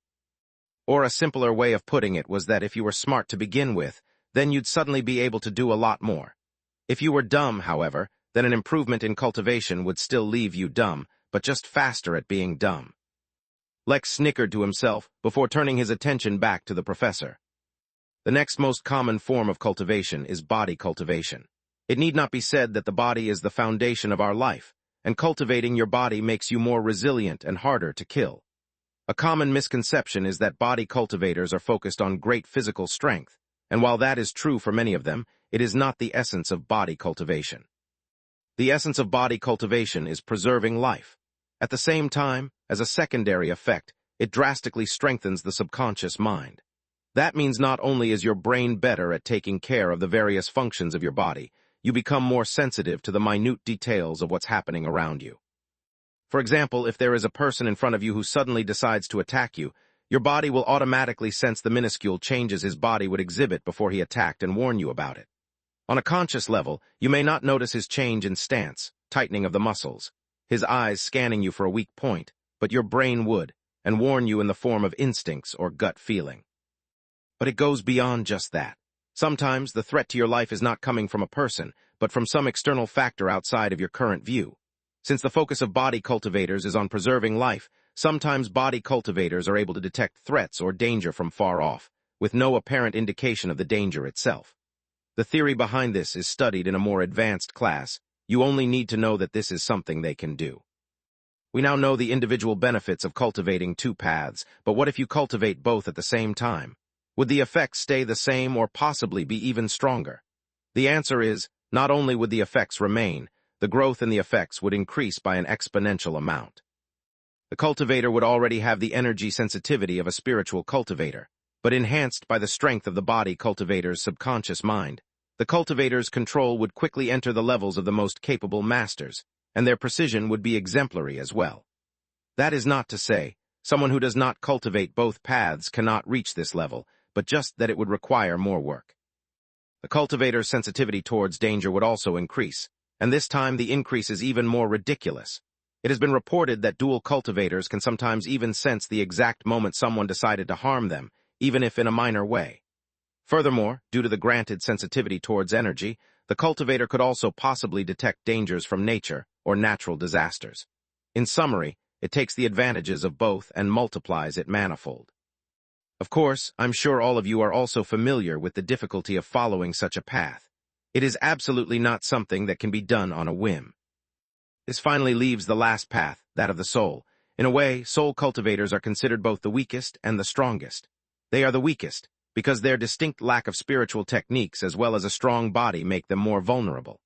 Or a simpler way of putting it was that if you were smart to begin with, then you'd suddenly be able to do a lot more. If you were dumb, however, then an improvement in cultivation would still leave you dumb, but just faster at being dumb. Lex snickered to himself before turning his attention back to the professor. The next most common form of cultivation is body cultivation. It need not be said that the body is the foundation of our life, and cultivating your body makes you more resilient and harder to kill. A common misconception is that body cultivators are focused on great physical strength, and while that is true for many of them, it is not the essence of body cultivation. The essence of body cultivation is preserving life. At the same time, as a secondary effect, it drastically strengthens the subconscious mind. That means not only is your brain better at taking care of the various functions of your body, you become more sensitive to the minute details of what's happening around you. For example, if there is a person in front of you who suddenly decides to attack you, your body will automatically sense the minuscule changes his body would exhibit before he attacked and warn you about it. On a conscious level, you may not notice his change in stance, tightening of the muscles, his eyes scanning you for a weak point, but your brain would, and warn you in the form of instincts or gut feeling. But it goes beyond just that. Sometimes the threat to your life is not coming from a person, but from some external factor outside of your current view. Since the focus of body cultivators is on preserving life, sometimes body cultivators are able to detect threats or danger from far off, with no apparent indication of the danger itself. The theory behind this is studied in a more advanced class. You only need to know that this is something they can do. We now know the individual benefits of cultivating two paths, but what if you cultivate both at the same time? Would the effects stay the same or possibly be even stronger? The answer is, not only would the effects remain, the growth in the effects would increase by an exponential amount. The cultivator would already have the energy sensitivity of a spiritual cultivator, but enhanced by the strength of the body cultivator's subconscious mind. The cultivator's control would quickly enter the levels of the most capable masters, and their precision would be exemplary as well. That is not to say, someone who does not cultivate both paths cannot reach this level, but just that it would require more work. The cultivator's sensitivity towards danger would also increase, and this time the increase is even more ridiculous. It has been reported that dual cultivators can sometimes even sense the exact moment someone decided to harm them, even if in a minor way. Furthermore, due to the granted sensitivity towards energy, the cultivator could also possibly detect dangers from nature or natural disasters. In summary, it takes the advantages of both and multiplies it manifold. Of course, I'm sure all of you are also familiar with the difficulty of following such a path. It is absolutely not something that can be done on a whim. This finally leaves the last path, that of the soul. In a way, soul cultivators are considered both the weakest and the strongest. They are the weakest, because their distinct lack of spiritual techniques as well as a strong body make them more vulnerable.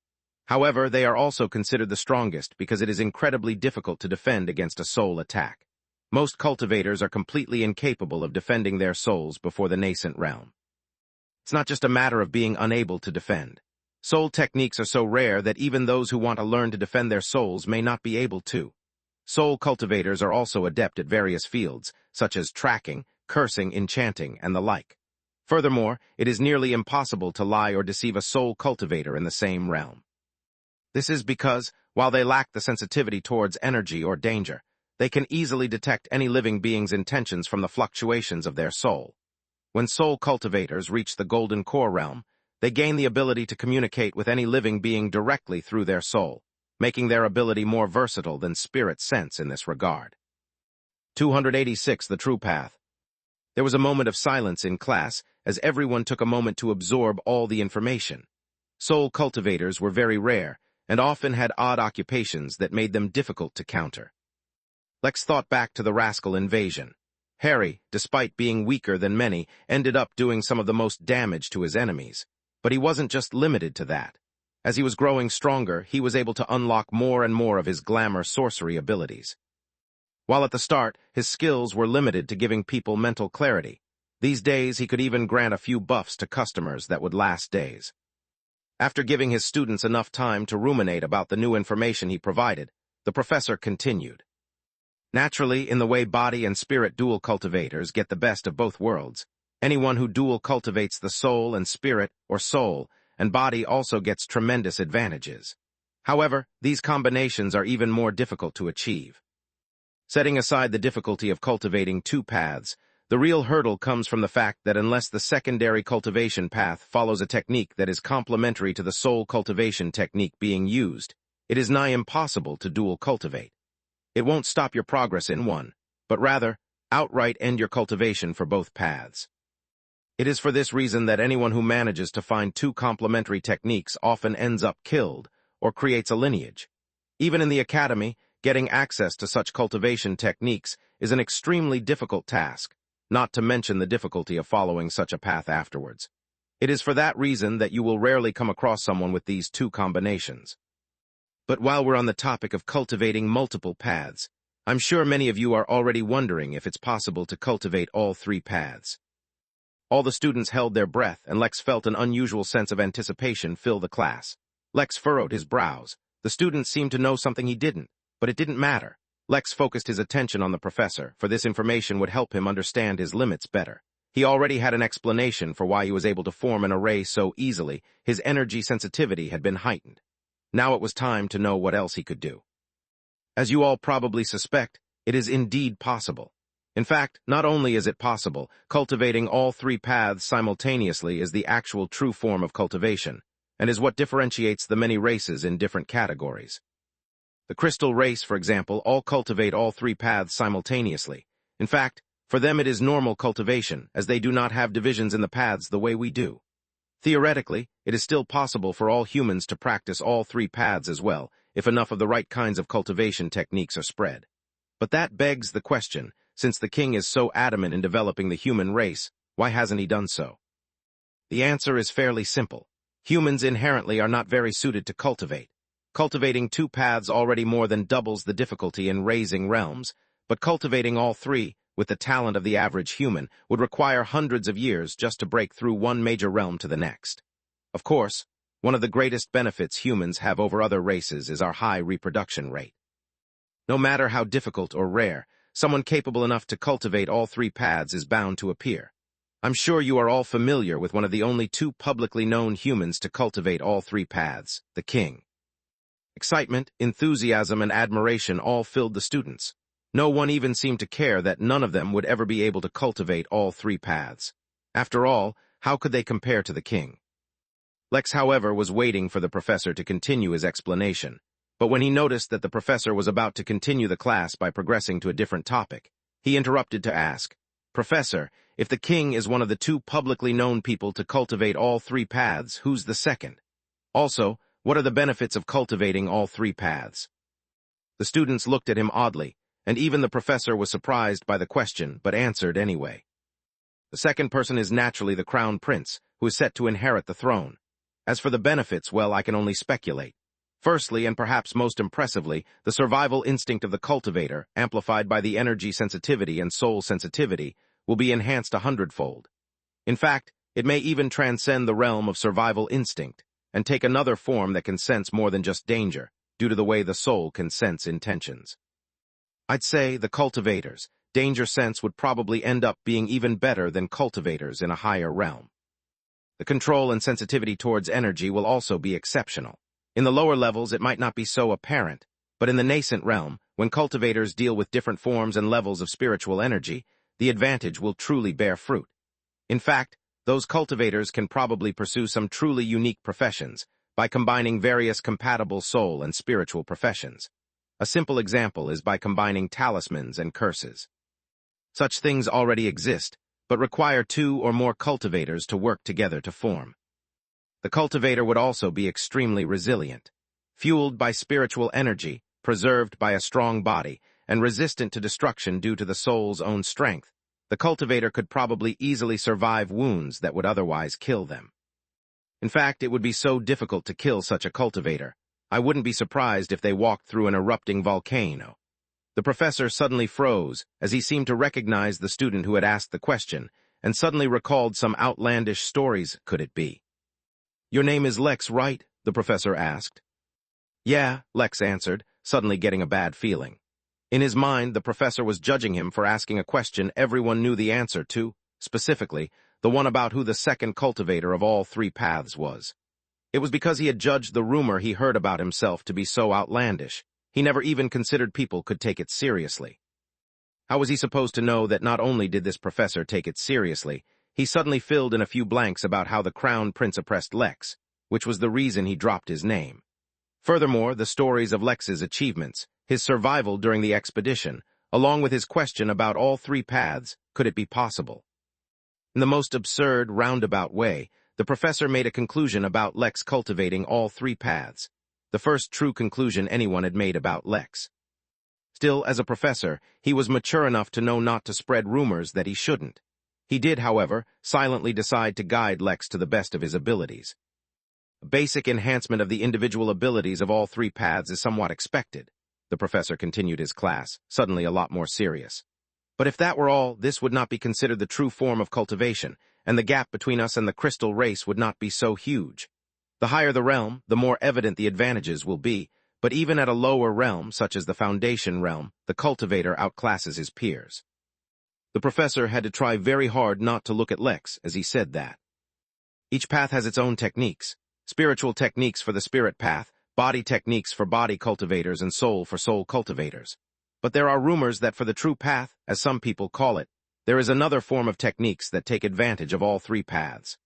However, they are also considered the strongest because it is incredibly difficult to defend against a soul attack. Most cultivators are completely incapable of defending their souls before the nascent realm. It's not just a matter of being unable to defend. Soul techniques are so rare that even those who want to learn to defend their souls may not be able to. Soul cultivators are also adept at various fields, such as tracking, cursing, enchanting, and the like. Furthermore, it is nearly impossible to lie or deceive a soul cultivator in the same realm. This is because, while they lack the sensitivity towards energy or danger, they can easily detect any living being's intentions from the fluctuations of their soul. When soul cultivators reach the golden core realm, they gain the ability to communicate with any living being directly through their soul, making their ability more versatile than spirit sense in this regard. 286. The True Path. There was a moment of silence in class as everyone took a moment to absorb all the information. Soul cultivators were very rare and often had odd occupations that made them difficult to counter. Lex thought back to the rascal invasion. Harry, despite being weaker than many, ended up doing some of the most damage to his enemies. But he wasn't just limited to that. As he was growing stronger, he was able to unlock more and more of his glamour sorcery abilities. While at the start, his skills were limited to giving people mental clarity. These days, he could even grant a few buffs to customers that would last days. After giving his students enough time to ruminate about the new information he provided, the professor continued. Naturally, in the way body and spirit dual cultivators get the best of both worlds, anyone who dual cultivates the soul and spirit, or soul, and body also gets tremendous advantages. However, these combinations are even more difficult to achieve. Setting aside the difficulty of cultivating two paths, the real hurdle comes from the fact that unless the secondary cultivation path follows a technique that is complementary to the soul cultivation technique being used, it is nigh impossible to dual cultivate. It won't stop your progress in one, but rather, outright end your cultivation for both paths. It is for this reason that anyone who manages to find two complementary techniques often ends up killed or creates a lineage. Even in the academy, getting access to such cultivation techniques is an extremely difficult task, not to mention the difficulty of following such a path afterwards. It is for that reason that you will rarely come across someone with these two combinations. But while we're on the topic of cultivating multiple paths, I'm sure many of you are already wondering if it's possible to cultivate all three paths. All the students held their breath, and Lex felt an unusual sense of anticipation fill the class. Lex furrowed his brows. The students seemed to know something he didn't, but it didn't matter. Lex focused his attention on the professor, for this information would help him understand his limits better. He already had an explanation for why he was able to form an array so easily. His energy sensitivity had been heightened. Now it was time to know what else he could do. As you all probably suspect, it is indeed possible. In fact, not only is it possible, cultivating all three paths simultaneously is the actual true form of cultivation, and is what differentiates the many races in different categories. The crystal race, for example, all cultivate all three paths simultaneously. In fact, for them it is normal cultivation, as they do not have divisions in the paths the way we do. Theoretically, it is still possible for all humans to practice all three paths as well, if enough of the right kinds of cultivation techniques are spread. But that begs the question, since the king is so adamant in developing the human race, why hasn't he done so? The answer is fairly simple. Humans inherently are not very suited to cultivate. Cultivating two paths already more than doubles the difficulty in raising realms, but cultivating all three, with the talent of the average human, would require hundreds of years just to break through one major realm to the next. Of course, one of the greatest benefits humans have over other races is our high reproduction rate. No matter how difficult or rare, someone capable enough to cultivate all three paths is bound to appear. I'm sure you are all familiar with one of the only two publicly known humans to cultivate all three paths, the king. Excitement, enthusiasm, and admiration all filled the students. No one even seemed to care that none of them would ever be able to cultivate all three paths. After all, How could they compare to the king? Lex, however, was waiting for the professor to continue his explanation, but when he noticed that the professor was about to continue the class by progressing to a different topic, he interrupted to ask, "Professor, if the king is one of the two publicly known people to cultivate all three paths, who's the second? Also, what are the benefits of cultivating all three paths?" The students looked at him oddly, and even the professor was surprised by the question, but answered anyway. The second person is naturally the crown prince, who is set to inherit the throne. As for the benefits, well, I can only speculate. Firstly, and perhaps most impressively, the survival instinct of the cultivator, amplified by the energy sensitivity and soul sensitivity, will be enhanced 100-fold. In fact, it may even transcend the realm of survival instinct, and take another form that can sense more than just danger, due to the way the soul can sense intentions. I'd say the cultivators' danger sense would probably end up being even better than cultivators in a higher realm. The control and sensitivity towards energy will also be exceptional. In the lower levels, it might not be so apparent, but in the nascent realm, when cultivators deal with different forms and levels of spiritual energy, the advantage will truly bear fruit. In fact, those cultivators can probably pursue some truly unique professions by combining various compatible soul and spiritual professions. A simple example is by combining talismans and curses. Such things already exist, but require two or more cultivators to work together to form. The cultivator would also be extremely resilient, fueled by spiritual energy, preserved by a strong body, and resistant to destruction due to the soul's own strength. The cultivator could probably easily survive wounds that would otherwise kill them. In fact, it would be so difficult to kill such a cultivator. I wouldn't be surprised if they walked through an erupting volcano. The professor suddenly froze as he seemed to recognize the student who had asked the question, and suddenly recalled some outlandish stories. Could it be? "Your name is Lex, right?" the professor asked. "Yeah," Lex answered, suddenly getting a bad feeling. In his mind, the professor was judging him for asking a question everyone knew the answer to, specifically, the one about who the second cultivator of all three paths was. It was because he had judged the rumor he heard about himself to be so outlandish. He never even considered people could take it seriously. How was he supposed to know that not only did this professor take it seriously, he suddenly filled in a few blanks about how the crown prince oppressed Lex, which was the reason he dropped his name. Furthermore, the stories of Lex's achievements, his survival during the expedition, along with his question about all three paths, could it be possible? In the most absurd, roundabout way, the professor made a conclusion about Lex cultivating all three paths, the first true conclusion anyone had made about Lex. Still, as a professor, he was mature enough to know not to spread rumors that he shouldn't. He did, however, silently decide to guide Lex to the best of his abilities. A basic enhancement of the individual abilities of all three paths is somewhat expected. The professor continued his class, suddenly a lot more serious. But if that were all, this would not be considered the true form of cultivation, and the gap between us and the crystal race would not be so huge. The higher the realm, the more evident the advantages will be, but even at a lower realm, such as the foundation realm, the cultivator outclasses his peers. The professor had to try very hard not to look at Lex as he said that. Each path has its own techniques. Spiritual techniques for the spirit path, body techniques for body cultivators, and soul for soul cultivators. But there are rumors that for the true path, as some people call it, there is another form of techniques that take advantage of all three paths.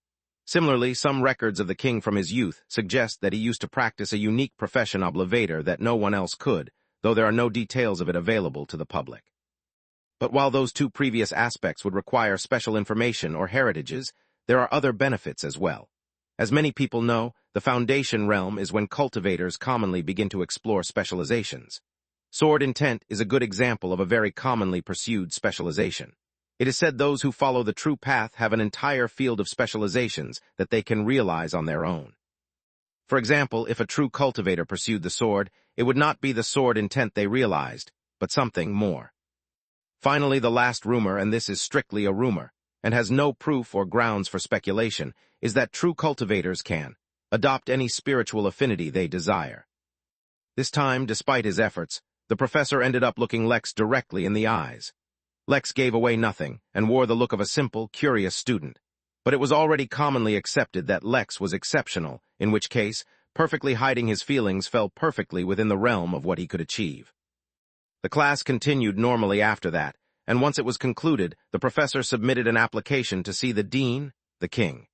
Similarly, some records of the king from his youth suggest that he used to practice a unique profession oblevator that no one else could, though there are no details of it available to the public. But while those two previous aspects would require special information or heritages, there are other benefits as well. As many people know, the foundation realm is when cultivators commonly begin to explore specializations. Sword intent is a good example of a very commonly pursued specialization. It is said those who follow the true path have an entire field of specializations that they can realize on their own. For example, if a true cultivator pursued the sword, it would not be the sword intent they realized, but something more. Finally, the last rumor, and this is strictly a rumor, and has no proof or grounds for speculation, is that true cultivators can adopt any spiritual affinity they desire. This time, despite his efforts, the professor ended up looking Lex directly in the eyes. Lex gave away nothing and wore the look of a simple, curious student. But it was already commonly accepted that Lex was exceptional, in which case, perfectly hiding his feelings fell perfectly within the realm of what he could achieve. The class continued normally after that, and once it was concluded, the professor submitted an application to see the dean, the king.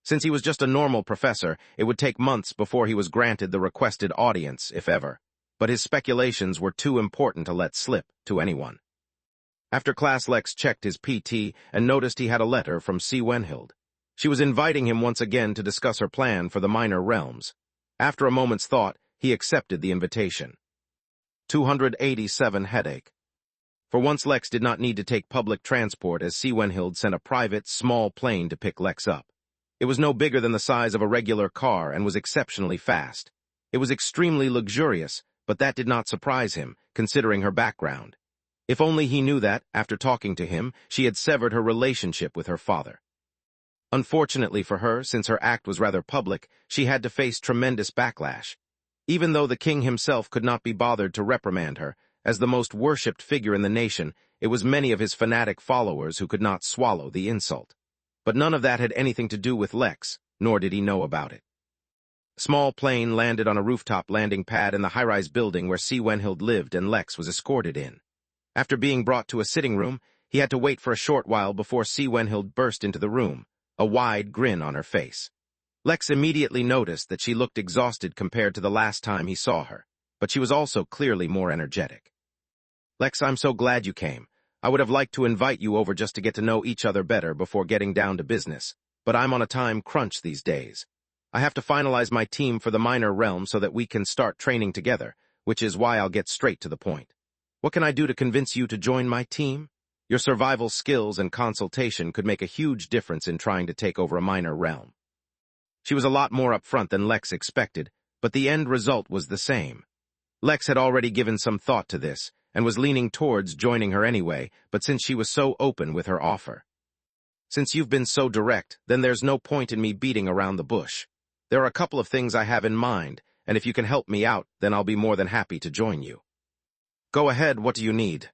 Since he was just a normal professor, it would take months before he was granted the requested audience, if ever. But his speculations were too important to let slip to anyone. After class, Lex checked his PT and noticed he had a letter from C. Wenhild. She was inviting him once again to discuss her plan for the minor realms. After a moment's thought, he accepted the invitation. 287 headache. For once, Lex did not need to take public transport, as C. Wenhild sent a private, small plane to pick Lex up. It was no bigger than the size of a regular car and was exceptionally fast. It was extremely luxurious, but that did not surprise him, considering her background. If only he knew that, after talking to him, she had severed her relationship with her father. Unfortunately for her, since her act was rather public, she had to face tremendous backlash. Even though the king himself could not be bothered to reprimand her, as the most worshipped figure in the nation, it was many of his fanatic followers who could not swallow the insult. But none of that had anything to do with Lex, nor did he know about it. A small plane landed on a rooftop landing pad in the high-rise building where C. Wenhild lived and Lex was escorted in. After being brought to a sitting room, he had to wait for a short while before C. Wenhild burst into the room, a wide grin on her face. Lex immediately noticed that she looked exhausted compared to the last time he saw her, but she was also clearly more energetic. "Lex, I'm so glad you came. I would have liked to invite you over just to get to know each other better before getting down to business, but I'm on a time crunch these days. I have to finalize my team for the minor realm so that we can start training together, which is why I'll get straight to the point. What can I do to convince you to join my team? Your survival skills and consultation could make a huge difference in trying to take over a minor realm." She was a lot more upfront than Lex expected, but the end result was the same. Lex had already given some thought to this, and was leaning towards joining her anyway, but since she was so open with her offer. "Since you've been so direct, then there's no point in me beating around the bush. There are a couple of things I have in mind, and if you can help me out, then I'll be more than happy to join you." "Go ahead, what do you need?"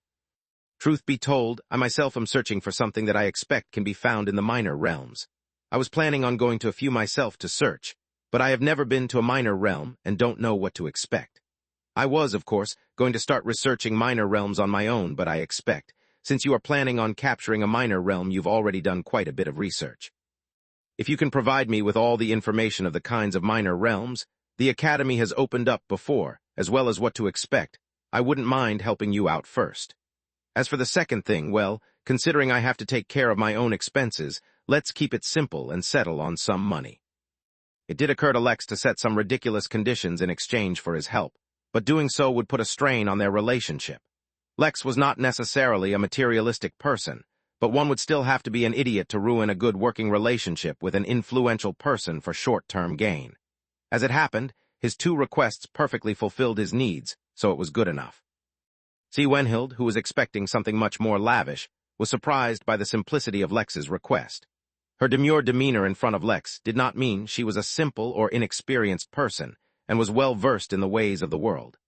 "Truth be told, I myself am searching for something that I expect can be found in the minor realms. I was planning on going to a few myself to search, but I have never been to a minor realm and don't know what to expect. I was, of course, going to start researching minor realms on my own, but I expect, since you are planning on capturing a minor realm, you've already done quite a bit of research. If you can provide me with all the information of the kinds of minor realms the Academy has opened up before, as well as what to expect, I wouldn't mind helping you out first. As for the second thing, well, considering I have to take care of my own expenses, let's keep it simple and settle on some money." It did occur to Lex to set some ridiculous conditions in exchange for his help, but doing so would put a strain on their relationship. Lex was not necessarily a materialistic person, but one would still have to be an idiot to ruin a good working relationship with an influential person for short-term gain. As it happened, his two requests perfectly fulfilled his needs, so it was good enough. C. Wenhild, who was expecting something much more lavish, was surprised by the simplicity of Lex's request. Her demure demeanor in front of Lex did not mean she was a simple or inexperienced person, and was well versed in the ways of the world.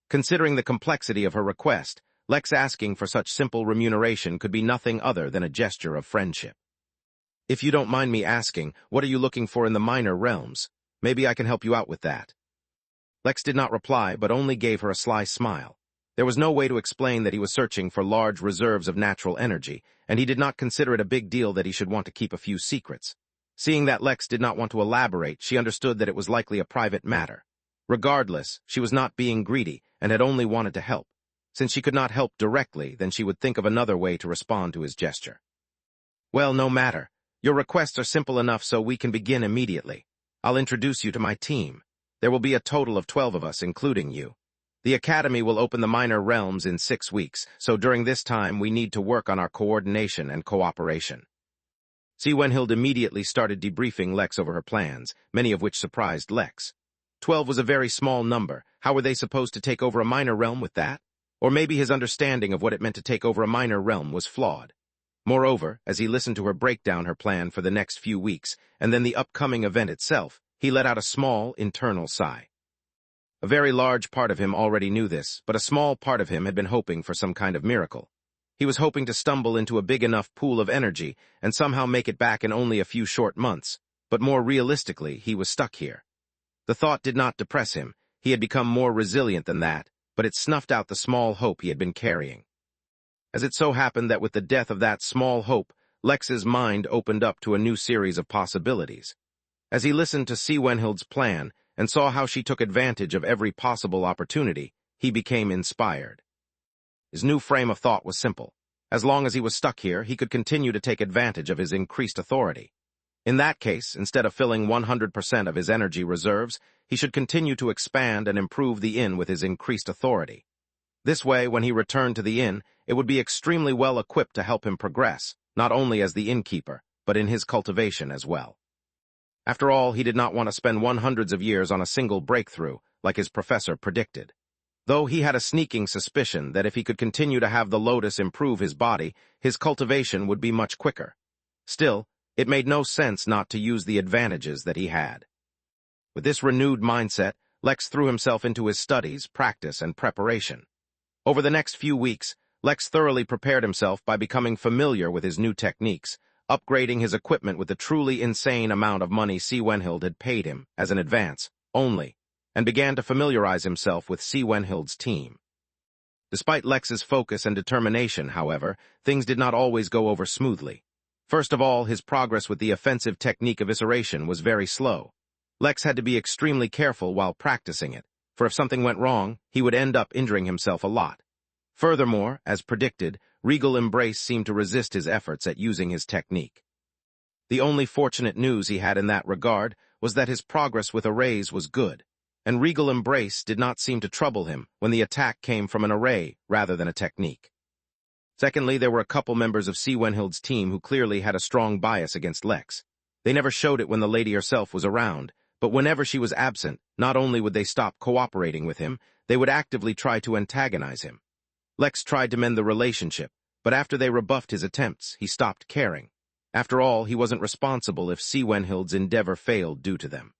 Considering the complexity of her request, Lex asking for such simple remuneration could be nothing other than a gesture of friendship. "If you don't mind me asking, what are you looking for in the minor realms? Maybe I can help you out with that." Lex did not reply, but only gave her a sly smile. There was no way to explain that he was searching for large reserves of natural energy, and he did not consider it a big deal that he should want to keep a few secrets. Seeing that Lex did not want to elaborate, she understood that it was likely a private matter. Regardless, she was not being greedy and had only wanted to help. Since she could not help directly, then she would think of another way to respond to his gesture. "Well, no matter. Your requests are simple enough, so we can begin immediately. I'll introduce you to my team. There will be a total of 12 of us, including you. The Academy will open the minor realms in 6 weeks, so during this time we need to work on our coordination and cooperation." C. Wenhild immediately started debriefing Lex over her plans, many of which surprised Lex. 12 was a very small number. How were they supposed to take over a minor realm with that? Or maybe his understanding of what it meant to take over a minor realm was flawed. Moreover, as he listened to her break down her plan for the next few weeks, and then the upcoming event itself, he let out a small, internal sigh. A very large part of him already knew this, but a small part of him had been hoping for some kind of miracle. He was hoping to stumble into a big enough pool of energy and somehow make it back in only a few short months, but more realistically, he was stuck here. The thought did not depress him. He had become more resilient than that, but it snuffed out the small hope he had been carrying. As it so happened that with the death of that small hope, Lex's mind opened up to a new series of possibilities. As he listened to Wenhild's plan and saw how she took advantage of every possible opportunity, he became inspired. His new frame of thought was simple. As long as he was stuck here, he could continue to take advantage of his increased authority. In that case, instead of filling 100% of his energy reserves, he should continue to expand and improve the inn with his increased authority. This way, when he returned to the inn, it would be extremely well equipped to help him progress, not only as the innkeeper, but in his cultivation as well. After all, he did not want to spend 100s of years on a single breakthrough, like his professor predicted. Though he had a sneaking suspicion that if he could continue to have the lotus improve his body, his cultivation would be much quicker. Still, it made no sense not to use the advantages that he had. With this renewed mindset, Lex threw himself into his studies, practice, and preparation. Over the next few weeks, Lex thoroughly prepared himself by becoming familiar with his new techniques, upgrading his equipment with the truly insane amount of money Wenhild had paid him as an advance, only, and began to familiarize himself with Wenhild's team. Despite Lex's focus and determination, however, things did not always go over smoothly. First of all, his progress with the offensive technique evisceration was very slow. Lex had to be extremely careful while practicing it, for if something went wrong, he would end up injuring himself a lot. Furthermore, as predicted, Regal Embrace seemed to resist his efforts at using his technique. The only fortunate news he had in that regard was that his progress with arrays was good, and Regal Embrace did not seem to trouble him when the attack came from an array rather than a technique. Secondly, there were a couple members of Wenhild's team who clearly had a strong bias against Lex. They never showed it when the lady herself was around, but whenever she was absent, not only would they stop cooperating with him, they would actively try to antagonize him. Lex tried to mend the relationship, but after they rebuffed his attempts, he stopped caring. After all, he wasn't responsible if Wenhild's endeavor failed due to them.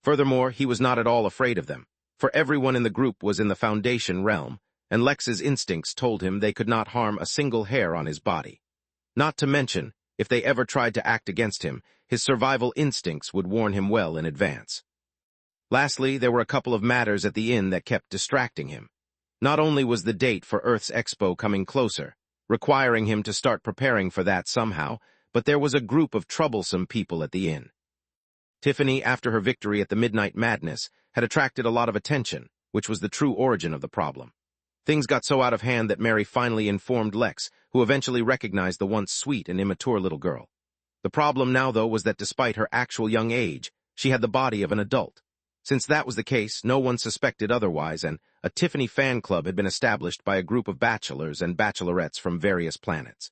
Furthermore, he was not at all afraid of them, for everyone in the group was in the Foundation realm, and Lex's instincts told him they could not harm a single hair on his body. Not to mention, if they ever tried to act against him, his survival instincts would warn him well in advance. Lastly, there were a couple of matters at the inn that kept distracting him. Not only was the date for Earth's Expo coming closer, requiring him to start preparing for that somehow, but there was a group of troublesome people at the inn. Tiffany, after her victory at the Midnight Madness, had attracted a lot of attention, which was the true origin of the problem. Things got so out of hand that Mary finally informed Lex, who eventually recognized the once sweet and immature little girl. The problem now, though, was that despite her actual young age, she had the body of an adult. Since that was the case, no one suspected otherwise, and a Tiffany fan club had been established by a group of bachelors and bachelorettes from various planets.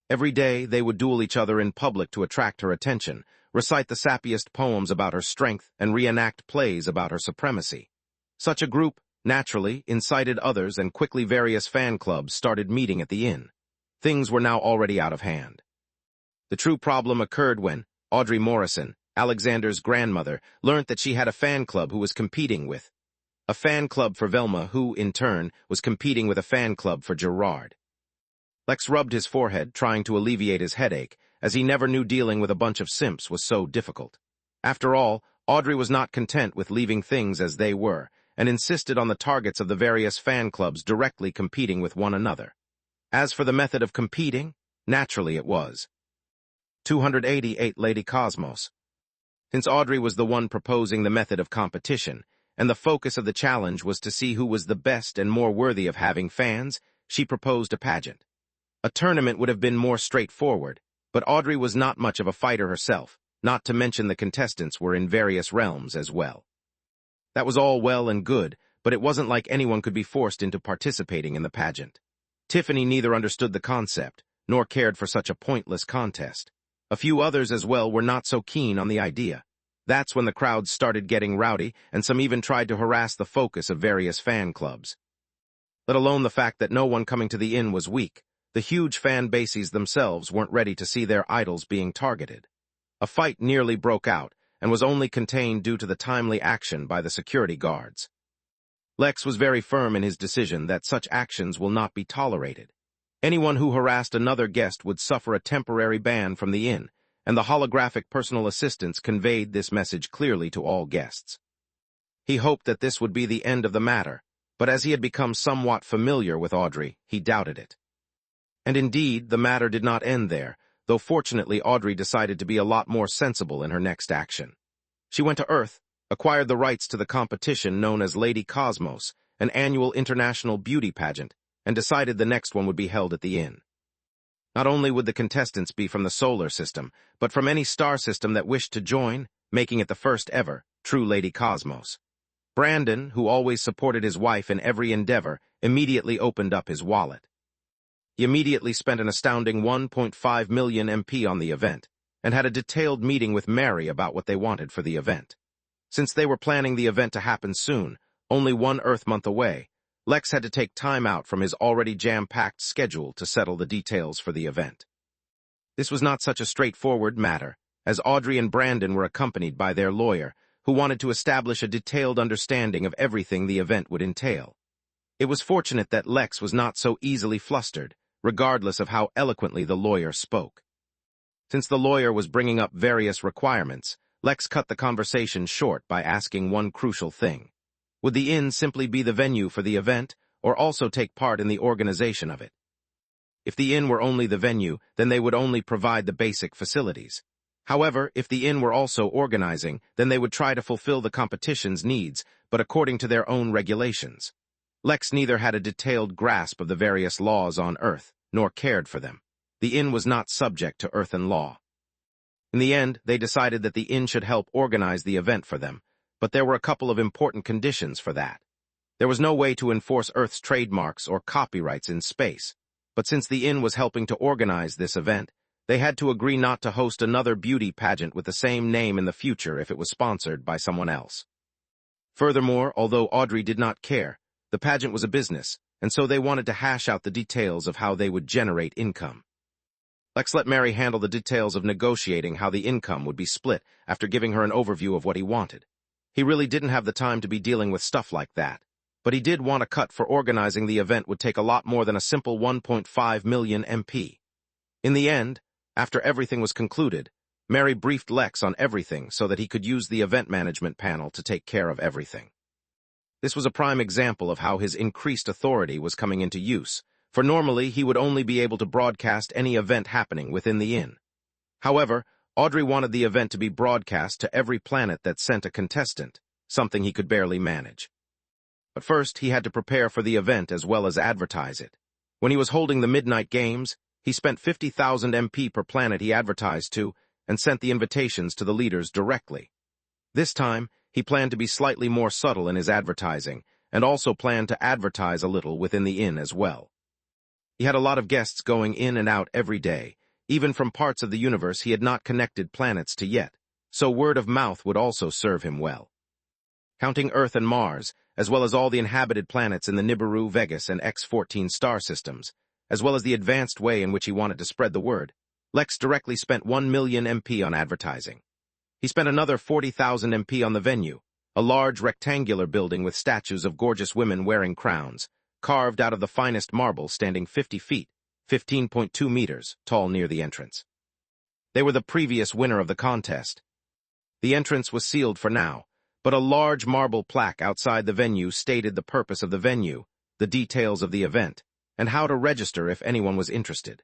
Every day, they would duel each other in public to attract her attention, recite the sappiest poems about her strength, and reenact plays about her supremacy. Such a group, naturally, incited others, and quickly various fan clubs started meeting at the inn. Things were now already out of hand. The true problem occurred when Audrey Morrison, Alexander's grandmother, learnt that she had a fan club who was competing with a fan club for Velma, who, in turn, was competing with a fan club for Gerard. Lex rubbed his forehead, trying to alleviate his headache, as he never knew dealing with a bunch of simps was so difficult. After all, Audrey was not content with leaving things as they were, and insisted on the targets of the various fan clubs directly competing with one another. As for the method of competing, naturally it was 288 Lady Cosmos. Since Audrey was the one proposing the method of competition, and the focus of the challenge was to see who was the best and more worthy of having fans, she proposed a pageant. A tournament would have been more straightforward, but Audrey was not much of a fighter herself, not to mention the contestants were in various realms as well. That was all well and good, but it wasn't like anyone could be forced into participating in the pageant. Tiffany neither understood the concept, nor cared for such a pointless contest. A few others as well were not so keen on the idea. That's when the crowds started getting rowdy, and some even tried to harass the focus of various fan clubs. Let alone the fact that no one coming to the inn was weak, the huge fan bases themselves weren't ready to see their idols being targeted. A fight nearly broke out, and was only contained due to the timely action by the security guards. Lex was very firm in his decision that such actions will not be tolerated. Anyone who harassed another guest would suffer a temporary ban from the inn, and the holographic personal assistants conveyed this message clearly to all guests. He hoped that this would be the end of the matter, but as he had become somewhat familiar with Audrey, he doubted it. And indeed, the matter did not end there, though fortunately Audrey decided to be a lot more sensible in her next action. She went to Earth, acquired the rights to the competition known as Lady Cosmos, an annual international beauty pageant, and decided the next one would be held at the inn. Not only would the contestants be from the solar system, but from any star system that wished to join, making it the first ever true Lady Cosmos. Brandon, who always supported his wife in every endeavor, immediately opened up his wallet. He immediately spent an astounding 1.5 million MP on the event, and had a detailed meeting with Mary about what they wanted for the event. Since they were planning the event to happen soon, only one Earth month away, Lex had to take time out from his already jam-packed schedule to settle the details for the event. This was not such a straightforward matter, as Audrey and Brandon were accompanied by their lawyer, who wanted to establish a detailed understanding of everything the event would entail. It was fortunate that Lex was not so easily flustered, regardless of how eloquently the lawyer spoke. Since the lawyer was bringing up various requirements, Lex cut the conversation short by asking one crucial thing. Would the inn simply be the venue for the event, or also take part in the organization of it? If the inn were only the venue, then they would only provide the basic facilities. However, if the inn were also organizing, then they would try to fulfill the competition's needs, but according to their own regulations. Lex neither had a detailed grasp of the various laws on Earth, nor cared for them. The inn was not subject to earthen law. In the end, they decided that the inn should help organize the event for them, but there were a couple of important conditions for that. There was no way to enforce Earth's trademarks or copyrights in space, but since the inn was helping to organize this event, they had to agree not to host another beauty pageant with the same name in the future if it was sponsored by someone else. Furthermore, although Audrey did not care, the pageant was a business, and so they wanted to hash out the details of how they would generate income. Lex let Mary handle the details of negotiating how the income would be split after giving her an overview of what he wanted. He really didn't have the time to be dealing with stuff like that, but he did want a cut for organizing the event would take a lot more than a simple 1.5 million MP. In the end, after everything was concluded, Mary briefed Lex on everything so that he could use the event management panel to take care of everything. This was a prime example of how his increased authority was coming into use, for normally he would only be able to broadcast any event happening within the inn. However, Audrey wanted the event to be broadcast to every planet that sent a contestant, something he could barely manage. But first, he had to prepare for the event as well as advertise it. When he was holding the Midnight Games, he spent 50,000 MP per planet he advertised to and sent the invitations to the leaders directly. This time, he planned to be slightly more subtle in his advertising and also planned to advertise a little within the inn as well. He had a lot of guests going in and out every day, even from parts of the universe he had not connected planets to yet, so word of mouth would also serve him well. Counting Earth and Mars, as well as all the inhabited planets in the Nibiru, Vegas, and X-14 star systems, as well as the advanced way in which he wanted to spread the word, Lex directly spent 1 million MP on advertising. He spent another 40,000 MP on the venue, a large rectangular building with statues of gorgeous women wearing crowns, carved out of the finest marble standing 50 feet, 15.2 meters, tall near the entrance. They were the previous winner of the contest. The entrance was sealed for now, but a large marble plaque outside the venue stated the purpose of the venue, the details of the event, and how to register if anyone was interested.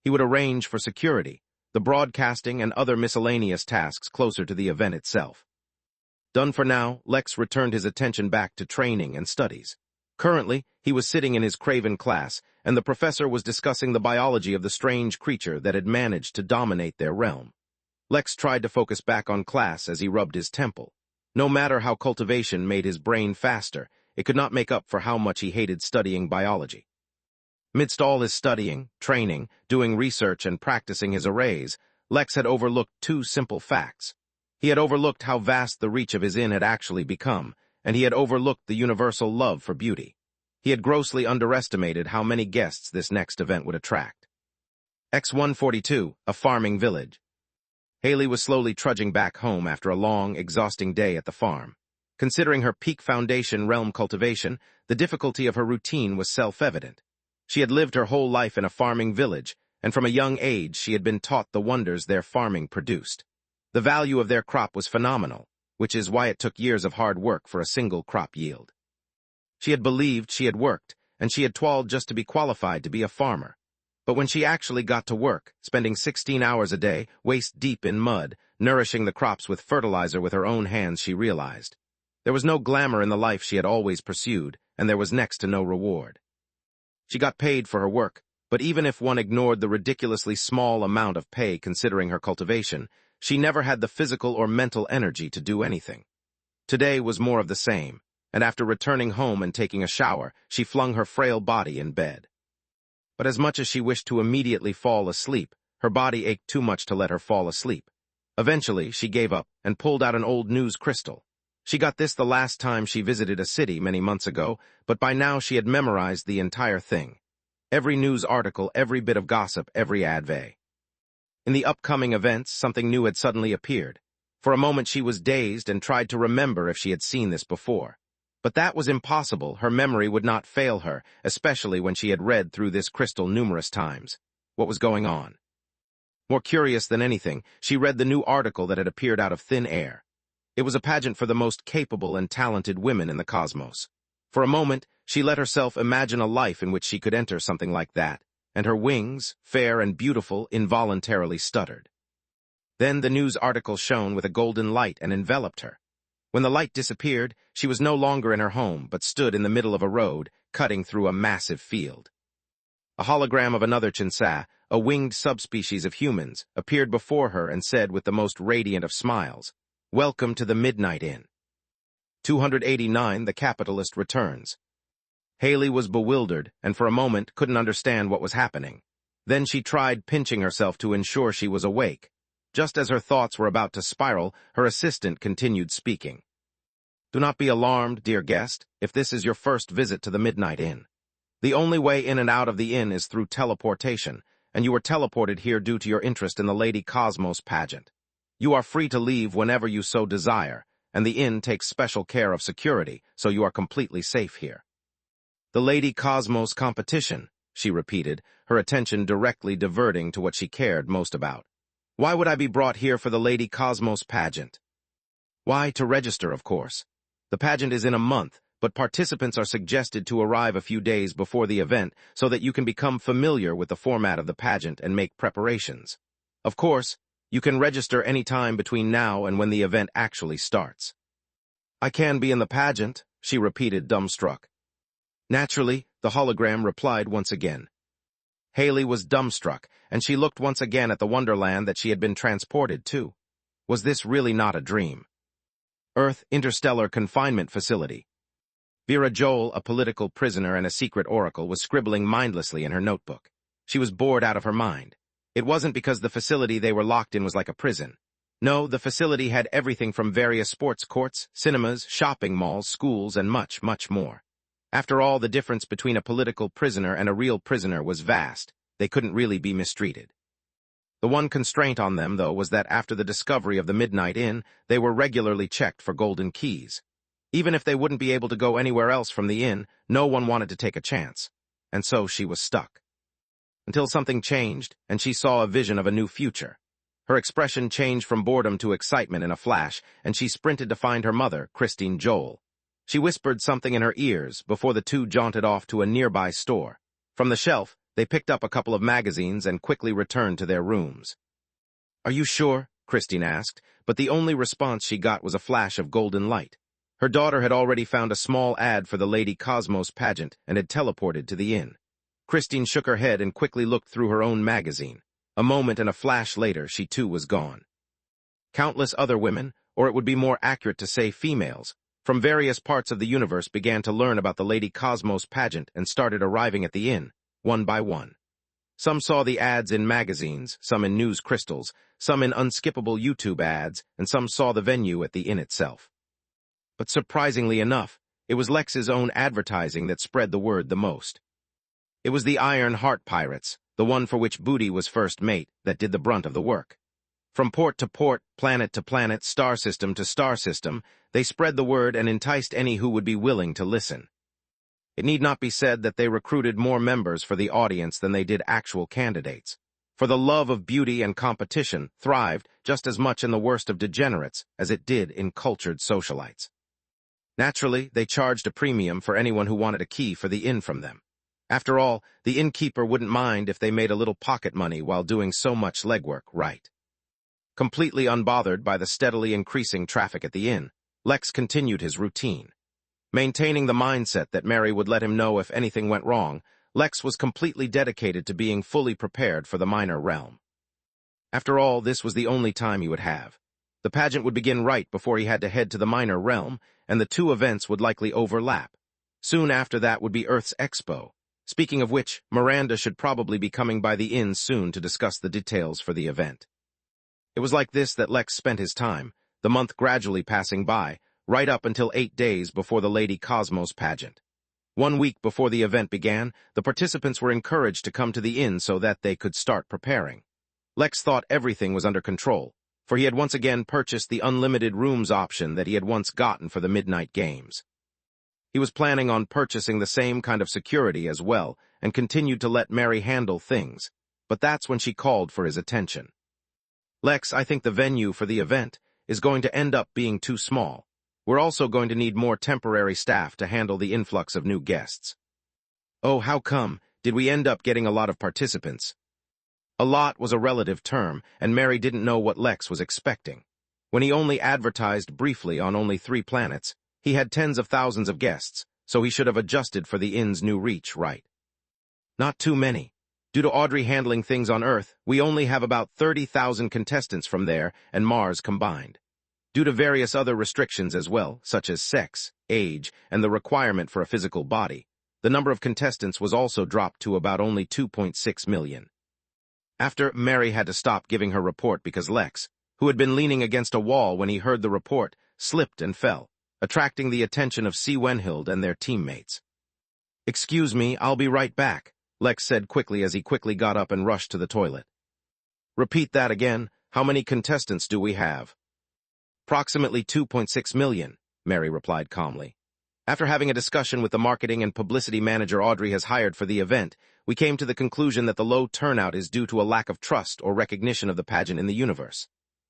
He would arrange for security, the broadcasting and other miscellaneous tasks closer to the event itself. Done for now, Lex returned his attention back to training and studies. Currently, he was sitting in his Craven class, and the professor was discussing the biology of the strange creature that had managed to dominate their realm. Lex tried to focus back on class as he rubbed his temple. No matter how cultivation made his brain faster, it could not make up for how much he hated studying biology. Amidst all his studying, training, doing research, and practicing his arrays, Lex had overlooked two simple facts. He had overlooked how vast the reach of his inn had actually become, and he had overlooked the universal love for beauty. He had grossly underestimated how many guests this next event would attract. X-142, a farming village. Haley was slowly trudging back home after a long, exhausting day at the farm. Considering her peak foundation realm cultivation, the difficulty of her routine was self-evident. She had lived her whole life in a farming village, and from a young age she had been taught the wonders their farming produced. The value of their crop was phenomenal, which is why it took years of hard work for a single crop yield. She had believed she had worked, and she had toiled just to be qualified to be a farmer. But when she actually got to work, spending 16 hours a day, waist-deep in mud, nourishing the crops with fertilizer with her own hands, she realized there was no glamour in the life she had always pursued, and there was next to no reward. She got paid for her work, but even if one ignored the ridiculously small amount of pay considering her cultivation, she never had the physical or mental energy to do anything. Today was more of the same, and after returning home and taking a shower, she flung her frail body in bed. But as much as she wished to immediately fall asleep, her body ached too much to let her fall asleep. Eventually, she gave up and pulled out an old news crystal. She got this the last time she visited a city many months ago, but by now she had memorized the entire thing. Every news article, every bit of gossip, every advert. In the upcoming events, something new had suddenly appeared. For a moment she was dazed and tried to remember if she had seen this before. But that was impossible. Her memory would not fail her, especially when she had read through this crystal numerous times. What was going on? More curious than anything, she read the new article that had appeared out of thin air. It was a pageant for the most capable and talented women in the cosmos. For a moment, she let herself imagine a life in which she could enter something like that, and her wings, fair and beautiful, involuntarily stuttered. Then the news article shone with a golden light and enveloped her. When the light disappeared, she was no longer in her home, but stood in the middle of a road, cutting through a massive field. A hologram of another Chinsa, a winged subspecies of humans, appeared before her and said with the most radiant of smiles, "Welcome to the Midnight Inn." 289, the capitalist returns. Haley was bewildered and for a moment couldn't understand what was happening. Then she tried pinching herself to ensure she was awake. Just as her thoughts were about to spiral, her assistant continued speaking. "Do not be alarmed, dear guest, if this is your first visit to the Midnight Inn. The only way in and out of the inn is through teleportation, and you were teleported here due to your interest in the Lady Cosmos pageant. You are free to leave whenever you so desire, and the inn takes special care of security, so you are completely safe here." "The Lady Cosmos competition," she repeated, her attention directly diverting to what she cared most about. "Why would I be brought here for the Lady Cosmos pageant?" "Why, to register, of course. The pageant is in a month, but participants are suggested to arrive a few days before the event so that you can become familiar with the format of the pageant and make preparations. Of course, you can register any time between now and when the event actually starts." "I can be in the pageant," she repeated, dumbstruck. Naturally, the hologram replied once again. Haley was dumbstruck, and she looked once again at the wonderland that she had been transported to. Was this really not a dream? Earth Interstellar Confinement Facility. Vera Joel, a political prisoner and a secret oracle, was scribbling mindlessly in her notebook. She was bored out of her mind. It wasn't because the facility they were locked in was like a prison. No, the facility had everything from various sports courts, cinemas, shopping malls, schools, and much, much more. After all, the difference between a political prisoner and a real prisoner was vast. They couldn't really be mistreated. The one constraint on them, though, was that after the discovery of the Midnight Inn, they were regularly checked for golden keys. Even if they wouldn't be able to go anywhere else from the inn, no one wanted to take a chance. And so she was stuck. Until something changed, and she saw a vision of a new future. Her expression changed from boredom to excitement in a flash, and she sprinted to find her mother, Christine Joel. She whispered something in her ears before the two jaunted off to a nearby store. From the shelf, they picked up a couple of magazines and quickly returned to their rooms. "Are you sure?" Christine asked, but the only response she got was a flash of golden light. Her daughter had already found a small ad for the Lady Cosmos pageant and had teleported to the inn. Christine shook her head and quickly looked through her own magazine. A moment and a flash later, she too was gone. Countless other women, or it would be more accurate to say females, from various parts of the universe began to learn about the Lady Cosmos pageant and started arriving at the inn, one by one. Some saw the ads in magazines, some in news crystals, some in unskippable YouTube ads, and some saw the venue at the inn itself. But surprisingly enough, it was Lex's own advertising that spread the word the most. It was the Iron Heart Pirates, the one for which Booty was first mate, that did the brunt of the work. From port to port, planet to planet, star system to star system, they spread the word and enticed any who would be willing to listen. It need not be said that they recruited more members for the audience than they did actual candidates. For the love of beauty and competition thrived just as much in the worst of degenerates as it did in cultured socialites. Naturally, they charged a premium for anyone who wanted a key for the inn from them. After all, the innkeeper wouldn't mind if they made a little pocket money while doing so much legwork right. Completely unbothered by the steadily increasing traffic at the inn, Lex continued his routine. Maintaining the mindset that Mary would let him know if anything went wrong, Lex was completely dedicated to being fully prepared for the minor realm. After all, this was the only time he would have. The pageant would begin right before he had to head to the minor realm, and the two events would likely overlap. Soon after that would be Earth's Expo. Speaking of which, Miranda should probably be coming by the inn soon to discuss the details for the event. It was like this that Lex spent his time, the month gradually passing by, right up until 8 days before the Lady Cosmos pageant. 1 week before the event began, the participants were encouraged to come to the inn so that they could start preparing. Lex thought everything was under control, for he had once again purchased the unlimited rooms option that he had once gotten for the midnight games. He was planning on purchasing the same kind of security as well, and continued to let Mary handle things, but that's when she called for his attention. Lex, I think the venue for the event is going to end up being too small. We're also going to need more temporary staff to handle the influx of new guests. Oh, how come? Did we end up getting a lot of participants? A lot was a relative term, and Mary didn't know what Lex was expecting. When he only advertised briefly on only 3 planets, he had tens of thousands of guests, so he should have adjusted for the inn's new reach, right? Not too many. Due to Audrey handling things on Earth, we only have about 30,000 contestants from there and Mars combined. Due to various other restrictions as well, such as sex, age, and the requirement for a physical body, the number of contestants was also dropped to about only 2.6 million. After, Mary had to stop giving her report because Lex, who had been leaning against a wall when he heard the report, slipped and fell, attracting the attention of Wenhild and their teammates. "Excuse me, I'll be right back," Lex said quickly as he quickly got up and rushed to the toilet. "Repeat that again. How many contestants do we have?" "Approximately 2.6 million, Mary replied calmly. "After having a discussion with the marketing and publicity manager Audrey has hired for the event, we came to the conclusion that the low turnout is due to a lack of trust or recognition of the pageant in the universe.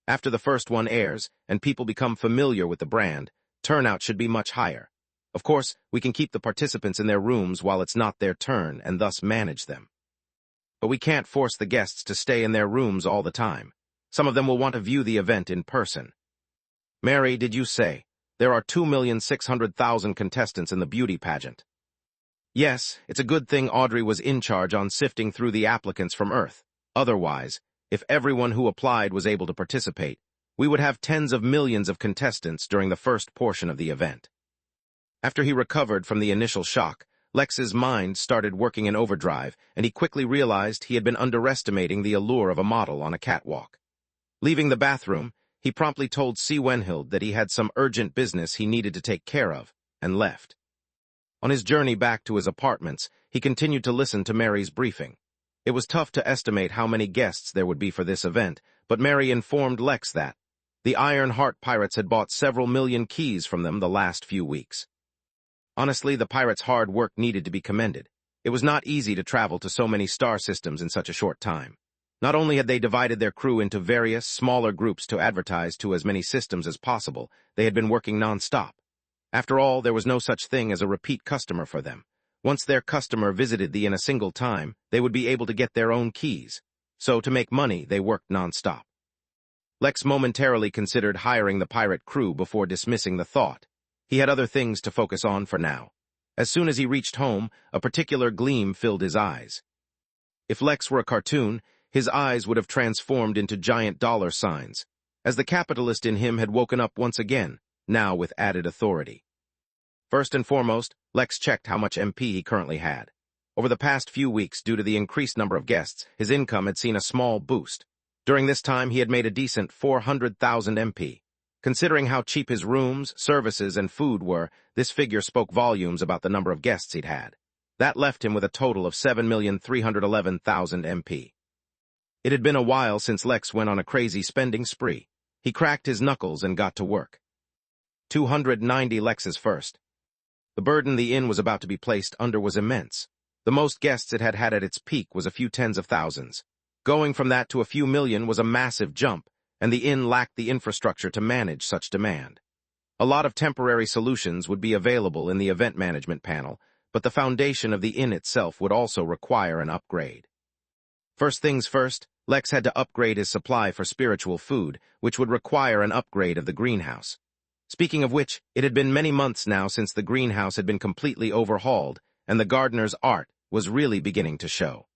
After the first one airs, and people become familiar with the brand, turnout should be much higher. Of course, we can keep the participants in their rooms while it's not their turn and thus manage them. But we can't force the guests to stay in their rooms all the time. Some of them will want to view the event in person." "Mary, did you say there are 2,600,000 contestants in the beauty pageant?" "Yes, it's a good thing Audrey was in charge on sifting through the applicants from Earth. Otherwise, if everyone who applied was able to participate, we would have tens of millions of contestants during the first portion of the event." After he recovered from the initial shock, Lex's mind started working in overdrive, and he quickly realized he had been underestimating the allure of a model on a catwalk. Leaving the bathroom, he promptly told Wenhild that he had some urgent business he needed to take care of, and left. On his journey back to his apartments, he continued to listen to Mary's briefing. It was tough to estimate how many guests there would be for this event, but Mary informed Lex that the Iron Heart pirates had bought several million keys from them the last few weeks. Honestly, the pirates' hard work needed to be commended. It was not easy to travel to so many star systems in such a short time. Not only had they divided their crew into various, smaller groups to advertise to as many systems as possible, they had been working non-stop. After all, there was no such thing as a repeat customer for them. Once their customer visited the inn a single time, they would be able to get their own keys. So, to make money, they worked non-stop. Lex momentarily considered hiring the pirate crew before dismissing the thought. He had other things to focus on for now. As soon as he reached home, a particular gleam filled his eyes. If Lex were a cartoon, his eyes would have transformed into giant dollar signs, as the capitalist in him had woken up once again, now with added authority. First and foremost, Lex checked how much MP he currently had. Over the past few weeks, due to the increased number of guests, his income had seen a small boost. During this time, he had made a decent 400,000 MP. Considering how cheap his rooms, services, and food were, this figure spoke volumes about the number of guests he'd had. That left him with a total of 7,311,000 MP. It had been a while since Lex went on a crazy spending spree. He cracked his knuckles and got to work. 290 Lexes first. The burden the inn was about to be placed under was immense. The most guests it had had at its peak was a few tens of thousands. Going from that to a few million was a massive jump, and the inn lacked the infrastructure to manage such demand. A lot of temporary solutions would be available in the event management panel, but the foundation of the inn itself would also require an upgrade. First things first, Lex had to upgrade his supply for spiritual food, which would require an upgrade of the greenhouse. Speaking of which, it had been many months now since the greenhouse had been completely overhauled, and the gardener's art was really beginning to show.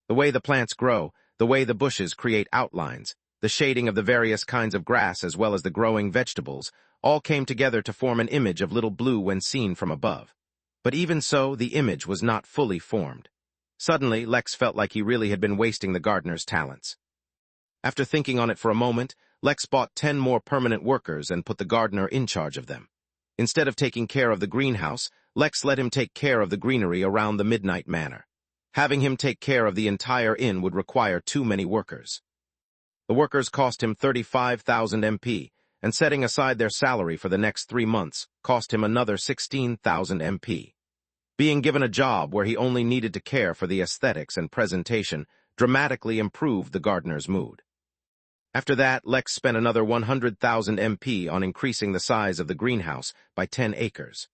The way the plants grow, the way the bushes create outlines, the shading of the various kinds of grass as well as the growing vegetables, all came together to form an image of Little Blue when seen from above. But even so, the image was not fully formed. Suddenly, Lex felt like he really had been wasting the gardener's talents. After thinking on it for a moment, Lex bought 10 more permanent workers and put the gardener in charge of them. Instead of taking care of the greenhouse, Lex let him take care of the greenery around the Midnight Manor. Having him take care of the entire inn would require too many workers. The workers cost him 35,000 MP, and setting aside their salary for the next 3 months cost him another 16,000 MP. Being given a job where he only needed to care for the aesthetics and presentation dramatically improved the gardener's mood. After that, Lex spent another 100,000 MP on increasing the size of the greenhouse by 10 acres.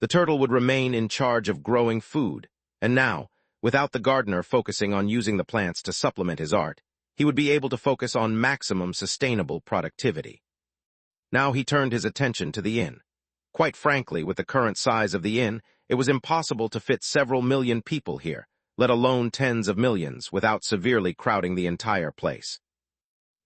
The turtle would remain in charge of growing food, and now, without the gardener focusing on using the plants to supplement his art, he would be able to focus on maximum sustainable productivity. Now he turned his attention to the inn. Quite frankly, with the current size of the inn, it was impossible to fit several million people here, let alone tens of millions, without severely crowding the entire place.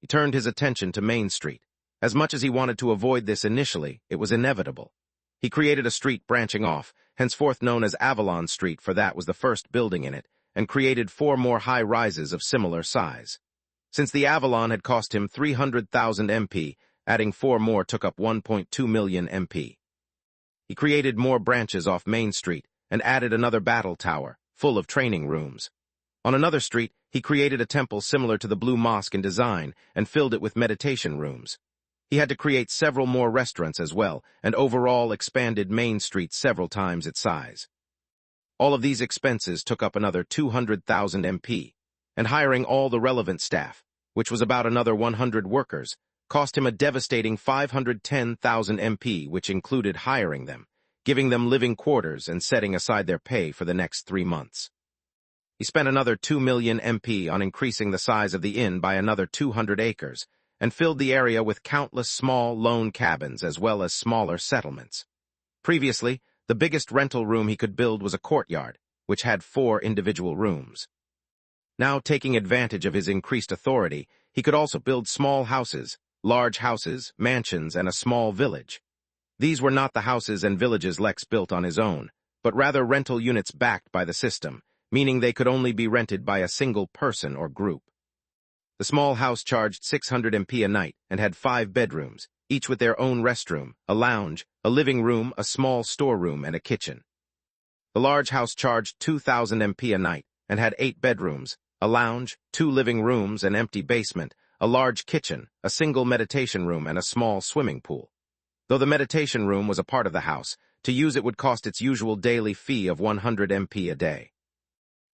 He turned his attention to Main Street. As much as he wanted to avoid this initially, it was inevitable. He created a street branching off, henceforth known as Avalon Street, for that was the first building in it, and created 4 more high-rises of similar size. Since the Avalon had cost him 300,000 MP, adding 4 more took up 1.2 million MP. He created more branches off Main Street and added another battle tower, full of training rooms. On another street, he created a temple similar to the Blue Mosque in design and filled it with meditation rooms. He had to create several more restaurants as well, and overall expanded Main Street several times its size. All of these expenses took up another 200,000 MP, and hiring all the relevant staff, which was about another 100 workers, cost him a devastating 510,000 MP, which included hiring them, giving them living quarters and setting aside their pay for the next 3 months. He spent another 2 million MP on increasing the size of the inn by another 200 acres, and filled the area with countless small lone cabins as well as smaller settlements. Previously, the biggest rental room he could build was a courtyard, which had 4 individual rooms. Now, taking advantage of his increased authority, he could also build small houses, large houses, mansions, and a small village. These were not the houses and villages Lex built on his own, but rather rental units backed by the system, meaning they could only be rented by a single person or group. The small house charged 600 MP a night and had 5 bedrooms, each with their own restroom, a lounge, a living room, a small storeroom, and a kitchen. The large house charged 2,000 MP a night and had 8 bedrooms, a lounge, 2 living rooms, an empty basement, a large kitchen, a single meditation room, and a small swimming pool. Though the meditation room was a part of the house, to use it would cost its usual daily fee of 100 MP a day.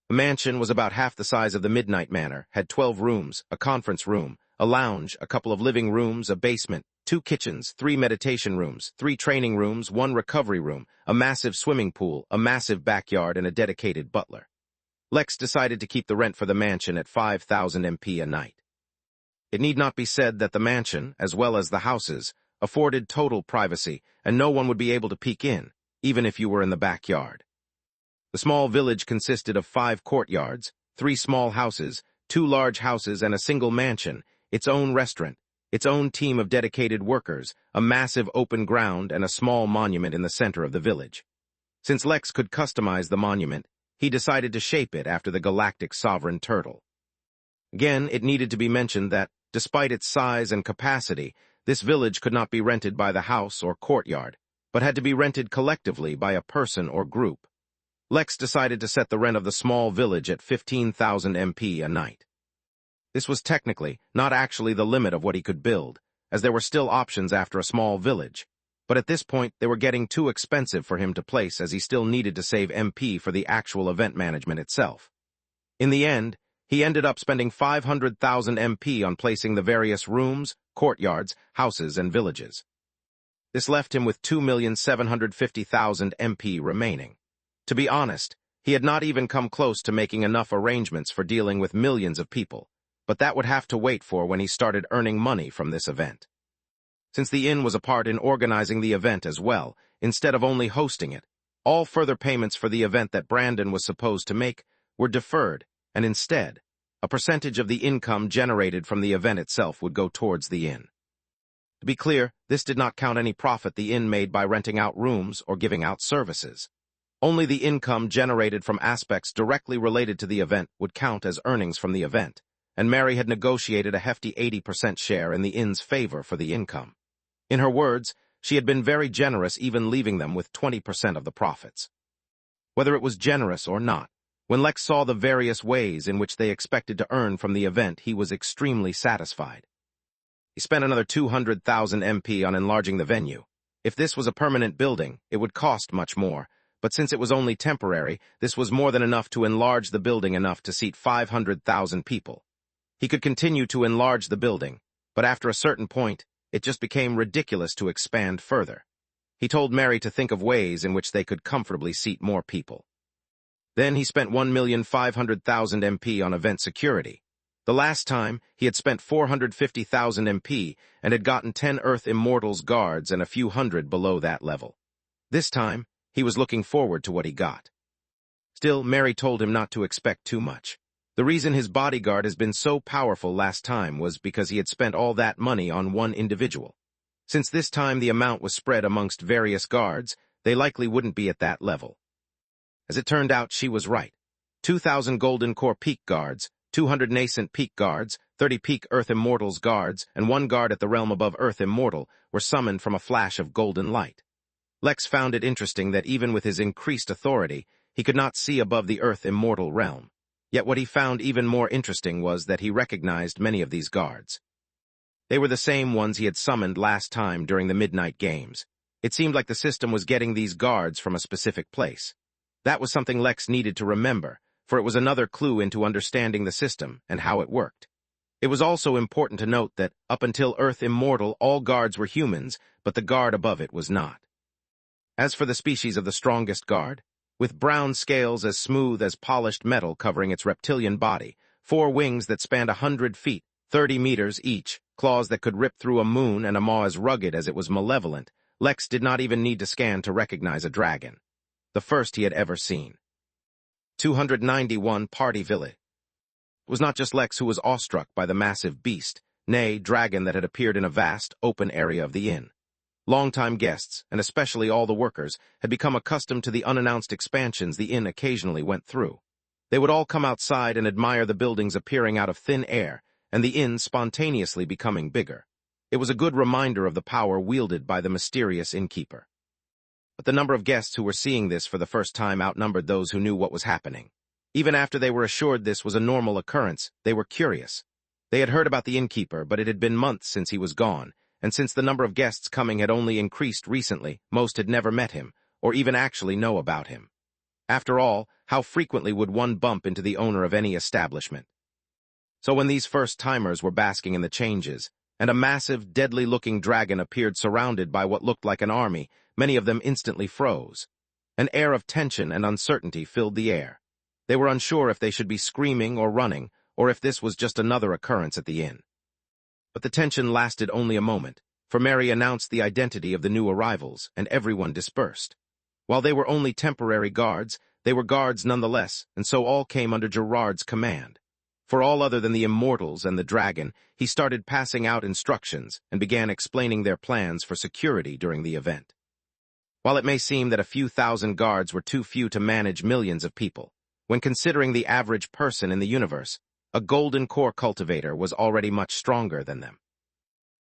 The mansion was about half the size of the Midnight Manor, had 12 rooms, a conference room, a lounge, a couple of living rooms, a basement, 2 kitchens, 3 meditation rooms, 3 training rooms, 1 recovery room, a massive swimming pool, a massive backyard, and a dedicated butler. Lex decided to keep the rent for the mansion at 5,000 MP a night. It need not be said that the mansion, as well as the houses, afforded total privacy, and no one would be able to peek in, even if you were in the backyard. The small village consisted of 5 courtyards, 3 small houses, 2 large houses, and a single mansion, its own restaurant, its own team of dedicated workers, a massive open ground, and a small monument in the center of the village. Since Lex could customize the monument, he decided to shape it after the galactic sovereign turtle. Again, it needed to be mentioned that, despite its size and capacity, this village could not be rented by the house or courtyard, but had to be rented collectively by a person or group. Lex decided to set the rent of the small village at 15,000 MP a night. This was technically, not actually the limit of what he could build, as there were still options after a small village, but at this point they were getting too expensive for him to place as he still needed to save MP for the actual event management itself. In the end, he ended up spending 500,000 MP on placing the various rooms, courtyards, houses, and villages. This left him with 2,750,000 MP remaining. To be honest, he had not even come close to making enough arrangements for dealing with millions of people, but that would have to wait for when he started earning money from this event. Since the inn was a part in organizing the event as well, instead of only hosting it, all further payments for the event that Brandon was supposed to make were deferred, and instead, a percentage of the income generated from the event itself would go towards the inn. To be clear, this did not count any profit the inn made by renting out rooms or giving out services. Only the income generated from aspects directly related to the event would count as earnings from the event, and Mary had negotiated a hefty 80% share in the inn's favor for the income. In her words, she had been very generous, even leaving them with 20% of the profits. Whether it was generous or not, when Lex saw the various ways in which they expected to earn from the event, he was extremely satisfied. He spent another 200,000 MP on enlarging the venue. If this was a permanent building, it would cost much more, but since it was only temporary, this was more than enough to enlarge the building enough to seat 500,000 people. He could continue to enlarge the building, but after a certain point, it just became ridiculous to expand further. He told Mary to think of ways in which they could comfortably seat more people. Then he spent 1,500,000 MP on event security. The last time, he had spent 450,000 MP and had gotten 10 Earth Immortals guards and a few hundred below that level. This time, he was looking forward to what he got. Still, Mary told him not to expect too much. The reason his bodyguard has been so powerful last time was because he had spent all that money on one individual. Since this time the amount was spread amongst various guards, they likely wouldn't be at that level. As it turned out, she was right. 2,000 Golden Core Peak guards, 200 Nascent Peak guards, 30 Peak Earth Immortals guards, and 1 guard at the realm above Earth Immortal were summoned from a flash of golden light. Lex found it interesting that even with his increased authority, he could not see above the Earth Immortal realm. Yet what he found even more interesting was that he recognized many of these guards. They were the same ones he had summoned last time during the Midnight Games. It seemed like the system was getting these guards from a specific place. That was something Lex needed to remember, for it was another clue into understanding the system and how it worked. It was also important to note that, up until Earth Immortal, all guards were humans, but the guard above it was not. As for the species of the strongest guard, with brown scales as smooth as polished metal covering its reptilian body, 4 wings that spanned 100 feet, 30 meters each, claws that could rip through a moon, and a maw as rugged as it was malevolent, Lex did not even need to scan to recognize a dragon. The first he had ever seen. 291 Party Village. It was not just Lex who was awestruck by the massive beast, nay, dragon that had appeared in a vast, open area of the inn. Longtime guests, and especially all the workers, had become accustomed to the unannounced expansions the inn occasionally went through. They would all come outside and admire the buildings appearing out of thin air, and the inn spontaneously becoming bigger. It was a good reminder of the power wielded by the mysterious innkeeper. But the number of guests who were seeing this for the first time outnumbered those who knew what was happening. Even after they were assured this was a normal occurrence, they were curious. They had heard about the innkeeper, but it had been months since he was gone, and since the number of guests coming had only increased recently, most had never met him, or even actually know about him. After all, how frequently would one bump into the owner of any establishment? So when these first-timers were basking in the changes, and a massive, deadly-looking dragon appeared surrounded by what looked like an army, many of them instantly froze. An air of tension and uncertainty filled the air. They were unsure if they should be screaming or running, or if this was just another occurrence at the inn. But the tension lasted only a moment, for Mary announced the identity of the new arrivals, and everyone dispersed. While they were only temporary guards, they were guards nonetheless, and so all came under Gerard's command. For all other than the Immortals and the dragon, he started passing out instructions and began explaining their plans for security during the event. While it may seem that a few thousand guards were too few to manage millions of people, when considering the average person in the universe, a golden core cultivator was already much stronger than them.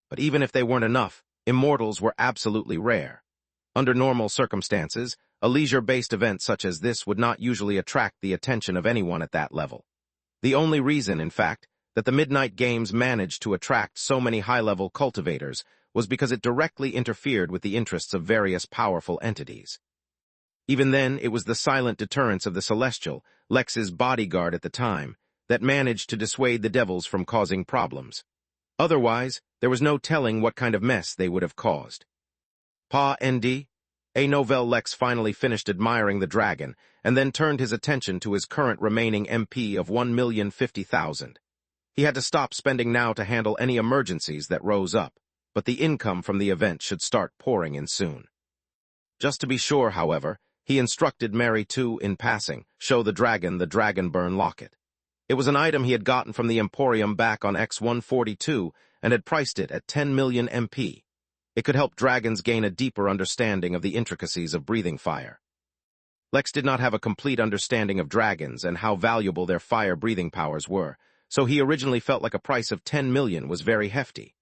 But even if they weren't enough, Immortals were absolutely rare. Under normal circumstances, a leisure-based event such as this would not usually attract the attention of anyone at that level. The only reason, in fact, that the Midnight Games managed to attract so many high-level cultivators was because it directly interfered with the interests of various powerful entities. Even then, it was the silent deterrence of the Celestial, Lex's bodyguard at the time, that managed to dissuade the devils from causing problems. Otherwise, there was no telling what kind of mess they would have caused. Pa Nd? Novel Lex finally finished admiring the dragon, and then turned his attention to his current remaining MP of 1,050,000. He had to stop spending now to handle any emergencies that rose up, but the income from the event should start pouring in soon. Just to be sure, however, he instructed Mary to, in passing, show the Dragonburn locket. It was an item he had gotten from the Emporium back on X142 and had priced it at 10 million MP. It could help dragons gain a deeper understanding of the intricacies of breathing fire. Lex did not have a complete understanding of dragons and how valuable their fire-breathing powers were, so he originally felt like a price of 10 million was very hefty.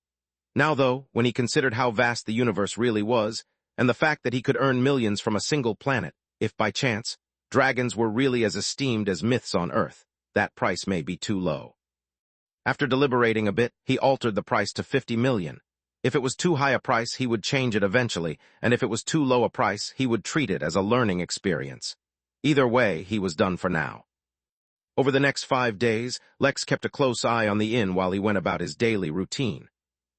Now, though, when he considered how vast the universe really was, and the fact that he could earn millions from a single planet, if by chance, dragons were really as esteemed as myths on Earth, that price may be too low. After deliberating a bit, he altered the price to 50 million. If it was too high a price, he would change it eventually, and if it was too low a price, he would treat it as a learning experience. Either way, he was done for now. Over the next 5 days, Lex kept a close eye on the inn while he went about his daily routine.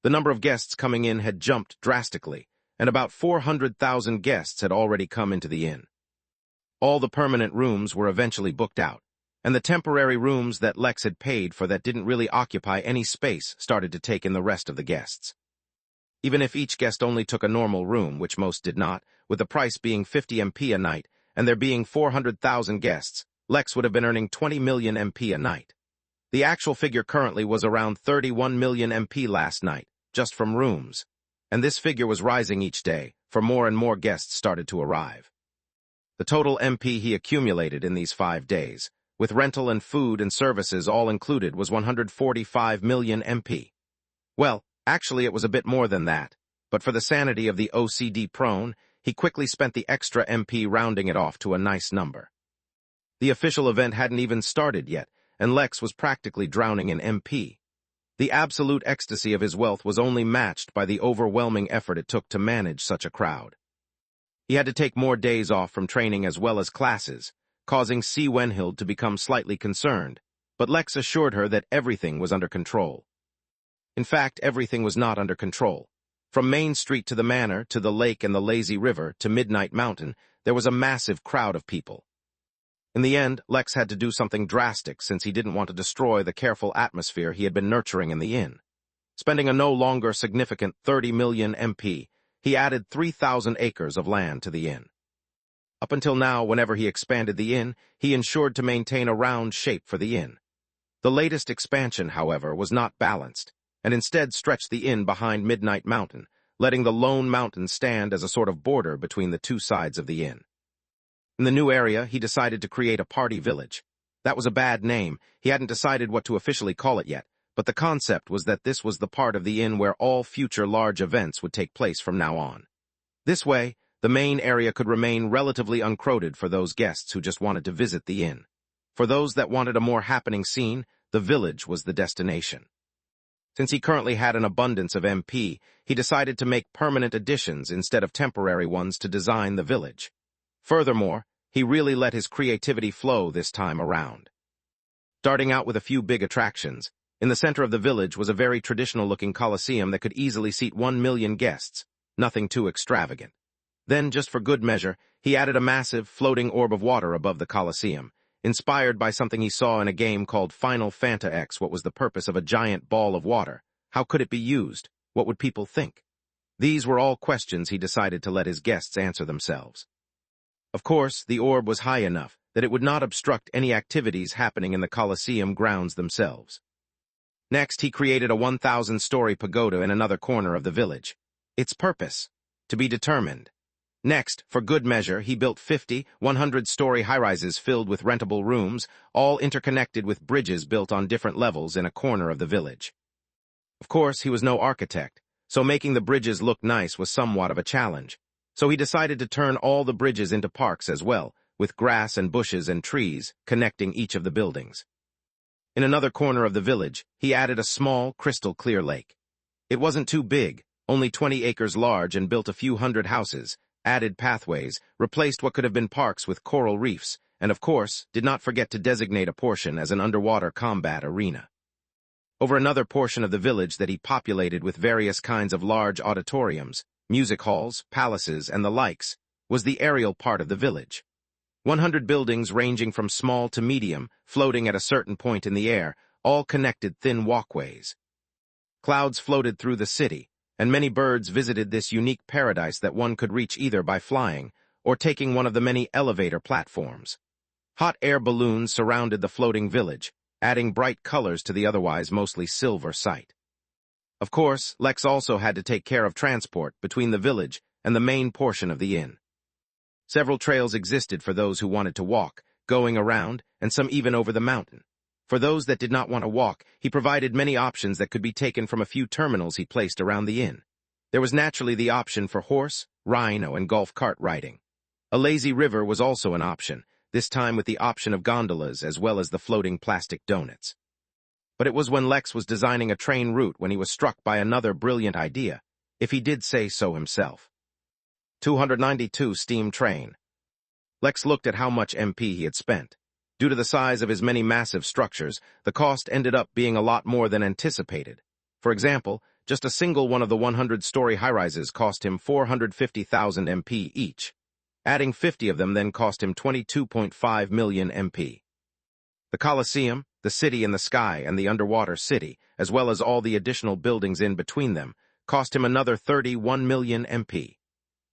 The number of guests coming in had jumped drastically, and about 400,000 guests had already come into the inn. All the permanent rooms were eventually booked out, and the temporary rooms that Lex had paid for that didn't really occupy any space started to take in the rest of the guests. Even if each guest only took a normal room, which most did not, with the price being 50 MP a night, and there being 400,000 guests, Lex would have been earning 20 million MP a night. The actual figure currently was around 31 million MP last night, just from rooms, and this figure was rising each day, for more and more guests started to arrive. The total MP he accumulated in these 5 days, with rental and food and services all included, was 145 million MP. Well, actually it was a bit more than that, but for the sanity of the OCD prone, he quickly spent the extra MP rounding it off to a nice number. The official event hadn't even started yet, and Lex was practically drowning in MP. The absolute ecstasy of his wealth was only matched by the overwhelming effort it took to manage such a crowd. He had to take more days off from training as well as classes, causing C. Wenhild to become slightly concerned, but Lex assured her that everything was under control. In fact, everything was not under control. From Main Street to the Manor, to the lake and the lazy river, to Midnight Mountain, there was a massive crowd of people. In the end, Lex had to do something drastic since he didn't want to destroy the careful atmosphere he had been nurturing in the inn. Spending a no longer significant 30 million MP, he added 3,000 acres of land to the inn. Up until now, whenever he expanded the inn, he ensured to maintain a round shape for the inn. The latest expansion, however, was not balanced, and instead stretched the inn behind Midnight Mountain, letting the lone mountain stand as a sort of border between the two sides of the inn. In the new area, he decided to create a party village. That was a bad name. He hadn't decided what to officially call it yet, but the concept was that this was the part of the inn where all future large events would take place from now on. This way, the main area could remain relatively uncrowded for those guests who just wanted to visit the inn. For those that wanted a more happening scene, the village was the destination. Since he currently had an abundance of MP, he decided to make permanent additions instead of temporary ones to design the village. Furthermore, he really let his creativity flow this time around. Starting out with a few big attractions, in the center of the village was a very traditional-looking coliseum that could easily seat 1 million guests, nothing too extravagant. Then, just for good measure, he added a massive, floating orb of water above the coliseum, inspired by something he saw in a game called Final Fanta X. What was the purpose of a giant ball of water? How could it be used? What would people think? These were all questions he decided to let his guests answer themselves. Of course, the orb was high enough that it would not obstruct any activities happening in the Coliseum grounds themselves. Next, he created a 1,000-story pagoda in another corner of the village. Its purpose? To be determined. Next, for good measure, he built 50, 100-story high-rises filled with rentable rooms, all interconnected with bridges built on different levels in a corner of the village. Of course, he was no architect, so making the bridges look nice was somewhat of a challenge. So he decided to turn all the bridges into parks as well, with grass and bushes and trees connecting each of the buildings. In another corner of the village, he added a small, crystal-clear lake. It wasn't too big, only 20 acres large, and built a few hundred houses, added pathways, replaced what could have been parks with coral reefs, and of course, did not forget to designate a portion as an underwater combat arena. Over another portion of the village that he populated with various kinds of large auditoriums, music halls, palaces, and the likes, was the aerial part of the village. 100 buildings ranging from small to medium, floating at a certain point in the air, all connected thin walkways. Clouds floated through the city, and many birds visited this unique paradise that one could reach either by flying or taking one of the many elevator platforms. Hot air balloons surrounded the floating village, adding bright colors to the otherwise mostly silver sight. Of course, Lex also had to take care of transport between the village and the main portion of the inn. Several trails existed for those who wanted to walk, going around, and some even over the mountain. For those that did not want to walk, he provided many options that could be taken from a few terminals he placed around the inn. There was naturally the option for horse, rhino, and golf cart riding. A lazy river was also an option, this time with the option of gondolas as well as the floating plastic donuts. But it was when Lex was designing a train route when he was struck by another brilliant idea, if he did say so himself. 292 steam train. Lex looked at how much MP he had spent. Due to the size of his many massive structures, the cost ended up being a lot more than anticipated. For example, just a single one of the 100-story high-rises cost him 450,000 MP each. Adding 50 of them then cost him 22.5 million MP. The Colosseum, the city in the sky, and the underwater city, as well as all the additional buildings in between them, cost him another 31 million MP.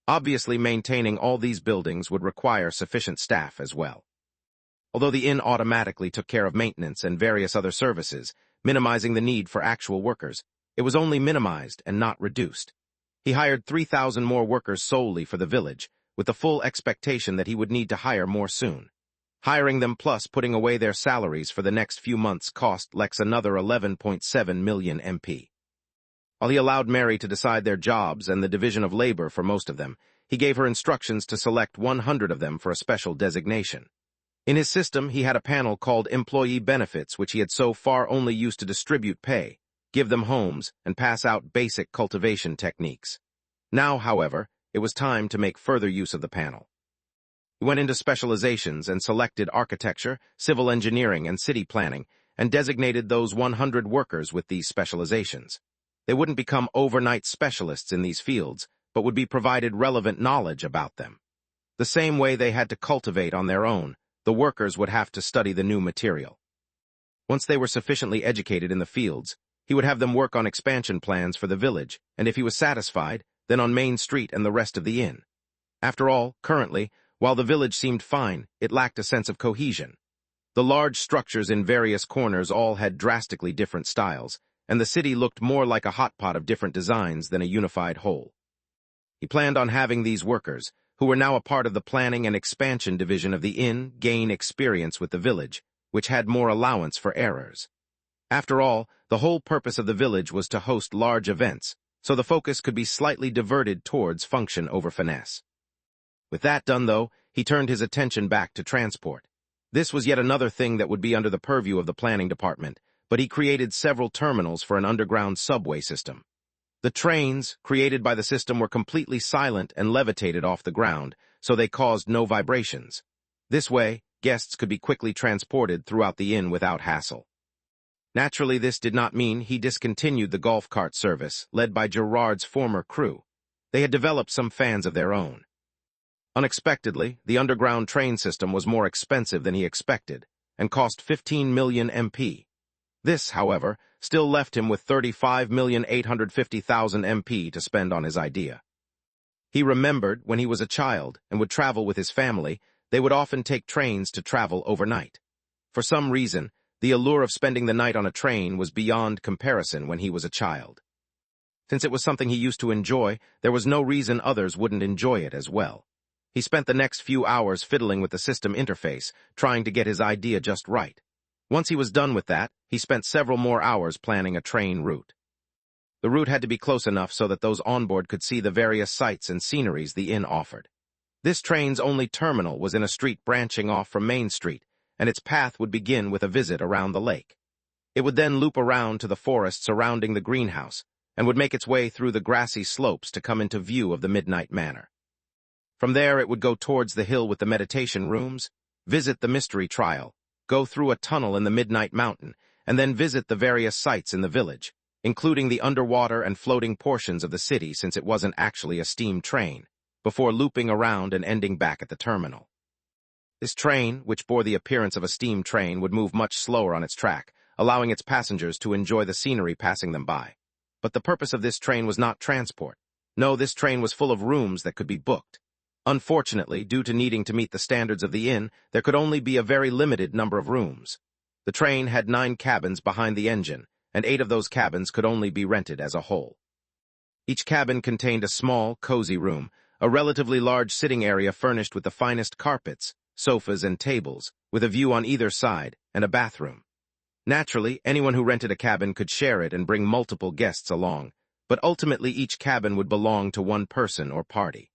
Obviously, maintaining all these buildings would require sufficient staff as well. Although the inn automatically took care of maintenance and various other services, minimizing the need for actual workers, it was only minimized and not reduced. He hired 3,000 more workers solely for the village, with the full expectation that he would need to hire more soon. Hiring them plus putting away their salaries for the next few months cost Lex another 11.7 million MP. While he allowed Mary to decide their jobs and the division of labor for most of them, he gave her instructions to select 100 of them for a special designation. In his system, he had a panel called Employee Benefits, which he had so far only used to distribute pay, give them homes, and pass out basic cultivation techniques. Now, however, it was time to make further use of the panel. He went into specializations and selected architecture, civil engineering, and city planning, and designated those 100 workers with these specializations. They wouldn't become overnight specialists in these fields, but would be provided relevant knowledge about them. The same way they had to cultivate on their own, the workers would have to study the new material. Once they were sufficiently educated in the fields, he would have them work on expansion plans for the village, and if he was satisfied, then on Main Street and the rest of the inn. After all, currently, while the village seemed fine, it lacked a sense of cohesion. The large structures in various corners all had drastically different styles, and the city looked more like a hot pot of different designs than a unified whole. He planned on having these workers, who were now a part of the planning and expansion division of the inn, gain experience with the village, which had more allowance for errors. After all, the whole purpose of the village was to host large events, so the focus could be slightly diverted towards function over finesse. With that done, though, he turned his attention back to transport. This was yet another thing that would be under the purview of the planning department, but he created several terminals for an underground subway system. The trains, created by the system, were completely silent and levitated off the ground, so they caused no vibrations. This way, guests could be quickly transported throughout the inn without hassle. Naturally, this did not mean he discontinued the golf cart service, led by Gerard's former crew. They had developed some fans of their own. Unexpectedly, the underground train system was more expensive than he expected, and cost 15 million MP. This, however, still left him with 35,850,000 MP to spend on his idea. He remembered when he was a child and would travel with his family, they would often take trains to travel overnight. For some reason, the allure of spending the night on a train was beyond comparison when he was a child. Since it was something he used to enjoy, there was no reason others wouldn't enjoy it as well. He spent the next few hours fiddling with the system interface, trying to get his idea just right. Once he was done with that, he spent several more hours planning a train route. The route had to be close enough so that those on board could see the various sights and sceneries the inn offered. This train's only terminal was in a street branching off from Main Street, and its path would begin with a visit around the lake. It would then loop around to the forest surrounding the greenhouse, and would make its way through the grassy slopes to come into view of the Midnight Manor. From there it would go towards the hill with the meditation rooms, visit the mystery trial, go through a tunnel in the Midnight Mountain, and then visit the various sites in the village, including the underwater and floating portions of the city since it wasn't actually a steam train, before looping around and ending back at the terminal. This train, which bore the appearance of a steam train, would move much slower on its track, allowing its passengers to enjoy the scenery passing them by. But the purpose of this train was not transport. No, this train was full of rooms that could be booked. Unfortunately, due to needing to meet the standards of the inn, there could only be a very limited number of rooms. The train had 9 cabins behind the engine, and 8 of those cabins could only be rented as a whole. Each cabin contained a small, cozy room, a relatively large sitting area furnished with the finest carpets, sofas, and tables, with a view on either side, and a bathroom. Naturally, anyone who rented a cabin could share it and bring multiple guests along, but ultimately each cabin would belong to one person or party.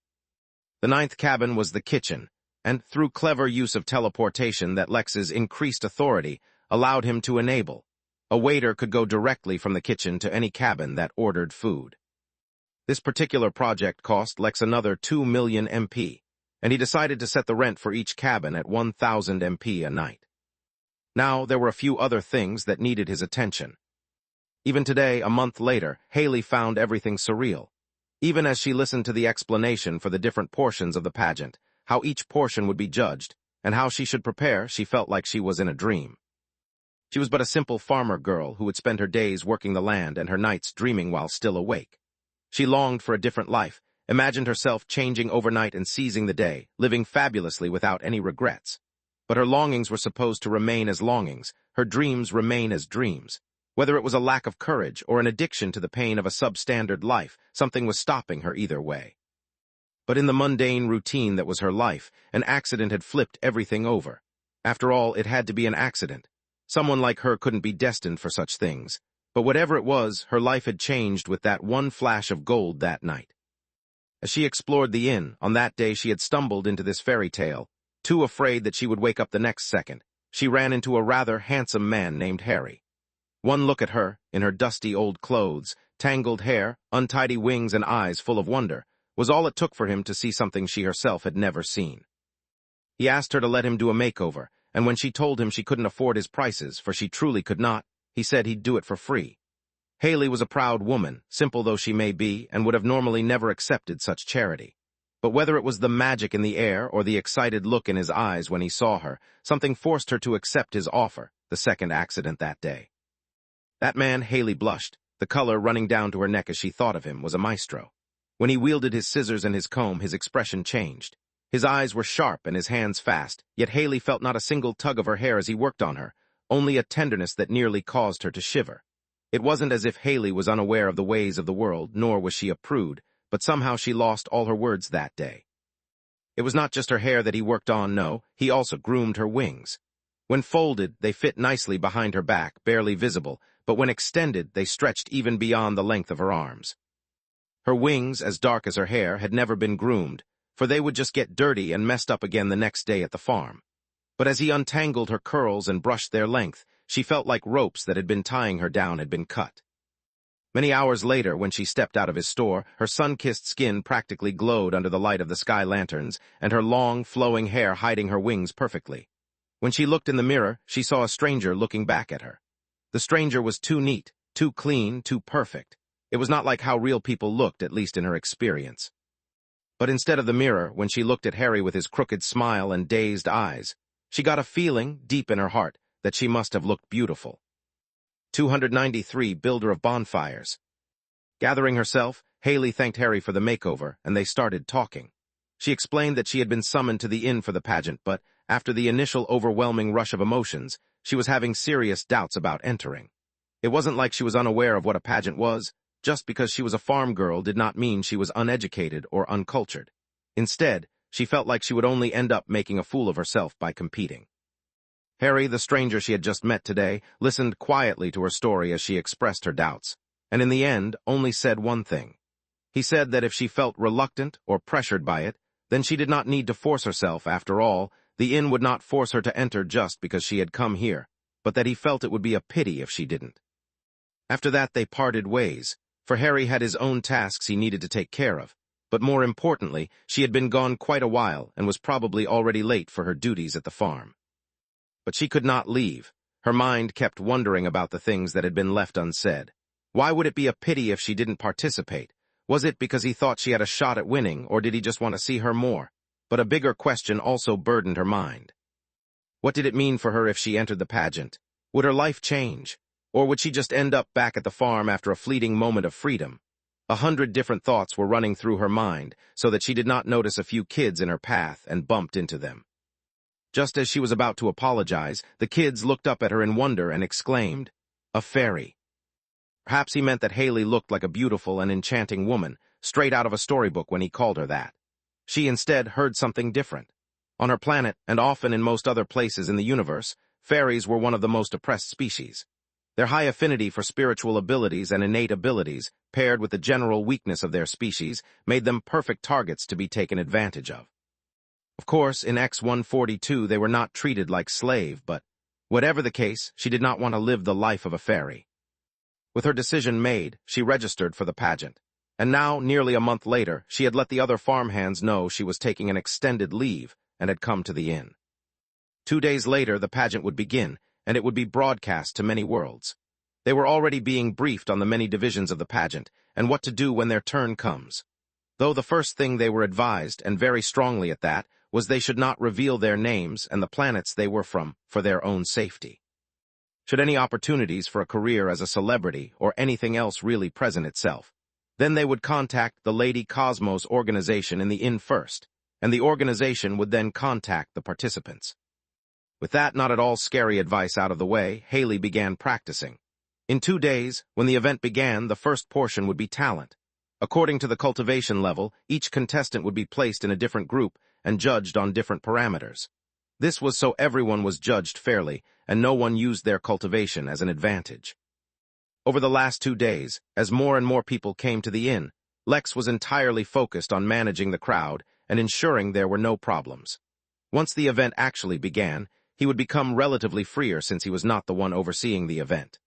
The 9th cabin was the kitchen, and through clever use of teleportation that Lex's increased authority allowed him to enable, a waiter could go directly from the kitchen to any cabin that ordered food. This particular project cost Lex another 2 million MP, and he decided to set the rent for each cabin at 1,000 MP a night. Now, there were a few other things that needed his attention. Even today, a month later, Haley found everything surreal. Even as she listened to the explanation for the different portions of the pageant, how each portion would be judged, and how she should prepare, she felt like she was in a dream. She was but a simple farmer girl who would spend her days working the land and her nights dreaming while still awake. She longed for a different life, imagined herself changing overnight and seizing the day, living fabulously without any regrets. But her longings were supposed to remain as longings, her dreams remain as dreams. Whether it was a lack of courage or an addiction to the pain of a substandard life, something was stopping her either way. But in the mundane routine that was her life, an accident had flipped everything over. After all, it had to be an accident. Someone like her couldn't be destined for such things. But whatever it was, her life had changed with that one flash of gold that night. As she explored the inn, on that day she had stumbled into this fairy tale. Too afraid that she would wake up the next second, she ran into a rather handsome man named Harry. One look at her, in her dusty old clothes, tangled hair, untidy wings, and eyes full of wonder, was all it took for him to see something she herself had never seen. He asked her to let him do a makeover, and when she told him she couldn't afford his prices, for she truly could not, he said he'd do it for free. Haley was a proud woman, simple though she may be, and would have normally never accepted such charity. But whether it was the magic in the air or the excited look in his eyes when he saw her, something forced her to accept his offer, the second accident that day. That man, Haley blushed. The color running down to her neck as she thought of him was a maestro. When he wielded his scissors and his comb, his expression changed. His eyes were sharp and his hands fast, yet Haley felt not a single tug of her hair as he worked on her, only a tenderness that nearly caused her to shiver. It wasn't as if Haley was unaware of the ways of the world, nor was she a prude, but somehow she lost all her words that day. It was not just her hair that he worked on, no, he also groomed her wings. When folded, they fit nicely behind her back, barely visible, but when extended, they stretched even beyond the length of her arms. Her wings, as dark as her hair, had never been groomed, for they would just get dirty and messed up again the next day at the farm. But as he untangled her curls and brushed their length, she felt like ropes that had been tying her down had been cut. Many hours later, when she stepped out of his store, her sun-kissed skin practically glowed under the light of the sky lanterns, and her long, flowing hair hiding her wings perfectly. When she looked in the mirror, she saw a stranger looking back at her. The stranger was too neat, too clean, too perfect. It was not like how real people looked, at least in her experience. But instead of the mirror, when she looked at Harry with his crooked smile and dazed eyes, she got a feeling, deep in her heart, that she must have looked beautiful. 293, Builder of Bonfires. Gathering herself, Haley thanked Harry for the makeover, and they started talking. She explained that she had been summoned to the inn for the pageant, but, after the initial overwhelming rush of emotions, she was having serious doubts about entering. It wasn't like she was unaware of what a pageant was. Just because she was a farm girl did not mean she was uneducated or uncultured. Instead, she felt like she would only end up making a fool of herself by competing. Harry, the stranger she had just met today, listened quietly to her story as she expressed her doubts, and in the end only said one thing. He said that if she felt reluctant or pressured by it, then she did not need to force herself. After all, the inn would not force her to enter just because she had come here, but that he felt it would be a pity if she didn't. After that they parted ways, for Harry had his own tasks he needed to take care of, but more importantly, she had been gone quite a while and was probably already late for her duties at the farm. But she could not leave. Her mind kept wondering about the things that had been left unsaid. Why would it be a pity if she didn't participate? Was it because he thought she had a shot at winning, or did he just want to see her more? But a bigger question also burdened her mind. What did it mean for her if she entered the pageant? Would her life change? Or would she just end up back at the farm after a fleeting moment of freedom? 100 different thoughts were running through her mind, so that she did not notice a few kids in her path and bumped into them. Just as she was about to apologize, the kids looked up at her in wonder and exclaimed, "A fairy." Perhaps he meant that Haley looked like a beautiful and enchanting woman, straight out of a storybook when he called her that. She instead heard something different. On her planet, and often in most other places in the universe, fairies were one of the most oppressed species. Their high affinity for spiritual abilities and innate abilities, paired with the general weakness of their species, made them perfect targets to be taken advantage of. Of course, in X-142 they were not treated like slave, but whatever the case, she did not want to live the life of a fairy. With her decision made, she registered for the pageant. And now, nearly a month later, she had let the other farmhands know she was taking an extended leave and had come to the inn. 2 days later, the pageant would begin, and it would be broadcast to many worlds. They were already being briefed on the many divisions of the pageant and what to do when their turn comes. Though the first thing they were advised, and very strongly at that, was they should not reveal their names and the planets they were from for their own safety. Should any opportunities for a career as a celebrity or anything else really present itself, then they would contact the Lady Cosmos organization in the inn first, and the organization would then contact the participants. With that not at all scary advice out of the way, Haley began practicing. In 2 days, when the event began, the first portion would be talent. According to the cultivation level, each contestant would be placed in a different group and judged on different parameters. This was so everyone was judged fairly, and no one used their cultivation as an advantage. Over the last 2 days, as more and more people came to the inn, Lex was entirely focused on managing the crowd and ensuring there were no problems. Once the event actually began, he would become relatively freer since he was not the one overseeing the event.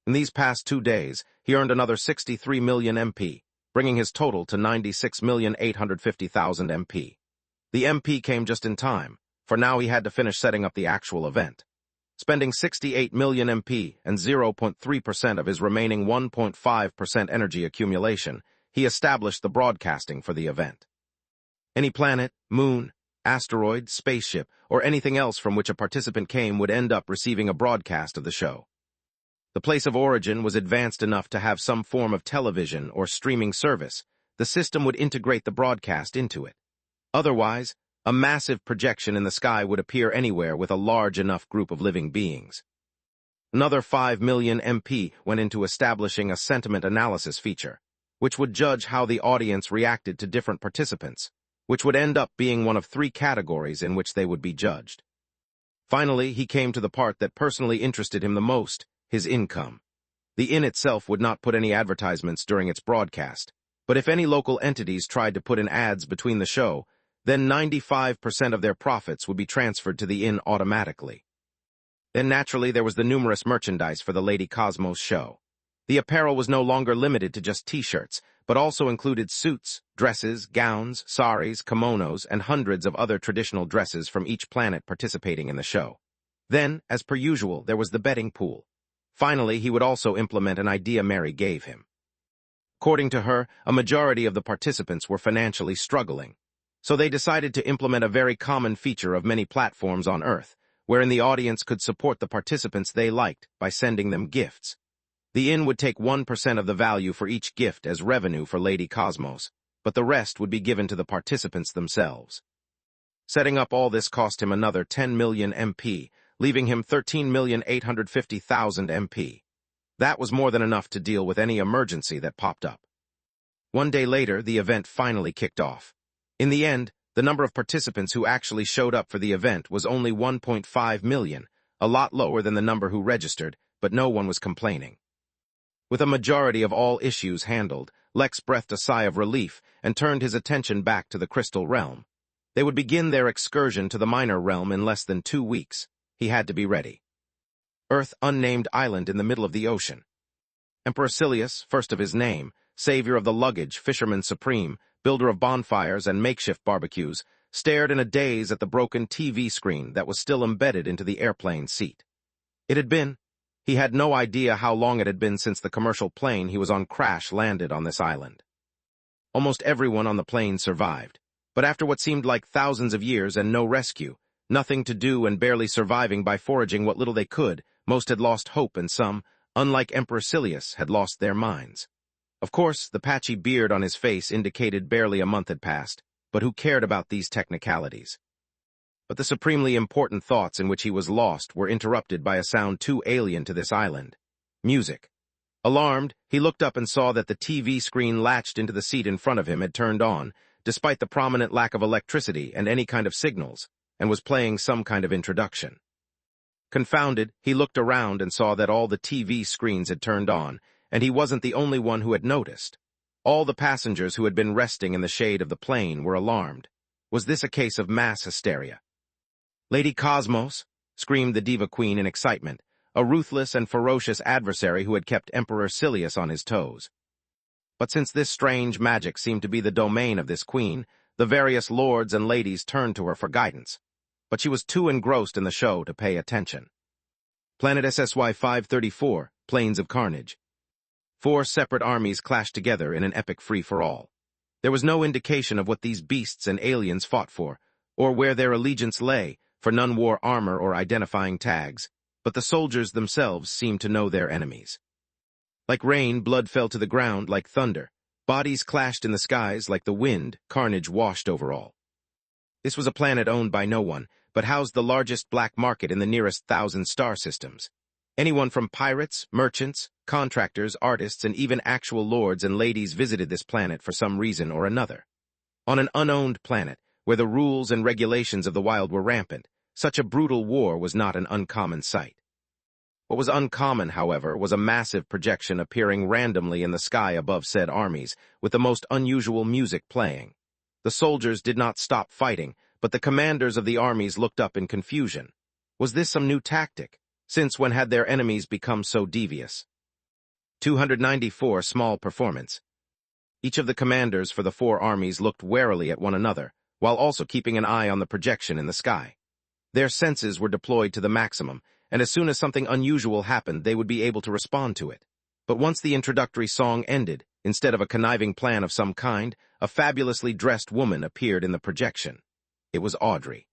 In these past 2 days, he earned another 63 million MP, bringing his total to 96,850,000 MP. The MP came just in time, for now he had to finish setting up the actual event. Spending 68 million MP and 0.3% of his remaining 1.5% energy accumulation, he established the broadcasting for the event. Any planet, moon, asteroid, spaceship, or anything else from which a participant came would end up receiving a broadcast of the show. The place of origin was advanced enough to have some form of television or streaming service. The system would integrate the broadcast into it. Otherwise, a massive projection in the sky would appear anywhere with a large enough group of living beings. Another 5 million MP went into establishing a sentiment analysis feature, which would judge how the audience reacted to different participants, which would end up being one of 3 categories in which they would be judged. Finally, he came to the part that personally interested him the most, his income. The inn itself would not put any advertisements during its broadcast, but if any local entities tried to put in ads between the show, then 95% of their profits would be transferred to the inn automatically. Then naturally there was the numerous merchandise for the Lady Cosmos show. The apparel was no longer limited to just t-shirts, but also included suits, dresses, gowns, saris, kimonos, and hundreds of other traditional dresses from each planet participating in the show. Then, as per usual, there was the betting pool. Finally, he would also implement an idea Mary gave him. According to her, a majority of the participants were financially struggling. So they decided to implement a very common feature of many platforms on Earth, wherein the audience could support the participants they liked by sending them gifts. The inn would take 1% of the value for each gift as revenue for Lady Cosmos, but the rest would be given to the participants themselves. Setting up all this cost him another 10 million MP, leaving him 13,850,000 MP. That was more than enough to deal with any emergency that popped up. 1 day later, the event finally kicked off. In the end, the number of participants who actually showed up for the event was only 1.5 million, a lot lower than the number who registered, but no one was complaining. With a majority of all issues handled, Lex breathed a sigh of relief and turned his attention back to the Crystal Realm. They would begin their excursion to the Minor Realm in less than 2 weeks. He had to be ready. Earth, unnamed island in the middle of the ocean. Emperor Silius, first of his name, savior of the luggage, fisherman supreme, builder of bonfires and makeshift barbecues, stared in a daze at the broken TV screen that was still embedded into the airplane seat. He had no idea how long it had been since the commercial plane he was on crash landed on this island. Almost everyone on the plane survived. But after what seemed like thousands of years and no rescue, nothing to do and barely surviving by foraging what little they could, most had lost hope and some, unlike Emperor Silius, had lost their minds. Of course, the patchy beard on his face indicated barely a month had passed, but who cared about these technicalities? But the supremely important thoughts in which he was lost were interrupted by a sound too alien to this island. Music. Alarmed, he looked up and saw that the TV screen latched into the seat in front of him had turned on, despite the prominent lack of electricity and any kind of signals, and was playing some kind of introduction. Confounded, he looked around and saw that all the TV screens had turned on, and he wasn't the only one who had noticed. All the passengers who had been resting in the shade of the plane were alarmed. Was this a case of mass hysteria? "Lady Cosmos!" screamed the Diva Queen in excitement, a ruthless and ferocious adversary who had kept Emperor Silius on his toes. But since this strange magic seemed to be the domain of this queen, the various lords and ladies turned to her for guidance. But she was too engrossed in the show to pay attention. Planet SSY 534, Plains of Carnage. 4 separate armies clashed together in an epic free-for-all. There was no indication of what these beasts and aliens fought for, or where their allegiance lay, for none wore armor or identifying tags, but the soldiers themselves seemed to know their enemies. Like rain, blood fell to the ground like thunder. Bodies clashed in the skies like the wind, carnage washed over all. This was a planet owned by no one, but housed the largest black market in the nearest 1,000 star systems. Anyone from pirates, merchants, contractors, artists, and even actual lords and ladies visited this planet for some reason or another. On an unowned planet, where the rules and regulations of the wild were rampant, such a brutal war was not an uncommon sight. What was uncommon, however, was a massive projection appearing randomly in the sky above said armies, with the most unusual music playing. The soldiers did not stop fighting, but the commanders of the armies looked up in confusion. Was this some new tactic? Since when had their enemies become so devious? 294 Small Performance. Each of the commanders for the 4 armies looked warily at one another, while also keeping an eye on the projection in the sky. Their senses were deployed to the maximum, and as soon as something unusual happened, they would be able to respond to it. But once the introductory song ended, instead of a conniving plan of some kind, a fabulously dressed woman appeared in the projection. It was Audrey.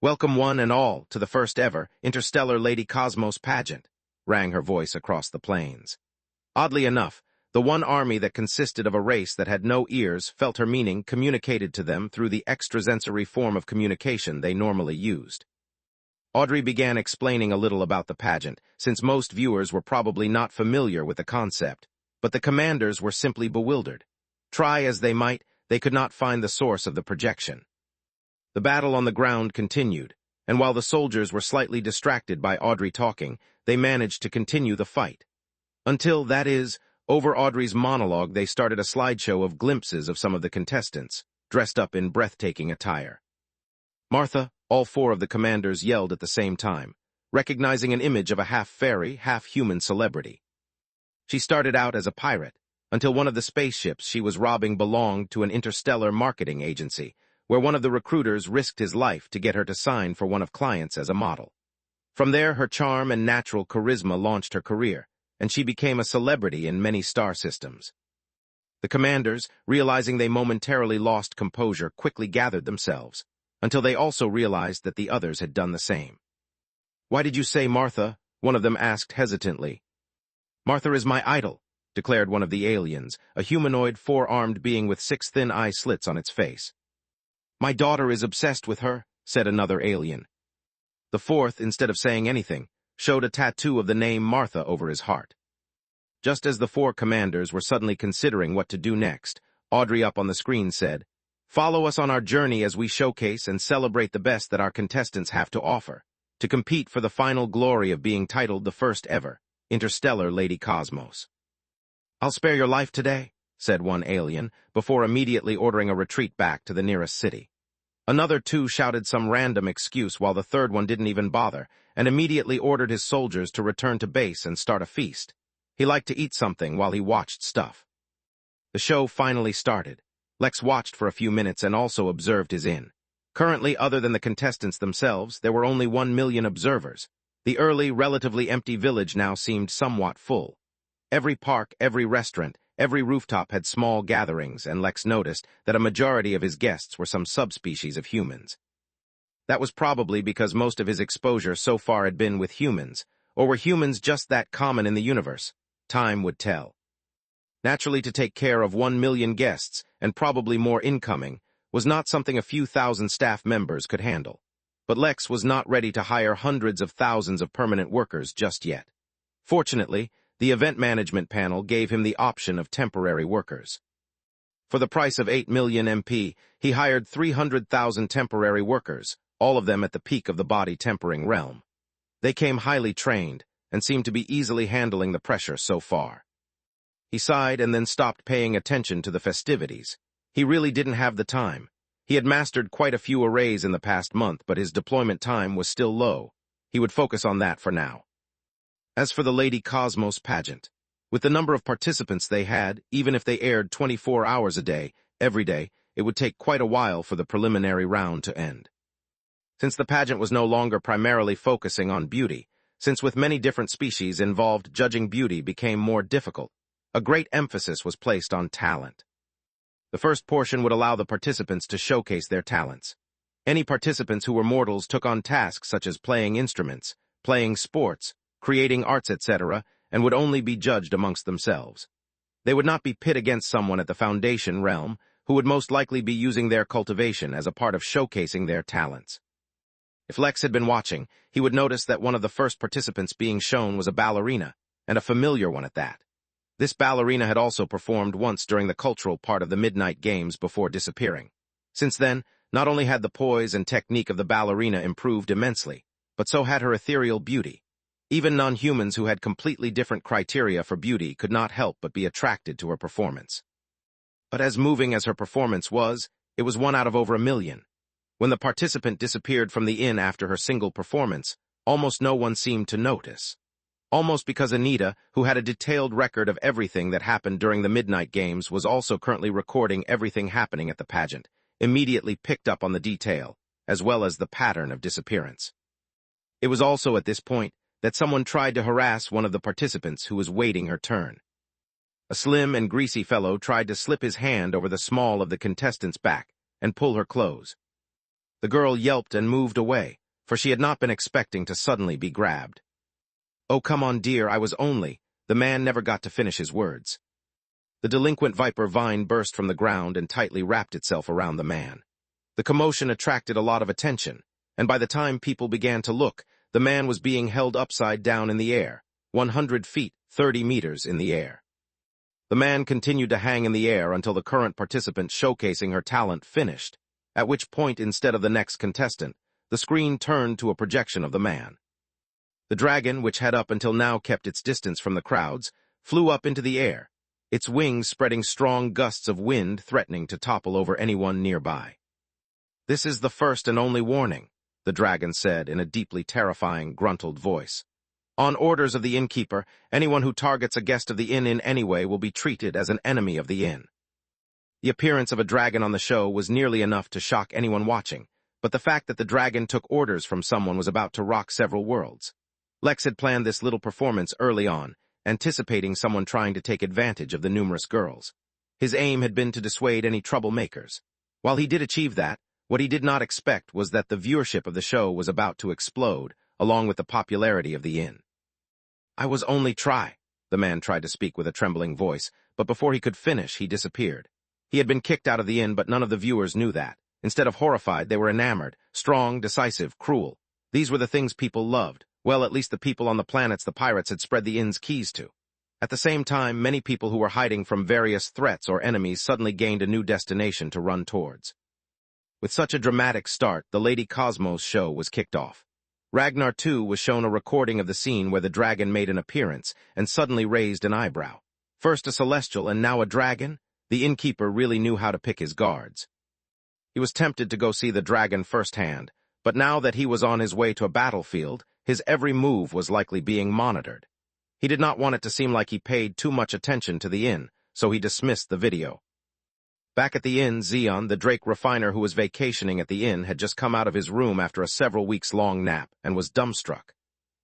"Welcome one and all to the first ever Interstellar Lady Cosmos pageant," rang her voice across the plains. Oddly enough, the one army that consisted of a race that had no ears felt her meaning communicated to them through the extrasensory form of communication they normally used. Audrey began explaining a little about the pageant, since most viewers were probably not familiar with the concept, but the commanders were simply bewildered. Try as they might, they could not find the source of the projection. The battle on the ground continued, and while the soldiers were slightly distracted by Audrey talking, they managed to continue the fight. Until, that is, over Audrey's monologue, they started a slideshow of glimpses of some of the contestants, dressed up in breathtaking attire. "Martha," all 4 of the commanders yelled at the same time, recognizing an image of a half-fairy, half-human celebrity. She started out as a pirate, until one of the spaceships she was robbing belonged to an interstellar marketing agency, where one of the recruiters risked his life to get her to sign for one of clients as a model. From there, her charm and natural charisma launched her career, and she became a celebrity in many star systems. The commanders, realizing they momentarily lost composure, quickly gathered themselves, until they also realized that the others had done the same. "Why did you say Martha?" one of them asked hesitantly. "Martha is my idol," declared one of the aliens, a humanoid 4-armed being with 6 thin eye slits on its face. "My daughter is obsessed with her," said another alien. The 4th, instead of saying anything, showed a tattoo of the name Martha over his heart. Just as the 4 commanders were suddenly considering what to do next, Audrey up on the screen said, "Follow us on our journey as we showcase and celebrate the best that our contestants have to offer, to compete for the final glory of being titled the first ever Interstellar Lady Cosmos." "I'll spare your life today," said one alien, before immediately ordering a retreat back to the nearest city. Another 2 shouted some random excuse while the 3rd one didn't even bother, and immediately ordered his soldiers to return to base and start a feast. He liked to eat something while he watched stuff. The show finally started. Lex watched for a few minutes and also observed his inn. Currently, other than the contestants themselves, there were only 1 million observers. The early, relatively empty village now seemed somewhat full. Every park, every restaurant, every rooftop had small gatherings, and Lex noticed that a majority of his guests were some subspecies of humans. That was probably because most of his exposure so far had been with humans, or were humans just that common in the universe? Time would tell. Naturally, to take care of 1 million guests, and probably more incoming, was not something a few thousand staff members could handle. But Lex was not ready to hire hundreds of thousands of permanent workers just yet. Fortunately, the event management panel gave him the option of temporary workers. For the price of 8 million MP, he hired 300,000 temporary workers, all of them at the peak of the body tempering realm. They came highly trained, and seemed to be easily handling the pressure so far. He sighed and then stopped paying attention to the festivities. He really didn't have the time. He had mastered quite a few arrays in the past month, but his deployment time was still low. He would focus on that for now. As for the Lady Cosmos pageant, with the number of participants they had, even if they aired 24 hours a day, every day, it would take quite a while for the preliminary round to end. Since the pageant was no longer primarily focusing on beauty, since with many different species involved, judging beauty became more difficult, a great emphasis was placed on talent. The first portion would allow the participants to showcase their talents. Any participants who were mortals took on tasks such as playing instruments, playing sports, creating arts, etc., and would only be judged amongst themselves. They would not be pit against someone at the Foundation realm, who would most likely be using their cultivation as a part of showcasing their talents. If Lex had been watching, he would notice that one of the first participants being shown was a ballerina, and a familiar one at that. This ballerina had also performed once during the cultural part of the Midnight Games before disappearing. Since then, not only had the poise and technique of the ballerina improved immensely, but so had her ethereal beauty. Even non-humans who had completely different criteria for beauty could not help but be attracted to her performance. But as moving as her performance was, it was one out of over 1 million. When the participant disappeared from the inn after her single performance, almost no one seemed to notice. Almost because Anita, who had a detailed record of everything that happened during the Midnight Games, was also currently recording everything happening at the pageant, immediately picked up on the detail, as well as the pattern of disappearance. It was also at this point that someone tried to harass one of the participants who was waiting her turn. A slim and greasy fellow tried to slip his hand over the small of the contestant's back and pull her clothes. The girl yelped and moved away, for she had not been expecting to suddenly be grabbed. "Oh, come on, dear, I was only—" The man never got to finish his words. The delinquent viper vine burst from the ground and tightly wrapped itself around the man. The commotion attracted a lot of attention, and by the time people began to look, the man was being held upside down in the air, 100 feet, 30 meters in the air. The man continued to hang in the air until the current participant showcasing her talent finished, at which point, instead of the next contestant, the screen turned to a projection of the man. The dragon, which had up until now kept its distance from the crowds, flew up into the air, its wings spreading strong gusts of wind threatening to topple over anyone nearby. "This is the first and only warning," the dragon said in a deeply terrifying, gruntled voice. "On orders of the innkeeper, anyone who targets a guest of the inn in any way will be treated as an enemy of the inn." The appearance of a dragon on the show was nearly enough to shock anyone watching, but the fact that the dragon took orders from someone was about to rock several worlds. Lex had planned this little performance early on, anticipating someone trying to take advantage of the numerous girls. His aim had been to dissuade any troublemakers. While he did achieve that, what he did not expect was that the viewership of the show was about to explode, along with the popularity of the inn. "I was only try," the man tried to speak with a trembling voice, but before he could finish, he disappeared. He had been kicked out of the inn, but none of the viewers knew that. Instead of horrified, they were enamored, strong, decisive, cruel. These were the things people loved. Well, at least the people on the planets the pirates had spread the inn's keys to. At the same time, many people who were hiding from various threats or enemies suddenly gained a new destination to run towards. With such a dramatic start, the Lady Cosmos show was kicked off. Ragnar, too, was shown a recording of the scene where the dragon made an appearance and suddenly raised an eyebrow. First a celestial and now a dragon? The innkeeper really knew how to pick his guards. He was tempted to go see the dragon firsthand, but now that he was on his way to a battlefield, his every move was likely being monitored. He did not want it to seem like he paid too much attention to the inn, so he dismissed the video. Back at the inn, Xeon, the Drake refiner who was vacationing at the inn, had just come out of his room after a several weeks-long nap and was dumbstruck.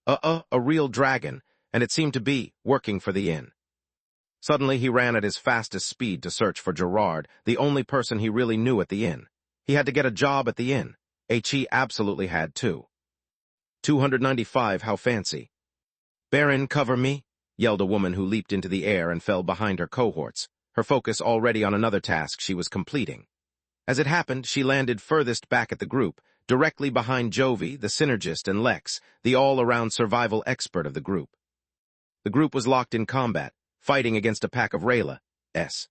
A real dragon, and it seemed to be working for the inn. Suddenly, he ran at his fastest speed to search for Gerard, the only person he really knew at the inn. He had to get a job at the inn. He absolutely had to. 295, how fancy. "Baron, cover me," yelled a woman who leaped into the air and fell behind her cohorts, her focus already on another task she was completing. As it happened, she landed furthest back at the group, directly behind Jovi, the synergist, and Lex, the all-around survival expert of the group. The group was locked in combat, fighting against a pack of Raylas.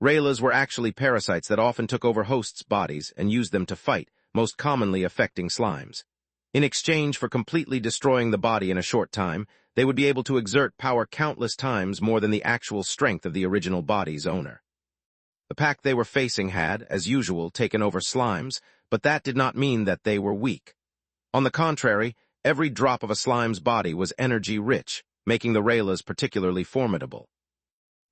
Raylas were actually parasites that often took over hosts' bodies and used them to fight, most commonly affecting slimes. In exchange for completely destroying the body in a short time, they would be able to exert power countless times more than the actual strength of the original body's owner. The pack they were facing had, as usual, taken over slimes, but that did not mean that they were weak. On the contrary, every drop of a slime's body was energy-rich, making the Raylas particularly formidable.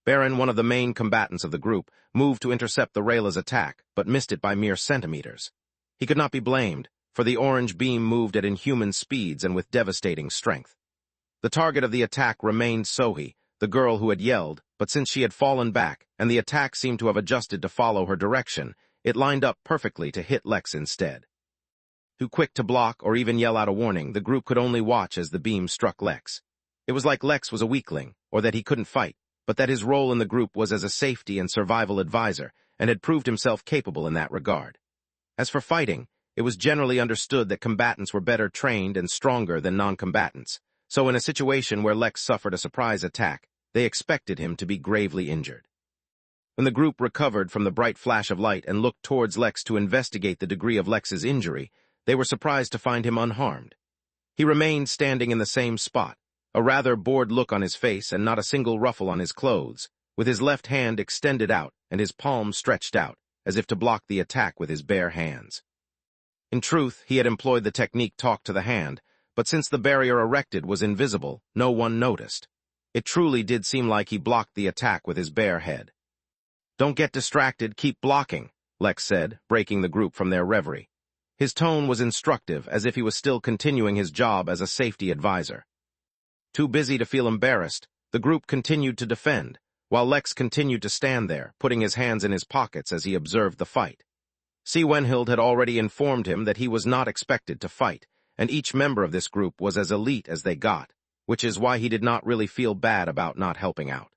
Baron, one of the main combatants of the group, moved to intercept the Raylas' attack, but missed it by mere centimeters. He could not be blamed, for the orange beam moved at inhuman speeds and with devastating strength. The target of the attack remained Sohi, the girl who had yelled, but since she had fallen back, and the attack seemed to have adjusted to follow her direction, it lined up perfectly to hit Lex instead. Too quick to block or even yell out a warning, the group could only watch as the beam struck Lex. It was like Lex was a weakling, or that he couldn't fight, but that his role in the group was as a safety and survival advisor, and had proved himself capable in that regard. As for fighting, it was generally understood that combatants were better trained and stronger than non-combatants, so in a situation where Lex suffered a surprise attack, they expected him to be gravely injured. When the group recovered from the bright flash of light and looked towards Lex to investigate the degree of Lex's injury, they were surprised to find him unharmed. He remained standing in the same spot, a rather bored look on his face and not a single ruffle on his clothes, with his left hand extended out and his palm stretched out, as if to block the attack with his bare hands. In truth, he had employed the technique talk to the hand, but since the barrier erected was invisible, no one noticed. It truly did seem like he blocked the attack with his bare head. "Don't get distracted, keep blocking," Lex said, breaking the group from their reverie. His tone was instructive, as if he was still continuing his job as a safety advisor. Too busy to feel embarrassed, the group continued to defend, while Lex continued to stand there, putting his hands in his pockets as he observed the fight. Wenhild had already informed him that he was not expected to fight, and each member of this group was as elite as they got, which is why he did not really feel bad about not helping out.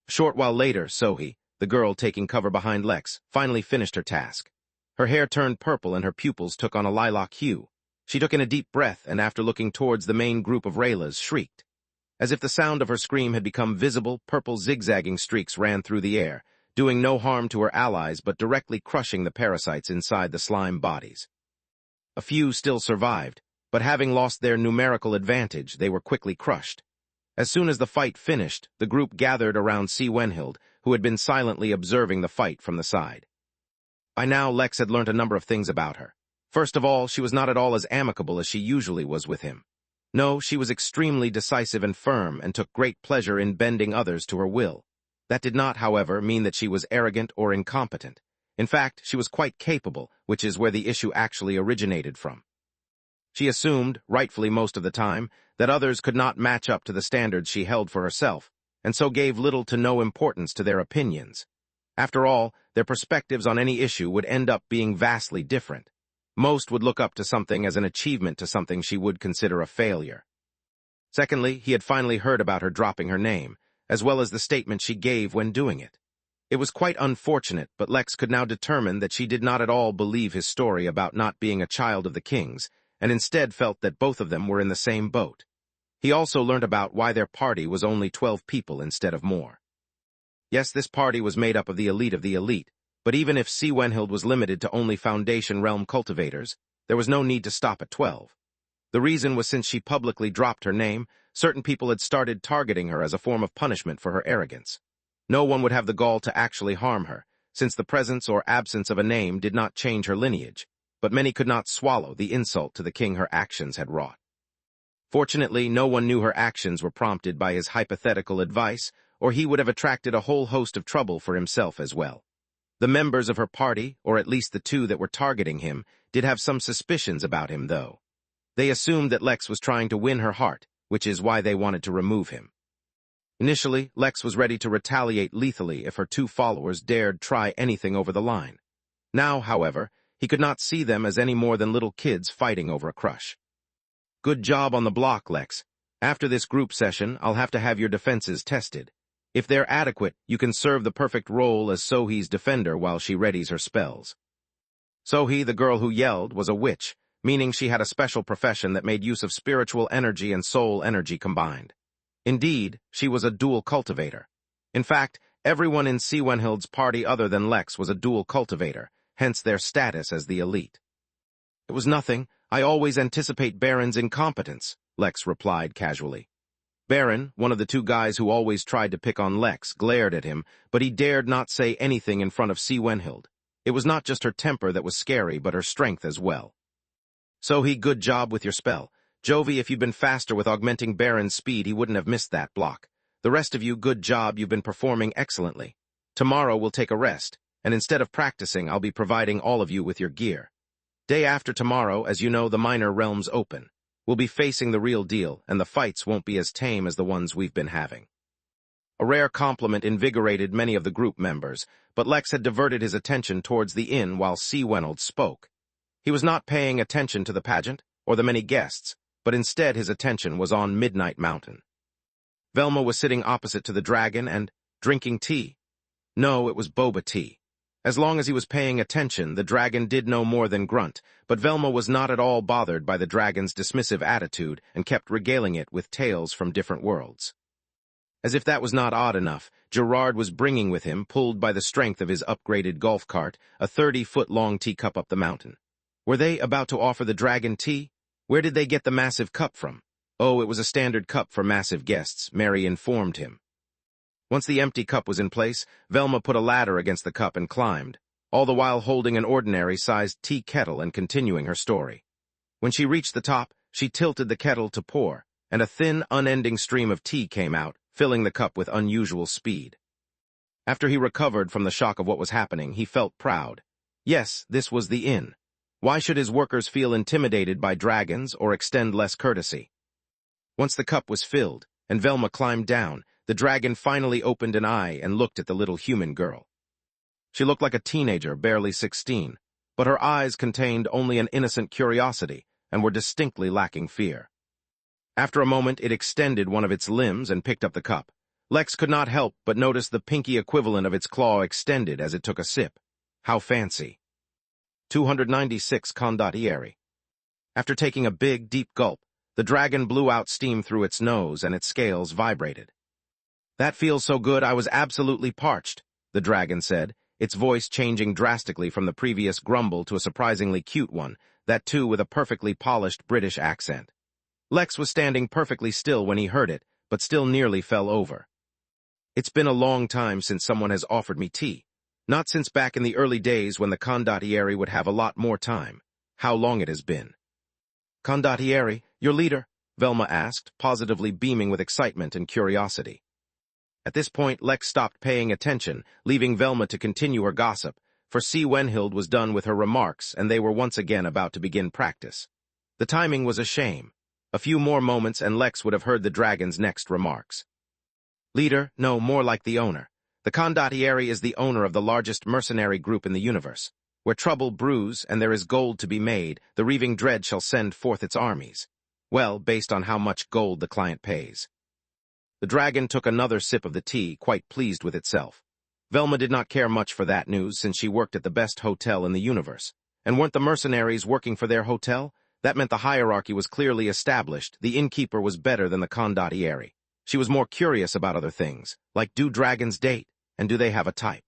A short while later, Sohi, the girl taking cover behind Lex, finally finished her task. Her hair turned purple and her pupils took on a lilac hue. She took in a deep breath and after looking towards the main group of Raylas, shrieked. As if the sound of her scream had become visible, purple zigzagging streaks ran through the air, doing no harm to her allies but directly crushing the parasites inside the slime bodies. A few still survived, but having lost their numerical advantage, they were quickly crushed. As soon as the fight finished, the group gathered around Wenhild, who had been silently observing the fight from the side. By now, Lex had learnt a number of things about her. First of all, she was not at all as amicable as she usually was with him. No, she was extremely decisive and firm and took great pleasure in bending others to her will. That did not, however, mean that she was arrogant or incompetent. In fact, she was quite capable, which is where the issue actually originated from. She assumed, rightfully most of the time, that others could not match up to the standards she held for herself, and so gave little to no importance to their opinions. After all, their perspectives on any issue would end up being vastly different. Most would look up to something as an achievement to something she would consider a failure. Secondly, he had finally heard about her dropping her name, as well as the statement she gave when doing it. It was quite unfortunate, but Lex could now determine that she did not at all believe his story about not being a child of the kings, and instead felt that both of them were in the same boat. He also learned about why their party was only 12 people instead of more. Yes, this party was made up of the elite, but even if Wenhild was limited to only Foundation realm cultivators, there was no need to stop at 12. The reason was since she publicly dropped her name, certain people had started targeting her as a form of punishment for her arrogance. No one would have the gall to actually harm her, since the presence or absence of a name did not change her lineage, but many could not swallow the insult to the king her actions had wrought. Fortunately, no one knew her actions were prompted by his hypothetical advice, or he would have attracted a whole host of trouble for himself as well. The members of her party, or at least the two that were targeting him, did have some suspicions about him, though. They assumed that Lex was trying to win her heart, which is why they wanted to remove him. Initially, Lex was ready to retaliate lethally if her two followers dared try anything over the line. Now, however, he could not see them as any more than little kids fighting over a crush. Good job on the block, Lex. After this group session, I'll have to have your defenses tested. If they're adequate, you can serve the perfect role as Sohi's defender while she readies her spells. Sohi, the girl who yelled, was a witch, meaning she had a special profession that made use of spiritual energy and soul energy combined. Indeed, she was a dual cultivator. In fact, everyone in Siwenhild's party other than Lex was a dual cultivator, hence their status as the elite. It was nothing. I always anticipate Baron's incompetence, Lex replied casually. Baron, one of the two guys who always tried to pick on Lex, glared at him, but he dared not say anything in front of Siwenhild. It was not just her temper that was scary, but her strength as well. Sohi, good job with your spell. Jovi, if you'd been faster with augmenting Baron's speed, he wouldn't have missed that block. The rest of you, good job, you've been performing excellently. Tomorrow we'll take a rest, and instead of practicing, I'll be providing all of you with your gear. Day after tomorrow, as you know, the minor realms open. We'll be facing the real deal, and the fights won't be as tame as the ones we've been having. A rare compliment invigorated many of the group members, but Lex had diverted his attention towards the inn while Siwenhild spoke. He was not paying attention to the pageant or the many guests, but instead his attention was on Midnight Mountain. Velma was sitting opposite to the dragon and drinking tea. No, it was boba tea. As long as he was paying attention, the dragon did no more than grunt, but Velma was not at all bothered by the dragon's dismissive attitude and kept regaling it with tales from different worlds. As if that was not odd enough, Gerard was bringing with him, pulled by the strength of his upgraded golf cart, a 30-foot-long teacup up the mountain. Were they about to offer the dragon tea? Where did they get the massive cup from? Oh, it was a standard cup for massive guests, Mary informed him. Once the empty cup was in place, Velma put a ladder against the cup and climbed, all the while holding an ordinary-sized tea kettle and continuing her story. When she reached the top, she tilted the kettle to pour, and a thin, unending stream of tea came out, filling the cup with unusual speed. After he recovered from the shock of what was happening, he felt proud. Yes, this was the inn. Why should his workers feel intimidated by dragons or extend less courtesy? Once the cup was filled, and Velma climbed down, the dragon finally opened an eye and looked at the little human girl. She looked like a teenager, barely 16, but her eyes contained only an innocent curiosity and were distinctly lacking fear. After a moment, it extended one of its limbs and picked up the cup. Lex could not help but notice the pinky equivalent of its claw extended as it took a sip. How fancy. 296 condottieri. After taking a big, deep gulp, the dragon blew out steam through its nose and its scales vibrated. That feels so good I was absolutely parched, the dragon said, its voice changing drastically from the previous grumble to a surprisingly cute one, that too with a perfectly polished British accent. Lex was standing perfectly still when he heard it, but still nearly fell over. It's been a long time since someone has offered me tea. Not since back in the early days when the condottieri would have a lot more time. How long it has been. Condottieri, your leader? Velma asked, positively beaming with excitement and curiosity. At this point, Lex stopped paying attention, leaving Velma to continue her gossip, for Siwenhild was done with her remarks and they were once again about to begin practice. The timing was a shame. A few more moments and Lex would have heard the dragon's next remarks. Leader, no, more like the owner. The condottieri is the owner of the largest mercenary group in the universe. Where trouble brews and there is gold to be made, the reaving dread shall send forth its armies. Well, based on how much gold the client pays. The dragon took another sip of the tea, quite pleased with itself. Velma did not care much for that news since she worked at the best hotel in the universe. And weren't the mercenaries working for their hotel? That meant the hierarchy was clearly established. The innkeeper was better than the condottieri. She was more curious about other things, like do dragons date, and do they have a type?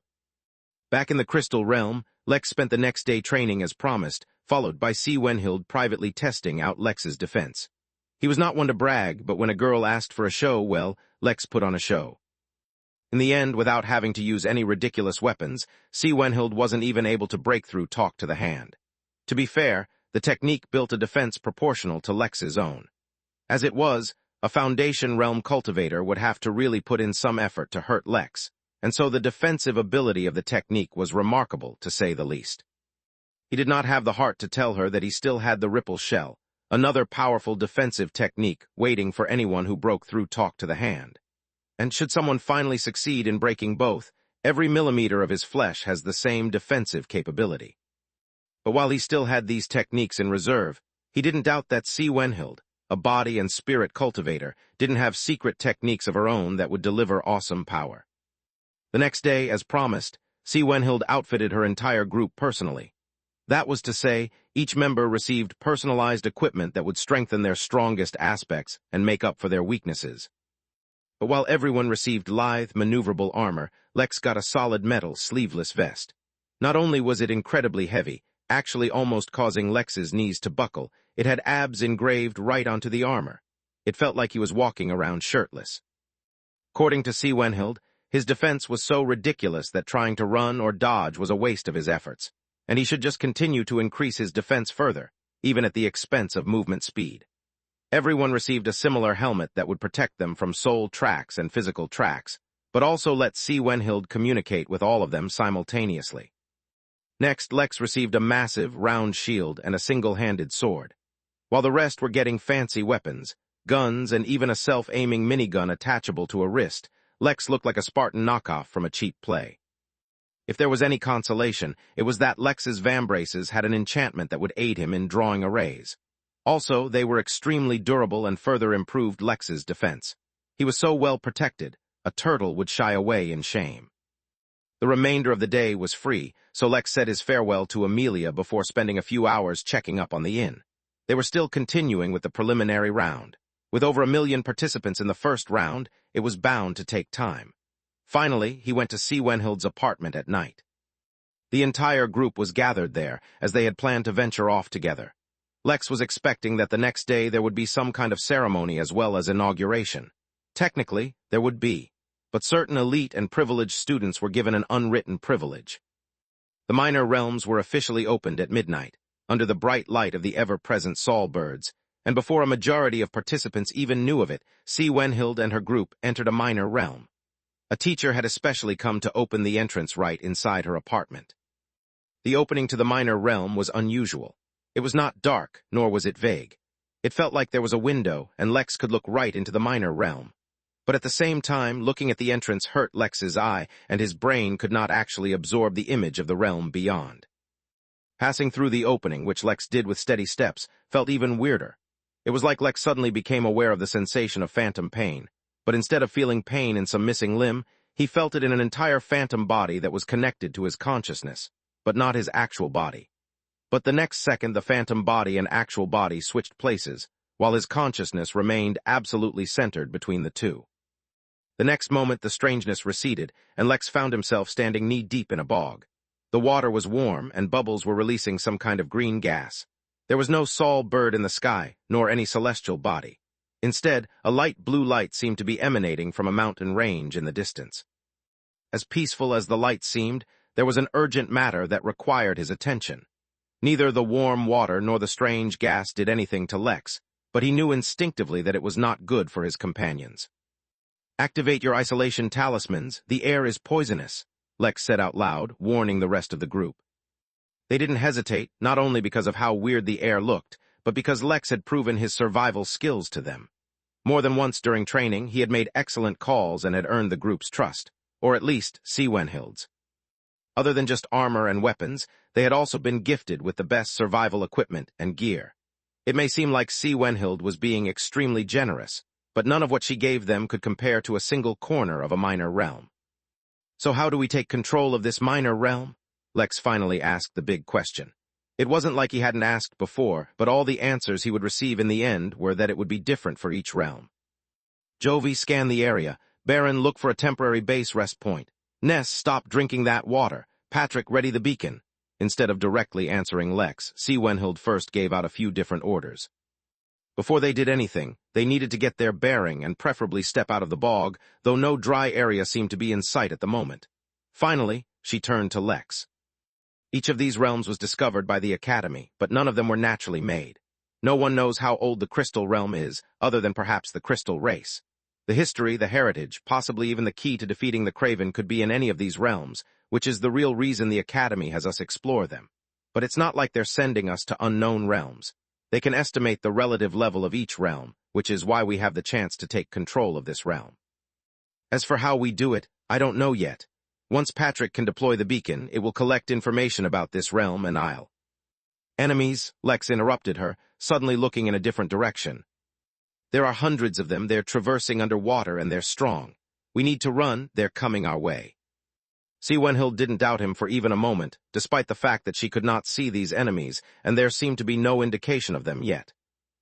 Back in the Crystal Realm, Lex spent the next day training as promised, followed by Siwenhild privately testing out Lex's defense. He was not one to brag, but when a girl asked for a show, well, Lex put on a show. In the end, without having to use any ridiculous weapons, Siwenhild wasn't even able to break through talk to the hand. To be fair, the technique built a defense proportional to Lex's own. As it was, a Foundation Realm cultivator would have to really put in some effort to hurt Lex, and so the defensive ability of the technique was remarkable, to say the least. He did not have the heart to tell her that he still had the Ripple Shell, another powerful defensive technique waiting for anyone who broke through talk to the hand. And should someone finally succeed in breaking both, every millimeter of his flesh has the same defensive capability. But while he still had these techniques in reserve, he didn't doubt that Wenhild, a body and spirit cultivator, didn't have secret techniques of her own that would deliver awesome power. The next day, as promised, Wenhild outfitted her entire group personally. That was to say, each member received personalized equipment that would strengthen their strongest aspects and make up for their weaknesses. But while everyone received lithe, maneuverable armor, Lex got a solid metal, sleeveless vest. Not only was it incredibly heavy, actually almost causing Lex's knees to buckle, it had abs engraved right onto the armor. It felt like he was walking around shirtless. According to Wenhild, his defense was so ridiculous that trying to run or dodge was a waste of his efforts, and he should just continue to increase his defense further, even at the expense of movement speed. Everyone received a similar helmet that would protect them from soul tracks and physical tracks, but also let Wenhild communicate with all of them simultaneously. Next, Lex received a massive, round shield and a single-handed sword, while the rest were getting fancy weapons, guns, and even a self-aiming minigun attachable to a wrist. Lex looked like a Spartan knockoff from a cheap play. If there was any consolation, it was that Lex's vambraces had an enchantment that would aid him in drawing arrays. Also, they were extremely durable and further improved Lex's defense. He was so well protected, a turtle would shy away in shame. The remainder of the day was free, so Lex said his farewell to Amelia before spending a few hours checking up on the inn. They were still continuing with the preliminary round. With over 1 million participants in the first round, it was bound to take time. Finally, he went to Wenhild's apartment at night. The entire group was gathered there, as they had planned to venture off together. Lex was expecting that the next day there would be some kind of ceremony as well as inauguration. Technically, there would be, but certain elite and privileged students were given an unwritten privilege. The minor realms were officially opened at midnight, under the bright light of the ever-present Saul birds, and before a majority of participants even knew of it, Wenhild and her group entered a minor realm. A teacher had especially come to open the entrance right inside her apartment. The opening to the minor realm was unusual. It was not dark, nor was it vague. It felt like there was a window, and Lex could look right into the minor realm. But at the same time, looking at the entrance hurt Lex's eye, and his brain could not actually absorb the image of the realm beyond. Passing through the opening, which Lex did with steady steps, felt even weirder. It was like Lex suddenly became aware of the sensation of phantom pain, but instead of feeling pain in some missing limb, he felt it in an entire phantom body that was connected to his consciousness, but not his actual body. But the next second, the phantom body and actual body switched places, while his consciousness remained absolutely centered between the two. The next moment, the strangeness receded, and Lex found himself standing knee-deep in a bog. The water was warm, and bubbles were releasing some kind of green gas. There was no Saul bird in the sky, nor any celestial body. Instead, a light blue light seemed to be emanating from a mountain range in the distance. As peaceful as the light seemed, there was an urgent matter that required his attention. Neither the warm water nor the strange gas did anything to Lex, but he knew instinctively that it was not good for his companions. "Activate your isolation talismans, the air is poisonous," Lex said out loud, warning the rest of the group. They didn't hesitate, not only because of how weird the air looked, but because Lex had proven his survival skills to them. More than once during training, he had made excellent calls and had earned the group's trust, or at least Wenhild's. Other than just armor and weapons, they had also been gifted with the best survival equipment and gear. It may seem like Wenhild was being extremely generous, but none of what she gave them could compare to a single corner of a minor realm. "So how do we take control of this minor realm?" Lex finally asked the big question. It wasn't like he hadn't asked before, but all the answers he would receive in the end were that it would be different for each realm. "Jovi, scan the area. Baron, look for a temporary base rest point. Ness, stop drinking that water. Patrick, ready the beacon." Instead of directly answering Lex, Wenhild first gave out a few different orders. Before they did anything, they needed to get their bearing and preferably step out of the bog, though no dry area seemed to be in sight at the moment. Finally, she turned to Lex. Each of these realms was discovered by the Academy, but none of them were naturally made. No one knows how old the Crystal Realm is, other than perhaps the Crystal Race. The history, the heritage, possibly even the key to defeating the Craven could be in any of these realms, which is the real reason the Academy has us explore them. But it's not like they're sending us to unknown realms. They can estimate the relative level of each realm, which is why we have the chance to take control of this realm. As for how we do it, I don't know yet. Once Patrick can deploy the beacon, it will collect information about this realm and I'll... Enemies, Lex interrupted her, suddenly looking in a different direction. There are hundreds of them, they're traversing underwater and they're strong. We need to run, they're coming our way. Wenhild didn't doubt him for even a moment, despite the fact that she could not see these enemies, and there seemed to be no indication of them yet.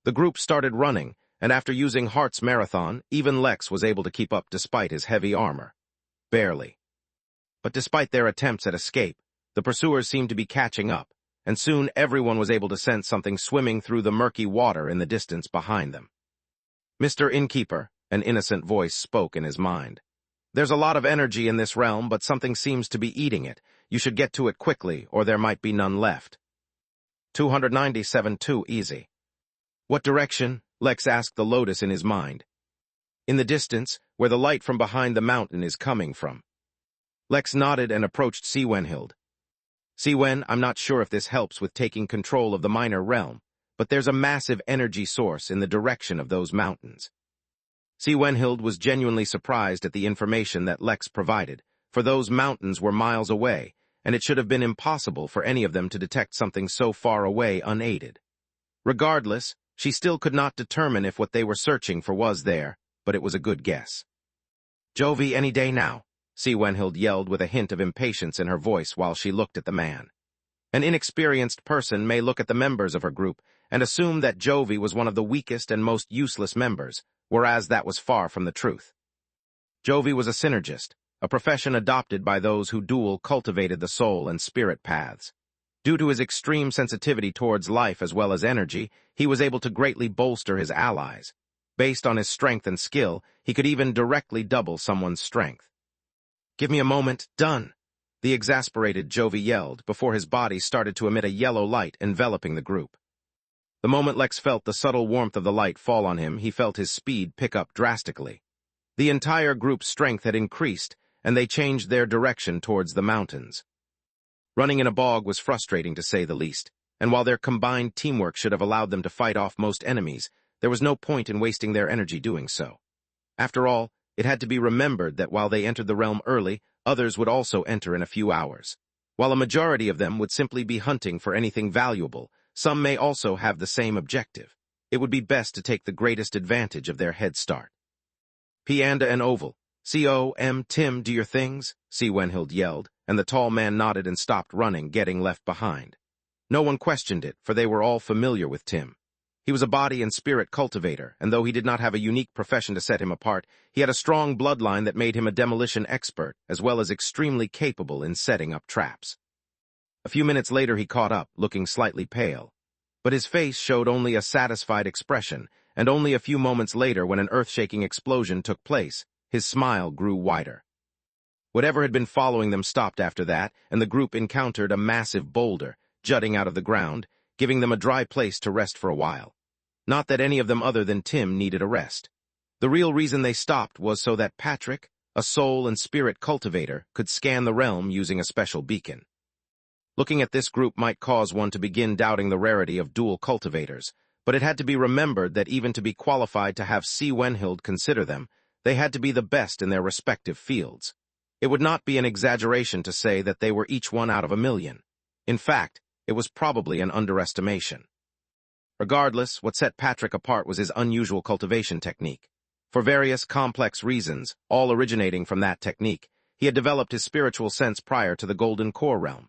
The group started running, and after using Hart's marathon, even Lex was able to keep up despite his heavy armor. Barely. But despite their attempts at escape, the pursuers seemed to be catching up, and soon everyone was able to sense something swimming through the murky water in the distance behind them. Mr. Innkeeper, an innocent voice spoke in his mind. There's a lot of energy in this realm, but something seems to be eating it. You should get to it quickly, or there might be none left. 297 too easy. What direction? Lex asked the Lotus in his mind. In the distance, where the light from behind the mountain is coming from. Lex nodded and approached Wenhild. Wen, I'm not sure if this helps with taking control of the minor realm, but there's a massive energy source in the direction of those mountains. Wenhild was genuinely surprised at the information that Lex provided, for those mountains were miles away, and it should have been impossible for any of them to detect something so far away unaided. Regardless, she still could not determine if what they were searching for was there, but it was a good guess. Jovi any day now, Wenhild yelled with a hint of impatience in her voice while she looked at the man. An inexperienced person may look at the members of her group and assume that Jovi was one of the weakest and most useless members, whereas that was far from the truth. Jovi was a synergist, a profession adopted by those who dual cultivated the soul and spirit paths. Due to his extreme sensitivity towards life as well as energy, he was able to greatly bolster his allies. Based on his strength and skill, he could even directly double someone's strength. Give me a moment, done! The exasperated Jovi yelled before his body started to emit a yellow light enveloping the group. The moment Lex felt the subtle warmth of the light fall on him, he felt his speed pick up drastically. The entire group's strength had increased, and they changed their direction towards the mountains. Running in a bog was frustrating to say the least, and while their combined teamwork should have allowed them to fight off most enemies, there was no point in wasting their energy doing so. After all, it had to be remembered that while they entered the realm early, others would also enter in a few hours. While a majority of them would simply be hunting for anything valuable, some may also have the same objective. It would be best to take the greatest advantage of their head start. Pianda and Oval. Tim, do your things, Wenhild yelled, and the tall man nodded and stopped running, getting left behind. No one questioned it, for they were all familiar with Tim. He was a body and spirit cultivator, and though he did not have a unique profession to set him apart, he had a strong bloodline that made him a demolition expert, as well as extremely capable in setting up traps. A few minutes later he caught up, looking slightly pale. But his face showed only a satisfied expression, and only a few moments later, when an earth-shaking explosion took place, his smile grew wider. Whatever had been following them stopped after that, and the group encountered a massive boulder, jutting out of the ground, giving them a dry place to rest for a while. Not that any of them other than Tim needed a rest. The real reason they stopped was so that Patrick, a soul and spirit cultivator, could scan the realm using a special beacon. Looking at this group might cause one to begin doubting the rarity of dual cultivators, but it had to be remembered that even to be qualified to have Wenhild consider them, they had to be the best in their respective fields. It would not be an exaggeration to say that they were each one out of a million. In fact, it was probably an underestimation. Regardless, what set Patrick apart was his unusual cultivation technique. For various complex reasons, all originating from that technique, he had developed his spiritual sense prior to the Golden Core realm.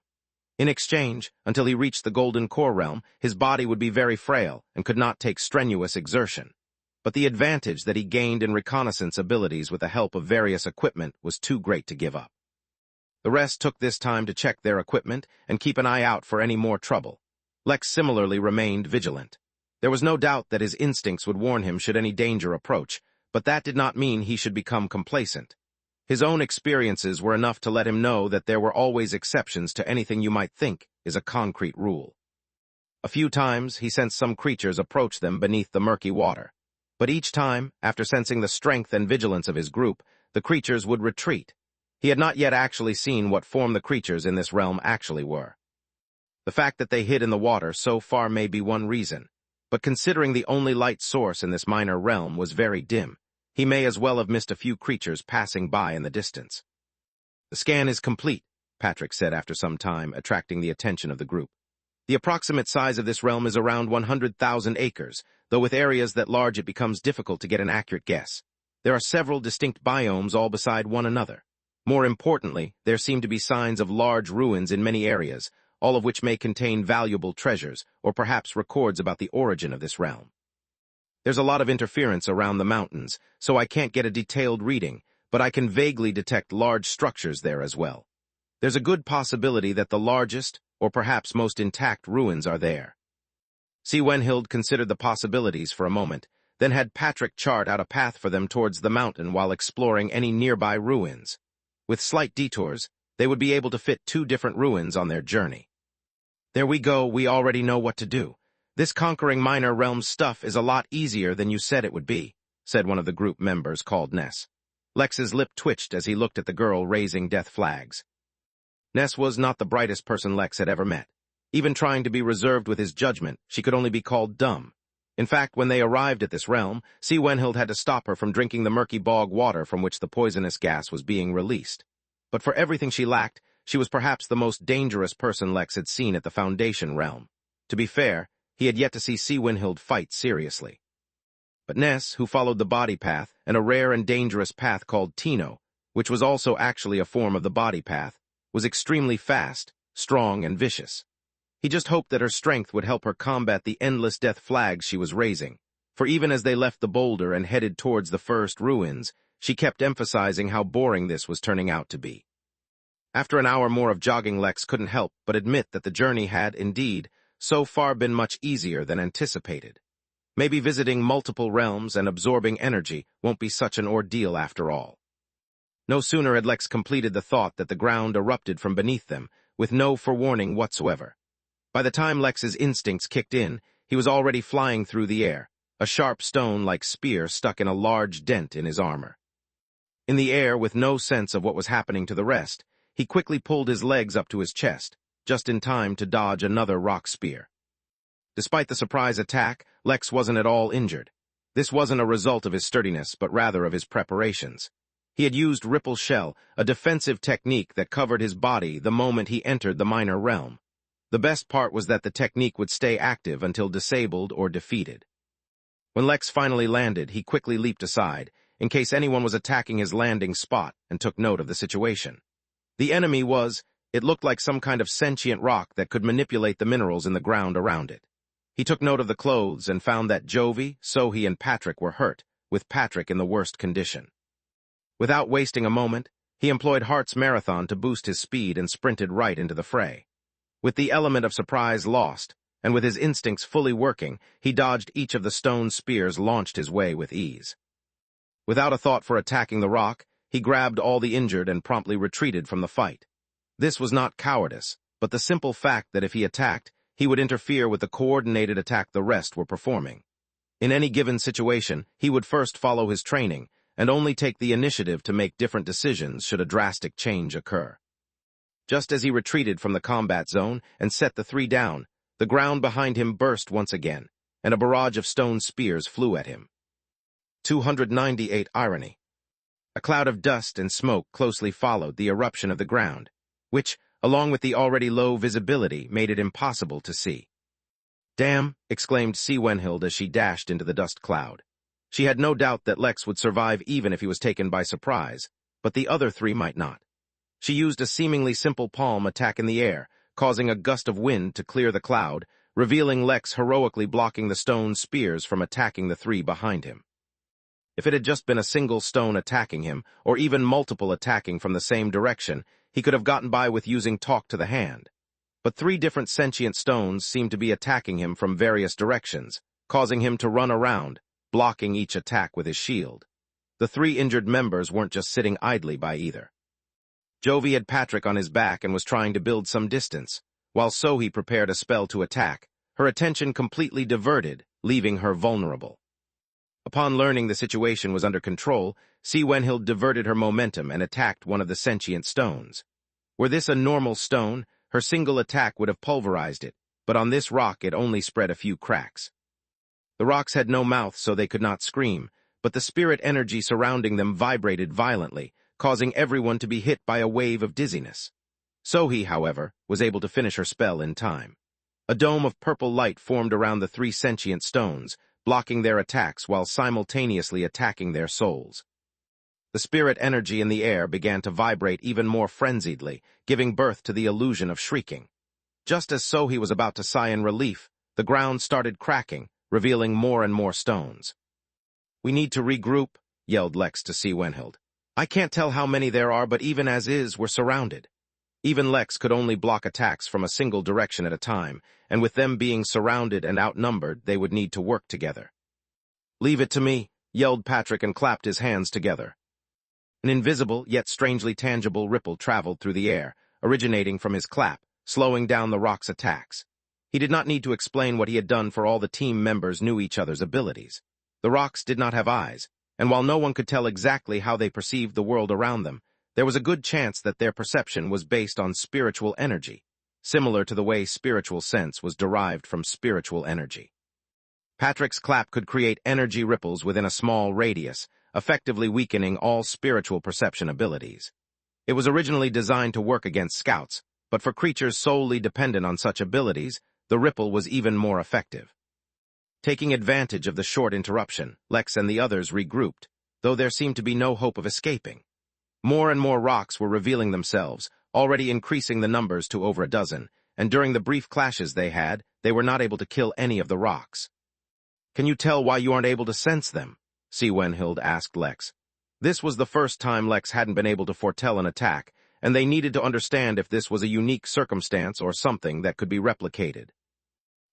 In exchange, until he reached the Golden Core realm, his body would be very frail and could not take strenuous exertion. But the advantage that he gained in reconnaissance abilities with the help of various equipment was too great to give up. The rest took this time to check their equipment and keep an eye out for any more trouble. Lex similarly remained vigilant. There was no doubt that his instincts would warn him should any danger approach, but that did not mean he should become complacent. His own experiences were enough to let him know that there were always exceptions to anything you might think is a concrete rule. A few times he sensed some creatures approach them beneath the murky water. But each time, after sensing the strength and vigilance of his group, the creatures would retreat. He had not yet actually seen what form the creatures in this realm actually were. The fact that they hid in the water so far may be one reason, but considering the only light source in this minor realm was very dim, He may as well have missed a few creatures passing by in the distance. "The scan is complete," Patrick said after some time, attracting the attention of the group. "The approximate size of this realm is around 100,000 acres, though with areas that large it becomes difficult to get an accurate guess. There are several distinct biomes all beside one another. More importantly, there seem to be signs of large ruins in many areas, all of which may contain valuable treasures, or perhaps records about the origin of this realm. There's a lot of interference around the mountains, so I can't get a detailed reading, but I can vaguely detect large structures there as well. There's a good possibility that the largest, or perhaps most intact ruins are there." Wenhild considered the possibilities for a moment, then had Patrick chart out a path for them towards the mountain while exploring any nearby ruins. With slight detours, they would be able to fit 2 different ruins on their journey. "There we go, we already know what to do. This conquering minor realm stuff is a lot easier than you said it would be," said one of the group members called Ness. Lex's lip twitched as he looked at the girl raising death flags. Ness was not the brightest person Lex had ever met. Even trying to be reserved with his judgment, she could only be called dumb. In fact, when they arrived at this realm, Wenhild had to stop her from drinking the murky bog water from which the poisonous gas was being released. But for everything she lacked, she was perhaps the most dangerous person Lex had seen at the Foundation realm. To be fair, he had yet to see Wenhild fight seriously. But Ness, who followed the body path, and a rare and dangerous path called Tino, which was also actually a form of the body path, was extremely fast, strong, and vicious. He just hoped that her strength would help her combat the endless death flags she was raising, for even as they left the boulder and headed towards the first ruins, she kept emphasizing how boring this was turning out to be. After an hour more of jogging, Lex couldn't help but admit that the journey had, indeed, so far been much easier than anticipated. Maybe visiting multiple realms and absorbing energy won't be such an ordeal after all. No sooner had Lex completed the thought that the ground erupted from beneath them, with no forewarning whatsoever. By the time Lex's instincts kicked in, he was already flying through the air, a sharp stone-like spear stuck in a large dent in his armor. In the air, with no sense of what was happening to the rest, he quickly pulled his legs up to his chest, just in time to dodge another rock spear. Despite the surprise attack, Lex wasn't at all injured. This wasn't a result of his sturdiness, but rather of his preparations. He had used Ripple Shell, a defensive technique that covered his body the moment he entered the minor realm. The best part was that the technique would stay active until disabled or defeated. When Lex finally landed, he quickly leaped aside, in case anyone was attacking his landing spot, and took note of the situation. The enemy was, it looked like some kind of sentient rock that could manipulate the minerals in the ground around it. He took note of the clothes and found that Jovi, Sohi, and Patrick were hurt, with Patrick in the worst condition. Without wasting a moment, he employed Heart's Marathon to boost his speed and sprinted right into the fray. With the element of surprise lost, and with his instincts fully working, he dodged each of the stone spears launched his way with ease. Without a thought for attacking the rock, he grabbed all the injured and promptly retreated from the fight. This was not cowardice, but the simple fact that if he attacked, he would interfere with the coordinated attack the rest were performing. In any given situation, he would first follow his training, and only take the initiative to make different decisions should a drastic change occur. Just as he retreated from the combat zone and set the 3 down, the ground behind him burst once again, and a barrage of stone spears flew at him. 298 Irony. A cloud of dust and smoke closely followed the eruption of the ground, which, along with the already low visibility, made it impossible to see. "Damn!" exclaimed Wenhild as she dashed into the dust cloud. She had no doubt that Lex would survive even if he was taken by surprise, but the other 3 might not. She used a seemingly simple palm attack in the air, causing a gust of wind to clear the cloud, revealing Lex heroically blocking the stone spears from attacking the 3 behind him. If it had just been a single stone attacking him, or even multiple attacking from the same direction, he could have gotten by with using Talk to the Hand. But 3 different sentient stones seemed to be attacking him from various directions, causing him to run around, blocking each attack with his shield. The 3 injured members weren't just sitting idly by either. Jovi had Patrick on his back and was trying to build some distance, while Sohi prepared a spell to attack, her attention completely diverted, leaving her vulnerable. Upon learning the situation was under control, Wenhild diverted her momentum and attacked one of the sentient stones. Were this a normal stone, her single attack would have pulverized it, but on this rock it only spread a few cracks. The rocks had no mouth, so they could not scream, but the spirit energy surrounding them vibrated violently, causing everyone to be hit by a wave of dizziness. Sohi, however, was able to finish her spell in time. A dome of purple light formed around the three sentient stones, blocking their attacks while simultaneously attacking their souls. The spirit energy in the air began to vibrate even more frenziedly, giving birth to the illusion of shrieking. Just as Sohi was about to sigh in relief, the ground started cracking, revealing more and more stones. "We need to regroup," yelled Lex to Siwenhild. "I can't tell how many there are, but even as is, we're surrounded." Even Lex could only block attacks from a single direction at a time, and with them being surrounded and outnumbered, they would need to work together. "Leave it to me," yelled Patrick and clapped his hands together. An invisible, yet strangely tangible ripple traveled through the air, originating from his clap, slowing down the rock's attacks. He did not need to explain what he had done, for all the team members knew each other's abilities. The rocks did not have eyes, and while no one could tell exactly how they perceived the world around them, there was a good chance that their perception was based on spiritual energy, similar to the way spiritual sense was derived from spiritual energy. Patrick's clap could create energy ripples within a small radius, effectively weakening all spiritual perception abilities. It was originally designed to work against scouts, but for creatures solely dependent on such abilities, the ripple was even more effective. Taking advantage of the short interruption, Lex and the others regrouped, though there seemed to be no hope of escaping. More and more rocks were revealing themselves, already increasing the numbers to over a dozen, and during the brief clashes they had, they were not able to kill any of the rocks. "Can you tell why you aren't able to sense them?" Siwenhild asked Lex. This was the first time Lex hadn't been able to foretell an attack, and they needed to understand if this was a unique circumstance or something that could be replicated.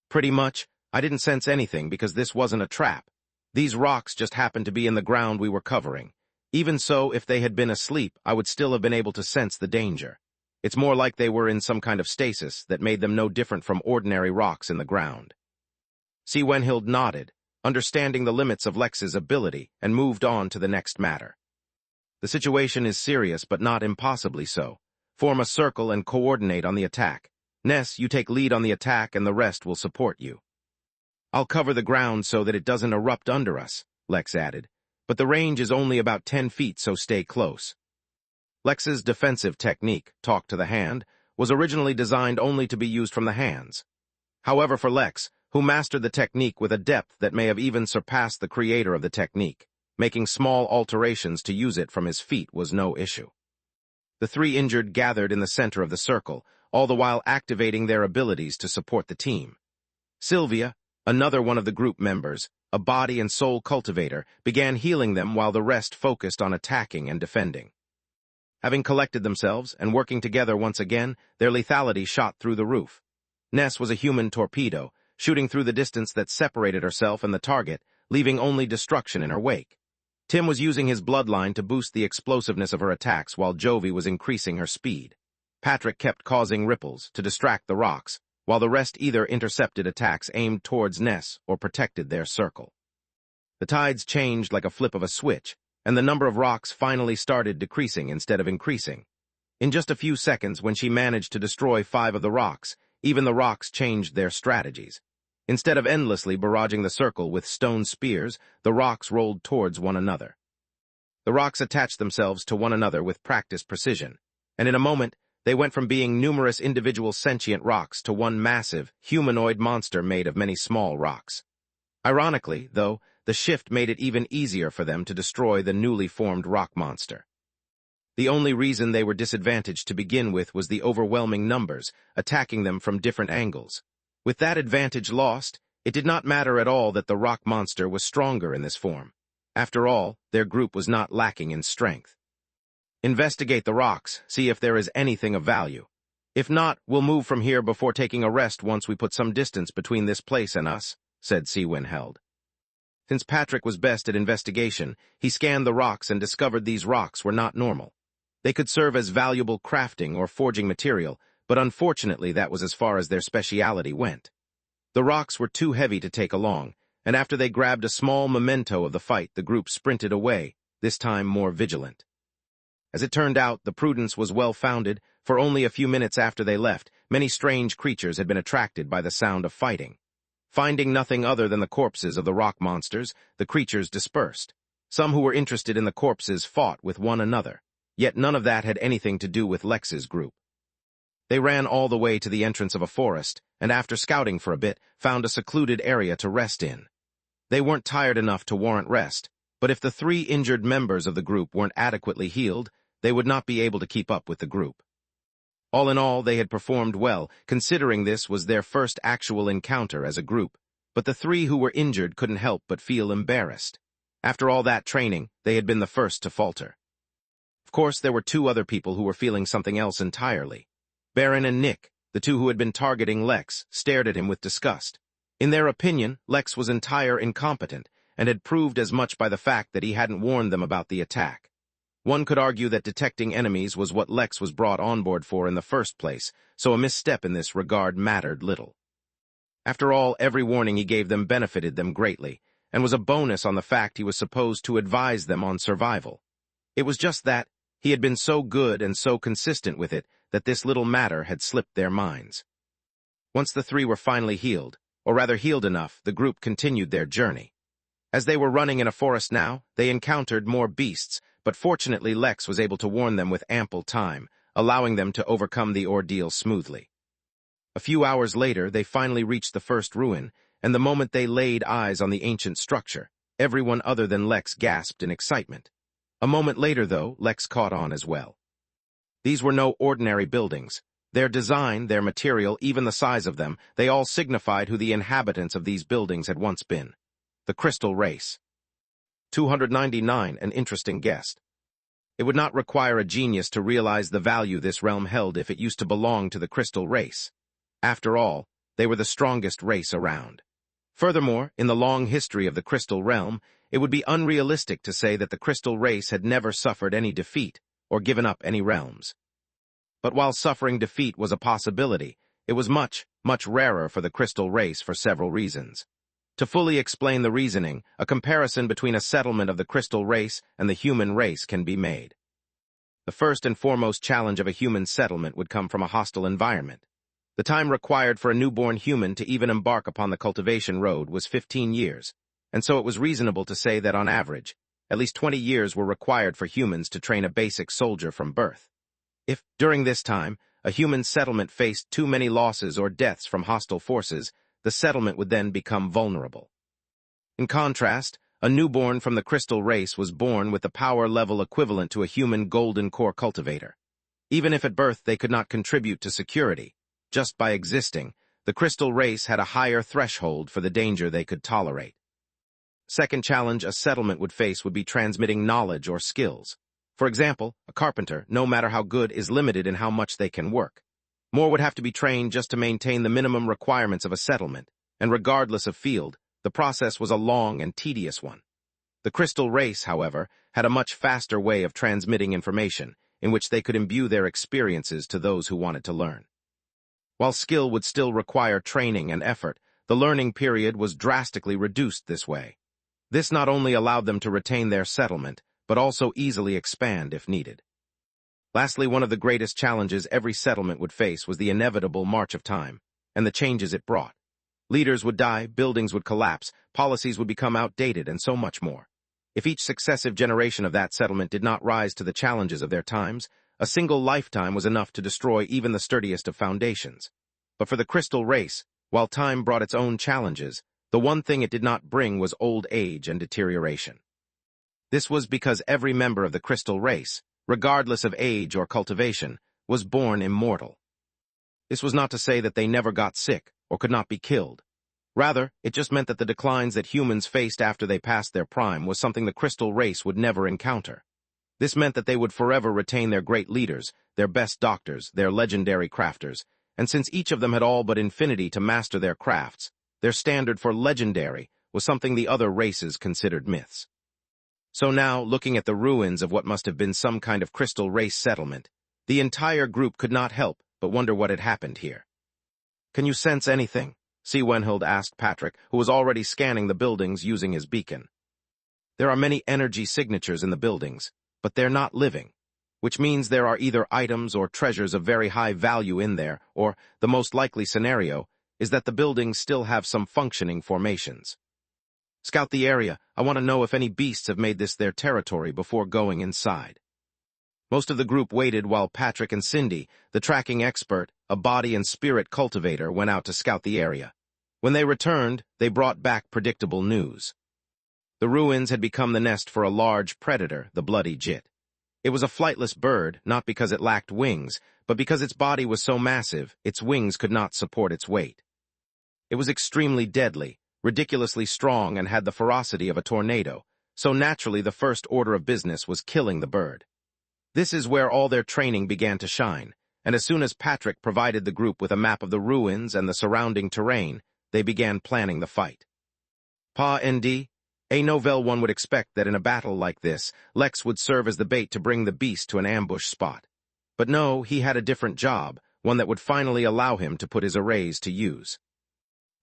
"Pretty much, I didn't sense anything because this wasn't a trap. These rocks just happened to be in the ground we were covering. Even so, if they had been asleep, I would still have been able to sense the danger. It's more like they were in some kind of stasis that made them no different from ordinary rocks in the ground." Siwenhild nodded, understanding the limits of Lex's ability, and moved on to the next matter. "The situation is serious, but not impossibly so. Form a circle and coordinate on the attack. Ness, you take lead on the attack and the rest will support you." "I'll cover the ground so that it doesn't erupt under us," Lex added, "but the range is only about 10 feet, so stay close." Lex's defensive technique, Talk to the Hand, was originally designed only to be used from the hands. However, for Lex, who mastered the technique with a depth that may have even surpassed the creator of the technique, making small alterations to use it from his feet was no issue. The three injured gathered in the center of the circle, all the while activating their abilities to support the team. Sylvia, another one of the group members, a body and soul cultivator, began healing them while the rest focused on attacking and defending. Having collected themselves and working together once again, their lethality shot through the roof. Ness was a human torpedo, shooting through the distance that separated herself and the target, leaving only destruction in her wake. Tim was using his bloodline to boost the explosiveness of her attacks while Jovi was increasing her speed. Patrick kept causing ripples to distract the rocks, while the rest either intercepted attacks aimed towards Ness or protected their circle. The tides changed like a flip of a switch, and the number of rocks finally started decreasing instead of increasing. In just a few seconds, when she managed to destroy 5 of the rocks, even the rocks changed their strategies. Instead of endlessly barraging the circle with stone spears, the rocks rolled towards one another. The rocks attached themselves to one another with practiced precision, and in a moment, they went from being numerous individual sentient rocks to one massive, humanoid monster made of many small rocks. Ironically, though, the shift made it even easier for them to destroy the newly formed rock monster. The only reason they were disadvantaged to begin with was the overwhelming numbers, attacking them from different angles. With that advantage lost, it did not matter at all that the rock monster was stronger in this form. After all, their group was not lacking in strength. "Investigate the rocks, see if there is anything of value. If not, we'll move from here before taking a rest once we put some distance between this place and us," said Siwenhild. Since Patrick was best at investigation, he scanned the rocks and discovered these rocks were not normal. They could serve as valuable crafting or forging material, but unfortunately that was as far as their speciality went. The rocks were too heavy to take along, and after they grabbed a small memento of the fight, the group sprinted away, this time more vigilant. As it turned out, the prudence was well-founded, for only a few minutes after they left, many strange creatures had been attracted by the sound of fighting. Finding nothing other than the corpses of the rock monsters, the creatures dispersed. Some who were interested in the corpses fought with one another, yet none of that had anything to do with Lex's group. They ran all the way to the entrance of a forest, and after scouting for a bit, found a secluded area to rest in. They weren't tired enough to warrant rest, but if the 3 injured members of the group weren't adequately healed, they would not be able to keep up with the group. All in all, they had performed well, considering this was their first actual encounter as a group, but the 3 who were injured couldn't help but feel embarrassed. After all that training, they had been the first to falter. Of course, there were 2 other people who were feeling something else entirely. Baron and Nick, the 2 who had been targeting Lex, stared at him with disgust. In their opinion, Lex was incompetent, and had proved as much by the fact that he hadn't warned them about the attack. One could argue that detecting enemies was what Lex was brought on board for in the first place, so a misstep in this regard mattered little. After all, every warning he gave them benefited them greatly, and was a bonus on the fact he was supposed to advise them on survival. It was just that he had been so good and so consistent with it that this little matter had slipped their minds. Once the 3 were finally healed, or rather healed enough, the group continued their journey. As they were running in a forest now, they encountered more beasts, but fortunately Lex was able to warn them with ample time, allowing them to overcome the ordeal smoothly. A few hours later, they finally reached the first ruin, and the moment they laid eyes on the ancient structure, everyone other than Lex gasped in excitement. A moment later, though, Lex caught on as well. These were no ordinary buildings. Their design, their material, even the size of them, they all signified who the inhabitants of these buildings had once been. The Crystal Race. 299, an interesting guest. It would not require a genius to realize the value this realm held if it used to belong to the Crystal Race. After all, they were the strongest race around. Furthermore, in the long history of the Crystal Realm, it would be unrealistic to say that the Crystal Race had never suffered any defeat or given up any realms. But while suffering defeat was a possibility, it was much, much rarer for the Crystal Race for several reasons. To fully explain the reasoning, a comparison between a settlement of the Crystal Race and the human race can be made. The first and foremost challenge of a human settlement would come from a hostile environment. The time required for a newborn human to even embark upon the cultivation road was 15 years, and so it was reasonable to say that on average, at least 20 years were required for humans to train a basic soldier from birth. If, during this time, a human settlement faced too many losses or deaths from hostile forces, the settlement would then become vulnerable. In contrast, a newborn from the Crystal Race was born with the power level equivalent to a human golden core cultivator. Even if at birth they could not contribute to security, just by existing, the Crystal Race had a higher threshold for the danger they could tolerate. Second challenge a settlement would face would be transmitting knowledge or skills. For example, a carpenter, no matter how good, is limited in how much they can work. More would have to be trained just to maintain the minimum requirements of a settlement, and regardless of field, the process was a long and tedious one. The Crystal Race, however, had a much faster way of transmitting information, in which they could imbue their experiences to those who wanted to learn. While skill would still require training and effort, the learning period was drastically reduced this way. This not only allowed them to retain their settlement, but also easily expand if needed. Lastly, one of the greatest challenges every settlement would face was the inevitable march of time, and the changes it brought. Leaders would die, buildings would collapse, policies would become outdated, and so much more. If each successive generation of that settlement did not rise to the challenges of their times, a single lifetime was enough to destroy even the sturdiest of foundations. But for the Crystal Race, while time brought its own challenges, the one thing it did not bring was old age and deterioration. This was because every member of the Crystal Race, regardless of age or cultivation, was born immortal. This was not to say that they never got sick or could not be killed. Rather, it just meant that the declines that humans faced after they passed their prime was something the Crystal Race would never encounter. This meant that they would forever retain their great leaders, their best doctors, their legendary crafters, and since each of them had all but infinity to master their crafts, their standard for legendary was something the other races considered myths. So now, looking at the ruins of what must have been some kind of Crystal Race settlement, the entire group could not help but wonder what had happened here. "Can you sense anything?" Wenhild asked Patrick, who was already scanning the buildings using his beacon. "There are many energy signatures in the buildings, but they're not living, which means there are either items or treasures of very high value in there, or, the most likely scenario, is that the buildings still have some functioning formations." Scout the area. I want to know if any beasts have made this their territory before going inside. Most of the group waited while Patrick and Cindy, the tracking expert, a body and spirit cultivator, went out to scout the area. When they returned, they brought back predictable news. The ruins had become the nest for a large predator, the bloody jit. It was a flightless bird, not because it lacked wings, but because its body was so massive, its wings could not support its weight. It was extremely deadly, ridiculously strong, and had the ferocity of a tornado, so naturally the first order of business was killing the bird. This is where all their training began to shine, and as soon as Patrick provided the group with a map of the ruins and the surrounding terrain, they began planning the fight. A novel one would expect that in a battle like this, Lex would serve as the bait to bring the beast to an ambush spot. But no, he had a different job, one that would finally allow him to put his arrays to use.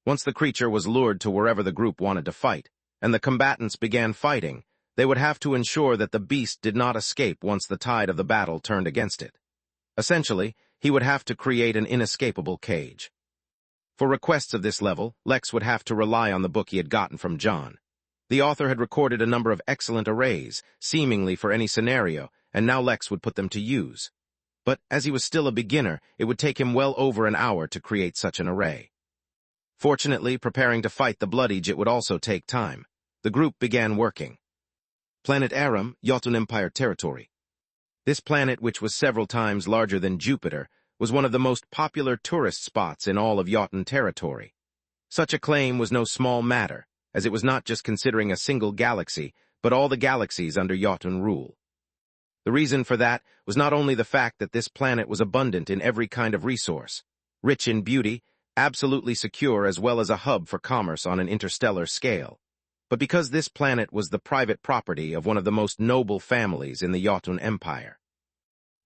Once the creature was lured to wherever the group wanted to fight, and the combatants began fighting, they would have to ensure that the beast did not escape once the tide of the battle turned against it. Essentially, he would have to create an inescapable cage. For requests of this level, Lex would have to rely on the book he had gotten from John. The author had recorded a number of excellent arrays, seemingly for any scenario, and now Lex would put them to use. But as he was still a beginner, it would take him well over an hour to create such an array. Fortunately, preparing to fight the bloody jit would also take time. The group began working. Planet Aram, Jotun Empire territory. This planet, which was several times larger than Jupiter, was one of the most popular tourist spots in all of Jotun territory. Such a claim was no small matter, as it was not just considering a single galaxy, but all the galaxies under Jotun rule. The reason for that was not only the fact that this planet was abundant in every kind of resource, rich in beauty, absolutely secure, as well as a hub for commerce on an interstellar scale, but because this planet was the private property of one of the most noble families in the Jotun Empire.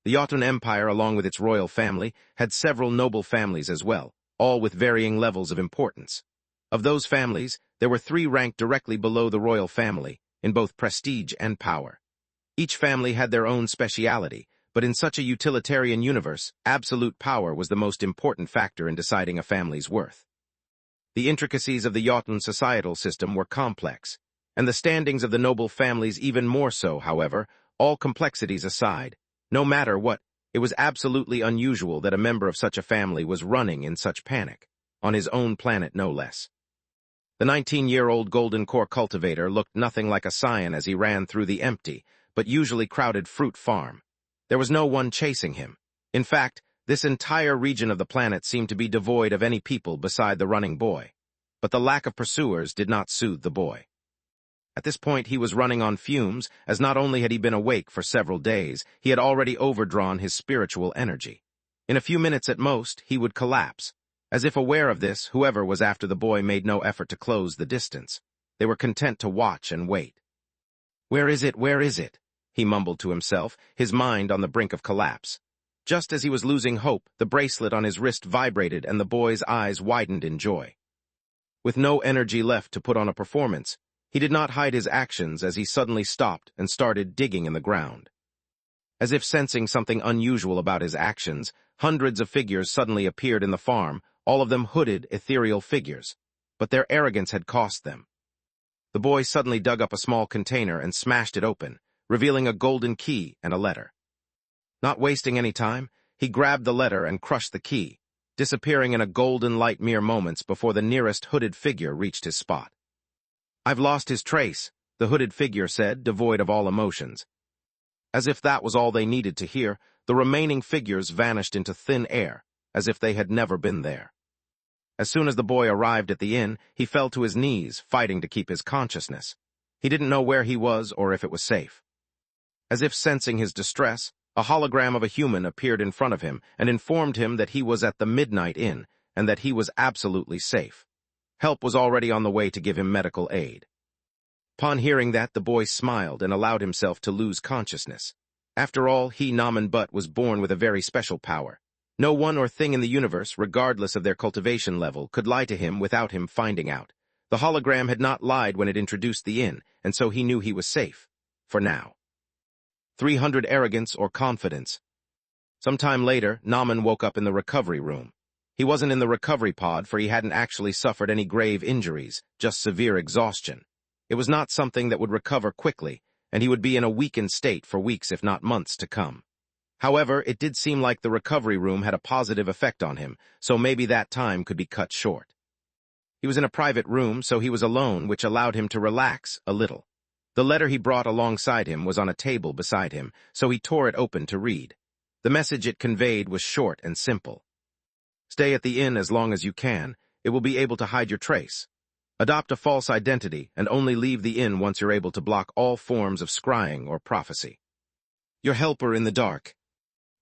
The Jotun Empire, along with its royal family, had several noble families as well, all with varying levels of importance. Of those families, there were 3 ranked directly below the royal family, in both prestige and power. Each family had their own speciality, but in such a utilitarian universe, absolute power was the most important factor in deciding a family's worth. The intricacies of the Jotun societal system were complex, and the standings of the noble families even more so. However, all complexities aside, no matter what, it was absolutely unusual that a member of such a family was running in such panic, on his own planet no less. The 19-year-old Golden Core cultivator looked nothing like a scion as he ran through the empty, but usually crowded fruit farm. There was no one chasing him. In fact, this entire region of the planet seemed to be devoid of any people beside the running boy. But the lack of pursuers did not soothe the boy. At this point he was running on fumes, as not only had he been awake for several days, he had already overdrawn his spiritual energy. In a few minutes at most, he would collapse. As if aware of this, whoever was after the boy made no effort to close the distance. They were content to watch and wait. "Where is it? Where is it?" he mumbled to himself, his mind on the brink of collapse. Just as he was losing hope, the bracelet on his wrist vibrated and the boy's eyes widened in joy. With no energy left to put on a performance, he did not hide his actions as he suddenly stopped and started digging in the ground. As if sensing something unusual about his actions, hundreds of figures suddenly appeared in the farm, all of them hooded, ethereal figures. But their arrogance had cost them. The boy suddenly dug up a small container and smashed it open, revealing a golden key and a letter. Not wasting any time, he grabbed the letter and crushed the key, disappearing in a golden light mere moments before the nearest hooded figure reached his spot. "I've lost his trace," the hooded figure said, devoid of all emotions. As if that was all they needed to hear, the remaining figures vanished into thin air, as if they had never been there. As soon as the boy arrived at the inn, he fell to his knees, fighting to keep his consciousness. He didn't know where he was or if it was safe. As if sensing his distress, a hologram of a human appeared in front of him and informed him that he was at the Midnight Inn and that he was absolutely safe. Help was already on the way to give him medical aid. Upon hearing that, the boy smiled and allowed himself to lose consciousness. After all, he, Naman Butt, was born with a very special power. No one or thing in the universe, regardless of their cultivation level, could lie to him without him finding out. The hologram had not lied when it introduced the inn, and so he knew he was safe. For now. 300 arrogance or confidence. Sometime later, Naman woke up in the recovery room. He wasn't in the recovery pod, for he hadn't actually suffered any grave injuries, just severe exhaustion. It was not something that would recover quickly, and he would be in a weakened state for weeks if not months to come. However, it did seem like the recovery room had a positive effect on him, so maybe that time could be cut short. He was in a private room, so he was alone, which allowed him to relax a little. The letter he brought alongside him was on a table beside him, so he tore it open to read. The message it conveyed was short and simple. Stay at the inn as long as you can. It will be able to hide your trace. Adopt a false identity and only leave the inn once you're able to block all forms of scrying or prophecy. Your helper in the dark.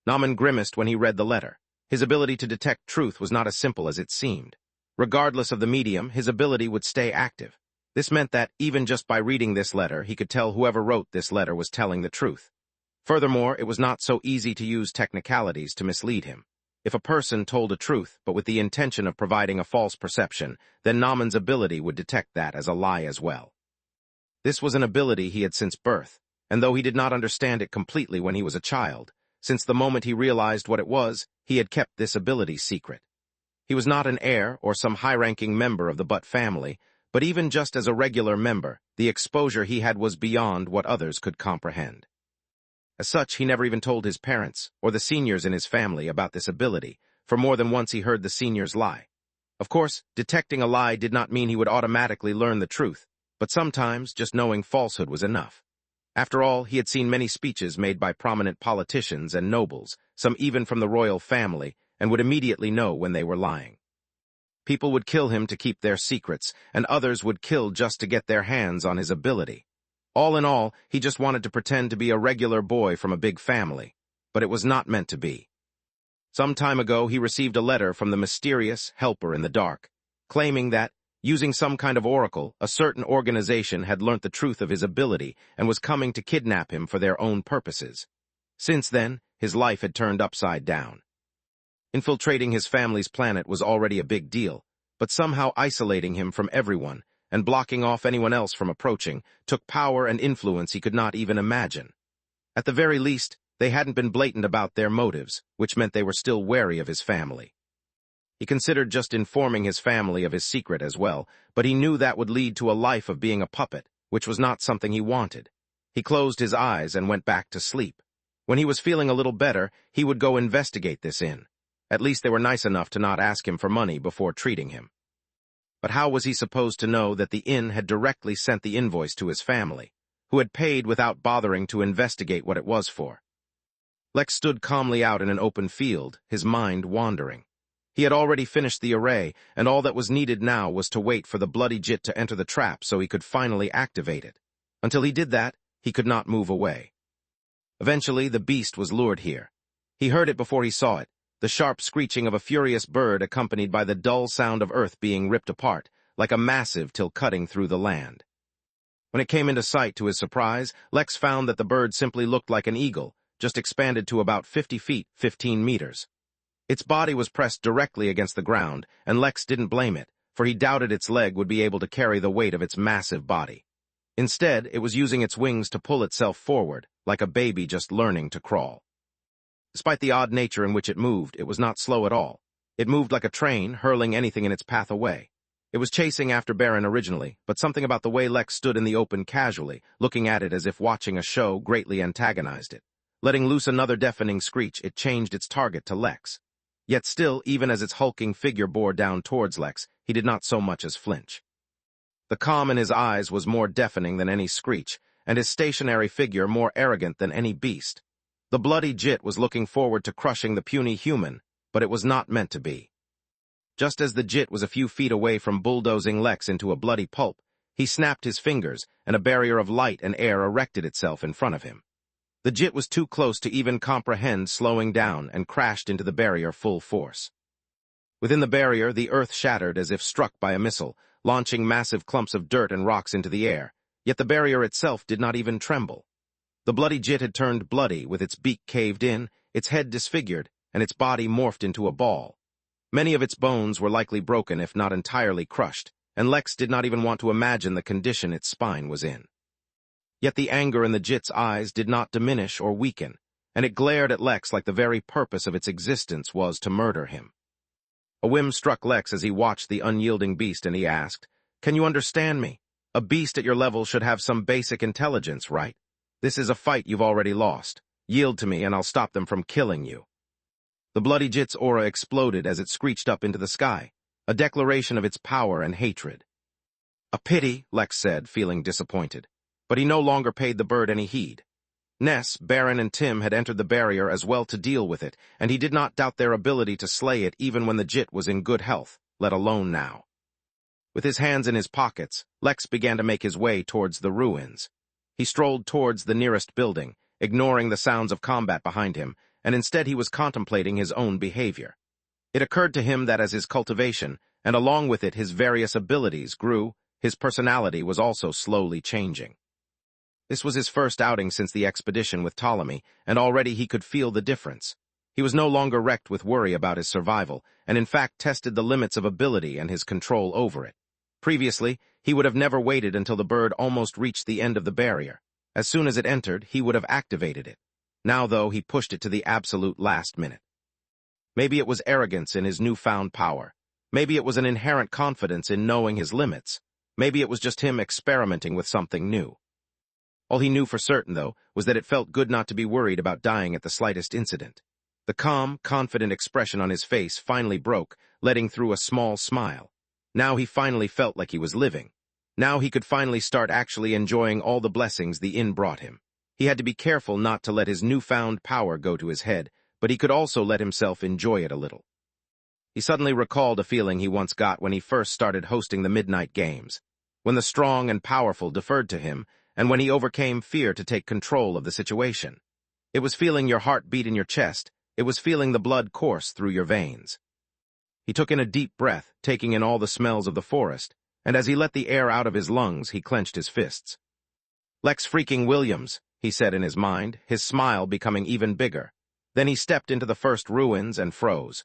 Naaman grimaced when he read the letter. His ability to detect truth was not as simple as it seemed. Regardless of the medium, his ability would stay active. This meant that, even just by reading this letter, he could tell whoever wrote this letter was telling the truth. Furthermore, it was not so easy to use technicalities to mislead him. If a person told a truth, but with the intention of providing a false perception, then Naaman's ability would detect that as a lie as well. This was an ability he had since birth, and though he did not understand it completely when he was a child, since the moment he realized what it was, he had kept this ability secret. He was not an heir or some high-ranking member of the Butt family, but even just as a regular member, the exposure he had was beyond what others could comprehend. As such, he never even told his parents or the seniors in his family about this ability, for more than once he heard the seniors lie. Of course, detecting a lie did not mean he would automatically learn the truth, but sometimes just knowing falsehood was enough. After all, he had seen many speeches made by prominent politicians and nobles, some even from the royal family, and would immediately know when they were lying. People would kill him to keep their secrets, and others would kill just to get their hands on his ability. All in all, he just wanted to pretend to be a regular boy from a big family, but it was not meant to be. Some time ago, he received a letter from the mysterious helper in the dark, claiming that, using some kind of oracle, a certain organization had learnt the truth of his ability and was coming to kidnap him for their own purposes. Since then, his life had turned upside down. Infiltrating his family's planet was already a big deal, but somehow isolating him from everyone and blocking off anyone else from approaching took power and influence he could not even imagine. At the very least, they hadn't been blatant about their motives, which meant they were still wary of his family. He considered just informing his family of his secret as well, but he knew that would lead to a life of being a puppet, which was not something he wanted. He closed his eyes and went back to sleep. When he was feeling a little better, he would go investigate this inn. At least they were nice enough to not ask him for money before treating him. But how was he supposed to know that the inn had directly sent the invoice to his family, who had paid without bothering to investigate what it was for? Lex stood calmly out in an open field, his mind wandering. He had already finished the array, and all that was needed now was to wait for the bloody jit to enter the trap so he could finally activate it. Until he did that, he could not move away. Eventually, the beast was lured here. He heard it before he saw it, the sharp screeching of a furious bird accompanied by the dull sound of earth being ripped apart, like a massive till cutting through the land. When it came into sight, to his surprise, Lex found that the bird simply looked like an eagle, just expanded to about 50 feet, 15 meters. Its body was pressed directly against the ground, and Lex didn't blame it, for he doubted its leg would be able to carry the weight of its massive body. Instead, it was using its wings to pull itself forward, like a baby just learning to crawl. Despite the odd nature in which it moved, it was not slow at all. It moved like a train, hurling anything in its path away. It was chasing after Baron originally, but something about the way Lex stood in the open casually, looking at it as if watching a show, greatly antagonized it. Letting loose another deafening screech, it changed its target to Lex. Yet still, even as its hulking figure bore down towards Lex, he did not so much as flinch. The calm in his eyes was more deafening than any screech, and his stationary figure more arrogant than any beast. The bloody jit was looking forward to crushing the puny human, but it was not meant to be. Just as the jit was a few feet away from bulldozing Lex into a bloody pulp, he snapped his fingers, and a barrier of light and air erected itself in front of him. The jit was too close to even comprehend slowing down and crashed into the barrier full force. Within the barrier, the earth shattered as if struck by a missile, launching massive clumps of dirt and rocks into the air, yet the barrier itself did not even tremble. The bloody jit had turned bloody, with its beak caved in, its head disfigured, and its body morphed into a ball. Many of its bones were likely broken if not entirely crushed, and Lex did not even want to imagine the condition its spine was in. Yet the anger in the jit's eyes did not diminish or weaken, and it glared at Lex like the very purpose of its existence was to murder him. A whim struck Lex as he watched the unyielding beast, and he asked, "Can you understand me? A beast at your level should have some basic intelligence, right? This is a fight you've already lost. Yield to me and I'll stop them from killing you. The bloody Jit's aura exploded as it screeched up into the sky, a declaration of its power and hatred. A pity, Lex said, feeling disappointed. But he no longer paid the bird any heed. Ness, Baron, and Tim had entered the barrier as well to deal with it, and he did not doubt their ability to slay it even when the Jit was in good health, let alone now. With his hands in his pockets, Lex began to make his way towards the ruins. He strolled towards the nearest building, ignoring the sounds of combat behind him, and instead he was contemplating his own behavior. It occurred to him that as his cultivation, and along with it his various abilities, grew, his personality was also slowly changing. This was his first outing since the expedition with Ptolemy, and already he could feel the difference. He was no longer wrecked with worry about his survival, and in fact tested the limits of ability and his control over it. Previously, he would have never waited until the bird almost reached the end of the barrier. As soon as it entered, he would have activated it. Now, though, he pushed it to the absolute last minute. Maybe it was arrogance in his newfound power. Maybe it was an inherent confidence in knowing his limits. Maybe it was just him experimenting with something new. All he knew for certain, though, was that it felt good not to be worried about dying at the slightest incident. The calm, confident expression on his face finally broke, letting through a small smile. Now he finally felt like he was living. Now he could finally start actually enjoying all the blessings the inn brought him. He had to be careful not to let his newfound power go to his head, but he could also let himself enjoy it a little. He suddenly recalled a feeling he once got when he first started hosting the midnight games, when the strong and powerful deferred to him, and when he overcame fear to take control of the situation. It was feeling your heart beat in your chest. It was feeling the blood course through your veins. He took in a deep breath, taking in all the smells of the forest, and as he let the air out of his lungs, he clenched his fists. Lex freaking Williams, he said in his mind, his smile becoming even bigger. Then he stepped into the first ruins and froze.